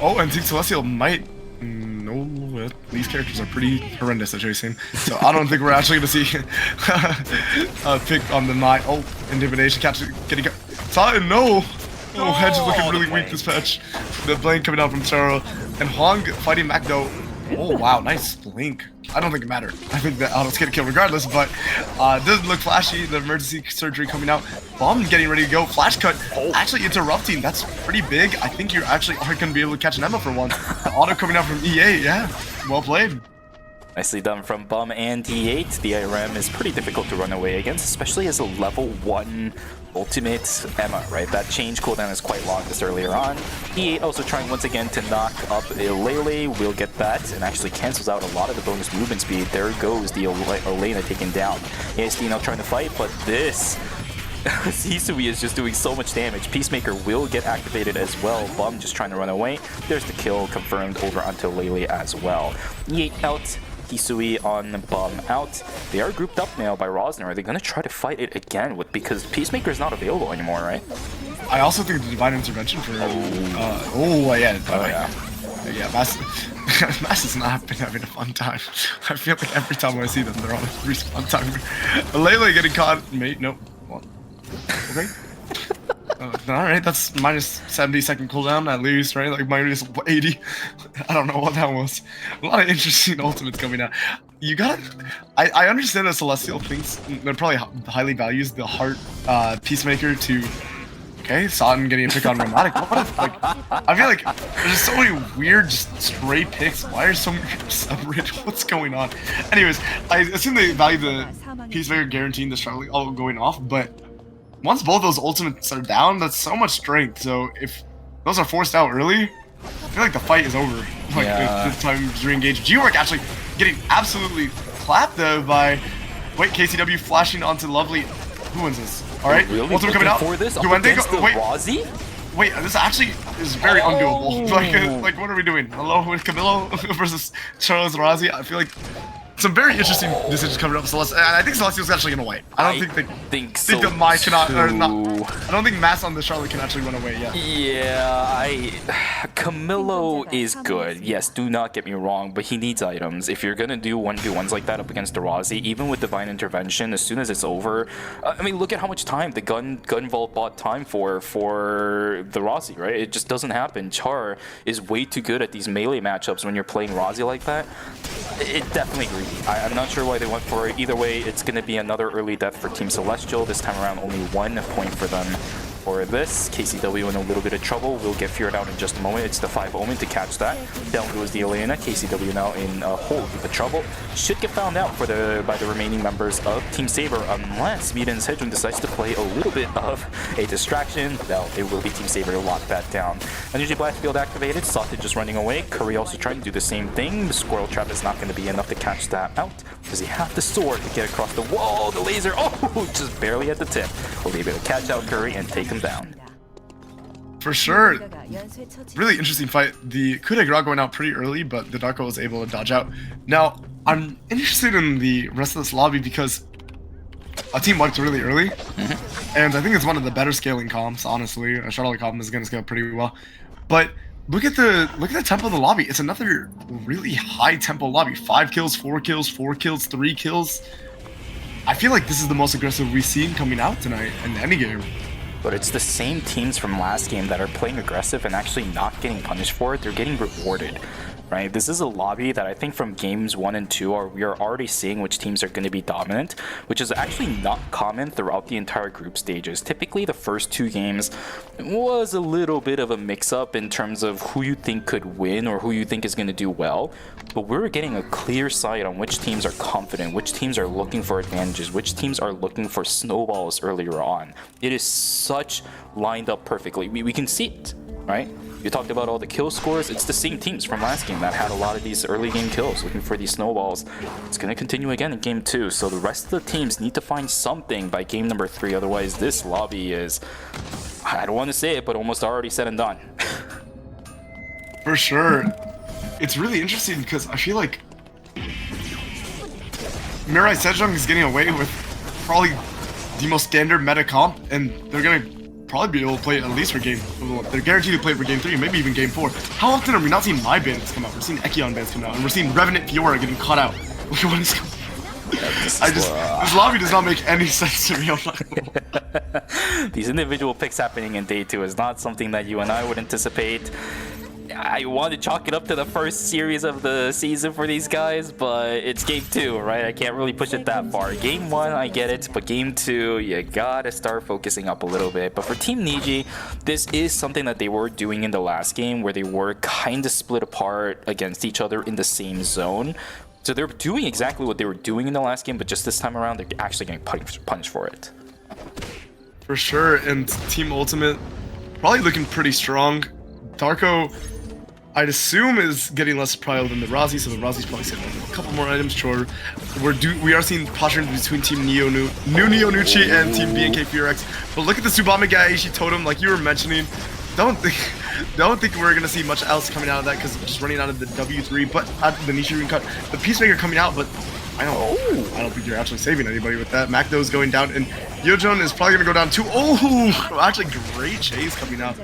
Oh, and Team Celestial might know that these characters are pretty horrendous at chasing, so I don't think we're actually going to see a pick on the night. Oh, Intimidation, getting Titan, no! Oh, Hedge is looking really weak this patch. The blink coming out from Charo, and Huang fighting Macdo. Oh wow, nice blink. I don't think it mattered. I think that Auto's gonna kill regardless, but it doesn't look flashy. The emergency surgery coming out. Bomb getting ready to go. Flash cut. Actually interrupting. That's pretty big. I think you actually aren't gonna be able to catch an Emma for once. The auto coming out from E8. Yeah, well played. Nicely done from Bum and D8. The IRM is pretty difficult to run away against, especially as a level 1 ultimate Emma, right? That change cooldown is quite long this earlier on. D8 also trying once again to knock up Lele. Will get that and actually cancels out a lot of the bonus movement speed. There goes the Elena taken down. ASD now trying to fight, but this Hisui is just doing so much damage. Peacemaker will get activated as well. Bum just trying to run away. There's the kill confirmed over onto Lele as well. E8 out. Hisui on Bum out. They are grouped up now by Rosner. Are they going to try to fight it again because Peacemaker is not available anymore, right? I also think the Divine Intervention for... Yeah, Mass has not been having a fun time. I feel like every time I see them, they're on a respawn timer. Lele getting caught. Mate, nope. Okay. Alright, that's minus 70-second cooldown at least, right? Like minus 80. I don't know what that was. A lot of interesting ultimates coming out. You gotta... I understand that Celestial thinks... They're probably highly values the heart Peacemaker to... Okay, Satan getting a pick on Romantic. What if, like, I feel like there's so many weird, just stray picks. Why are so many separated? What's going on? Anyways, I assume they value the Peacemaker guaranteeing the Charlotte all going off, but once both those ultimates are down, that's so much strength. So if those are forced out early, I feel like the fight is over. Like, the time to re-engage. G-Work actually getting absolutely clapped though by... Wait, KCW flashing onto Lovely. Who wins this? Alright, really ultimate coming out. For this Wait, Rozzy? Wait, this actually is very undoable. Like, what are we doing? Hello with Camilo versus Charles Rozzy? I feel like some very interesting decisions coming up. Celeste, and I think Celestial's actually gonna win. I don't think that Mai cannot, or not. I don't think Mass on the Charlotte can actually run away yet. Yeah, Camilo is good. Yes, do not get me wrong, but he needs items. If you're gonna do 1v1s like that up against the Rozzy, even with Divine Intervention, as soon as it's over, I mean, look at how much time the gun vault bought time for the Rozzy, right? It just doesn't happen. Char is way too good at these melee matchups when you're playing Rozzy like that. It definitely greedy. I'm not sure why they went for it. Either way, it's going to be another early death for Team Celestial. This time around, only 1 point for them. For this, KCW in a little bit of trouble. Will get feared out in just a moment. It's the 5 Omen to catch that. Down goes the Elena. KCW now in a whole heap of trouble. Should get found out by the remaining members of Team Saber, unless Mid and Sejong decides to play a little bit of a distraction. Well, it will be Team Saber to lock that down. Energy Blast Field activated. Sausage just running away. Curry also trying to do the same thing. The Squirrel Trap is not going to be enough to catch that out. Does he have the sword to get across the wall? The laser, oh, just barely at the tip. Will be able to catch out Curry and take him down. For sure. Really interesting fight. The coup de grace going out pretty early, but the Darko was able to dodge out. Now, I'm interested in the rest of this lobby because a team wiped really early, and I think it's one of the better scaling comps. Honestly, a shuttle comp is going to scale pretty well. But look at the tempo of the lobby. It's another really high tempo lobby. 5 kills, 4 kills, 4 kills, 3 kills. I feel like this is the most aggressive we've seen coming out tonight in any game. But it's the same teams from last game that are playing aggressive and actually not getting punished for it. They're getting rewarded, right? This is a lobby that I think from games 1 and 2 we are already seeing which teams are going to be dominant, which is actually not common throughout the entire group stages. Typically, the first 2 games was a little bit of a mix-up in terms of who you think could win or who you think is going to do well. But we're getting a clear sight on which teams are confident, which teams are looking for advantages, which teams are looking for snowballs earlier on. It is such lined up perfectly. We can see it, right? You talked about all the kill scores. It's the same teams from last game that had a lot of these early game kills looking for these snowballs. It's going to continue again in game 2. So the rest of the teams need to find something by game number 3. Otherwise, this lobby is, I don't want to say it, but almost already said and done. For sure. It's really interesting because I feel like Mirai Sejong is getting away with probably the most standard meta comp, and they're going to probably be able to play at least for game. They're guaranteed to play for game 3, maybe even game 4. How often are we not seeing my bands come out? We're seeing Ekion bands come out, and we're seeing Revenant Fiora getting cut out. Look at what is going on. This lobby does not make any sense to me. I'm not gonna lie. These individual picks happening in day 2 is not something that you and I would anticipate. I want to chalk it up to the first series of the season for these guys, but it's game 2, right? I can't really push it that far. Game 1, I get it, but game 2, you gotta start focusing up a little bit. But for Team Niji, this is something that they were doing in the last game, where they were kind of split apart against each other in the same zone. So they're doing exactly what they were doing in the last game, but just this time around, they're actually getting punished for it. For sure, and Team Ultimate probably looking pretty strong. Darko, I'd assume, is getting less prio than the Razi, so the Razi's probably sitting on a couple more items. Sure, we are seeing posturing between Team New Neonucci and Team BNK Furex. But look at the Tsubame Gaeshi totem, like you were mentioning. Don't think we're gonna see much else coming out of that because just running out of the W3. But at the Nishirin cut, the Peacemaker coming out, but I don't think you're actually saving anybody with that. Macdo's going down, and Yojon is probably gonna go down too. Oh, actually, great chase coming out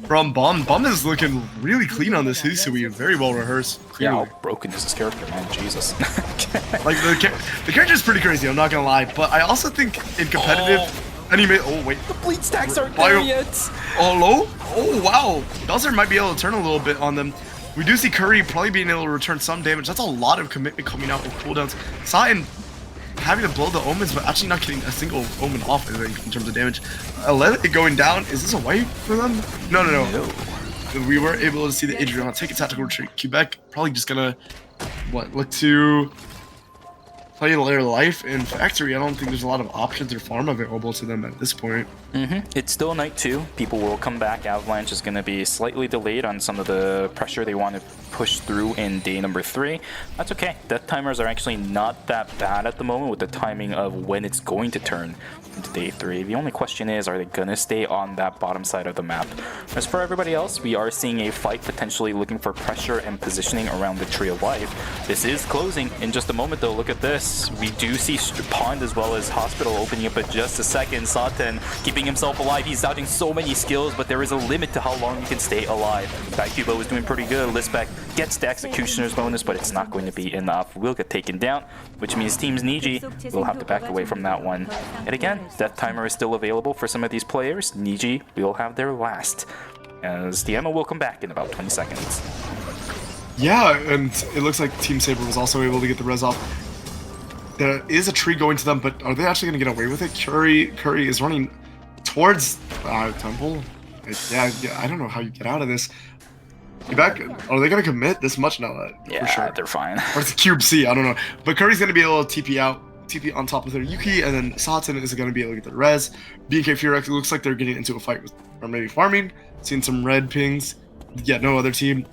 from Bomb. Bomb is looking really clean on this Hisui, very well rehearsed. Clearly. Yeah, how broken is this character, man? Jesus. Like the character is pretty crazy. I'm not gonna lie, but I also think in competitive. Oh wait. The bleed stacks aren't there yet. Oh low. Oh wow. Guzzler might be able to turn a little bit on them. We do see Curry probably being able to return some damage. That's a lot of commitment coming out with cooldowns. Satin having to blow the omens, but actually not getting a single omen off, I think, in terms of damage. Let it going down. Is this a wipe for them? No. We were able to see the Adrian take a tactical retreat. Quebec probably just gonna look to play their life in Factory. I don't think there's a lot of options or farm available to them at this point. It's still night 2. People will come back. Avalanche is going to be slightly delayed on some of the pressure they want to push through in day number 3. That's okay. Death timers are actually not that bad at the moment with the timing of when it's going to turn into day 3. The only question is, are they going to stay on that bottom side of the map? As for everybody else, we are seeing a fight potentially looking for pressure and positioning around the Tree of Life. This is closing in just a moment though. Look at this. We do see Pond as well as Hospital opening up in just a second. Saten keeping himself alive. He's dodging so many skills, but there is a limit to how long you can stay alive. Baikubo is doing pretty good. Lisbeck gets the Executioner's bonus, but it's not going to be enough. Will get taken down, which means Teams Niji will have to back away from that one. And again, Death Timer is still available for some of these players. Niji will have their last, as the ammo will come back in about 20 seconds. Yeah, and it looks like Team Saber was also able to get the res off. There is a tree going to them, but are they actually going to get away with it? Curry is running towards Temple. Yeah, I don't know how you get out of this. Quebec, are they going to commit this much? No, yeah, for sure. They're fine. Or it's a Cube C, I don't know. But Curry's going to be able to TP on top of their Yuki, and then Satin is going to be able to get the res. BK Furex, it looks like they're getting into a fight with, or maybe farming. Seeing some red pings. Yeah, no other team.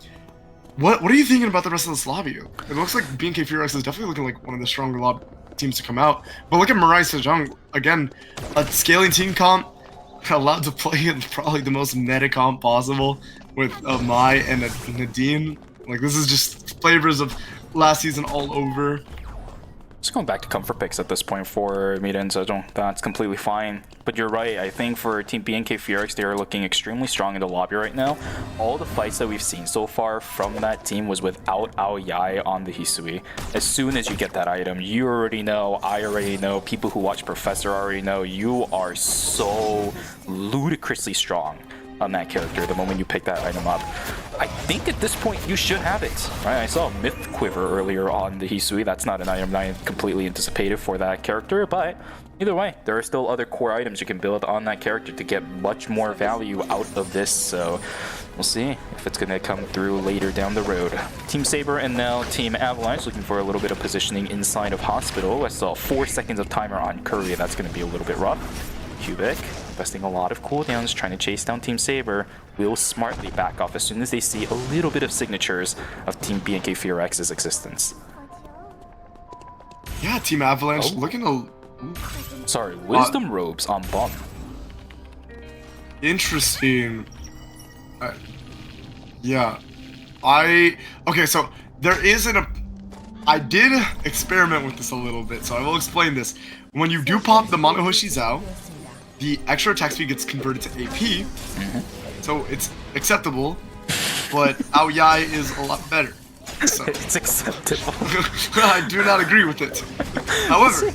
What are you thinking about the rest of this lobby? It looks like BNK Furex is definitely looking like one of the stronger lobby teams to come out. But look at Mirai Sejong, again, a scaling team comp, allowed to play in probably the most meta comp possible with Mai and Nadine. Like, this is just flavors of last season all over. Just going back to comfort picks at this point for Mira and Sejong. That's completely fine. But you're right, I think for Team BNK Furex, they are looking extremely strong in the lobby right now. All the fights that we've seen so far from that team was without Aoyai on the Hisui. As soon as you get that item, you already know, I already know, people who watch Professor already know, you are so ludicrously strong on that character the moment you pick that item up. I think at this point you should have it. Right? I saw a Myth Quiver earlier on the Hisui. That's not an item that I completely anticipated for that character, but either way, there are still other core items you can build on that character to get much more value out of this, so we'll see if it's going to come through later down the road. Team Saber and now Team Avalanche looking for a little bit of positioning inside of Hospital. I saw 4 seconds of timer on Curry. That's going to be a little bit rough. Cubic investing a lot of cooldowns, trying to chase down Team Saber, will smartly back off as soon as they see a little bit of signatures of Team BNK Furyx's existence. Yeah, Team Avalanche looking a... Sorry, Wisdom Robes on Bum. Interesting. Yeah. Okay, so there isn't a... I did experiment with this a little bit, so I will explain this. When you do pop the Manahoshi Zao, the extra attack speed gets converted to AP, so it's acceptable, but Aoyai is a lot better. So. It's acceptable. I do not agree with it. However,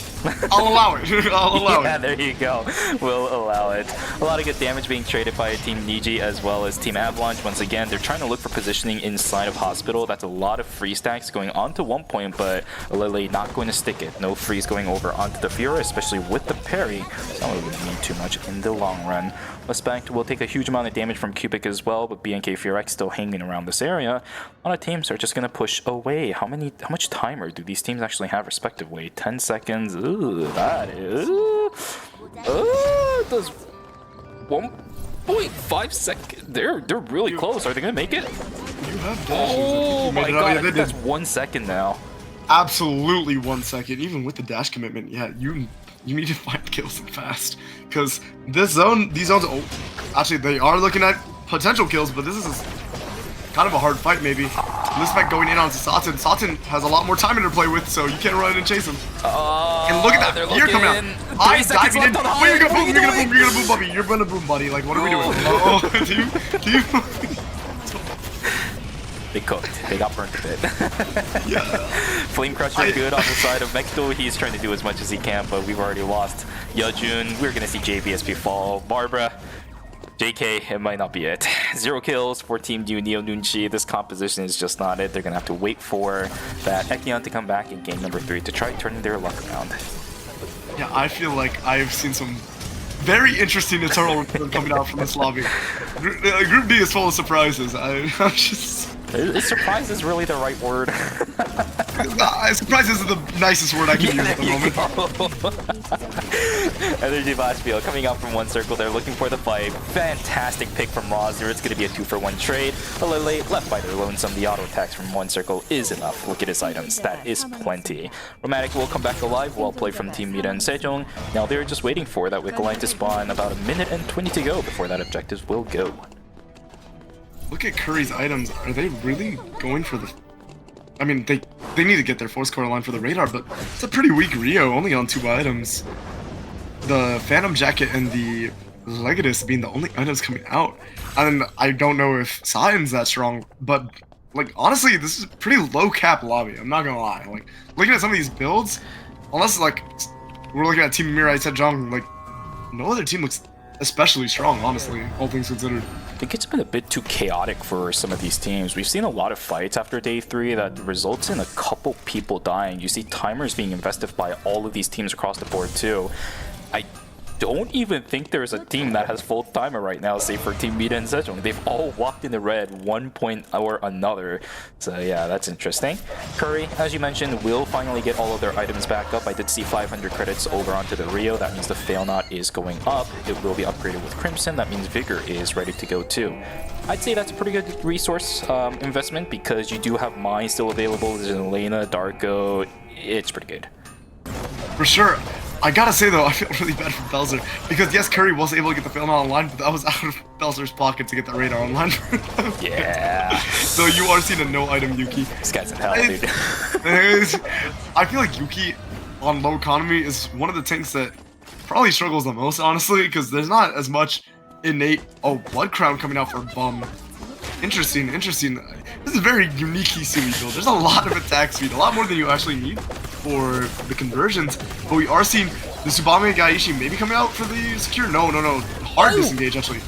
I'll allow it. I'll allow Yeah, it. there you go. We'll allow it. A lot of good damage being traded by Team Niji as well as Team Avalanche. Once again, they're trying to look for positioning inside of Hospital. That's a lot of free stacks going onto 1 point, but Lily not going to stick it. No freeze going over onto the Fury, especially with the parry. It's not really mean too much in the long run. Respect will take a huge amount of damage from Cubic as well, but BNK Furex still hanging around this area. A lot of teams are just going to push away. How much timer do these teams actually have respectively? 10 seconds. Ooh, that is... does 1.5 seconds. They're really close. Are they going to make it? You have dashes. Oh my god, I they think that's did. 1 second now. Absolutely 1 second. Even with the dash commitment, yeah, you need to find kills fast. Because these zones, actually they are looking at potential kills, but this is kind of a hard fight maybe. Lispec going in on Satan. Satan has a lot more time to play with, so you can't run in and chase him. And look at that, fear coming out. I diving in. Wait, you're gonna boom, you're gonna boom, buddy. You're gonna boom, buddy. Like, what are we doing? Oh, do you? They cooked. They got burnt a bit. Yeah. Flame Crusher good on the side of Mekto. He's trying to do as much as he can, but we've already lost Yejun. We're gonna see JBSP fall. Barbara. JK, it might not be it. 0 kills for Team Neo Nunchi. This composition is just not it. They're gonna have to wait for that Ekion to come back in game number 3 to try turning their luck around. Yeah, I feel like I've seen some very interesting eternal coming out from this lobby. Group D is full of surprises. I'm just... Surprise is really the right word. Surprise isn't the nicest word I can use at the moment. Energy Vashpio coming out from 1 circle. They're looking for the fight. Fantastic pick from Rozer. It's going to be a 2-for-1 trade. A little late, left by their lonesome. The auto attacks from 1 circle is enough. Look at his items. That is plenty. Romantic will come back alive. Well played from Team Mira and Sejong. Now they're just waiting for that Wicked Line to spawn. About a minute and 20 to go before that objective will go. Look at Curry's items. Are they really going for the... I mean, they need to get their force core line for the radar, but it's a pretty weak Rio, only on 2 items. The Phantom Jacket and the Legatus being the only items coming out. And I don't know if Saiyin's that strong, but, like, honestly, this is a pretty low-cap lobby, I'm not gonna lie. Like, looking at some of these builds, unless, like, we're looking at Team Mirai Sejong, like, no other team looks especially strong, honestly, all things considered. I think it's been a bit too chaotic for some of these teams. We've seen a lot of fights after day 3 that results in a couple people dying. You see timers being invested by all of these teams across the board too. I don't even think there's a team that has full timer right now, save for Team Mira and Sejong. They've all walked in the red 1 point or another. So yeah, that's interesting. Curry, as you mentioned, will finally get all of their items back up. I did see 500 credits over onto the Rio. That means the fail knot is going up. It will be upgraded with Crimson. That means Vigor is ready to go too. I'd say that's a pretty good resource investment because you do have Mai still available. There's Elena, Darko. It's pretty good. For sure. I gotta say though, I feel really bad for Belzer because yes, Curry was able to get the fail online, but that was out of Belzer's pocket to get that radar online. Yeah. So you are seeing a no item Yuki. This guy's in hell, dude. I feel like Yuki on low economy is one of the tanks that probably struggles the most, honestly, because there's not as much innate. Oh, Blood Crown coming out for Bum. Interesting. This is a very unique Hisui build. There's a lot of attack speed, a lot more than you actually need for the conversions. But we are seeing the Tsubame Gaishi maybe coming out for the secure. No. Hard disengage, actually.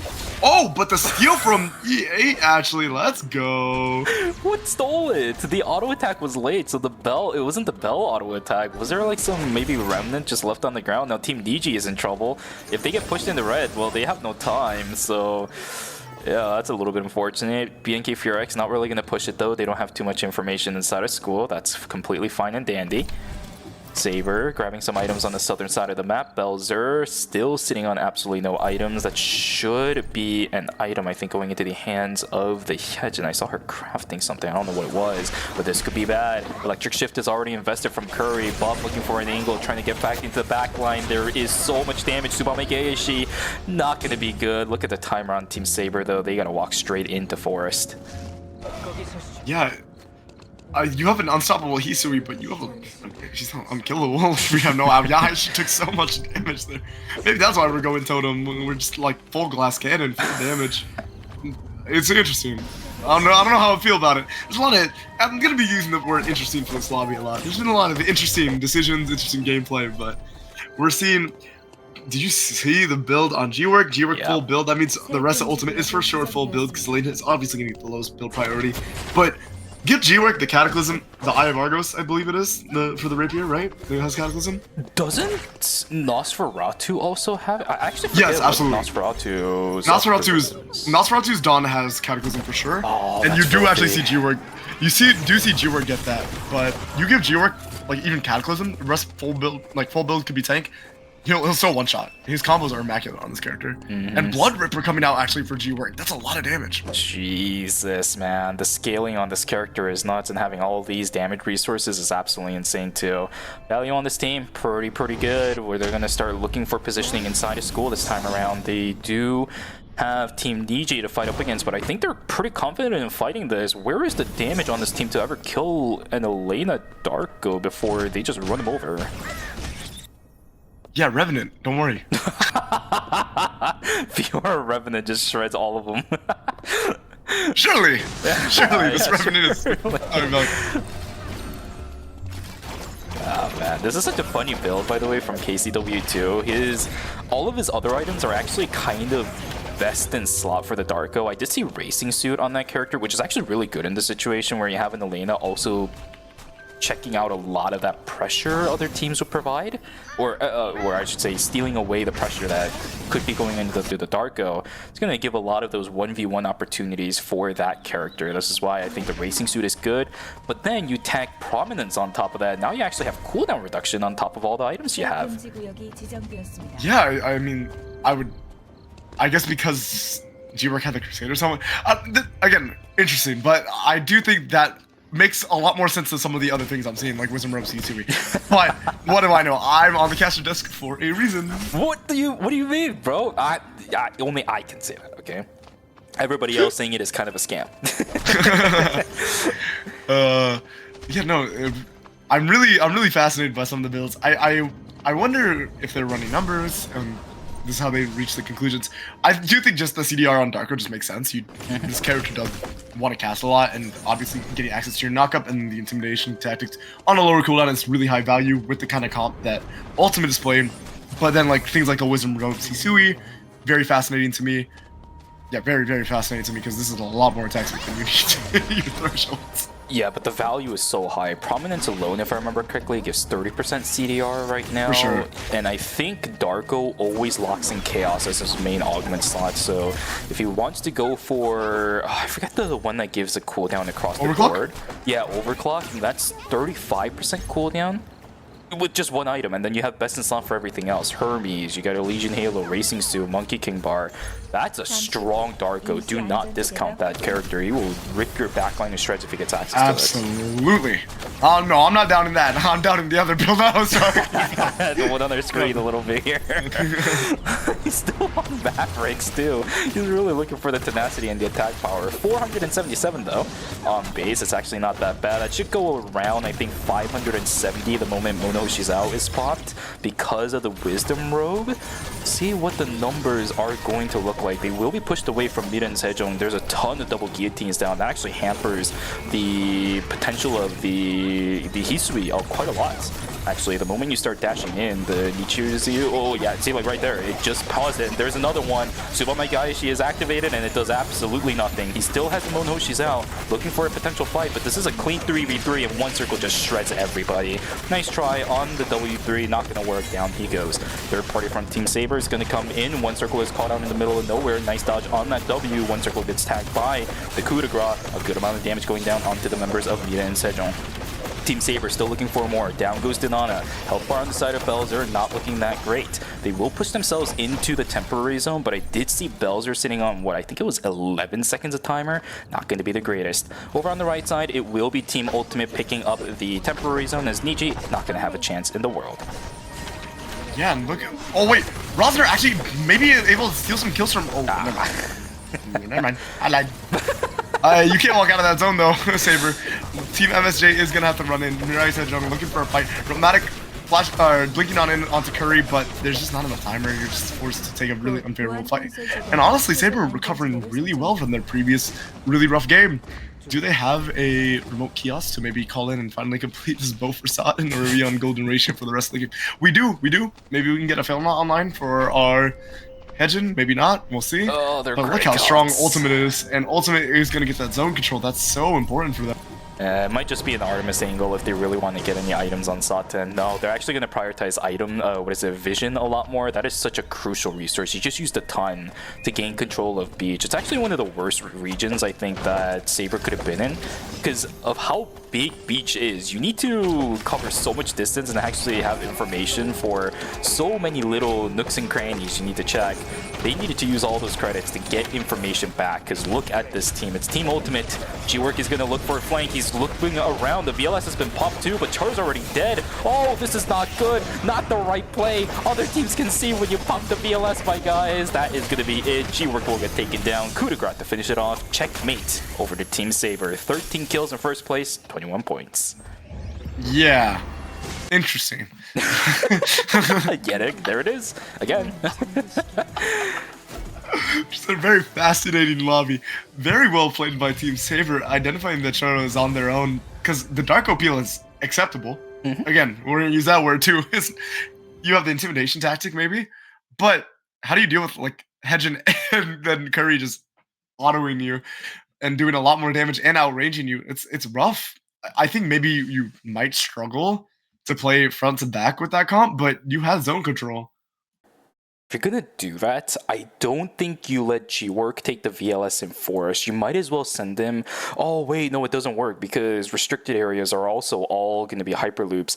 Oh, but the steal from E8, actually. Let's go. What stole it? The auto attack was late, so it wasn't the Bell auto attack. Was there like some maybe remnant just left on the ground? Now Team DG is in trouble. If they get pushed into red, well, they have no time, so... Yeah, that's a little bit unfortunate. BNK Furex not really going to push it though. They don't have too much information inside of school. That's completely fine and dandy. Saber grabbing some items on the southern side of the map. Belzer still sitting on absolutely no items. That should be an item, I think, going into the hands of the Hedge. And I saw her crafting something. I don't know what it was, but this could be bad. Electric Shift is already invested from Curry. Bob looking for an angle, trying to get back into the back line. There is so much damage. Tsubame Geishi not going to be good. Look at the timer on Team Saber, though. They got to walk straight into Forest. Yeah. You have an unstoppable Hisui, but you have she's unkillable. We have no Yeah, she took so much damage there. Maybe that's why we're going totem. We're just like full glass cannon, full damage. It's interesting. I don't know how I feel about it. There's a lot of... I'm gonna be using the word interesting for this lobby a lot. There's been a lot of interesting decisions, interesting gameplay, but we're seeing... Did you see the build on G-Work? G-Work full build. That means the rest of Ultimate is for sure full build because Lane is obviously gonna get the lowest build priority. But give G-Work the Cataclysm, the Eye of Argos, I believe it is, for the Rapier, right? It has Cataclysm. Doesn't Nosferatu also have it? I actually forget yes, absolutely. Nosferatu's Dawn has Cataclysm for sure. Oh, and you do filthy. actually see G-Work. You do see G-Work get that, but you give G-Work like even Cataclysm, the rest full build could be tank. He'll still one shot. His combos are immaculate on this character. And Blood Ripper coming out actually for G-Work. That's a lot of damage. Jesus, man. The scaling on this character is nuts, and having all these damage resources is absolutely insane too. Value on this team, pretty good, where they're going to start looking for positioning inside of school this time around. They do have Team DJ to fight up against, but I think they're pretty confident in fighting this. Where is the damage on this team to ever kill an Elena Darko before they just run him over? Yeah, Revenant, don't worry. Fiora Revenant just shreds all of them. Surely, this Revenant is... Oh man, this is such a funny build, by the way, from KCW2. All of his other items are actually kind of best in slot for the Darko. I did see Racing Suit on that character, which is actually really good in this situation where you have an Elena also checking out a lot of that pressure other teams would provide, or I should say stealing away the pressure that could be going into the Darko. It's going to give a lot of those 1v1 opportunities for that character. This is why I think the Racing Suit is good, but then you tag Prominence on top of that. Now you actually have cooldown reduction on top of all the items you have. Yeah, I mean, I guess because G-Work had the Crusade or something. Again, interesting, but I do think that makes a lot more sense than some of the other things I'm seeing, like Wisdom Robe C2E. But what do I know? I'm on the caster desk for a reason. What do you mean, bro? Only I can say that, okay? Everybody else saying it is kind of a scam. Yeah, no, I'm really fascinated by some of the builds. I wonder if they're running numbers and this is how they reach the conclusions. I do think just the CDR on Darko just makes sense. This character does want to cast a lot, and obviously getting access to your knockup and the intimidation tactics on a lower cooldown is really high value with the kind of comp that Ultimate is playing. But then like things like the Wisdom Robe Sisui, very fascinating to me. Yeah, very fascinating to me because this is a lot more attack speed than you need to your thresholds. Yeah, but the value is so high. Prominence alone, if I remember correctly, gives 30% CDR right now. For sure. And I think Darko always locks in Chaos as his main augment slot. So if he wants to go for... Oh, I forgot the one that gives a cooldown across the board. Yeah, Overclock. That's 35% cooldown. with just one item, and then you have best in slot for everything else. Hermes, you got a Legion Halo, Racing Stew, Monkey King Bar. That's a strong Darko. Do not discount that character. He will rip your backline to shreds if he gets access to it. Absolutely. Oh no, I'm not down in that. I'm down in the other build now. Sorry. The one on their screen a little bit here. He's still on Mavericks too. He's really looking for the tenacity and the attack power. 477 though on base. It's actually not that bad. That should go around, I think, 570 the moment Mono Shizao is popped because of the Wisdom Robe. See what the numbers are going to look like. They will be pushed away from Mira and Sejong. There's a ton of double guillotines down. That actually hampers the potential of the Hisui quite a lot. Actually, the moment you start dashing in, the Nichiru, oh yeah, see, like right there, it just paused it. And there's another one. Subamai Gaishi is activated, and it does absolutely nothing. He still has Mono Shizao, looking for a potential fight, but this is a clean 3v3, and One Circle just shreds everybody. Nice try on the W3, not gonna work. Down he goes. Third party from Team Saber is gonna come in. One Circle is caught out in the middle of nowhere. Nice dodge on that W. One Circle gets tagged by the coup de grace. A good amount of damage going down onto the members of Mira and Sejong. Team Saber still looking for more. Down goes Dinana. Health bar on the side of Belzer, not looking that great. They will push themselves into the temporary zone, but I did see Belzer sitting on, what, I think it was 11 seconds of timer. Not going to be the greatest. Over on the right side, it will be Team Ultimate picking up the temporary zone as Niji not going to have a chance in the world. Yeah, and look. Oh wait, Rosner actually maybe able to steal some kills from. Oh, never mind. Never mind. I lied. You can't walk out of that zone though, Saber. Team MSJ is gonna have to run in. Mirai Sejong looking for a fight. Dramatic flash, blinking on in onto Curry, but there's just not enough timer. You're just forced to take a really unfavorable fight. And honestly, Saber recovering really well from their previous really rough game. Do they have a remote kiosk to maybe call in and finally complete this bow for Satan, or are we on golden ratio for the rest of the game? We do. Maybe we can get a Felma online for our Hedgen, maybe not. We'll see. Oh, they're but look how strong Ultimate is, and Ultimate is going to get that zone control. That's so important for them. It might just be an Artemis angle if they really want to get any items on Satan. No, they're actually going to prioritize item, vision a lot more. That is such a crucial resource. You just used a ton to gain control of Beach. It's actually one of the worst regions I think that Saber could have been in because of how big Beach is. You need to cover so much distance and actually have information for so many little nooks and crannies you need to check. They needed to use all those credits to get information back because look at this team. It's Team Ultimate. G-Work is going to look for a flank. He's looking around. The VLS has been popped too, but Char's already dead. Oh, this is not good. Not the right play. Other teams can see when you pop the VLS, my guys. That is going to be it. G-Work will get taken down. Coup de grace to finish it off. Checkmate over to Team Saber. 13 kills in first place, 21 points. Yeah. Interesting. Get it? There it is. Again. Just a very fascinating lobby. Very well played by Team Saber, identifying that Charo is on their own, because the Darko peel is acceptable. Again, we're going to use that word too. You have the intimidation tactic, maybe, but how do you deal with like Hedgen and then Curry just autoing you and doing a lot more damage and outranging you? It's rough. I think maybe you might struggle to play front to back with that comp, but you have zone control. If you're gonna do that, I don't think you let G-Work take the VLS in Forest. You might as well send him... Oh, wait, no, it doesn't work because restricted areas are also all gonna be hyperloops.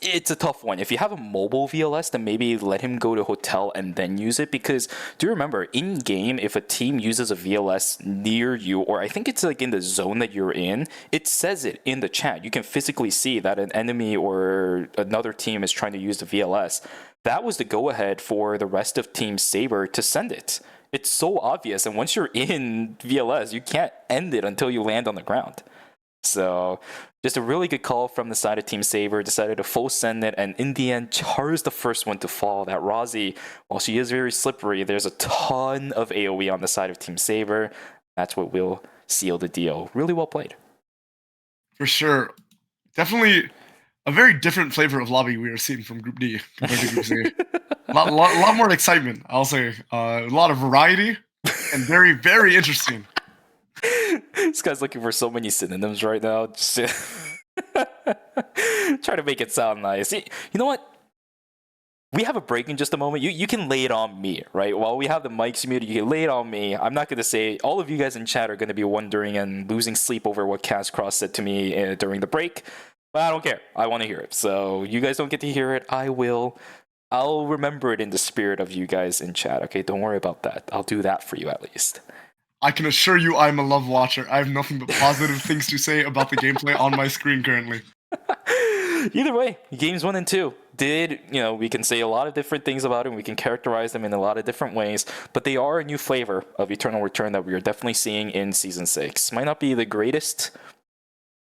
It's a tough one. If you have a mobile VLS, then maybe let him go to hotel and then use it, because do remember, in-game, if a team uses a VLS near you, or I think it's like in the zone that you're in, it says it in the chat. You can physically see that an enemy or another team is trying to use the VLS. That was the go-ahead for the rest of Team Saber to send it. It's so obvious, and once you're in VLS, you can't end it until you land on the ground. So, just a really good call from the side of Team Saber, decided to full send it, and in the end, Char is the first one to fall. That Rozzy, while she is very slippery, there's a ton of AoE on the side of Team Saber. That's what will seal the deal. Really well played. For sure. Definitely a very different flavor of lobby we are seeing from Group D compared to Group C. a lot more excitement, I'll say. A lot of variety, and very, very interesting. This guy's looking for so many synonyms right now. Just try to make it sound nice. You know what? We have a break in just a moment. You can lay it on me, right? While we have the mics muted, you can lay it on me. I'm not going to say... All of you guys in chat are going to be wondering and losing sleep over what Cass Cross said to me during the break. But I don't care. I want to hear it. So you guys don't get to hear it. I will. I'll remember it in the spirit of you guys in chat. Okay, don't worry about that. I'll do that for you at least. I can assure you I'm a love watcher. I have nothing but positive things to say about the gameplay on my screen currently. Either way, games 1 and 2 did, we can say a lot of different things about it. We can characterize them in a lot of different ways, but they are a new flavor of Eternal Return that we are definitely seeing in Season 6. Might not be the greatest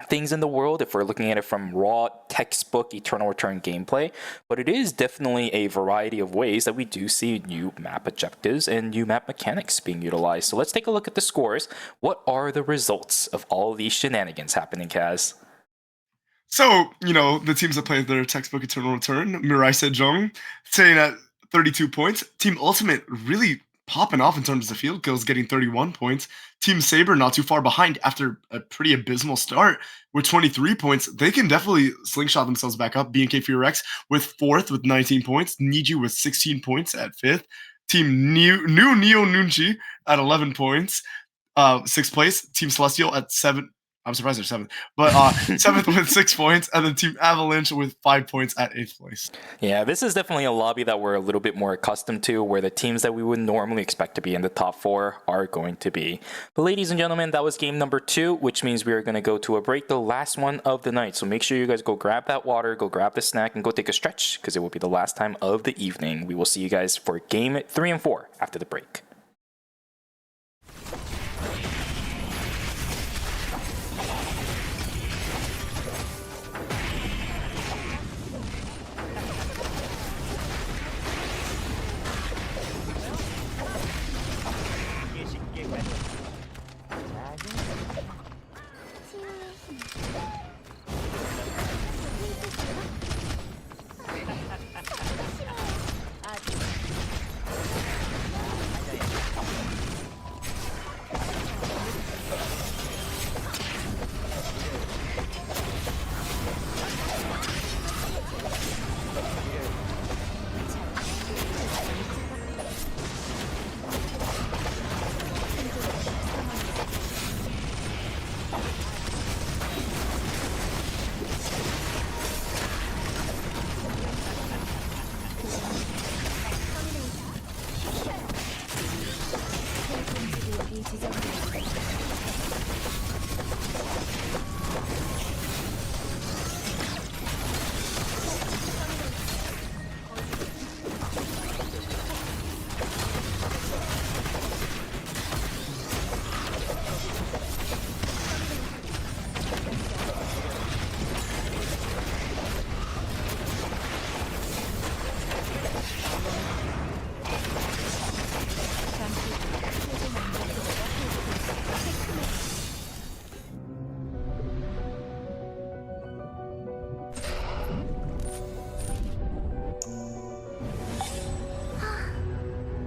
things in the world if we're looking at it from raw textbook Eternal Return gameplay, but it is definitely a variety of ways that we do see new map objectives and new map mechanics being utilized. So let's take a look at the scores. What are the results of all of these shenanigans happening, Kaz? So, the teams that played their textbook Eternal Return, Mirai Sejong staying at 32 points. Team Ultimate really popping off in terms of field kills, getting 31 points. Team Saber not too far behind after a pretty abysmal start with 23 points. They can definitely slingshot themselves back up. BNK Fear X with 4th with 19 points. Niju with 16 points at 5th. Team New Neo Nunchi at 11 points. 6th place. Team Celestial at 7. I'm surprised they're 7th. But 7th with 6 points. And then Team Avalanche with 5 points at 8th place. Yeah, this is definitely a lobby that we're a little bit more accustomed to, where the teams that we would normally expect to be in the top 4 are going to be. But ladies and gentlemen, that was game number 2, which means we are going to go to a break, the last one of the night. So make sure you guys go grab that water, go grab the snack, and go take a stretch, because it will be the last time of the evening. We will see you guys for game 3 and 4 after the break.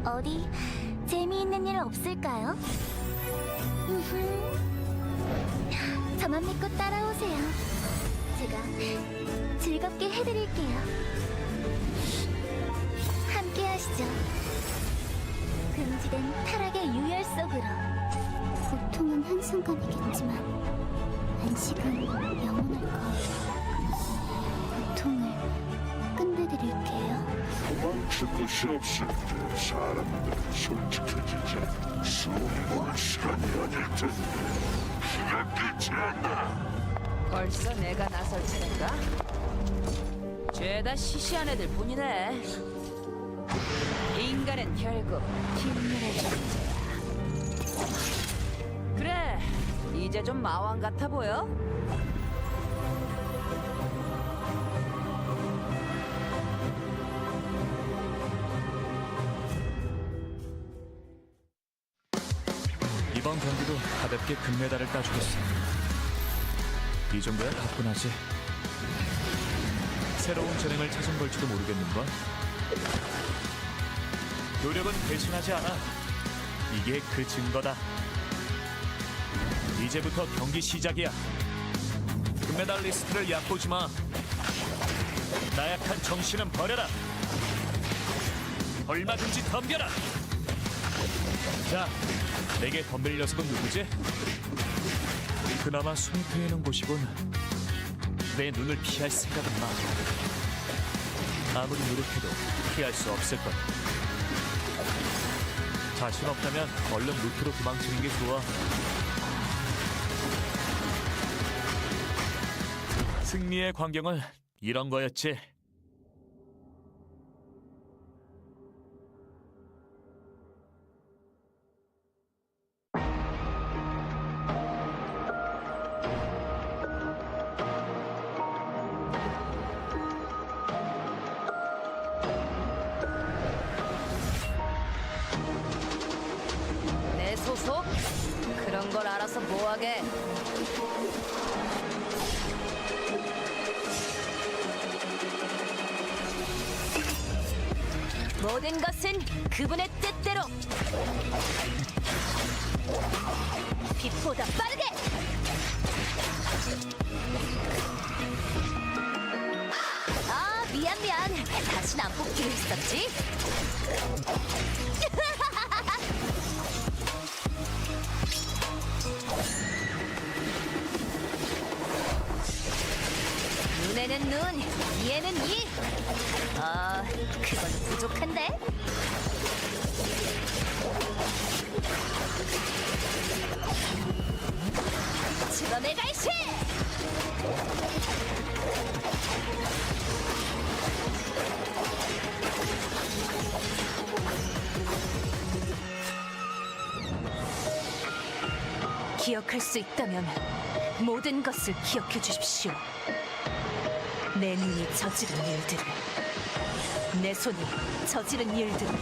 어디 재미있는 일 없을까요? 저만 믿고 따라오세요. 제가 즐겁게 해드릴게요. 함께 하시죠. 금지된 타락의 유혈 속으로. 고통은 한순간이겠지만 안식은 영원할 거예요. 고통을 끝내드릴게요. 도망칠 곳이 없을 때 사람들은 솔직해지자. 숨을 시간이 아닐 텐데 기가 끼지 않나. 벌써 내가 나설 차례인가? 죄다 시시한 애들 뿐이네. 인간은 결국 힘들의 존재야. 그래, 이제 좀 마왕 같아 보여? 이번 경기도 가볍게 금메달을 따주겠어. 이 정도야 가뿐하지. 새로운 재능을 찾은 걸지도 모르겠는걸. 노력은 배신하지 않아. 이게 그 증거다. 이제부터 경기 시작이야. 금메달 리스트를 얕보지 마. 나약한 정신은 버려라. 얼마든지 덤벼라. 자, 내게 덤빌 녀석은 누구지? 그나마 숨 트이는 곳이군. 내 눈을 피할 생각은 마. 아무리 노력해도 피할 수 없을 거야. 자신 없다면 얼른 루트로 도망치는 게 좋아. 승리의 광경은 이런 거였지. 내 소속? 그런 걸 알아서 뭐하게. 모든 것은 그분의 뜻대로. 빛보다 빠르게. 아, 미안. 다신 안 뽑기로 했었지? 눈에는 눈, 이에는 이. 그건 부족한데? 주범의 갈시! 기억할 수 있다면 모든 것을 기억해 주십시오. 내 눈이 저지른 일들을, 내 손이 저지른 일들을.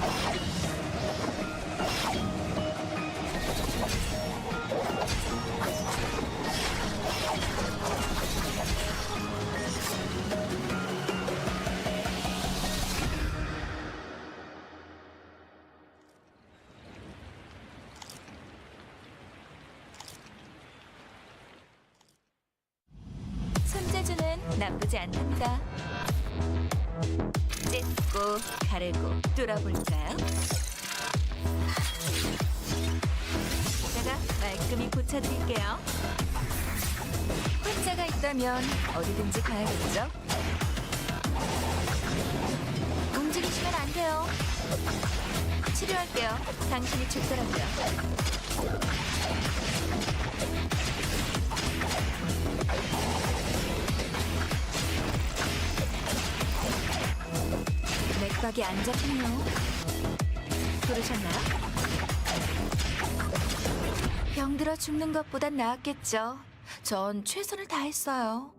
손재주는 나쁘지 않답니다. 찢고 가르고 뚫어볼까요? 제가 말끔히 고쳐드릴게요. 환자가 있다면 어디든지 가야겠죠? 움직이시면 안 돼요. 치료할게요. 당신이 죽더라고요. 맥박이 안 잡히네요. 부르셨나요? 병들어 죽는 것보단 나았겠죠. 전 최선을 다했어요.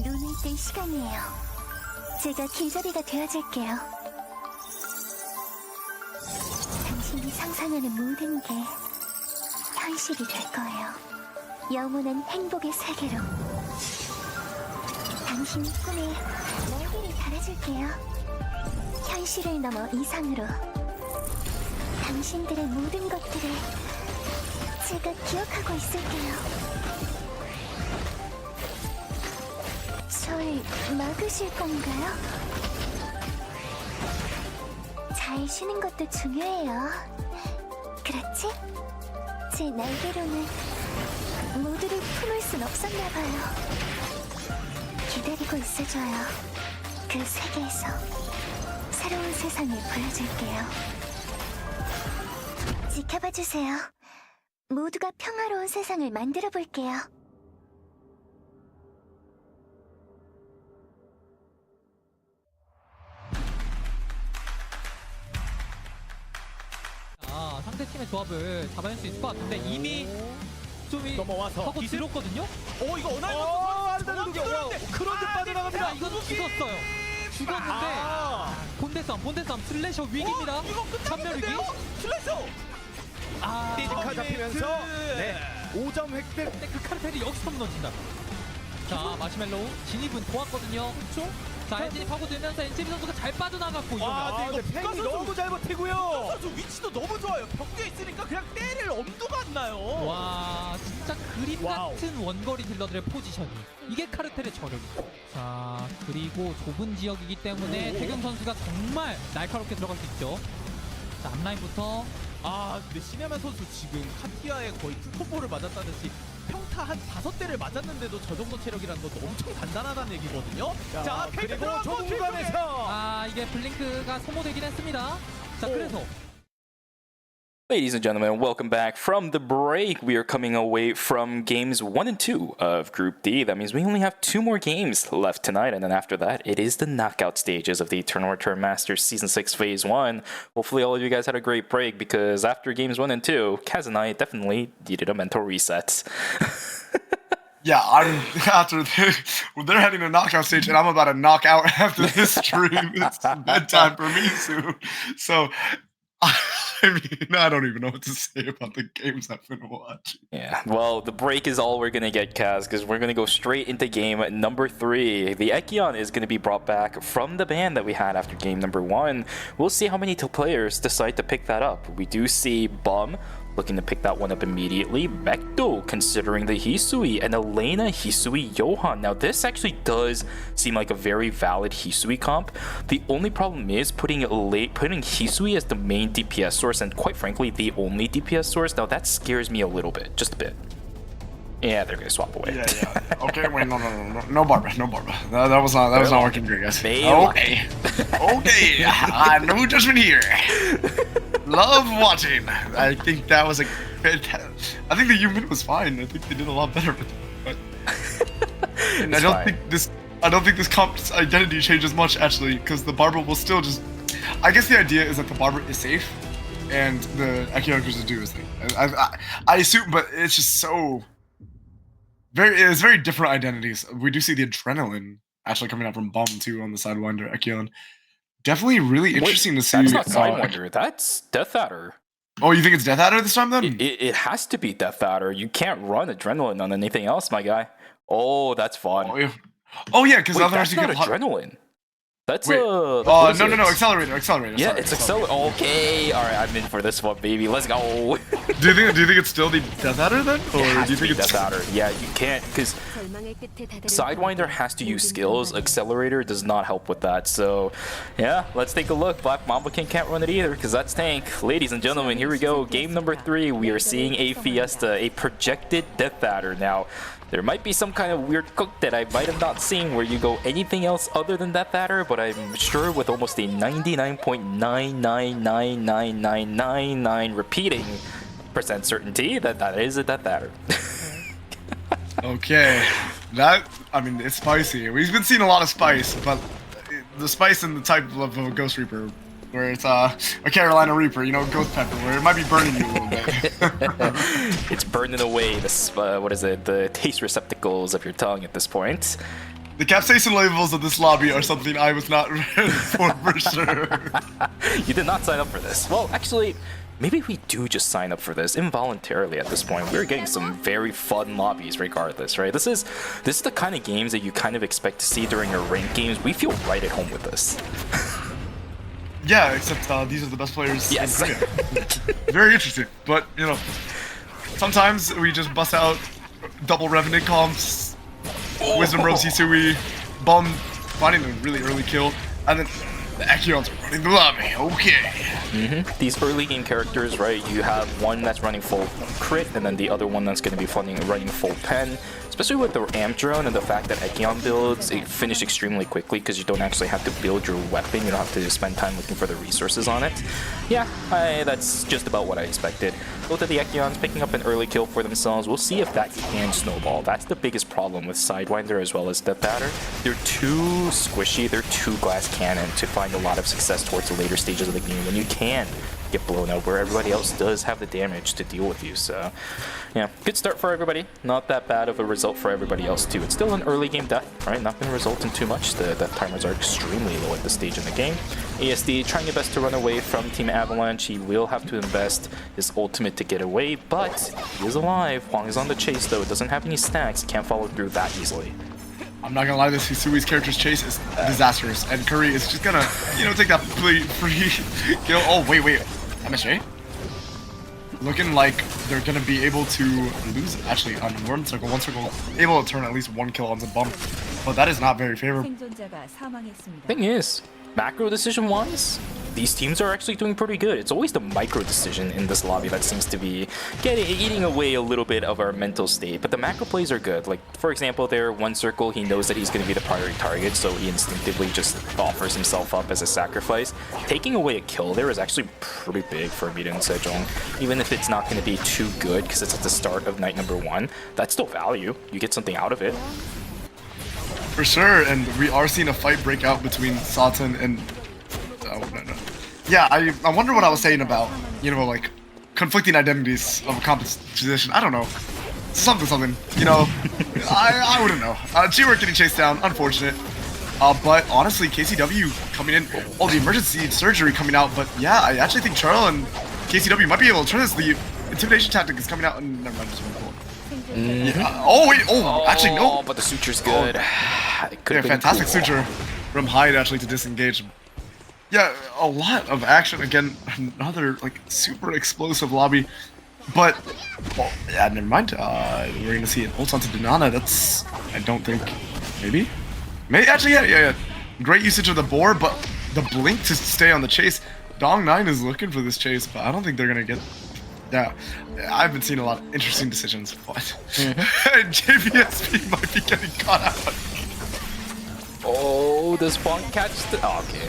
눈을 뜰 시간이에요. 제가 길잡이가 되어줄게요. 당신이 상상하는 모든 게 현실이 될 거예요. 영원한 행복의 세계로. 당신 꿈에 날개를 달아줄게요. 현실을 넘어 이상으로. 당신들의 모든 것들을 제가 기억하고 있을게요. 절 막으실 건가요? 잘 쉬는 것도 중요해요. 그렇지? 제 날개로는 모두를 품을 순 없었나 봐요. 기다리고 있어줘요. 그 세계에서 새로운 세상을 보여줄게요. 지켜봐 주세요. 모두가 평화로운 세상을 만들어 볼게요. 상대팀의 조합을 잡아낼 수 있을 것 같은데 이미 좀 넘어와서 하고 들었거든요? 이거 정확히 그런데 빠져나갑니다. 이건 죽었어요. 죽었는데 본대 싸움 슬래셔 위기입니다. 전멸 위기. 슬래셔. 띠지카 잡히면서 5점 획득. 근데 그 카르텔이 여기서 무너진다. 자, 마시멜로우 진입은 좋았거든요. 그렇죠? 자, 엔진이 파고들면서 NCB 선수가 잘 빠져나갔고 이러면 근데 팽이 너무 잘 버티고요. 선수 위치도 너무 좋아요. 벽에 있으니까 그냥 때릴 엄두가 안 나요. 와, 진짜 그림 같은 원거리 딜러들의 포지션이. 이게 카르텔의 저력이죠. 자, 그리고 좁은 지역이기 때문에 태경 선수가 정말 날카롭게 들어갈 수 있죠. 자, 앞라인부터 아 근데 신혜만 선수 지금 카티아에 거의 풀콤보를 맞았다듯이 평타 한 5대를 맞았는데도 저 정도 체력이라는 것도 엄청 단단하다는 얘기거든요. 자 그리고 중간에서 아 이게 블링크가 소모되긴 했습니다. 자 그래서 Ladies and gentlemen, welcome back from the break. We are coming away from games 1 and 2 of Group D. That means we only have 2 more games left tonight, and then after that, it is the knockout stages of the Eternal Return Masters Season 6 Phase 1. Hopefully all of you guys had a great break, because after games 1 and 2, Kaz and I definitely needed a mental reset. Yeah, I'm after they're heading to knockout stage, and I'm about to knock out after this stream. It's bedtime for me soon. So, I mean, I don't even know what to say about the games I've been watching. Yeah, well, the break is all we're going to get, Kaz, because we're going to go straight into game number 3. The Ekion is going to be brought back from the ban that we had after game number 1. We'll see how many players decide to pick that up. We do see Bum looking to pick that one up immediately. Mekto considering the Hisui, and Elena, Hisui, Johan. Now this actually does seem like a very valid Hisui comp. The only problem is putting Hisui as the main DPS source, and quite frankly the only DPS source. Now that scares me a little bit, just a bit. Yeah, they're gonna swap away. Yeah. Okay, wait, no Barbara. That was not working great, guys. Okay, no judgment here. Love watching. I think that was a fantastic. I think the human was fine. I think they did a lot better with it. But and I don't think this comp's identity changes much actually, because the Barbara will still just. I guess the idea is that the Barbara is safe, and the Ekion can just do his thing. I assume, but it's just so. It's very different identities. We do see the adrenaline actually coming out from Bum too on the Sidewinder Ekion. Definitely really interesting to see. That's not Sidewinder, that's Death Adder. Oh, you think it's Death Adder this time then? It has to be Death Adder. You can't run adrenaline on anything else, my guy. Oh, that's fun. Oh yeah, because otherwise that's you not get adrenaline. That's no, accelerator. Yeah, it's accelerator. Okay, all right, I'm in for this one, baby. Let's go. Do you think it's still the Death Adder then, or do you think it's Death Adder? Yeah, you can't, because Sidewinder has to use skills. Accelerator does not help with that. So, yeah, let's take a look. Black Mamba King can't run it either, because that's tank. Ladies and gentlemen, here we go. Game number 3. We are seeing a Fiesta, a projected Death Adder. Now, there might be some kind of weird cook that I might have not seen where you go anything else other than Death Adder, but I'm sure with almost a 99.9999999 repeating % certainty that is a Death Adder. Okay, it's spicy. We've been seeing a lot of spice, but the spice in the type of a Ghost Reaper, where it's a Carolina Reaper, Ghost Pepper, where it might be burning you a little bit. It's burning away the taste receptacles of your tongue at this point. The capsaicin levels of this lobby are something I was not ready for sure. You did not sign up for this. Well, actually, maybe we do just sign up for this involuntarily at this point. We're getting some very fun lobbies regardless, right? This is the kind of games that you kind of expect to see during your ranked games. We feel right at home with this. Yeah, except these are the best players. Yes. Very interesting, but sometimes we just bust out double Revenant comps, Wisdom Rose Hisui, Bum finding a really early kill, and then the Ekion's running the lobby. Okay. These early game characters, right? You have one that's running full crit, and then the other one that's going to be running full pen. Especially with the amp drone and the fact that Ekion builds finish extremely quickly because you don't actually have to build your weapon. You don't have to spend time looking for the resources on it. Yeah, that's just about what I expected. Both of the Ekions picking up an early kill for themselves. We'll see if that can snowball. That's the biggest problem with Sidewinder as well as Death Adder. They're too squishy, they're too glass cannon to find a lot of success towards the later stages of the game when you can get blown out where everybody else does have the damage to deal with you. So yeah, good start for everybody. Not that bad of a result for everybody else too. It's still an early game death, right? Not going to result in too much. The death timers are extremely low at this stage in the game. ASD trying his best to run away from Team Avalanche. He will have to invest his ultimate to get away, but he is alive. Huang is on the chase though. It doesn't have any stacks. Can't follow through that easily. I'm not gonna lie, this Hisui's character's chase is disastrous, and Curry is just gonna, take that free kill. Oh, wait. MSJ? Looking like they're gonna be able to lose, actually, on one circle, able to turn at least one kill on the Bum. But that is not very favorable. Thing is, macro decision-wise, these teams are actually doing pretty good. It's always the micro decision in this lobby that seems to be eating away a little bit of our mental state. But the macro plays are good. Like, for example, there, one circle, he knows that he's going to be the primary target, so he instinctively just offers himself up as a sacrifice. Taking away a kill there is actually pretty big for 1ㅅGroup. Even if it's not going to be too good because it's at the start of night number 1, that's still value. You get something out of it. For sure, and we are seeing a fight break out between Satan and... Oh, no. Yeah, I wonder what I was saying about, you know, like, conflicting identities of a composition. I don't know. Something, you know. I wouldn't know. G-Work getting chased down, unfortunate. But honestly, KCW coming in, the emergency surgery coming out, but yeah, I actually think Charl and KCW might be able to turn this. The intimidation tactic is coming out, and never mind, just yeah. Oh wait, actually no. But the suture's good. Yeah, fantastic suture from Hyde actually to disengage. Yeah, a lot of action again. Another like super explosive lobby, but yeah, never mind. We're gonna see an ult onto Banana. That's I don't think maybe actually yeah. Great usage of the boar, but the blink to stay on the chase. Dong9 is looking for this chase, but I don't think they're gonna get. Yeah, I've been seeing a lot of interesting decisions, but JBSP might be getting caught out. Oh, does Funk catch the... Oh, okay.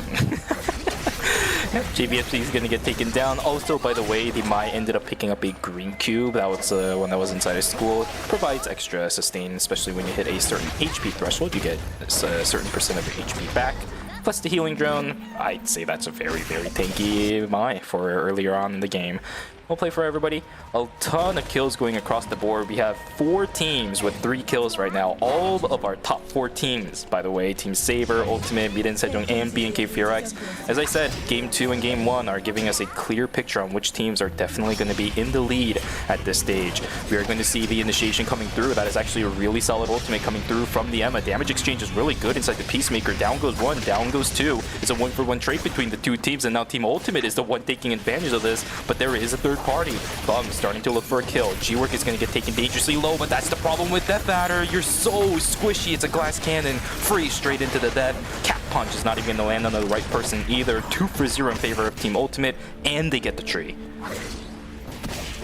JBSP is going to get taken down. Also, by the way, the Mai ended up picking up a green cube. That was one that was inside his school. Provides extra sustain, especially when you hit a certain HP threshold. You get a certain percent of your HP back. Plus the healing drone, I'd say that's a very, very tanky Mai for earlier on in the game. We'll play for everybody. A ton of kills going across the board. We have 4 teams with 3 kills right now. All of our top 4 teams, by the way. Team Saber, Ultimate, 1ㅅGroup, and BNK Furex. As I said, Game 2 and Game 1 are giving us a clear picture on which teams are definitely going to be in the lead at this stage. We are going to see the initiation coming through. That is actually a really solid Ultimate coming through from the Emma. Damage exchange is really good inside the Peacemaker. Down goes 1, down goes 2. It's a 1-for-1 trade between the 2 teams, and now Team Ultimate is the one taking advantage of this, but there is a third party. Bum starting to look for a kill. G-Work is going to get taken dangerously low, but that's the problem with Death Adder. You're so squishy. It's a glass cannon. Freeze straight into the death. Cat Punch is not even going to land on the right person either. 2-for-0 in favor of Team Ultimate, and they get the tree.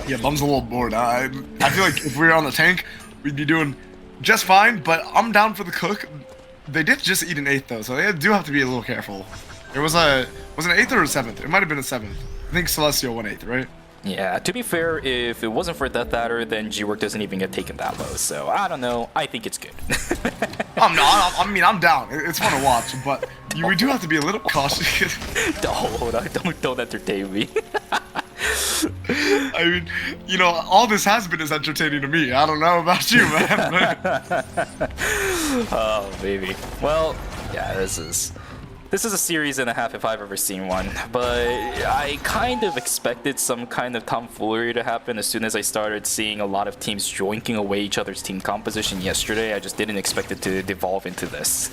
Yeah, Bum's a little bored. I feel like if we were on the tank, we'd be doing just fine, but I'm down for the cook. They did just eat an 8th, though, so they do have to be a little careful. There was an 8th or a 7th? It might have been a 7th. I think Celestial won 8th, right? Yeah, to be fair, if it wasn't for Death Adder, then G-Work doesn't even get taken that low. So, I don't know. I think it's good. I'm down. It's fun to watch, but we do have to be a little cautious. Don't entertain me. I mean, you know, all this has been is entertaining to me. I don't know about you, man. Oh, baby. Well, yeah, this is a series and a half if I've ever seen one, but I kind of expected some kind of tomfoolery to happen as soon as I started seeing a lot of teams joinking away each other's team composition yesterday. I just didn't expect it to devolve into this.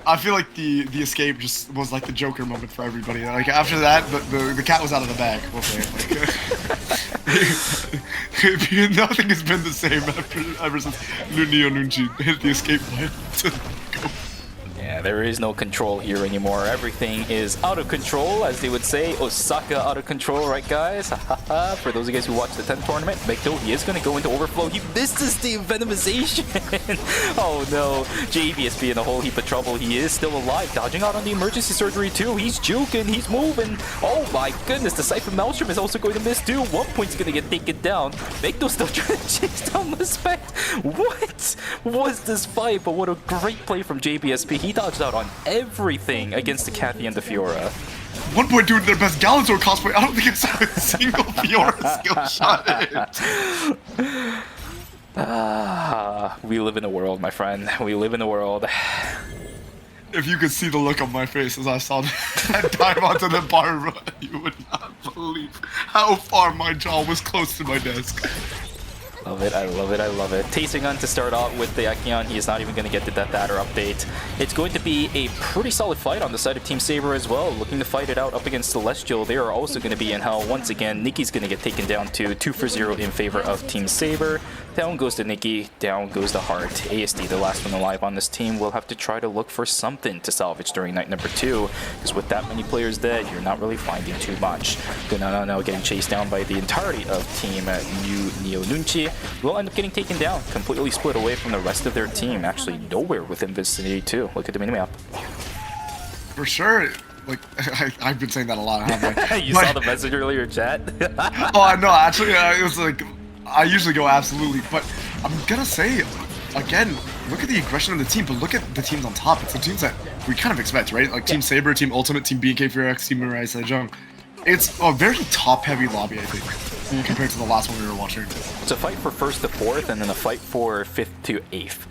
I feel like the escape just was like the Joker moment for everybody. Like after that, the cat was out of the bag. We'll say. Like, nothing has been the same ever since Lunio Nunchi hit the escape button. Yeah, there is no control here anymore. Everything is out of control, as they would say. Osaka out of control, right, guys? For those of you guys who watched the 10th tournament, Vecto, he is going to go into overflow. He misses the venomization. Oh no, JBSP in a whole heap of trouble. He is still alive, dodging out on the emergency surgery too. He's juking, he's moving. Oh my goodness, the Cypher Maelstrom is also going to miss too. 1 point's going to get taken down. Vecto's still trying to chase down the Spec. What was this fight? But what a great play from JBSP. He dodged out on everything against the Cathy and the Fiora. 1 point doing their best Galantor cosplay. I don't think I saw a single Fiora skill shot in. We live in a world, my friend. We live in a world. If you could see the look on my face as I saw that dive onto the bar, you would not believe how far my jaw was close to my desk. Love it, I love it, I love it. Taeseung to start off with the Ekion. He is not even going to get the Death Adder update. It's going to be a pretty solid fight on the side of Team Saber as well. Looking to fight it out up against Celestial. They are also going to be in hell once again. Nikki's going to get taken down to 2-for-0 in favor of Team Saber. Down goes to Nikki, down goes the Heart. ASD, the last one alive on this team, will have to try to look for something to salvage during night number 2, because with that many players dead, you're not really finding too much. No, getting chased down by the entirety of Team Neo Nunchi will end up getting taken down, completely split away from the rest of their team. Actually, nowhere within vicinity too. Look at the minimap. For sure. Like, I've been saying that a lot, haven't I? You saw the message earlier, chat? Oh, I know. Actually, it was like, I usually go absolutely, but I'm gonna say, again, look at the aggression of the team, but look at the teams on top. It's the teams that we kind of expect, right? Like Team Saber, Team Ultimate, Team BK Furex, Team Mirai Sejong. It's a very top-heavy lobby, I think, compared to the last one we were watching. It's a fight for 1st to 4th, and then a fight for 5th to 8th.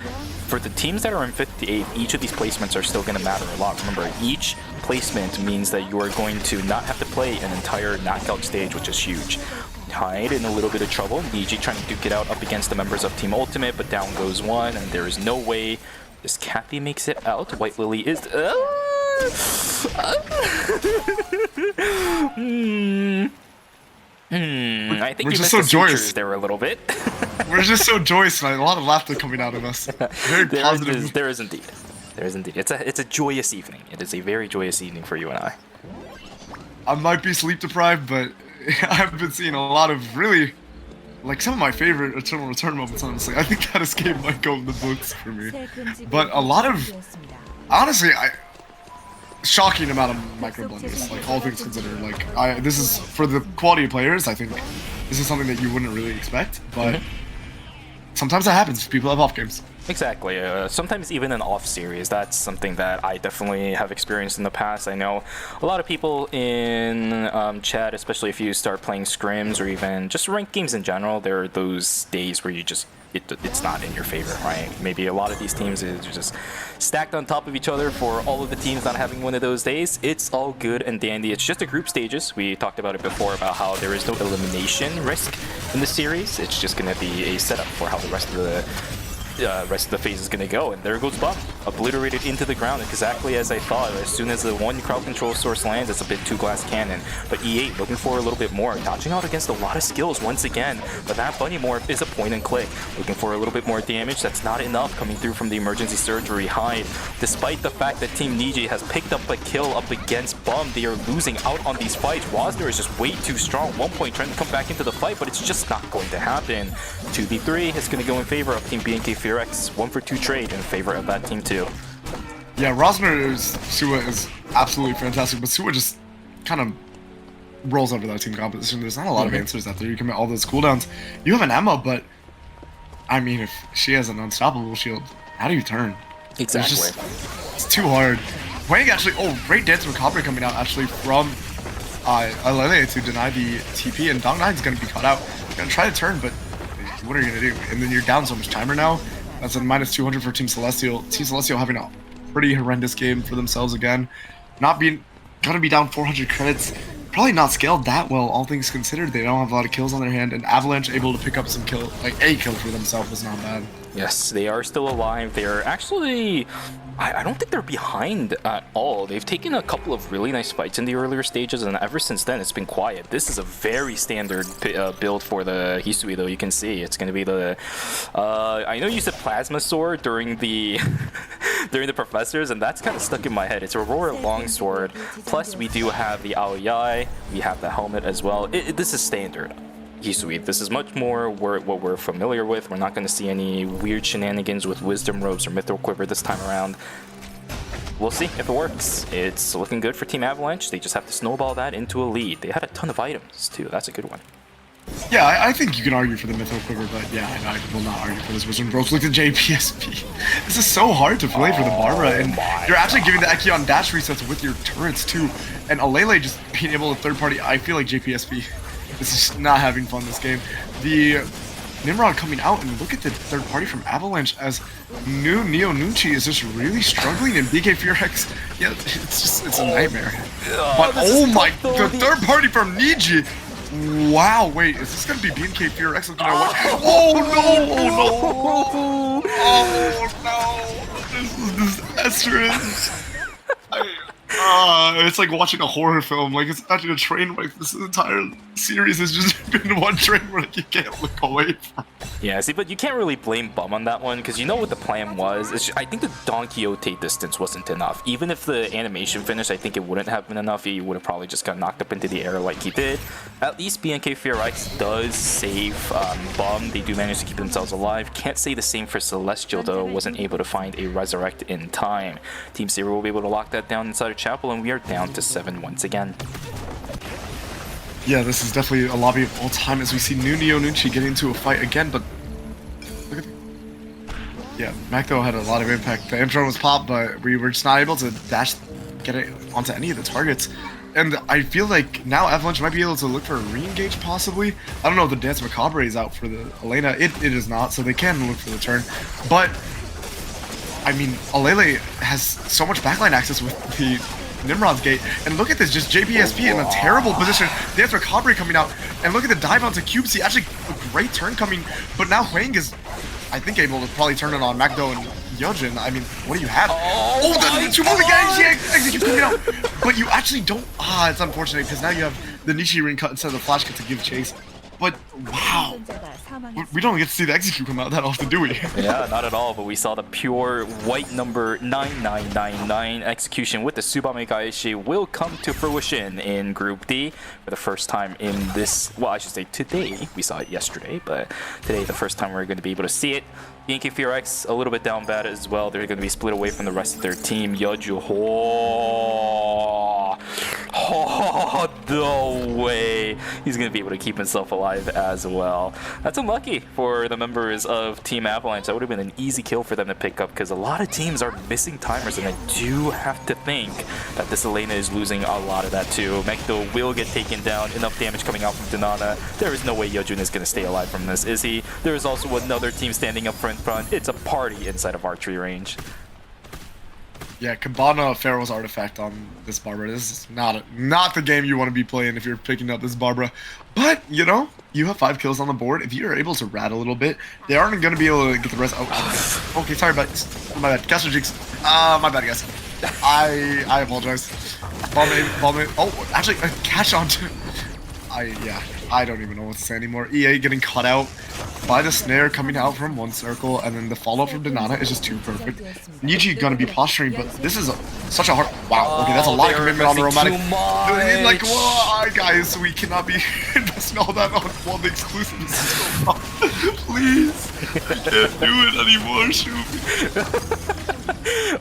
For the teams that are in 5th to 8th, each of these placements are still going to matter a lot. Remember, each placement means that you are going to not have to play an entire knockout stage, which is huge. Hyde in a little bit of trouble. Niji trying to duke it out up against the members of Team Ultimate, but down goes one, and there is no way this Kathy makes it out. White Lily is... I think you missed the sutures there a little bit. We're just so joyous tonight. A lot of laughter coming out of us. Very positive. There is indeed. There is indeed. It's a joyous evening. It is a very joyous evening for you and I. I might be sleep deprived, but I've been seeing a lot of really, like, some of my favorite Eternal Return moments, honestly. I think that escape might go in the books for me. But a lot of, honestly, shocking amount of micro blunders, like, all things considered. Like, this is, for the quality of players, I think this is something that you wouldn't really expect, but sometimes that happens. People have off games. Exactly. Sometimes even an off series, that's something that I definitely have experienced in the past. I know a lot of people in chat, especially if you start playing scrims or even just ranked games in general, there are those days where you just, it's not in your favor, right? Maybe a lot of these teams are just stacked on top of each other. For all of the teams not having one of those days, it's all good and dandy. It's just a group stages. We talked about it before about how there is no elimination risk in the series. It's just going to be a setup for how the rest of the phase is going to go, and there goes Bum, obliterated into the ground exactly as I thought. As soon as the one crowd control source lands, it's a bit 2-glass cannon, but E8 looking for a little bit more, dodging out against a lot of skills once again, but that bunny morph is a point and click, looking for a little bit more damage. That's not enough coming through from the emergency surgery Hyde. Despite the fact that Team Niji has picked up a kill up against Bum, they are losing out on these fights. Wasner is just way too strong. 1 point trying to come back into the fight, but it's just not going to happen. 2v3 is going to go in favor of Team BNK Furex. 1-for-2 trade in favor of that team too. Yeah, Rosner's Sua is absolutely fantastic, but Sua just kind of rolls over that team composition. There's not a lot of answers out there. You commit all those cooldowns. You have an Emma, but I mean, if she has an unstoppable shield, how do you turn? Exactly. It's too hard. Wang actually, great dance from Copper coming out actually from Alele to deny the TP, and Dong9's going to be caught out. You're going to try to turn, but what are you going to do? And then you're down so much timer now. That's a minus 200 for Team Celestial. Team Celestial having a pretty horrendous game for themselves again. Gonna be down 400 credits. Probably not scaled that well, all things considered. They don't have a lot of kills on their hand, and Avalanche able to pick up some kill, like a kill for themselves was not bad. Yes, they are still alive. They're actually, I don't think they're behind at all. They've taken a couple of really nice fights in the earlier stages, and ever since then, it's been quiet. This is a very standard build for the Hisui, though. You can see it's going to be the, I know you said Plasma Sword during the during the Professors, and that's kind of stuck in my head. It's Aurora Longsword, plus we do have the Aoyai, we have the helmet as well. This is standard Hisui. This is much more what we're familiar with. We're not going to see any weird shenanigans with Wisdom Robes or Mithril Quiver this time around. We'll see if it works. It's looking good for Team Avalanche. They just have to snowball that into a lead. They had a ton of items too. That's a good one. Yeah, I think you can argue for the Mithril Quiver, but yeah, I will not argue for this Wisdom Robes. Look at JPSP. This is so hard to play for the Barbara, and you're actually giving the Ekion dash resets with your turrets too. And Alele just being able to third party. I feel like JPSP is just not having fun this game. The Nimrod coming out, and look at the third party from Avalanche as new Neo Nunchi is just really struggling, and BK Furex, yeah, it's a nightmare. But oh my, the third party from Niji. Wow, wait, is this gonna be BNK Furex looking at what? Oh no! Oh no! This is disastrous. It's like watching a horror film. Like it's actually a train wreck. This entire series has just been one train wreck you can't look away from. Yeah, see, but you can't really blame Bum on that one because you know what the plan was. I think the Don Quixote distance wasn't enough. Even if the animation finished, I think it wouldn't have been enough. He would have probably just got knocked up into the air like he did. At least BNK FearX does save Bum. They do manage to keep themselves alive. Can't say the same for Celestial though. Wasn't able to find a resurrect in time. Team Saber will be able to lock that down inside of Chapel, and we are down to 7 once again. Yeah, this is definitely a lobby of all time as we see new Neo Nucci get into a fight again, but look at yeah, Macdo had a lot of impact. The M-drone was popped, but we were just not able to get it onto any of the targets. And I feel like now Avalanche might be able to look for a re-engage possibly. I don't know if the Dance Macabre is out for the Elena. It is not, so they can look for the turn. But I mean, Alele has so much backline access with the Nimrod's gate, and look at this, just JPSP in a terrible position. Dance Macabre coming out, and look at the dive onto Cubesy. Actually, a great turn coming, but now Huang is, I think, able to probably turn it on Macdo and Yojin. I mean, what do you have? Oh, the Chumoli guy executes coming out, but you actually don't. It's unfortunate because now you have the Nishi ring cut instead of the flash cut to give chase. But wow, we don't get to see the execute come out that often, do we? Yeah, not at all, but we saw the pure white number 9999 execution with the Tsubame Gaeshi will come to fruition in Group D for the first time in this, well, I should say today. We saw it yesterday, but today the first time we're going to be able to see it. BNK FearX a little bit down bad as well. They're going to be split away from the rest of their team. Yeoju, no way. He's going to be able to keep himself alive as well. That's unlucky for the members of Team Avalanche. That would have been an easy kill for them to pick up because a lot of teams are missing timers, and I do have to think that this Elena is losing a lot of that too. Mekto will get taken down. Enough damage coming out from Donana. There is no way Yeojun is going to stay alive from this, is he? There is also another team standing up front. It's a party inside of archery range. Yeah, Cabana Pharaoh's artifact on this Barbara. This is not the game you want to be playing if you're picking up this Barbara. But, you know, you have 5 kills on the board. If you're able to rat a little bit, they aren't going to be able to get the rest. Oh, okay, sorry, but my bad. Caster Jinx. My bad, guys. I apologize. Bomb it. Oh, actually, catch on to... I don't even know what to say anymore. EA getting caught out by the snare coming out from one circle, and then the follow-up from Donana is just too perfect. Niji gonna be posturing, but this is such a hard... Wow, okay, that's a lot of commitment on the romantic. Like, whoa, guys, we cannot be investing all that on one exclusive. This is so wrong. Please, I can't do it anymore, shoot.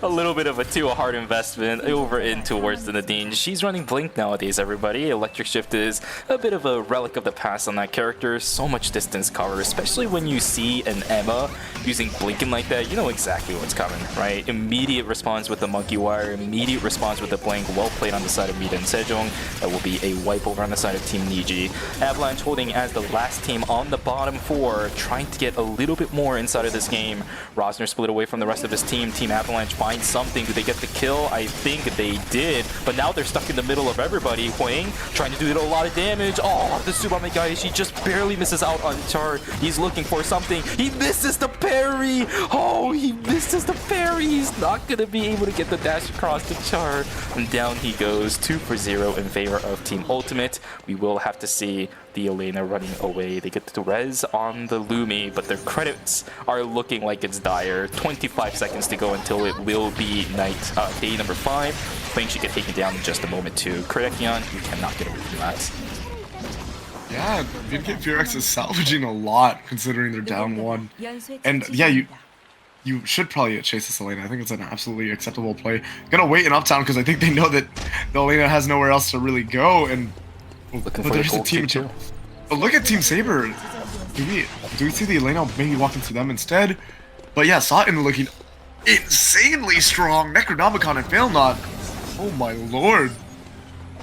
A little bit of a too hard investment over in towards the Nadine. She's running Blink nowadays, everybody. Electric Shift is a bit of a relic of the past on that character. So much distance cover, especially when you see an Emma using Blinking like that. You know exactly what's coming, right? Immediate response with the Monkey Wire, immediate response with the Blink. Well played on the side of Mida and Sejong. That will be a wipe over on the side of Team Niji. Avalanche holding as the last team on the bottom 4, trying to get a little bit more inside of this game. Rosner split away from the rest of his team. Team Avalanche finds something. Do they get the kill? I think they did, but now they're stuck in the middle of everybody. Huang trying to do a lot of damage. Oh, the Tsubame Gaeshi just barely misses out on Char. He's looking for something. He misses the parry. Oh, he misses the parry. He's not going to be able to get the dash across to Char. And down he goes, 2-0 in favor of Team Ultimate. We will have to see the Elena running away. They get the res on the Lumi, but their credits are looking like it's dire. 25 seconds to go until it will be night, day number 5. Huang should get taken down in just a moment too. Kritikion, you cannot get away from that. Yeah, BNK FearX is salvaging a lot considering they're down 1. And yeah, you should probably chase this Elena. I think it's an absolutely acceptable play. Gonna wait in Uptown because I think they know that the Elena has nowhere else to really go. And but there's a team too. But look at Team Saber. Do we see the Elena maybe walking to them instead? But yeah, Satan looking insanely strong. Necronomicon and Failnaught. Oh my lord.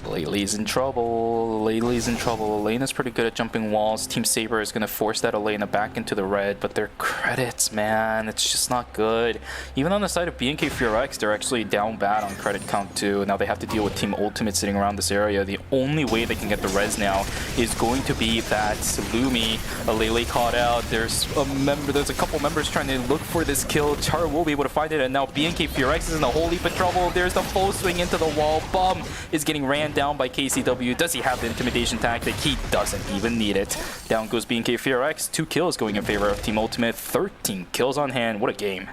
Laylee's in trouble. Laylee's in trouble. Elena's pretty good at jumping walls. Team Saber is going to force that Elena back into the red, but their credits, man, it's just not good. Even on the side of BNK FureX, they're actually down bad on credit count too. Now they have to deal with Team Ultimate sitting around this area. The only way they can get the res now is going to be that Lumi, Lele caught out. There's a couple members trying to look for this kill. Char will be able to find it, and now BNK FureX is in a whole heap of trouble. There's the full swing into the wall. Bum is getting ran down by KCW. Does he have the intimidation tactic? He doesn't even need it. Down goes BNK FureX. 2 kills going in favor of Team Ultimate. 13 kills on hand. What a game.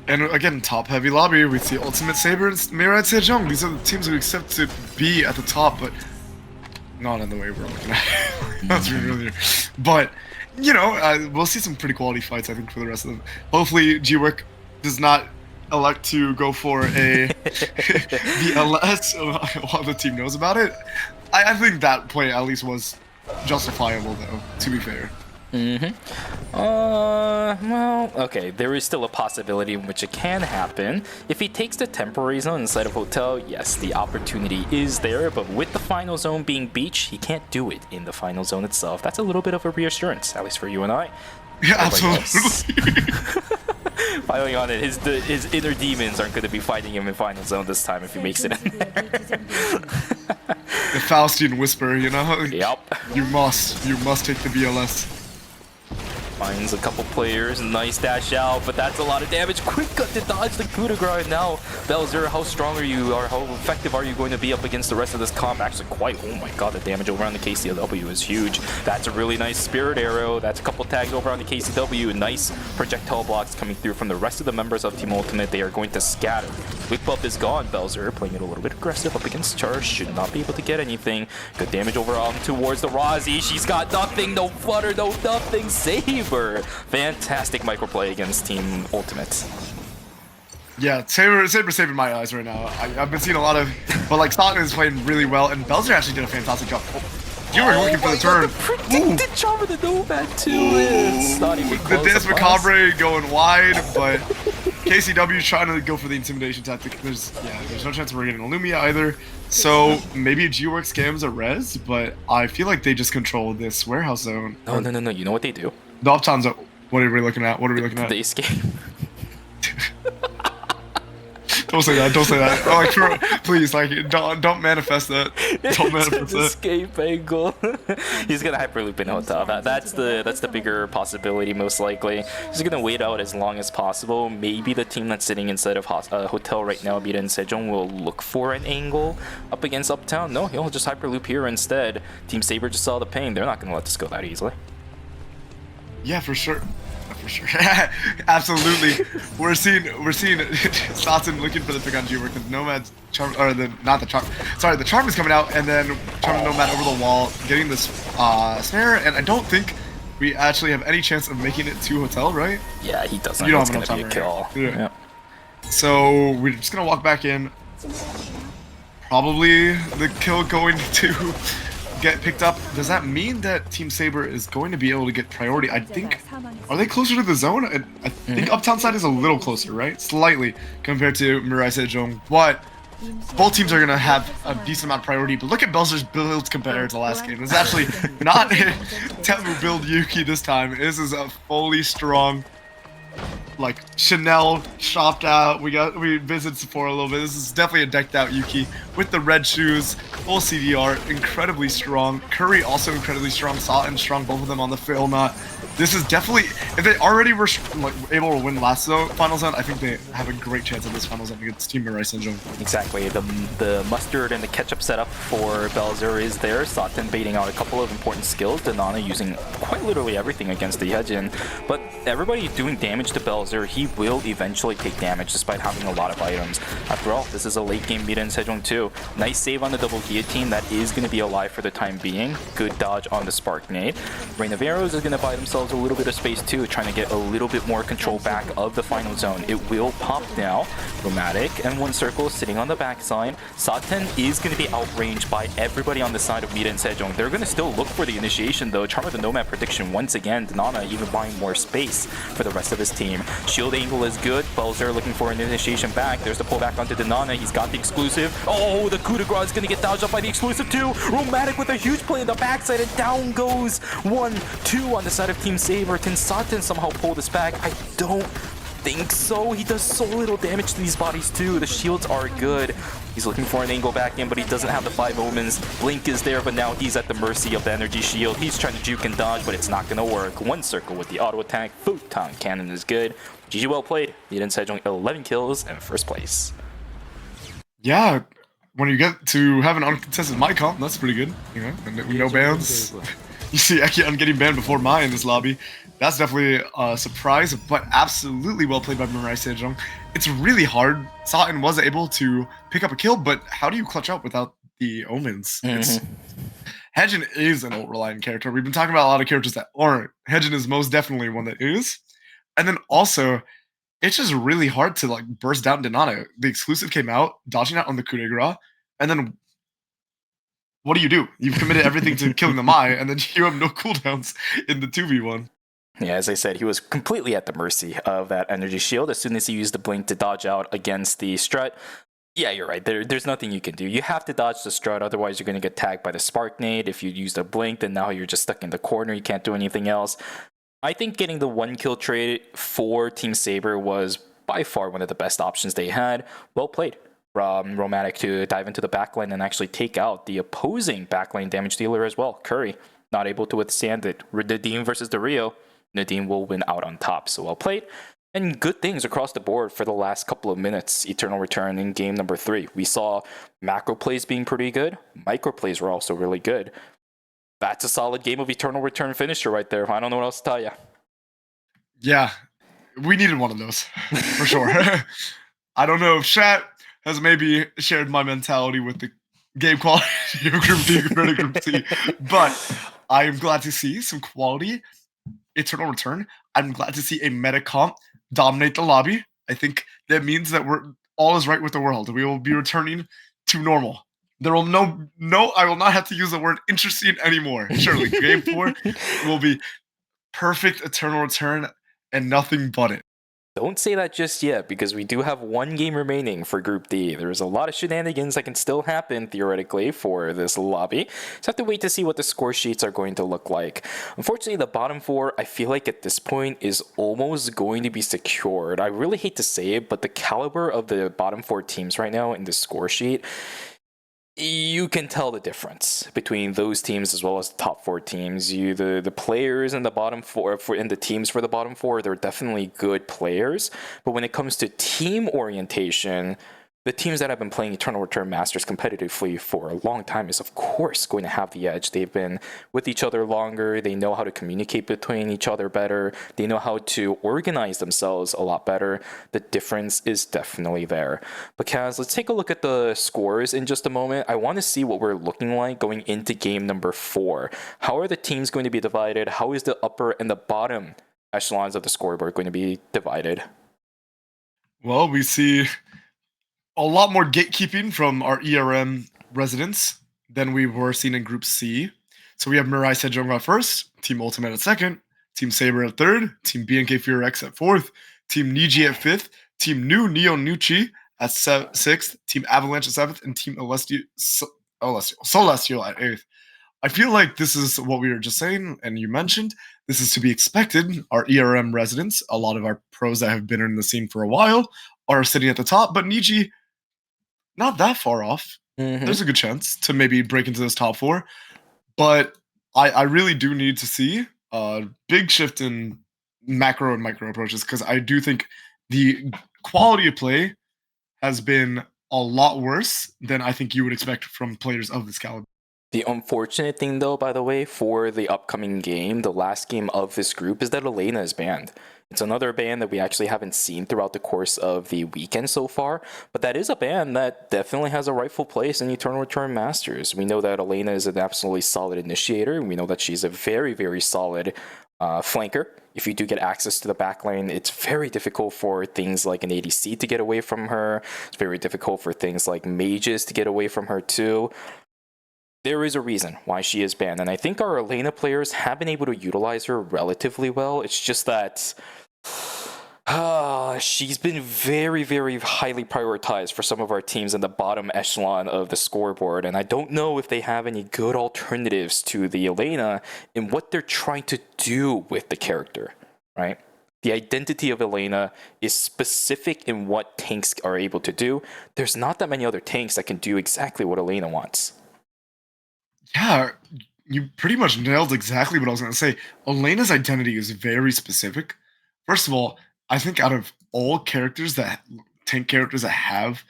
And again, top heavy lobby with the Ultimate Saber and Mirai Sejong. These are the teams who accept to be at the top, but not in the way we're looking at. That's really. But you know, we'll see some pretty quality fights, I think, for the rest of them. Hopefully, G-Work does not elect to go for a VLS while the team knows about it. I think that play at least was justifiable, though, to be fair. Well, okay, there is still a possibility in which it can happen. If he takes the temporary zone instead of hotel, yes, the opportunity is there, but with the final zone being beach, he can't do it in the final zone itself. That's a little bit of a reassurance, at least for you and I. Yeah, absolutely. Filing on it, his inner demons aren't going to be fighting him in final zone this time if he makes it in there. The Faustian whisper, you know? Yep. You must take the BLS. Finds a couple players, nice dash out, but that's a lot of damage. Quick cut to dodge the coup de grace now. Belzer, how strong are you, or how effective are you going to be up against the rest of this comp? Actually quite, oh my god, the damage over on the KCW is huge. That's a really nice spirit arrow. That's a couple tags over on the KCW. Nice projectile blocks coming through from the rest of the members of Team Ultimate. They are going to scatter. Whip up is gone. Belzer playing it a little bit aggressive up against Charge. Should not be able to get anything. Good damage over on towards the Rozzy. She's got nothing, no flutter, no nothing. Saber. Fantastic microplay against Team Ultimate. Yeah, Saber saving my eyes right now. I've been seeing a lot of, but like Stockton is playing really well, and Belzer actually did a fantastic job. You were looking for the turn. The charm of the Nomad too. It's not even close. The Dance Macabre going wide, but KCW trying to go for the intimidation tactic. There's no chance we're getting a Lumia either. So maybe G-Work scams a res, but I feel like they just control this warehouse zone. No. You know what they do? The uptown zone. What are we looking at? They escape. Don't say that. Don't say that. Oh, like, please, like, don't manifest that. Don't manifest that. Escape angle. He's gonna hyperloop in hotel. That's the bigger possibility, most likely. He's gonna wait out as long as possible. Maybe the team that's sitting inside of hotel right now, Mira and Sejong, will look for an angle up against uptown. No, he'll just hyperloop here instead. Team Saber just saw the pain. They're not gonna let this go that easily. Yeah, for sure. For sure. Absolutely. We're seeing Satsun looking for the pick on G-Work, and Nomad's charm, or the charm is coming out, and then Charm Nomad over the wall, getting this snare, and I don't think we actually have any chance of making it to hotel, right? Yeah, he doesn't. You don't it's have gonna be a kill. Yeah. So we're just gonna walk back in. Probably the kill going to get picked up. Does that mean that Team Saber is going to be able to get priority? I think, are they closer to the zone? I think Uptown side is a little closer, right? Slightly compared to Mirai Sejong, but both teams are going to have a decent amount of priority. But look at Belzer's builds compared to last game. It's actually not a Temu build Yuki this time. This is a fully strong, like, Chanel shopped out. We visited Sephora a little bit. This is definitely a decked out Yuki with the red shoes, full CDR, incredibly strong. Curry also incredibly strong. Sawin strong, both of them on the film. This is definitely, if they already were like able to win last final zone, I think they have a great chance at this final zone against Team Mirai Sejong. Exactly. The mustard and the ketchup setup for Belzer is there. Sawin baiting out a couple of important skills. Danana using quite literally everything against the Hyejin. But everybody doing damage to Belzer, he will eventually take damage despite having a lot of items. After all, this is a late game Mira and Sejong too. Nice save on the double guillotine. That is going to be alive for the time being. Good dodge on the spark nade. Rain of Arrows is going to buy themselves a little bit of space too. too, trying to get a little bit more control back of the final zone. It will pop now. Romantic and 1Circle sitting on the backside. Saten is going to be outranged by everybody on the side of Mira and Sejong. They're going to still look for the initiation though. Charmer the Nomad prediction once again. Nana even buying more space for the rest of his team. Shield angle is good. Belzer looking for an initiation back. There's the pullback onto Nana. He's got the exclusive. Oh, the coup de grace is going to get dodged up by the exclusive too. Romantic with a huge play in the backside, and down goes 1-2 on the side of Team Saber. Can Saten somehow pull this back? I don't think so. He does so little damage to these bodies too. The shields are good. He's looking for an angle back in, but he doesn't have the 5 omens. Blink is there, but now he's at the mercy of the energy shield. He's trying to juke and dodge, but it's not going to work. 1Circle with the auto attack. Photon cannon is good. GG well played. Mira and Sejong 11 kills and first place. Yeah, when you get to have an uncontested mic comp, that's pretty good. You know, and with no bans. You see Ekion getting banned before Mai in this lobby. That's definitely a surprise, but absolutely well played by Mirai Sejong. It's really hard. Saten was able to pick up a kill, but how do you clutch out without the omens? Hedgen is an ult-reliant character. We've been talking about a lot of characters that aren't. Hedgen is most definitely one that is. And then also, it's just really hard to like burst down Nana. The exclusive came out, dodging out on the coup de grace, and then what do? You've committed everything to killing the Mai, and then you have no cooldowns in the 2v1. Yeah, as I said, he was completely at the mercy of that energy shield. As soon as he used the blink to dodge out against the strut, yeah, you're right. There's nothing you can do. You have to dodge the strut, otherwise you're going to get tagged by the spark nade. If you use the blink, then now you're just stuck in the corner. You can't do anything else. I think getting the 1 kill trade for Team Saber was by far one of the best options they had. Well played. Romantic to dive into the backline and actually take out the opposing backline damage dealer as well. Curry not able to withstand it. Nadim versus the Rio. Nadim will win out on top. So well played. And good things across the board for the last couple of minutes. Eternal Return in game number 3. We saw macro plays being pretty good. Micro plays were also really good. That's a solid game of Eternal Return finisher right there. I don't know what else to tell you. Yeah, we needed one of those, for sure. I don't know if chat has maybe shared my mentality with the game quality of Group B compared to Group C, but I am glad to see some quality Eternal Return. I'm glad to see a meta comp dominate the lobby. I think that means that all is right with the world. We will be returning to normal. There will I will not have to use the word interesting anymore. Surely, game 4 will be perfect Eternal Return and nothing but it. Don't say that just yet, because we do have 1 game remaining for Group D. There's a lot of shenanigans that can still happen, theoretically, for this lobby. So have to wait to see what the score sheets are going to look like. Unfortunately, the bottom 4, I feel like at this point, is almost going to be secured. I really hate to say it, but the caliber of the bottom 4 teams right now in the score sheet, you can tell the difference between those teams as well as the top 4 teams. The players in the bottom 4 and the teams for the bottom 4, they're definitely good players. But when it comes to team orientation, the teams that have been playing Eternal Return Masters competitively for a long time is, of course, going to have the edge. They've been with each other longer. They know how to communicate between each other better. They know how to organize themselves a lot better. The difference is definitely there. But Kaz, let's take a look at the scores in just a moment. I want to see what we're looking like going into game number 4. How are the teams going to be divided? How is the upper and the bottom echelons of the scoreboard going to be divided? Well, we see a lot more gatekeeping from our ERM residents than we were seeing in Group C. So we have Mirai Sejong at first, Team Ultimate at second, Team Saber at third, Team BNK Fear X at fourth, Team Niji at fifth, Team New Neo Nuchi at sixth, Team Avalanche at seventh, and Team Celestial at eighth. I feel like this is what we were just saying, and you mentioned, this is to be expected. Our ERM residents, a lot of our pros that have been in the scene for a while, are sitting at the top, but Niji, not that far off. There's a good chance to maybe break into this top 4. But I really do need to see a big shift in macro and micro approaches, because I do think the quality of play has been a lot worse than I think you would expect from players of this caliber. The unfortunate thing, though, by the way, for the upcoming game, the last game of this group, is that Elena is banned. It's another ban that we actually haven't seen throughout the course of the weekend so far, but that is a ban that definitely has a rightful place in Eternal Return Masters. We know that Elena is an absolutely solid initiator, and we know that she's a very, very solid flanker. If you do get access to the back lane, it's very difficult for things like an ADC to get away from her. It's very difficult for things like mages to get away from her too. There is a reason why she is banned, and I think our Elena players have been able to utilize her relatively well. It's just that she's been very, very highly prioritized for some of our teams in the bottom echelon of the scoreboard, and I don't know if they have any good alternatives to the Elena in what they're trying to do with the character, right? The identity of Elena is specific in what tanks are able to do. There's not that many other tanks that can do exactly what Elena wants. Yeah, you pretty much nailed exactly what I was going to say. Elena's identity is very specific. First of all, I think out of all characters tank characters that have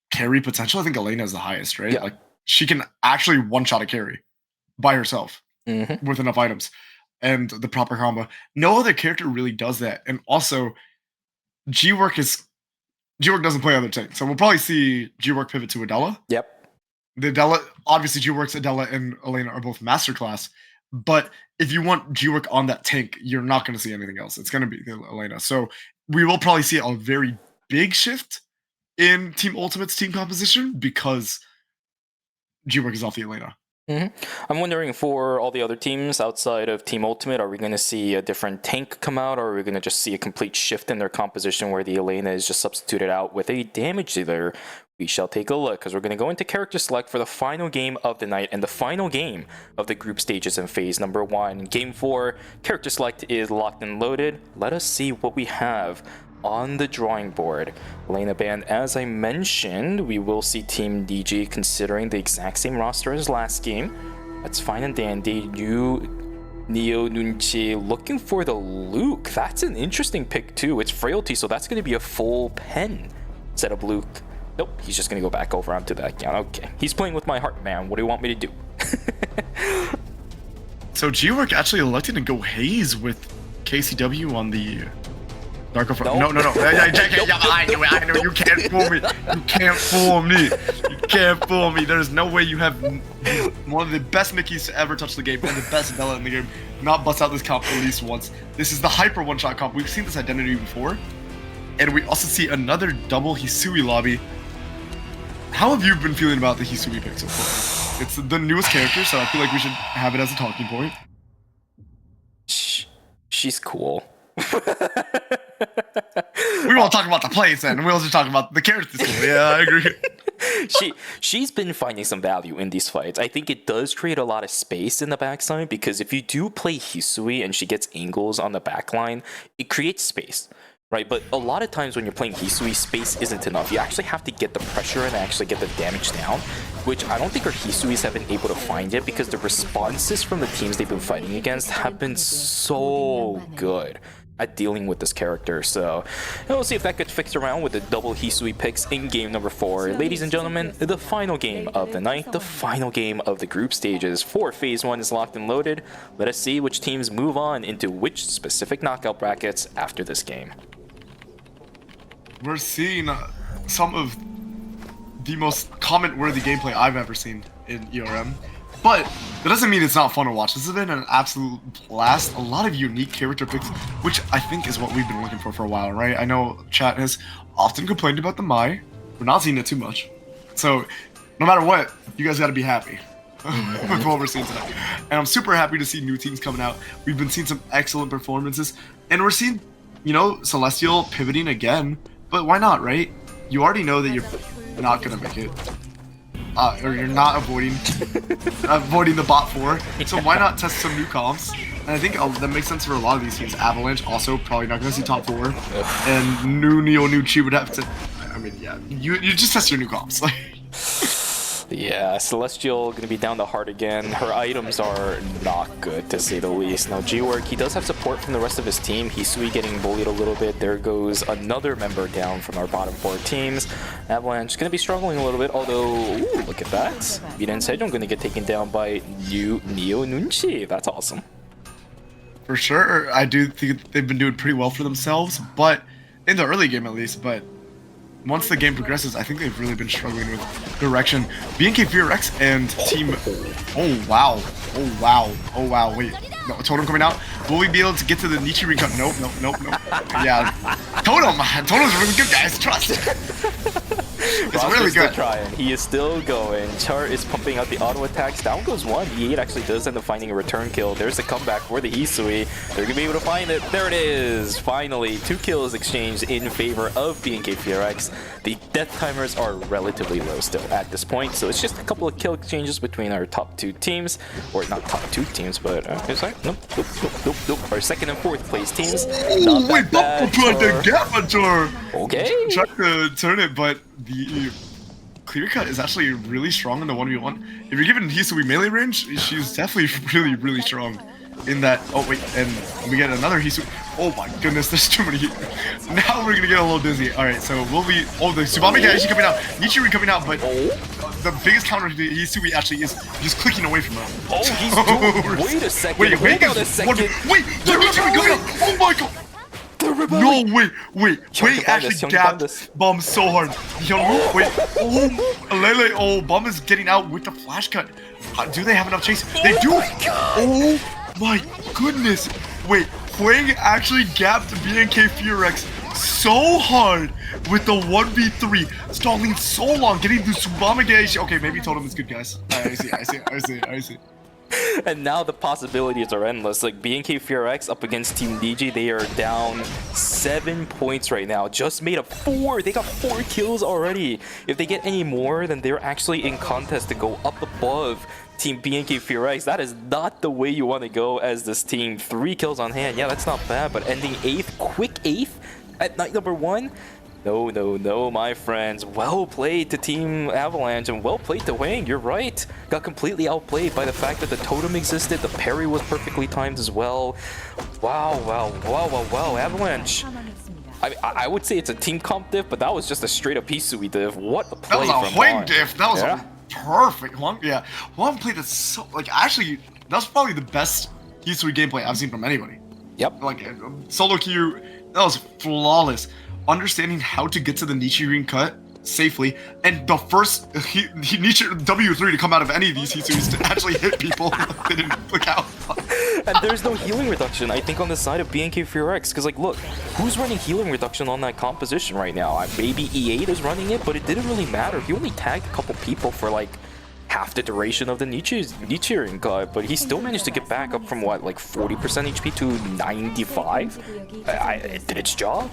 carry potential, I think Elena is the highest, right? Yeah. Like, she can actually one-shot a carry by herself with enough items and the proper combo. No other character really does that. And also, G-Work doesn't play other tanks. So we'll probably see G-Work pivot to Adela. Yep. The Adela, obviously G-Work's Adela and Elena are both masterclass, but if you want G-Work on that tank, you're not going to see anything else. It's going to be Elena. So we will probably see a very big shift in Team Ultimate's team composition because G-Work is off the Elena. I'm wondering, for all the other teams outside of Team Ultimate, are we going to see a different tank come out, or are we going to just see a complete shift in their composition where the Elena is just substituted out with a damage dealer? We shall take a look, because we're going to go into character select for the final game of the night and the final game of the group stages in phase number 1. Game 4, character select is locked and loaded. Let us see what we have on the drawing board. Elena banned, as I mentioned. We will see Team DG considering the exact same roster as last game. That's fine and dandy. Neo Nunchi looking for the Luke. That's an interesting pick too. It's frailty, so that's going to be a full pen instead of Luke. Nope, he's just going to go back over onto that account. Okay, he's playing with my heart, man. What do you want me to do? So G-Work actually elected to go Haze with KCW on the Dark of No. I knew it. You can't fool me. You can't fool me. You can't fool me. There's no way you have one of the best Mickeys to ever touch the game and the best Bella in the game not bust out this comp at least once. This is the hyper one-shot comp. We've seen this identity before. And we also see another double Hisui lobby. How have you been feeling about the Hisui pick so far? It's the newest character, so I feel like we should have it as a talking point. She's cool. We won't talk about the plays then. We'll just talk about the characters. Yeah, I agree. She's been finding some value in these fights. I think it does create a lot of space in the backside, because if you do play Hisui and she gets angles on the backline, it creates space. Right, but a lot of times when you're playing Hisui, space isn't enough. You actually have to get the pressure and actually get the damage down, which I don't think our Hisuis have been able to find yet, because the responses from the teams they've been fighting against have been so good at dealing with this character. So we'll see if that gets fixed around with the double Hisui picks in game number 4. Ladies and gentlemen, the final game of the night, the final game of the group stages for phase 1 is locked and loaded. Let us see which teams move on into which specific knockout brackets after this game. We're seeing some of the most comment-worthy gameplay I've ever seen in ERM. But that doesn't mean it's not fun to watch. This has been an absolute blast. A lot of unique character picks, which I think is what we've been looking for a while, right? I know chat has often complained about the Mai. We're not seeing it too much. So no matter what, you guys got to be happy with what we're seeing tonight. And I'm super happy to see new teams coming out. We've been seeing some excellent performances. And we're seeing, you know, Celestial pivoting again. But why not, right? You already know that you're not going to make it. Or you're not avoiding the bot 4. So why not test some new comps? And I think that makes sense for a lot of these teams. Avalanche also probably not going to see top 4. And new Neo Nuchi would have to... I mean, yeah. You just test your new comps. Yeah, Celestial gonna be down to heart again. Her items are not good, to say the least. Now, G-Work, he does have support from the rest of his team. Hisui getting bullied a little bit. There goes another member down from our bottom 4 teams. Avalanche gonna be struggling a little bit, although, ooh, look at that. Miren Sejong gonna get taken down by Neo Nunchi. That's awesome. For sure, I do think they've been doing pretty well for themselves, but in the early game at least, but once the game progresses, I think they've really been struggling with direction. BNK Fear X and Team... Oh, wow. Oh, wow. Oh, wow. Wait. No, Totem coming out. Will we be able to get to the Nietzsche recut? Nope. Yeah, Totem's really good, guys. Trust. It's really Still good. trying. He is still going. Char is pumping out the auto attacks. Down goes one. E8 actually does end up finding a return kill. There's the comeback for the Hisui. They're gonna be able to find it. There it is. Finally, 2 kills exchanged in favor of BNK FureX. The death timers are relatively low still at this point, so it's just a couple of kill exchanges between our top 2 teams, or not top 2 teams, but nope. Our second and fourth place teams. Not Wait, that bad. put the Gamma Jar. Okay. Try to turn it, but the clear cut is actually really strong in the 1v1. If you're given Hisui melee range, she's definitely really strong in that. Oh wait, and we get another Hisui. Oh my goodness, there's too many. Now we're gonna get a little dizzy. All right, so we'll be. Oh, the Tsubame Gaishi coming out, Nichiri coming out, but the biggest counter to Hisui actually is just clicking away from her. Oh, he's doing. Wait a second. Wait, Hold on a second. Wait, the Nichiri coming out. Oh my god. No, wait, actually gapped Bomb so hard. Wait, Lele, Bomb is getting out with the flash cut. Do they have enough chase? They do! Oh my goodness! Wait, Huang actually gapped BNK FureX so hard with the 1v3, stalling so long, getting the Tsubame Gaishi. Okay, maybe Totem is good, guys. I see. And now the possibilities are endless. Like BNK FureX up against Team DG, they are down 7 points right now. Just made up 4. They got 4 kills already. If they get any more, then they're actually in contest to go up above Team BNK FureX. That is not the way you want to go as this team. 3 kills on hand. Yeah, that's not bad. But ending 8th, quick 8th at night number 1. No, my friends. Well played to Team Avalanche and well played to Wang. You're right. Got completely outplayed by the fact that the totem existed. The parry was perfectly timed as well. Wow. Avalanche. I would say it's a team comp diff, but that was just a straight up Hisui diff. What a play That was a Huang diff. That was a perfect Huang. Yeah, Huang played it so actually. That's probably the best Hisui gameplay I've seen from anybody. Yep. Like solo queue, that was flawless. Understanding how to get to the Nichirin cut safely, and the first Nichi W3 to come out of any of these Hisuis to actually hit people that didn't click out. And there's no healing reduction, I think, on the side of BNK FureX, because, like, look, who's running healing reduction on that composition right now? Maybe E8 is running it, but it didn't really matter. He only tagged a couple people for, like, half the duration of the Nichirin cut, but he still managed to get back up from, what, like 40% HP to 95? It did its job.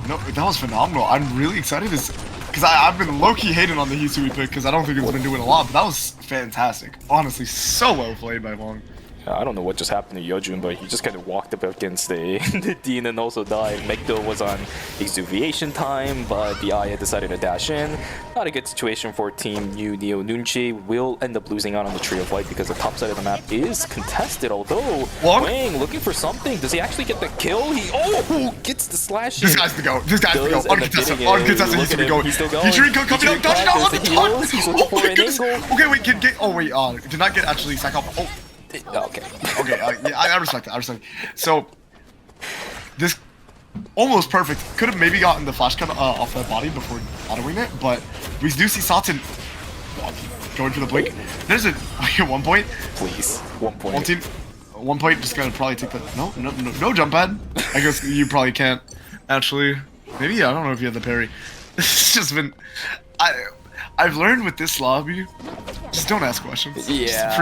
No, that was phenomenal. I'm really excited because I've been low-key hating on the Hisui pick because I don't think it's been doing a lot, but that was fantastic. Honestly, so well played by Wong. I don't know what just happened to Yojun, but he just kind of walked up against the Dean and also died. Megdo was on exuviation time, but the Aya decided to dash in. Not a good situation for Team Neo Nunchi. Will end up losing out on the Tree of Light because the top side of the map is contested, although Wang looking for something. Does he actually get the kill? He gets the slash. This guy's the go. This guy's the go. Uncontested Hisui go. He's still going. Hisui coming out, dodging out on the top. He's looking for an angle. Okay, wait, did not get actually sack off. Oh. Okay. Yeah, I respect that. So, this almost perfect. Could have maybe gotten the flash cut off the body before autoing it, but we do see Satan going for the blink. There's a 1 point. Please, 1 point. 1 team. 1 point. Just gonna probably take the no jump pad. I guess you probably can't. Actually, maybe I don't know if you have the parry. It's just been. I've learned with this lobby, just don't ask questions. Yeah.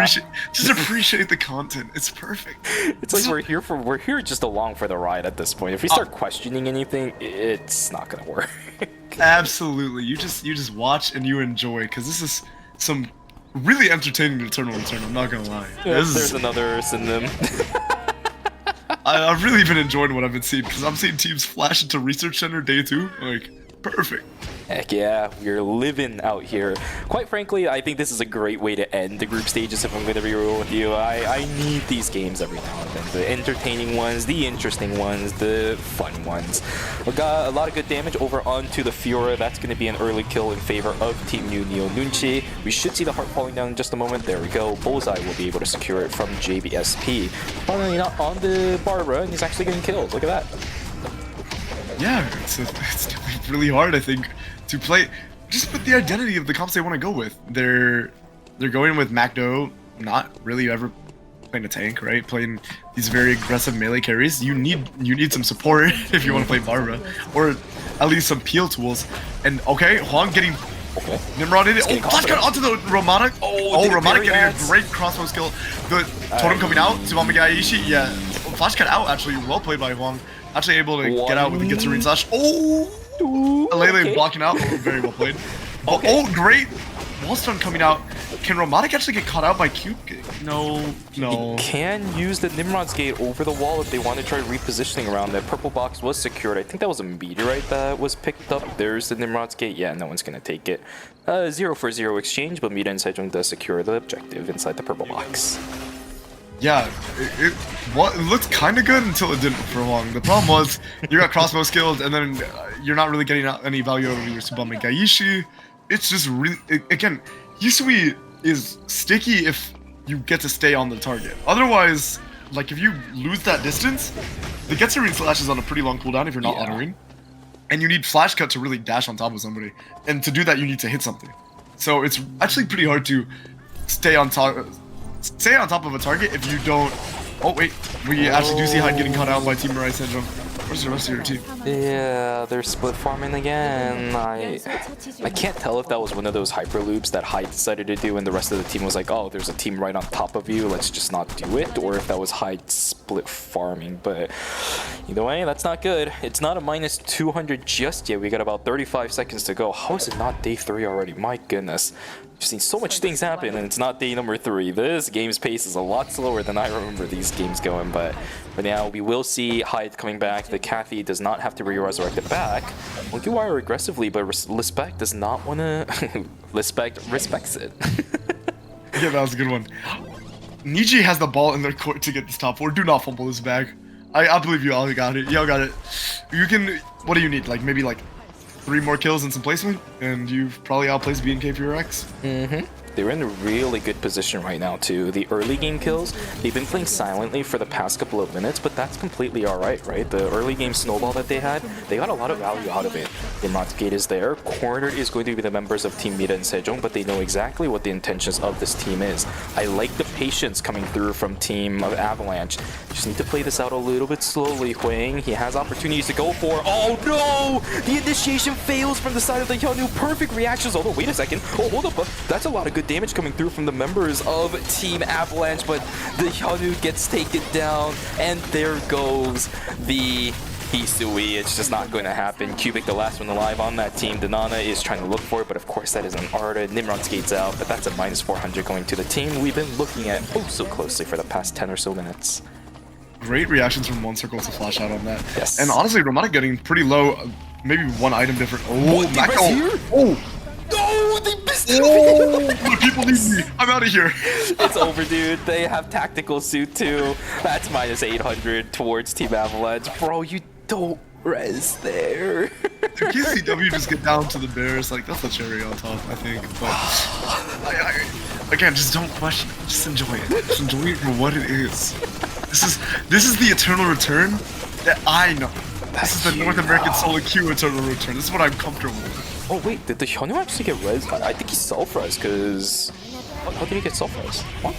Just appreciate the content. It's perfect. It's like we're here just along for the ride at this point. If we start questioning anything, it's not gonna work. Absolutely. You just watch and you enjoy, because this is some really entertaining Eternal Return. I'm not gonna lie. Yeah, there's another synonym. I've really been enjoying what I've been seeing, because I'm seeing teams flash into Research Center day 2. Like, perfect. Heck yeah, we're living out here. Quite frankly, I think this is a great way to end the group stages, if I'm going to be real with you. I need these games every now and then. The entertaining ones, the interesting ones, the fun ones. We got a lot of good damage over onto the Fiora. That's going to be an early kill in favor of Team Neo Nunchi. We should see the heart falling down in just a moment. There we go. Bullseye will be able to secure it from JBSP. Finally not on the Barbara, and he's actually getting killed. Look at that. Yeah, it's definitely really hard, I think, to play just with the identity of the comps they want to go with. They're going with Macdo, not really ever playing a tank, right? Playing these very aggressive melee carries. You need some support if you want to play Barbara, or at least some peel tools. And okay, Huang getting Nimrod in it. Oh, flash cut onto the Robotic. Oh, Robotic getting a great crossbow skill. The totem coming out. Tsubame Gaishi. Yeah, flash cut out actually. Well played by Huang. Actually able to get out with the Gitsuri slash. Oh, Lele blocking out. Very well played. Oh, great. Wall stun coming out. Can Robotic actually get caught out by Cube? No. You can use the Nimrod's Gate over the wall if they want to try repositioning around. That purple box was secured. I think that was a meteorite that was picked up. There's the Nimrod's Gate. Yeah, no one's going to take it. 0-for-0 exchange, but Mita and Sejong does secure the objective inside the purple box. Yeah, it looked kind of good until it didn't for long. The problem was you got crossbow skilled, and then you're not really getting any value over your Tsubame Gaishi. It's just really, again, Hisui is sticky if you get to stay on the target. Otherwise, like if you lose that distance, the Getsuri slash is on a pretty long cooldown if you're not honoring. And you need flash cut to really dash on top of somebody. And to do that, you need to hit something. So it's actually pretty hard to stay on top of a target if you don't. Oh wait, we actually do see Hyde getting caught out by Team Mirai Sejong. Where's the rest of your team? Yeah, they're split farming again. I can't tell if that was one of those hyper loops that Hyde decided to do and the rest of the team was like, oh, there's a team right on top of you, let's just not do it, or if that was Hyde split farming. But either way, that's not good. It's not a minus 200 just yet. We got about 35 seconds to go. How is it not day 3 already? My goodness. I've seen so much things happen and it's not day number 3. This game's pace is a lot slower than I remember these games going, but now we will see Hyde coming back. The Cathy does not have to re-resurrect it back. Monkey Wire aggressively, but Respect does not want to... respects it. Yeah, that was a good one. Niji has the ball in their court to get this top 4. Do not fumble this bag. I believe you all got it. Y'all got it. You can... What do you need? Like, maybe like 3 more kills and some placement, and you've probably outplaced BNK for your X. They're in a really good position right now too. The early game kills, they've been playing silently for the past couple of minutes, but that's completely alright, right? The early game snowball that they had, they got a lot of value out of it. The Nimrod's Gate is there. Cornered is going to be the members of Team Mita and Sejong, but they know exactly what the intentions of this team is. I like the patience coming through from Team of Avalanche. Just need to play this out a little bit slowly. Huang, he has opportunities to go for. Oh no! The initiation fails from the side of the Hyunwoo. Perfect reactions, although wait a second. Oh, hold up. That's a lot of good damage coming through from the members of Team Avalanche, but the Hyunwoo gets taken down, and there goes the Hisui. It's just not going to happen. Cubic, the last one alive on that team. Danana is trying to look for it, but of course that is an Arda. Nimrod skates out, but that's a minus 400 going to the team we've been looking at oh so closely for the past 10 or so minutes. Great reactions from 1-Circle to flash out on that. Yes. And honestly, Robotic getting pretty low. Maybe 1 item different. Oh, what, Mac here? Oh! No, they missed it! The people need me. I'm out of here. It's over, dude. They have tactical suit too. That's minus 800 towards Team Avalanche. Bro, you don't res there. The KCW just get down to the Bears. Like, that's a cherry on top, I think. But again, just don't question it. Just enjoy it. Just enjoy it for what it is. This is the eternal return that I know. This is the North American solo queue eternal return. This is what I'm comfortable with. Oh wait, did the Hyunwoo actually get res? I think he self-res, because... How did he get self-res? What?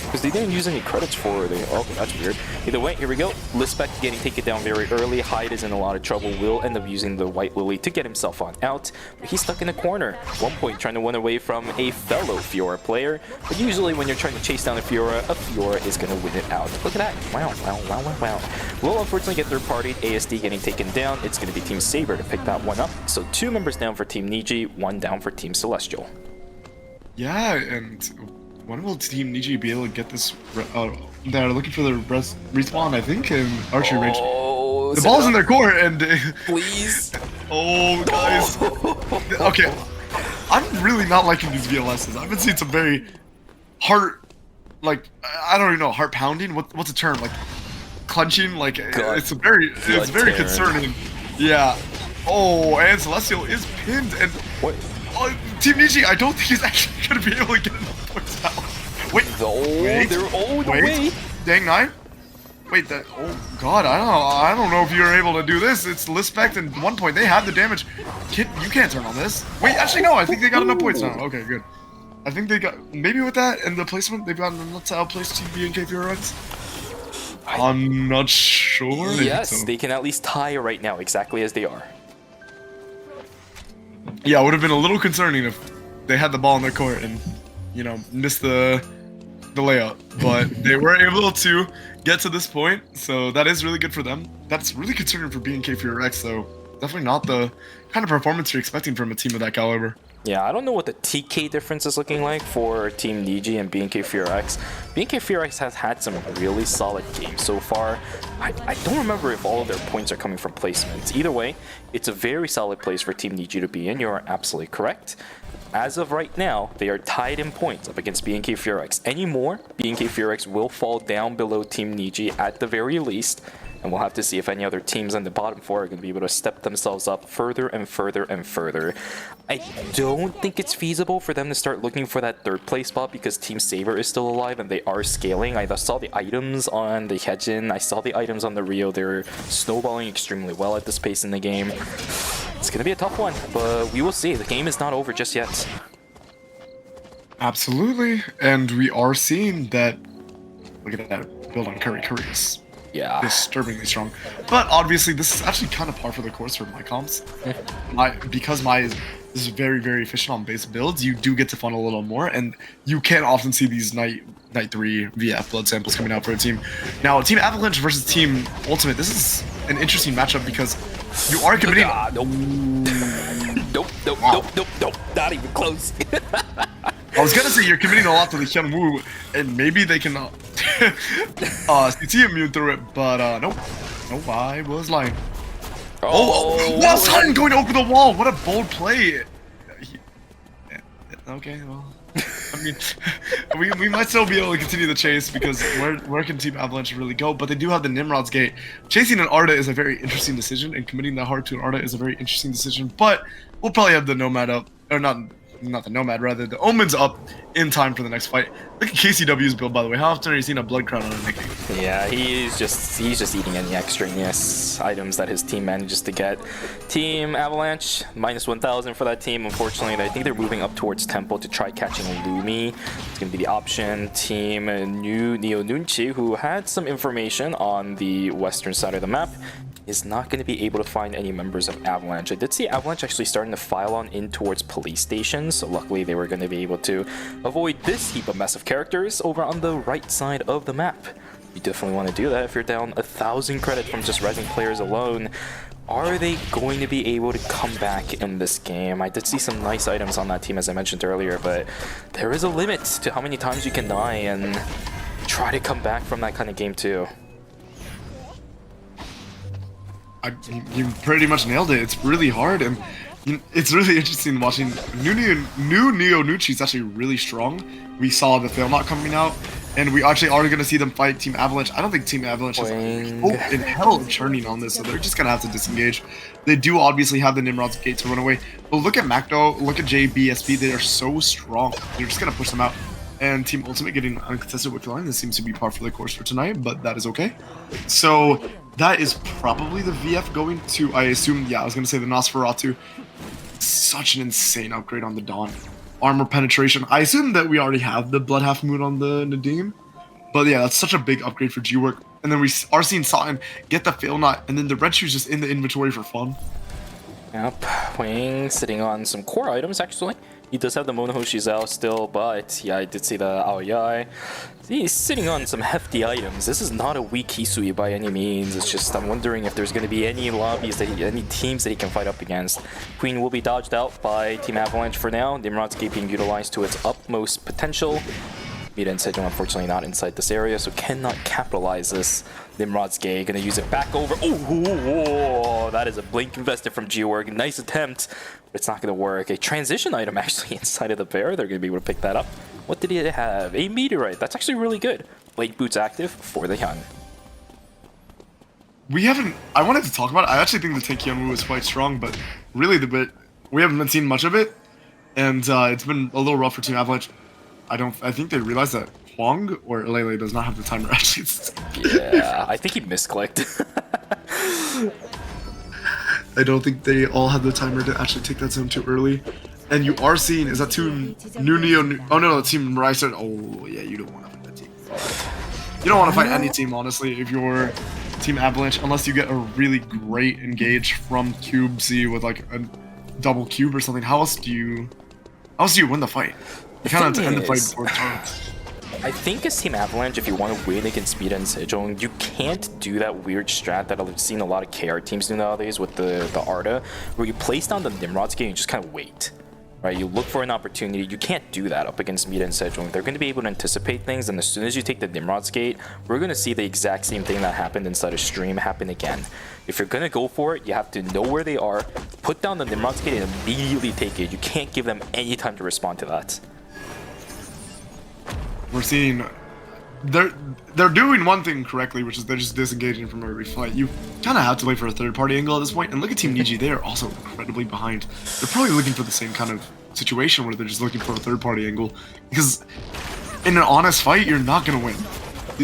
Because they didn't use any credits for the... Oh, okay, that's weird. Either way, here we go. Lispec getting taken down very early. Hyde is in a lot of trouble. Will end up using the White Lily to get himself on out. But he's stuck in a corner. At one point, trying to win away from a fellow Fiora player. But usually when you're trying to chase down a Fiora is going to win it out. Look at that. Wow, wow, wow, wow, wow. Will unfortunately get third party. ASD getting taken down. It's going to be Team Saber to pick that one up. So 2 members down for Team Niji, 1 down for Team Celestial. Yeah, and... when will Team Niji be able to get this? They're looking for the respawn, I think, in archery range. The ball's in their court, and please. Oh, guys. Okay, I'm really not liking these VLSs. I've been seeing some very heart, like I don't even know, heart pounding. What's the term? Like clenching. Like it's very concerning. Yeah. Oh, and Celestial is pinned, and what? Team Niji, I don't think he's actually going to be able to get enough points out. Wait, wait, dang 9? Wait, that, oh god, I don't know if you're able to do this. It's Lispect, and 1 point, they have the damage. You can't turn on this. Wait, actually no, I think they got enough points now. Okay, good. I think they got maybe with that and the placement they've gotten enough to outplace TB and KPRX. I'm not sure. Yes, So. they can at least tie right now, exactly as they are. Yeah, it would have been a little concerning if they had the ball in their court and, you know, missed the layup. But they were able to get to this point, so that is really good for them. That's really concerning for BNK for Rex, though. Definitely not the kind of performance you're expecting from a team of that caliber. Yeah, I don't know what the TK difference is looking like for Team Niji and BNK FureX. BNK FureX has had some really solid games so far. I don't remember if all of their points are coming from placements. Either way, it's a very solid place for Team Niji to be in. You are absolutely correct. As of right now, they are tied in points up against BNK FureX. Any more, BNK FureX will fall down below Team Niji at the very least. And we'll have to see if any other teams on the bottom four are going to be able to step themselves up further and further and further. I don't think it's feasible for them to start looking for that third place spot because Team Saber is still alive and they are scaling. I saw the items on the Hyejin, I saw the items on the Rio. They're snowballing extremely well at this pace in the game. It's going to be a tough one, but we will see. The game is not over just yet. Absolutely, and we are seeing that. Look at that build on Curry. Curry is disturbingly strong. But obviously, this is actually kind of par for the course for my comps. Because this is very, very efficient on base builds, you do get to funnel a little more, and you can often see these night 3 VF blood samples coming out for a team. Now, Team Avalanche versus Team Ultimate, this is an interesting matchup because you are committing. Nope, not even close. I was gonna say you're committing a lot to the Hyunwoo, and maybe they can CT immune through it, but nope, I was lying. Wow, Sun going over the wall! What a bold play! Okay, well, I mean, we might still be able to continue the chase because where can Team Avalanche really go? But they do have the Nimrod's Gate. Chasing an Arda is a very interesting decision, and committing that hard to an Arda is a very interesting decision. But we'll probably have the Nomad up, or not the Nomad, rather the Omen's up in time for the next fight. Look at KCW's build, by the way. How often are you seeing a blood crown on a Nicky? Yeah, he's just eating any extraneous items that his team manages to get. Team Avalanche, minus 1,000 for that team. Unfortunately, I think they're moving up towards Temple to try catching Lumi. It's going to be the option. Team Neo Nunchi, who had some information on the western side of the map, is not going to be able to find any members of Avalanche. I did see Avalanche actually starting to file on in towards police stations, so luckily they were going to be able to avoid this heap of mess of characters over on the right side of the map. You definitely want to do that if you're down 1,000 credit from just rising players alone. Are they going to be able to come back in this game? I did see some nice items on that team, as I mentioned earlier, but there is a limit to how many times you can die and try to come back from that kind of game too. You pretty much nailed it. It's really hard, and it's really interesting watching new Neo Nucci is actually really strong. We saw the fail not coming out, and we actually are going to see them fight Team Avalanche. I don't think Team Avalanche has hope in hell of churning on this, so they're just going to have to disengage. They do obviously have the Nimrod's Gate to run away, but look at Macdo, look at JBSP. They are so strong. They're just going to push them out. And Team Ultimate getting uncontested with the line. This seems to be par for the course for tonight, but that is okay. So that is probably the VF going to, I assume, yeah, I was going to say the Nosferatu. Such an insane upgrade on the Dawn. Armor penetration. I assume that we already have the Blood Half Moon on the Nadim. But yeah, that's such a big upgrade for G-Work. And then we are seeing Satan get the Fail Knot, and then the Red Shoe's just in the inventory for fun. Yep, Wing sitting on some core items actually. He does have the Monoho Shizao still, but yeah, I did see the Aoyai. He's sitting on some hefty items. This is not a weak Hisui by any means. It's just I'm wondering if there's going to be any lobbies, any teams that he can fight up against. Queen will be dodged out by Team Avalanche for now. Nimrod's Gate being utilized to its utmost potential. Mira and Sejong unfortunately not inside this area, so cannot capitalize this. Nimrod's Gate gonna use it back over. Oh, that is a blink invested from G-Work. Nice attempt, but it's not gonna work. A transition item actually inside of the bear. They're gonna be able to pick that up. What did he have? A meteorite. That's actually really good. Blade boots active for the Hyun. I wanted to talk about it. I actually think the tank Hyunwoo is quite strong, but really we haven't been seeing much of it. And it's been a little rough for Team Avalanche. I think they realized that Huang or Lele does not have the timer actually. Yeah, I think he misclicked. I don't think they all had the timer to actually take that zone too early. and you are seeing is that Team Nunio. Oh no, Team Rice. Oh yeah, you don't want to fight that team. You don't want to fight any team, honestly, if you're Team Avalanche, unless you get a really great engage from Cube C with like a double cube or something. How else do you win the fight? You kind of have to end the fight before it starts. I think as Team Avalanche, if you want to win against Speed and Sejong, you can't do that weird strat that I've seen a lot of KR teams do nowadays with the Arda, where you place down the Nimrod's gate and just kind of wait. Right, you look for an opportunity. You can't do that up against Mida and Sejong. They're going to be able to anticipate things, and as soon as you take the Nimrod's gate, we're going to see the exact same thing that happened inside a stream happen again. If you're going to go for it, you have to know where they are, put down the Nimrod's gate, and immediately take it. You can't give them any time to respond to that. We're seeing they're doing one thing correctly, which is they're just disengaging from every fight. You kind of have to wait for a third-party angle at this point. And look at Team Niji, they are also incredibly behind. They're probably looking for the same kind of situation where they're just looking for a third-party angle. Because in an honest fight, you're not going to win.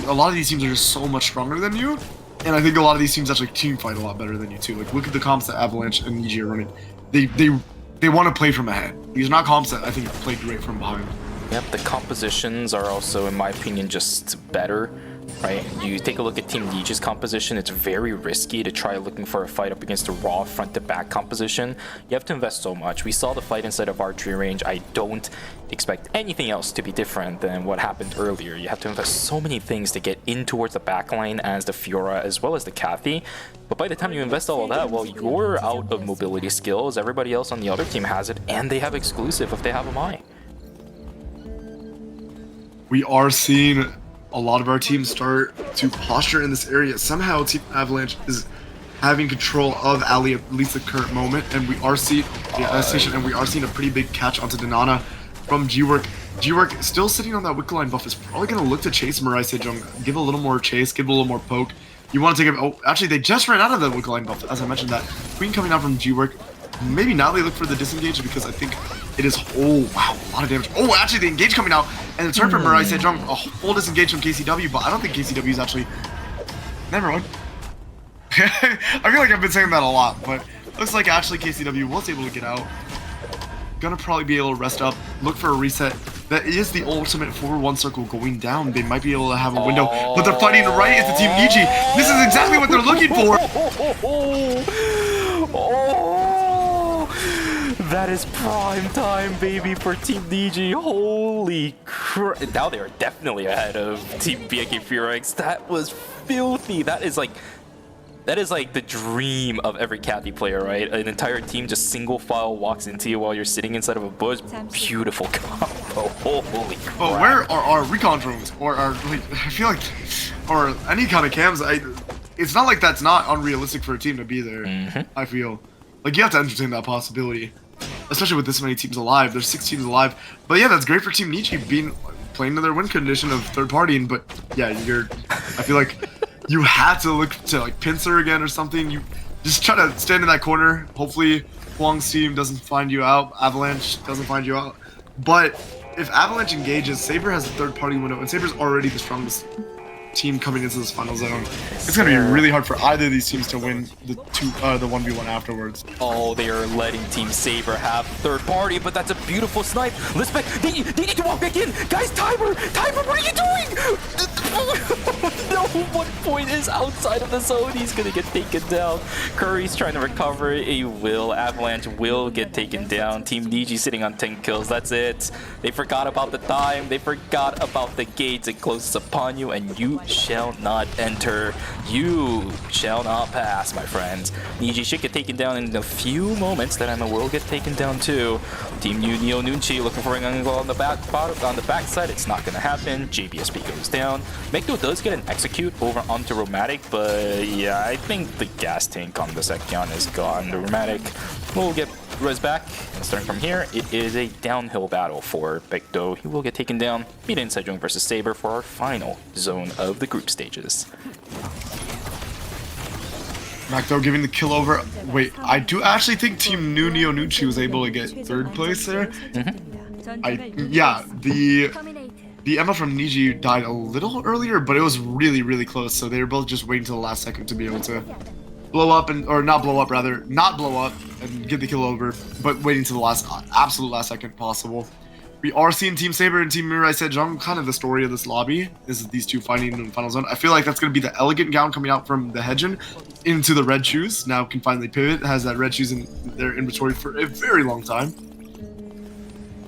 A lot of these teams are just so much stronger than you. And I think a lot of these teams actually team fight a lot better than you too. Like, look at the comps that Avalanche and Niji are running. They want to play from ahead. These are not comps that I think play great from behind. Yep, the compositions are also, in my opinion, just better, right? You take a look at Team Niji's composition, it's very risky to try looking for a fight up against a raw front-to-back composition. You have to invest so much. We saw the fight inside of archery range. I don't expect anything else to be different than what happened earlier. You have to invest so many things to get in towards the backline as the Fiora as well as the Kathy. But by the time you invest all of that, well, you're out of mobility skills. Everybody else on the other team has it, and they have exclusive if they have a Mai. We are seeing a lot of our teams start to posture in this area. Somehow Team Avalanche is having control of Ali at least the current moment, and we are seeing and we are seeing a pretty big catch onto Danana from G-Work. G-Work still sitting on that Wicked Line buff is probably going to look to chase Mirai Sejong, give a little more chase, give a little more poke. You want to take him. Oh, actually, they just ran out of the Wicked Line buff, as I mentioned that. Queen coming out from G-Work. Maybe now they look for the disengage because I think it is. Oh wow, a lot of damage. Oh, actually the engage coming out and the turn from Mirai Sejong, a full disengage from KCW, but I don't think KCW is actually. Never mind. I feel like I've been saying that a lot, but looks like actually KCW was able to get out. Gonna probably be able to rest up, look for a reset. That is the ultimate 4-1 circle going down. They might be able to have a window, but they're fighting right into Team Niji. This is exactly what they're looking for. That is prime time, baby, for Team Niji. Holy crap. Now they are definitely ahead of Team BNK Furex. That was filthy. That is like the dream of every Kathy player, right? An entire team just single file walks into you while you're sitting inside of a bush. Beautiful combo. Holy crap. But where are our recon drones? Or our, like, I feel like, or any kind of cams, it's not like that's not unrealistic for a team to be there, I feel. Like, you have to entertain that possibility. Especially with this many teams alive. There's 6 teams alive. But yeah, that's great for Team Niji playing to their win condition of third partying. But yeah, I feel like you had to look to like pincer again or something. You just try to stand in that corner. Hopefully Huang's team doesn't find you out. Avalanche doesn't find you out. But if Avalanche engages, Saber has a third party window, and Saber's already the strongest team coming into this final zone. It's gonna be really hard for either of these teams to win the 1v1 afterwards. Oh, they are letting Team Saber have third party, but that's a beautiful snipe. Lispec, they need to walk back in. Guys, Timer, what are you doing? No, 1 point is outside of the zone. He's gonna get taken down. Curry's trying to recover. He will. Avalanche will get taken down. Team Niji sitting on 10 kills. That's it. They forgot about the time. They forgot about the gates. It closes upon you, and you shall not enter. You shall not pass, my friends. Niji should get taken down in a few moments. Then Emma will get taken down too. Team Neo Nunchi looking for an angle on the backside. It's not gonna happen. JBSP goes down. Mekto does get an execute over onto Romatic, but yeah, I think the gas tank on the Sekyon is gone. The Romatic will get res back, and starting from here, it is a downhill battle for Mekto. He will get taken down. Meet inside Jung versus Saber for our final zone of the group stages. Macdo giving the kill over. Wait, I do actually think Team Nunio Nucci was able to get third place there. Yeah, the Emma from Niji died a little earlier, but it was really, really close. So they were both just waiting till the last second to be able to blow up or not blow up rather, not blow up and get the kill over, but waiting to the absolute last second possible. We are seeing Team Saber and Team Mirai Sejong. Kind of the story of this lobby is these two fighting in the final zone. I feel like that's going to be the elegant gown coming out from the Hedgen into the red shoes. Now can finally pivot. Has that red shoes in their inventory for a very long time.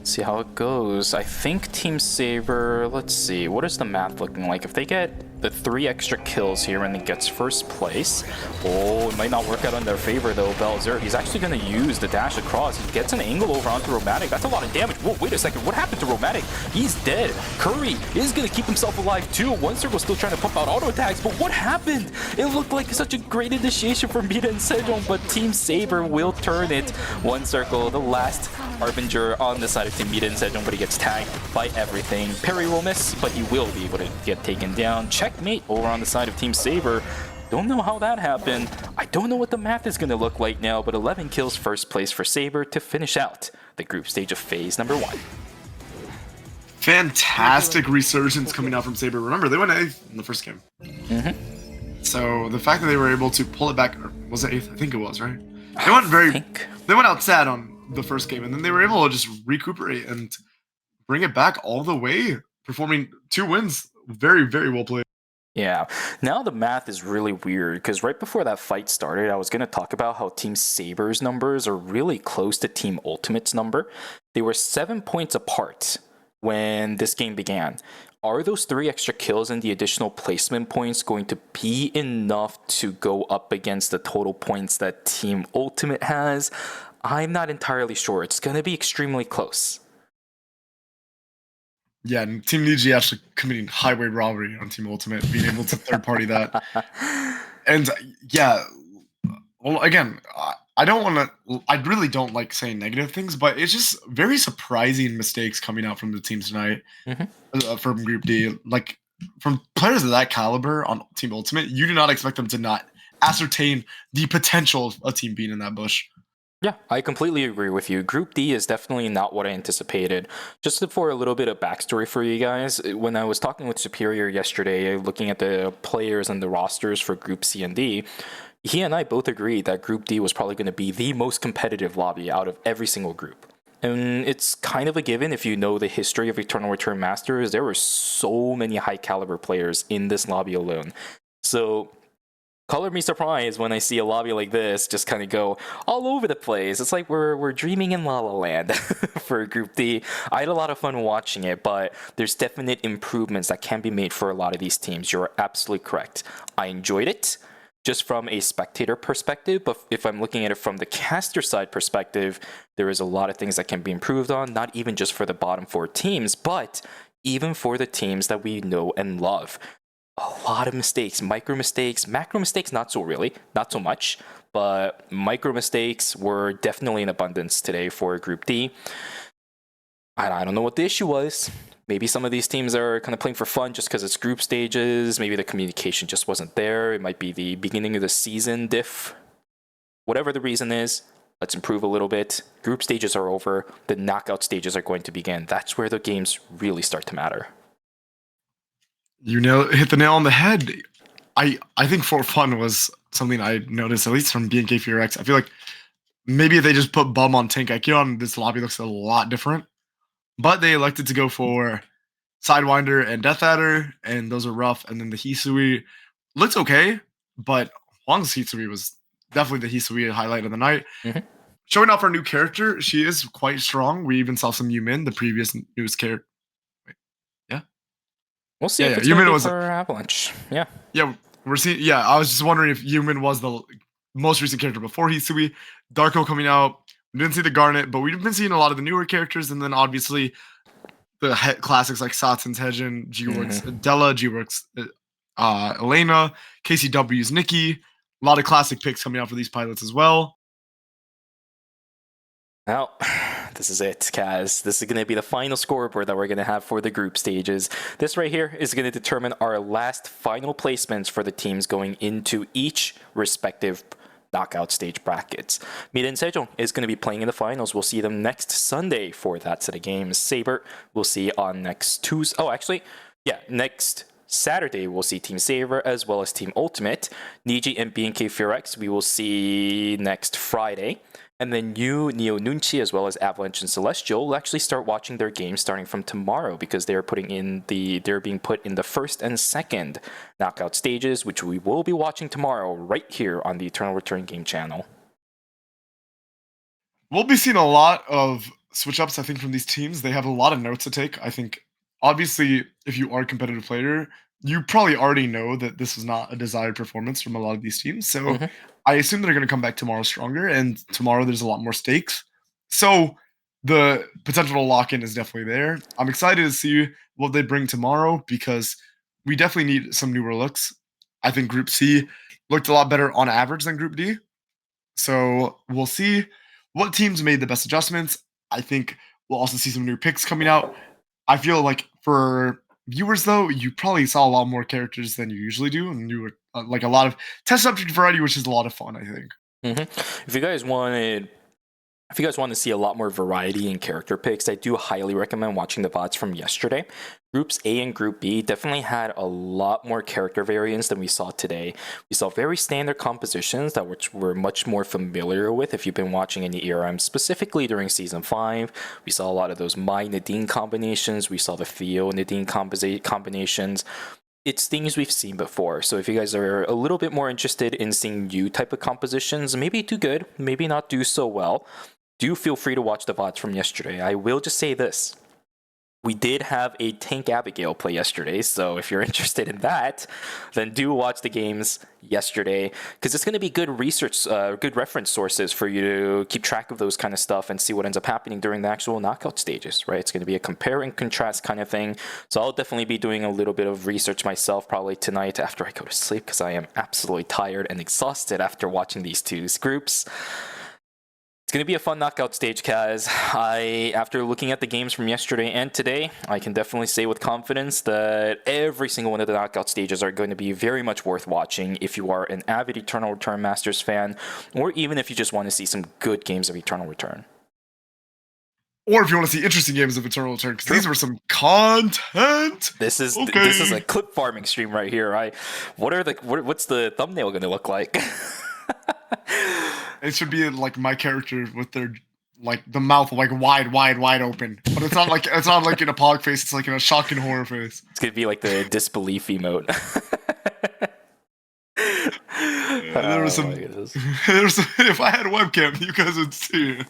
See how it goes. I think Team Saber, let's see, what is the math looking like? If they get the 3 extra kills here and it gets first place, oh, it might not work out in their favor though. Belzer, he's actually going to use the dash across. He gets an angle over onto Romantic. That's a lot of damage. Whoa, wait a second. What happened to Romantic? He's dead. Curry is going to keep himself alive too. 1ㅅ still trying to pump out auto attacks, but what happened? It looked like such a great initiation for Mita and Sejong, but Team Saber will turn it. 1ㅅ, the last Harbinger on the side of Team Mita and Sejong, but he gets tagged by everything. Parry will miss, but he will be able to get taken down. Checkmate over on the side of Team Saber. Don't know how that happened. I don't know what the math is going to look like now, but 11 kills, first place for Saber to finish out the group stage of phase number 1. Fantastic resurgence coming out from Saber. Remember, they went 8th in the first game. So the fact that they were able to pull it back, or was it 8th? I think it was, right? They went out sad on the first game, and then they were able to just recuperate and bring it back all the way, performing 2 wins. Very, very well played. Yeah, now the math is really weird because right before that fight started, I was going to talk about how Team Saber's numbers are really close to Team Ultimate's number. They were 7 points apart when this game began. Are those 3 extra kills and the additional placement points going to be enough to go up against the total points that Team Ultimate has? I'm not entirely sure. It's going to be extremely close. Yeah, and Team Niji actually committing highway robbery on Team Ultimate, being able to third party that. And yeah, well, again, I really don't like saying negative things, but it's just very surprising mistakes coming out from the teams tonight from Group D. Like, from players of that caliber on Team Ultimate, you do not expect them to not ascertain the potential of a team being in that bush. Yeah, I completely agree with you. Group D is definitely not what I anticipated. Just for a little bit of backstory for you guys, when I was talking with Superior yesterday, looking at the players and the rosters for Group C and D, he and I both agreed that Group D was probably going to be the most competitive lobby out of every single group. And it's kind of a given if you know the history of Eternal Return Masters. There were so many high caliber players in this lobby alone. So color me surprised when I see a lobby like this just kind of go all over the place. It's like we're dreaming in La La Land for Group D. I had a lot of fun watching it, but there's definite improvements that can be made for a lot of these teams. You're absolutely correct. I enjoyed it just from a spectator perspective, but if I'm looking at it from the caster side perspective, there is a lot of things that can be improved on, not even just for the bottom 4 teams, but even for the teams that we know and love. A lot of mistakes, micro mistakes, macro mistakes, not so much, but micro mistakes were definitely in abundance today for Group D. I don't know what the issue was. Maybe some of these teams are kind of playing for fun just because it's group stages. Maybe the communication just wasn't there. It might be the beginning of the season diff. Whatever the reason is, let's improve a little bit. Group stages are over. The knockout stages are going to begin. That's where the games really start to matter. You hit the nail on the head. I think for fun was something I noticed, at least from BNK Fear X. I feel like maybe if they just put Bum on Tank Aikion, this lobby looks a lot different. But they elected to go for Sidewinder and Death Adder, and those are rough. And then the Hisui looks okay, but Huang's Hisui was definitely the Hisui highlight of the night. Showing off our new character, she is quite strong. We even saw some Yumin, the previous news character. We'll see if it's going to be for Avalanche. Yeah, we're seeing. Yeah, I was just wondering if Yumin was the most recent character before Hisui. Darko coming out. We didn't see the Garnet, but we've been seeing a lot of the newer characters, and then obviously the classics like Satsun's Hedgen, G-Works Della, G-Works Elena, KCW's Nikki. A lot of classic picks coming out for these pilots as well. Well, this is it, Kaz. This is going to be the final scoreboard that we're going to have for the group stages. This right here is going to determine our last final placements for the teams going into each respective knockout stage brackets. Mita and Sejong is going to be playing in the finals. We'll see them next Sunday for that set of games. Saber we'll see on next Tuesday. Oh, actually, yeah, next Saturday, we'll see Team Saver as well as Team Ultimate. Niji and BNK Furex, we will see next Friday. And then you, Neo Nunchi, as well as Avalanche and Celestial will actually start watching their games starting from tomorrow because they're being put in the first and second knockout stages, which we will be watching tomorrow right here on the Eternal Return game channel. We'll be seeing a lot of switch ups, I think, from these teams. They have a lot of notes to take. I think, obviously, if you are a competitive player, you probably already know that this is not a desired performance from a lot of these teams. So I assume they're going to come back tomorrow stronger, and tomorrow there's a lot more stakes. So the potential to lock in is definitely there. I'm excited to see what they bring tomorrow because we definitely need some newer looks. I think Group C looked a lot better on average than Group D. So we'll see what teams made the best adjustments. I think we'll also see some new picks coming out. I feel like for viewers, though, you probably saw a lot more characters than you usually do, and you were like a lot of test subject variety, which is a lot of fun, I think. If you guys want to see a lot more variety in character picks, I do highly recommend watching the VODs from yesterday. Groups A and Group B definitely had a lot more character variants than we saw today. We saw very standard compositions that we're much more familiar with if you've been watching any ERM, specifically during Season 5. We saw a lot of those Mai Nadine combinations. We saw the Theo Nadine combinations. It's things we've seen before. So if you guys are a little bit more interested in seeing new type of compositions, maybe do good, maybe not do so well, do feel free to watch the VODs from yesterday. I will just say this. We did have a Tank Abigail play yesterday, so if you're interested in that, then do watch the games yesterday, because it's going to be good research, good reference sources for you to keep track of those kind of stuff and see what ends up happening during the actual knockout stages, right? It's going to be a compare and contrast kind of thing, so I'll definitely be doing a little bit of research myself probably tonight after I go to sleep, because I am absolutely tired and exhausted after watching these two groups. It's going to be a fun knockout stage, Kaz. After looking at the games from yesterday and today, I can definitely say with confidence that every single one of the knockout stages are going to be very much worth watching if you are an avid Eternal Return Masters fan, or even if you just want to see some good games of Eternal Return. Or if you want to see interesting games of Eternal Return, because these were some content. This is a clip farming stream right here. What's the thumbnail going to look like? It should be like my character with their the mouth wide open, but it's not like in a pog face. It's like in a shock and horror face. It's gonna be like the disbelief emote. There was some. If I had a webcam, you guys would see it.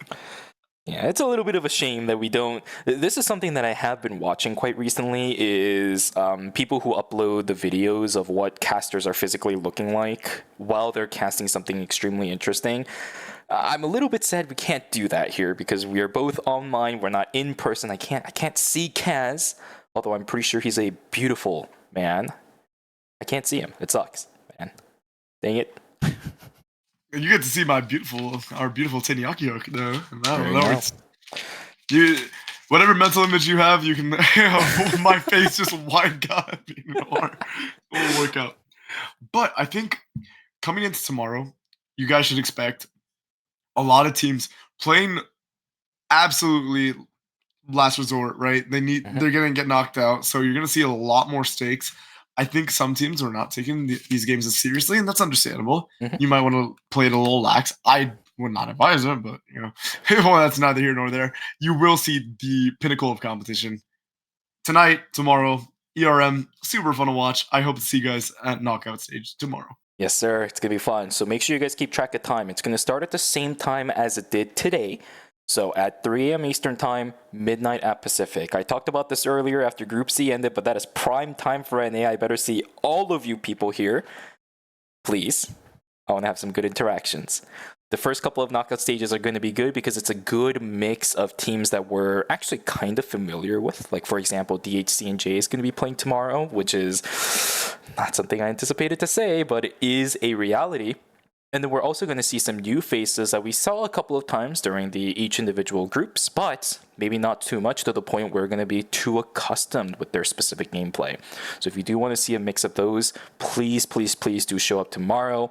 Yeah, it's a little bit of a shame that we don't. This is something that I have been watching quite recently, is people who upload the videos of what casters are physically looking like while they're casting something extremely interesting. I'm a little bit sad we can't do that here because we are both online. We're not in person. I can't see Kaz, although I'm pretty sure he's a beautiful man. I can't see him. It sucks, man. Dang it. You get to see our beautiful Tenyaki though. Whatever mental image you have, you can. My face just wide God, will work out. But I think coming into tomorrow, you guys should expect a lot of teams playing absolutely last resort. Right? They're gonna get knocked out, so you're gonna see a lot more stakes. I think some teams are not taking these games as seriously, and that's understandable. You might want to play it a little lax. I would not advise it, but well, that's neither here nor there. You will see the pinnacle of competition tonight, tomorrow. ERM, super fun to watch. I hope to see you guys at knockout stage tomorrow. Yes, sir. It's gonna be fun. So make sure you guys keep track of time. It's gonna start at the same time as it did today. So at 3 a.m. Eastern Time, midnight at Pacific. I talked about this earlier after Group C ended, but that is prime time for NA. I better see all of you people here. Please. I want to have some good interactions. The first couple of knockout stages are going to be good because it's a good mix of teams that we're actually kind of familiar with. Like, for example, DHC and J is going to be playing tomorrow, which is not something I anticipated to say, but it is a reality. And then we're also going to see some new faces that we saw a couple of times during each individual groups, but maybe not too much to the point where we're going to be too accustomed with their specific gameplay. So if you do want to see a mix of those, please, please, please do show up tomorrow.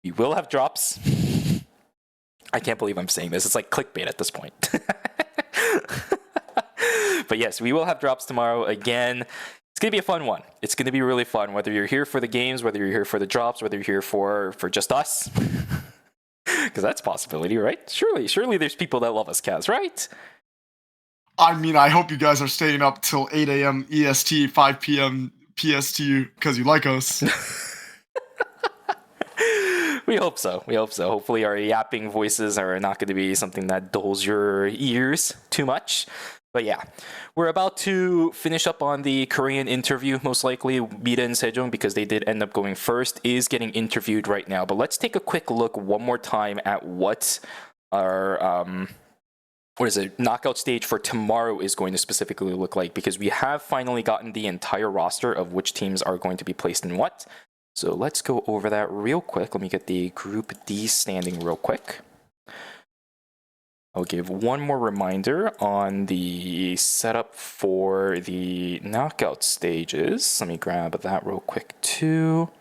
We will have drops. I can't believe I'm saying this. It's like clickbait at this point. But yes, we will have drops tomorrow again. It's gonna be a fun one. It's gonna be really fun. Whether you're here for the games, whether you're here for the drops, whether you're here for just us, because that's a possibility, right? Surely there's people that love us, Kaz, right? I mean, I hope you guys are staying up till 8 a.m. EST, 5 p.m. PST because you like us. We hope so. Hopefully our yapping voices are not going to be something that dulls your ears too much. But yeah, we're about to finish up on the Korean interview. Most likely, Mita and Sejong, because they did end up going first, is getting interviewed right now. But let's take a quick look one more time at what our knockout stage for tomorrow is going to specifically look like, because we have finally gotten the entire roster of which teams are going to be placed in what. So let's go over that real quick. Let me get the Group D standing real quick. I'll give one more reminder on the setup for the knockout stages. Let me grab that real quick too.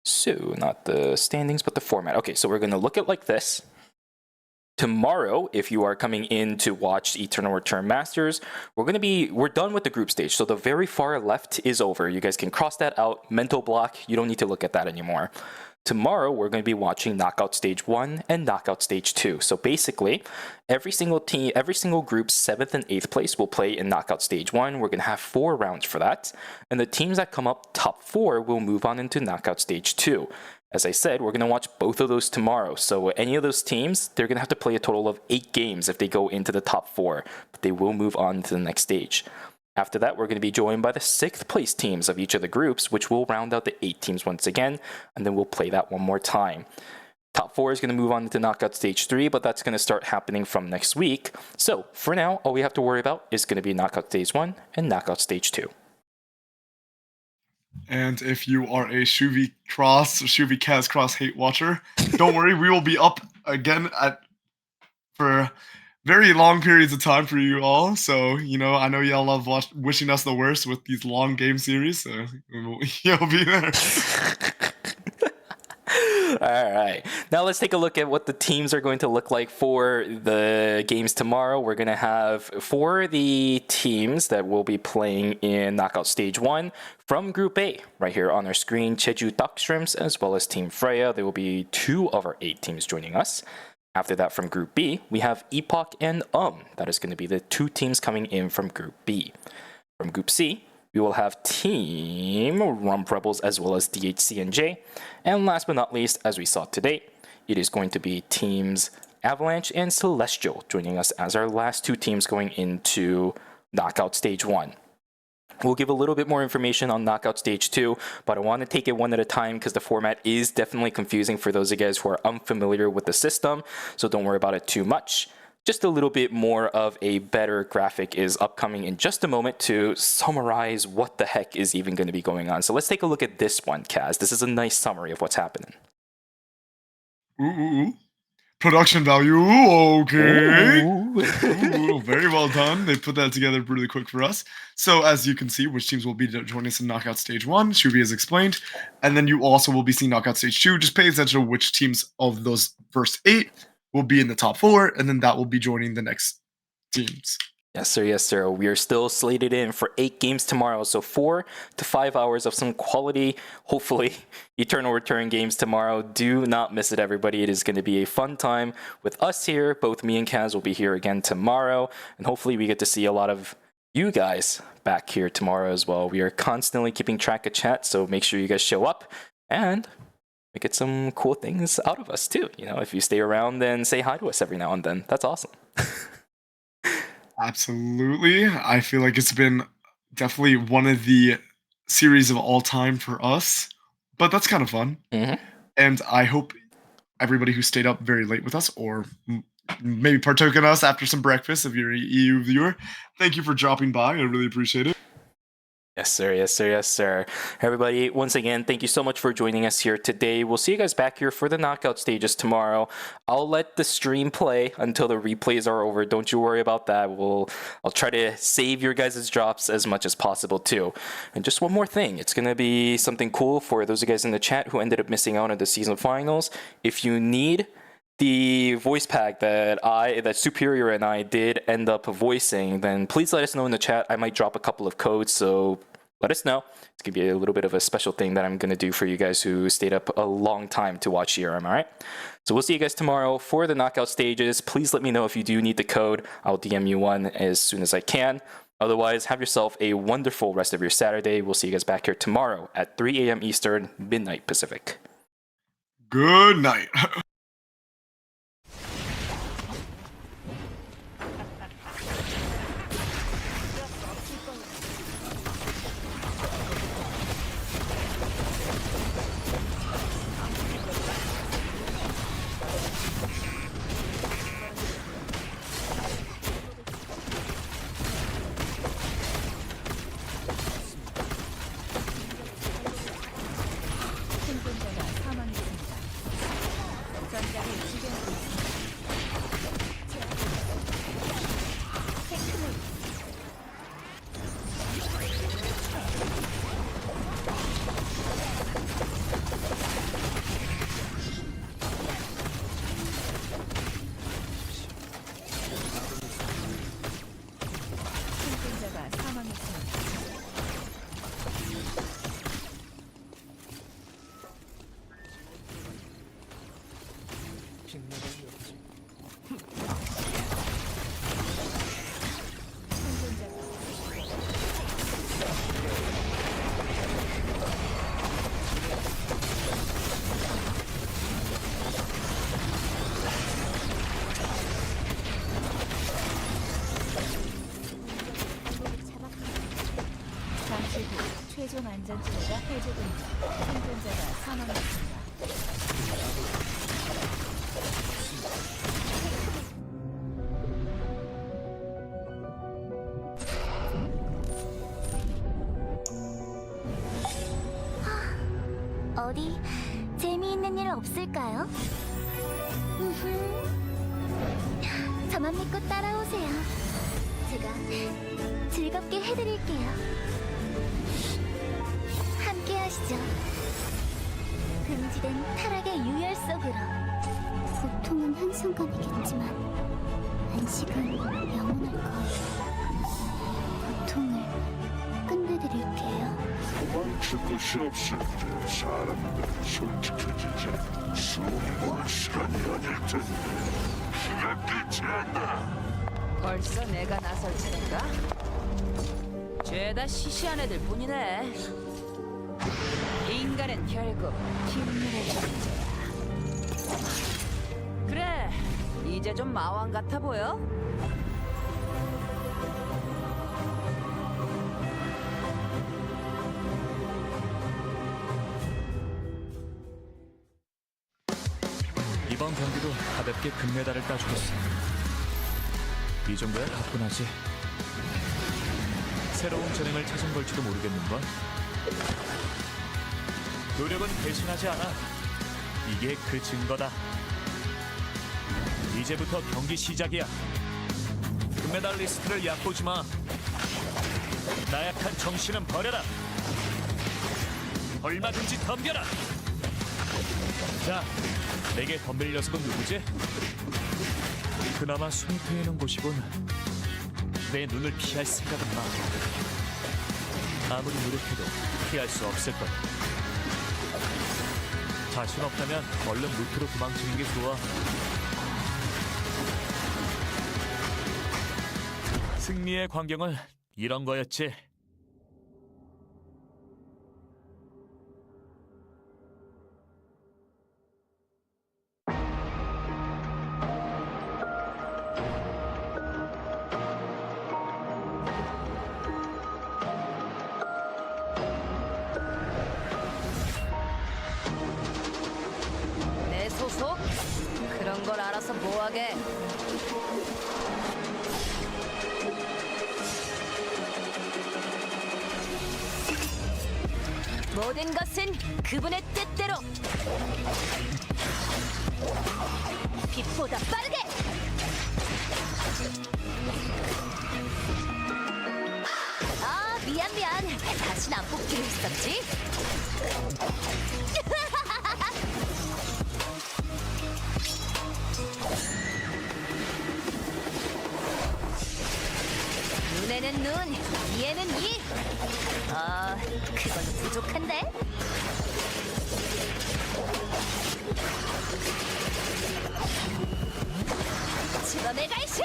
So not the standings, but the format. Okay, so we're going to look at like this. Tomorrow, if you are coming in to watch Eternal Return Masters, we're done with the group stage. So the very far left is over. You guys can cross that out. Mental block. You don't need to look at that anymore. Tomorrow, we're going to be watching Knockout Stage 1 and Knockout Stage 2. So basically, every single team, every single group, 7th and 8th place will play in Knockout Stage 1. We're going to have 4 rounds for that. And the teams that come up top 4 will move on into Knockout Stage 2. As I said, we're going to watch both of those tomorrow. So any of those teams, they're going to have to play a total of 8 games if they go into the top 4. But they will move on to the next stage. After that, we're going to be joined by the 6th place teams of each of the groups, which will round out the 8 teams once again. And then we'll play that one more time. Top 4 is going to move on to Knockout Stage 3, but that's going to start happening from next week. So for now, all we have to worry about is going to be Knockout Stage 1 and Knockout Stage 2. And if you are a Shuvi Kaz Cross hate watcher, don't worry, we will be up again for very long periods of time for you all. So, I know y'all love wishing us the worst with these long game series, so you'll be there. All right. Now let's take a look at what the teams are going to look like for the games tomorrow. We're going to have, for the teams that will be playing in Knockout Stage 1 from Group A, right here on our screen, Jeju Duck Shrimps as well as Team Freya. There will be 2 of our 8 teams joining us. After that, from Group B, we have Epoch and That is going to be the 2 teams coming in from Group B. From Group C, we will have Team Rump Rebels as well as DHC and J. And last but not least, as we saw today, it is going to be Teams Avalanche and Celestial joining us as our last 2 teams going into Knockout Stage 1. We'll give a little bit more information on Knockout Stage 2, but I want to take it one at a time because the format is definitely confusing for those of you guys who are unfamiliar with the system, so don't worry about it too much. Just a little bit more of a better graphic is upcoming in just a moment to summarize what the heck is even going to be going on. So let's take a look at this one, Kaz. This is a nice summary of what's happening. Ooh. Production value, okay. Ooh, very well done. They put that together really quick for us. So as you can see, which teams will be joining us in Knockout Stage 1, Shubi has explained. And then you also will be seeing Knockout Stage 2. Just pay attention to which teams of those first 8 will be in the top 4, and then that will be joining the next teams. Yes, sir. Yes, sir. We are still slated in for 8 games tomorrow. So 4 to 5 hours of some quality, hopefully, Eternal Return games tomorrow. Do not miss it, everybody. It is going to be a fun time with us here. Both me and Kaz will be here again tomorrow. And hopefully we get to see a lot of you guys back here tomorrow as well. We are constantly keeping track of chat, so make sure you guys show up. And we get some cool things out of us too. If you stay around and say hi to us every now and then, that's awesome. Absolutely. I feel like it's been definitely one of the series of all time for us, but that's kind of fun. Mm-hmm. And I hope everybody who stayed up very late with us, or maybe partook in us after some breakfast, if you're an EU viewer, thank you for dropping by. I really appreciate it. Yes, sir. Yes, sir. Yes, sir. Everybody, once again, thank you so much for joining us here today. We'll see you guys back here for the knockout stages tomorrow. I'll let the stream play until the replays are over. Don't you worry about that. I'll try to save your guys' drops as much as possible too. And just one more thing. It's going to be something cool for those of you guys in the chat who ended up missing out on the season finals. If you need the voice pack that Superior and I did end up voicing, then please let us know in the chat. I might drop a couple of codes, so let us know. It's going to be a little bit of a special thing that I'm going to do for you guys who stayed up a long time to watch ERM, all right? So we'll see you guys tomorrow for the knockout stages. Please let me know if you do need the code. I'll DM you one as soon as I can. Otherwise, have yourself a wonderful rest of your Saturday. We'll see you guys back here tomorrow at 3 a.m. Eastern, midnight Pacific. Good night. 생존자가 사망했습니다. 전장을 지배하고 있습니다. 생존자가 사망했습니다. 잠시 후 최종 안전지대가 해제됩니다. 생존자가 사망했습니다. 어디 재미있는 일 없을까요? 저만 믿고 따라오세요. 제가 즐겁게 해드릴게요. 함께 하시죠. 금지된 타락의 유혈 속으로. 고통은 한순간이겠지만 안식은 영원할 거예요. 고통을 끝내드릴게요. 도망칠 곳이 없을 때 사람들은 솔직해지자. 숨을 시간이 아닐 텐데 시간 늦지 않아. 벌써 내가 나설 차례인가? 죄다 시시한 애들 뿐이네. 인간은 결국 힘의 존재야. 그래, 이제 좀 마왕 같아 보여? 이번 경기도 가볍게 금메달을 따주겠어. 이 정도야 가뿐하지. 새로운 재능을 찾은 걸지도 모르겠는걸. 노력은 배신하지 않아. 이게 그 증거다. 이제부터 경기 시작이야. 금메달 리스트를 얕보지 마. 나약한 정신은 버려라. 얼마든지 덤벼라. 자, 내게 덤빌 녀석은 누구지? 그나마 숨이 트이는 곳이군. 내 눈을 피할 생각은 마. 아무리 노력해도 피할 수 없을 거야. 자신 없다면 얼른 루트로 도망치는 게 좋아. 승리의 광경은 이런 거였지. 내 소속? 그런 걸 알아서 뭐하게. 모든 것은 그분의 뜻대로. 빛보다 빠르게. 아, 미안. 다신 안 뽑기로 했었지? 눈에는 눈에는 눈, 이에는 이. 그건 부족한데? 지범의 갈시!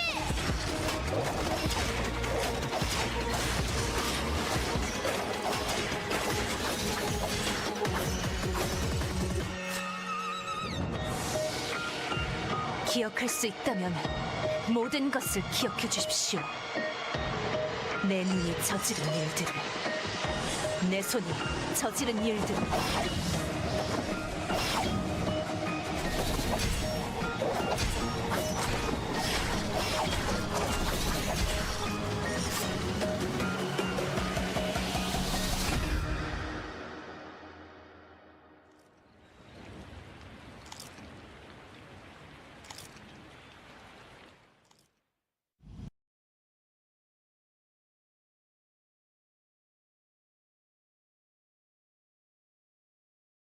기억할 수 있다면 모든 것을 기억해 주십시오. 내 눈이 저지른 일들을, 내 손이 저지른 일들을.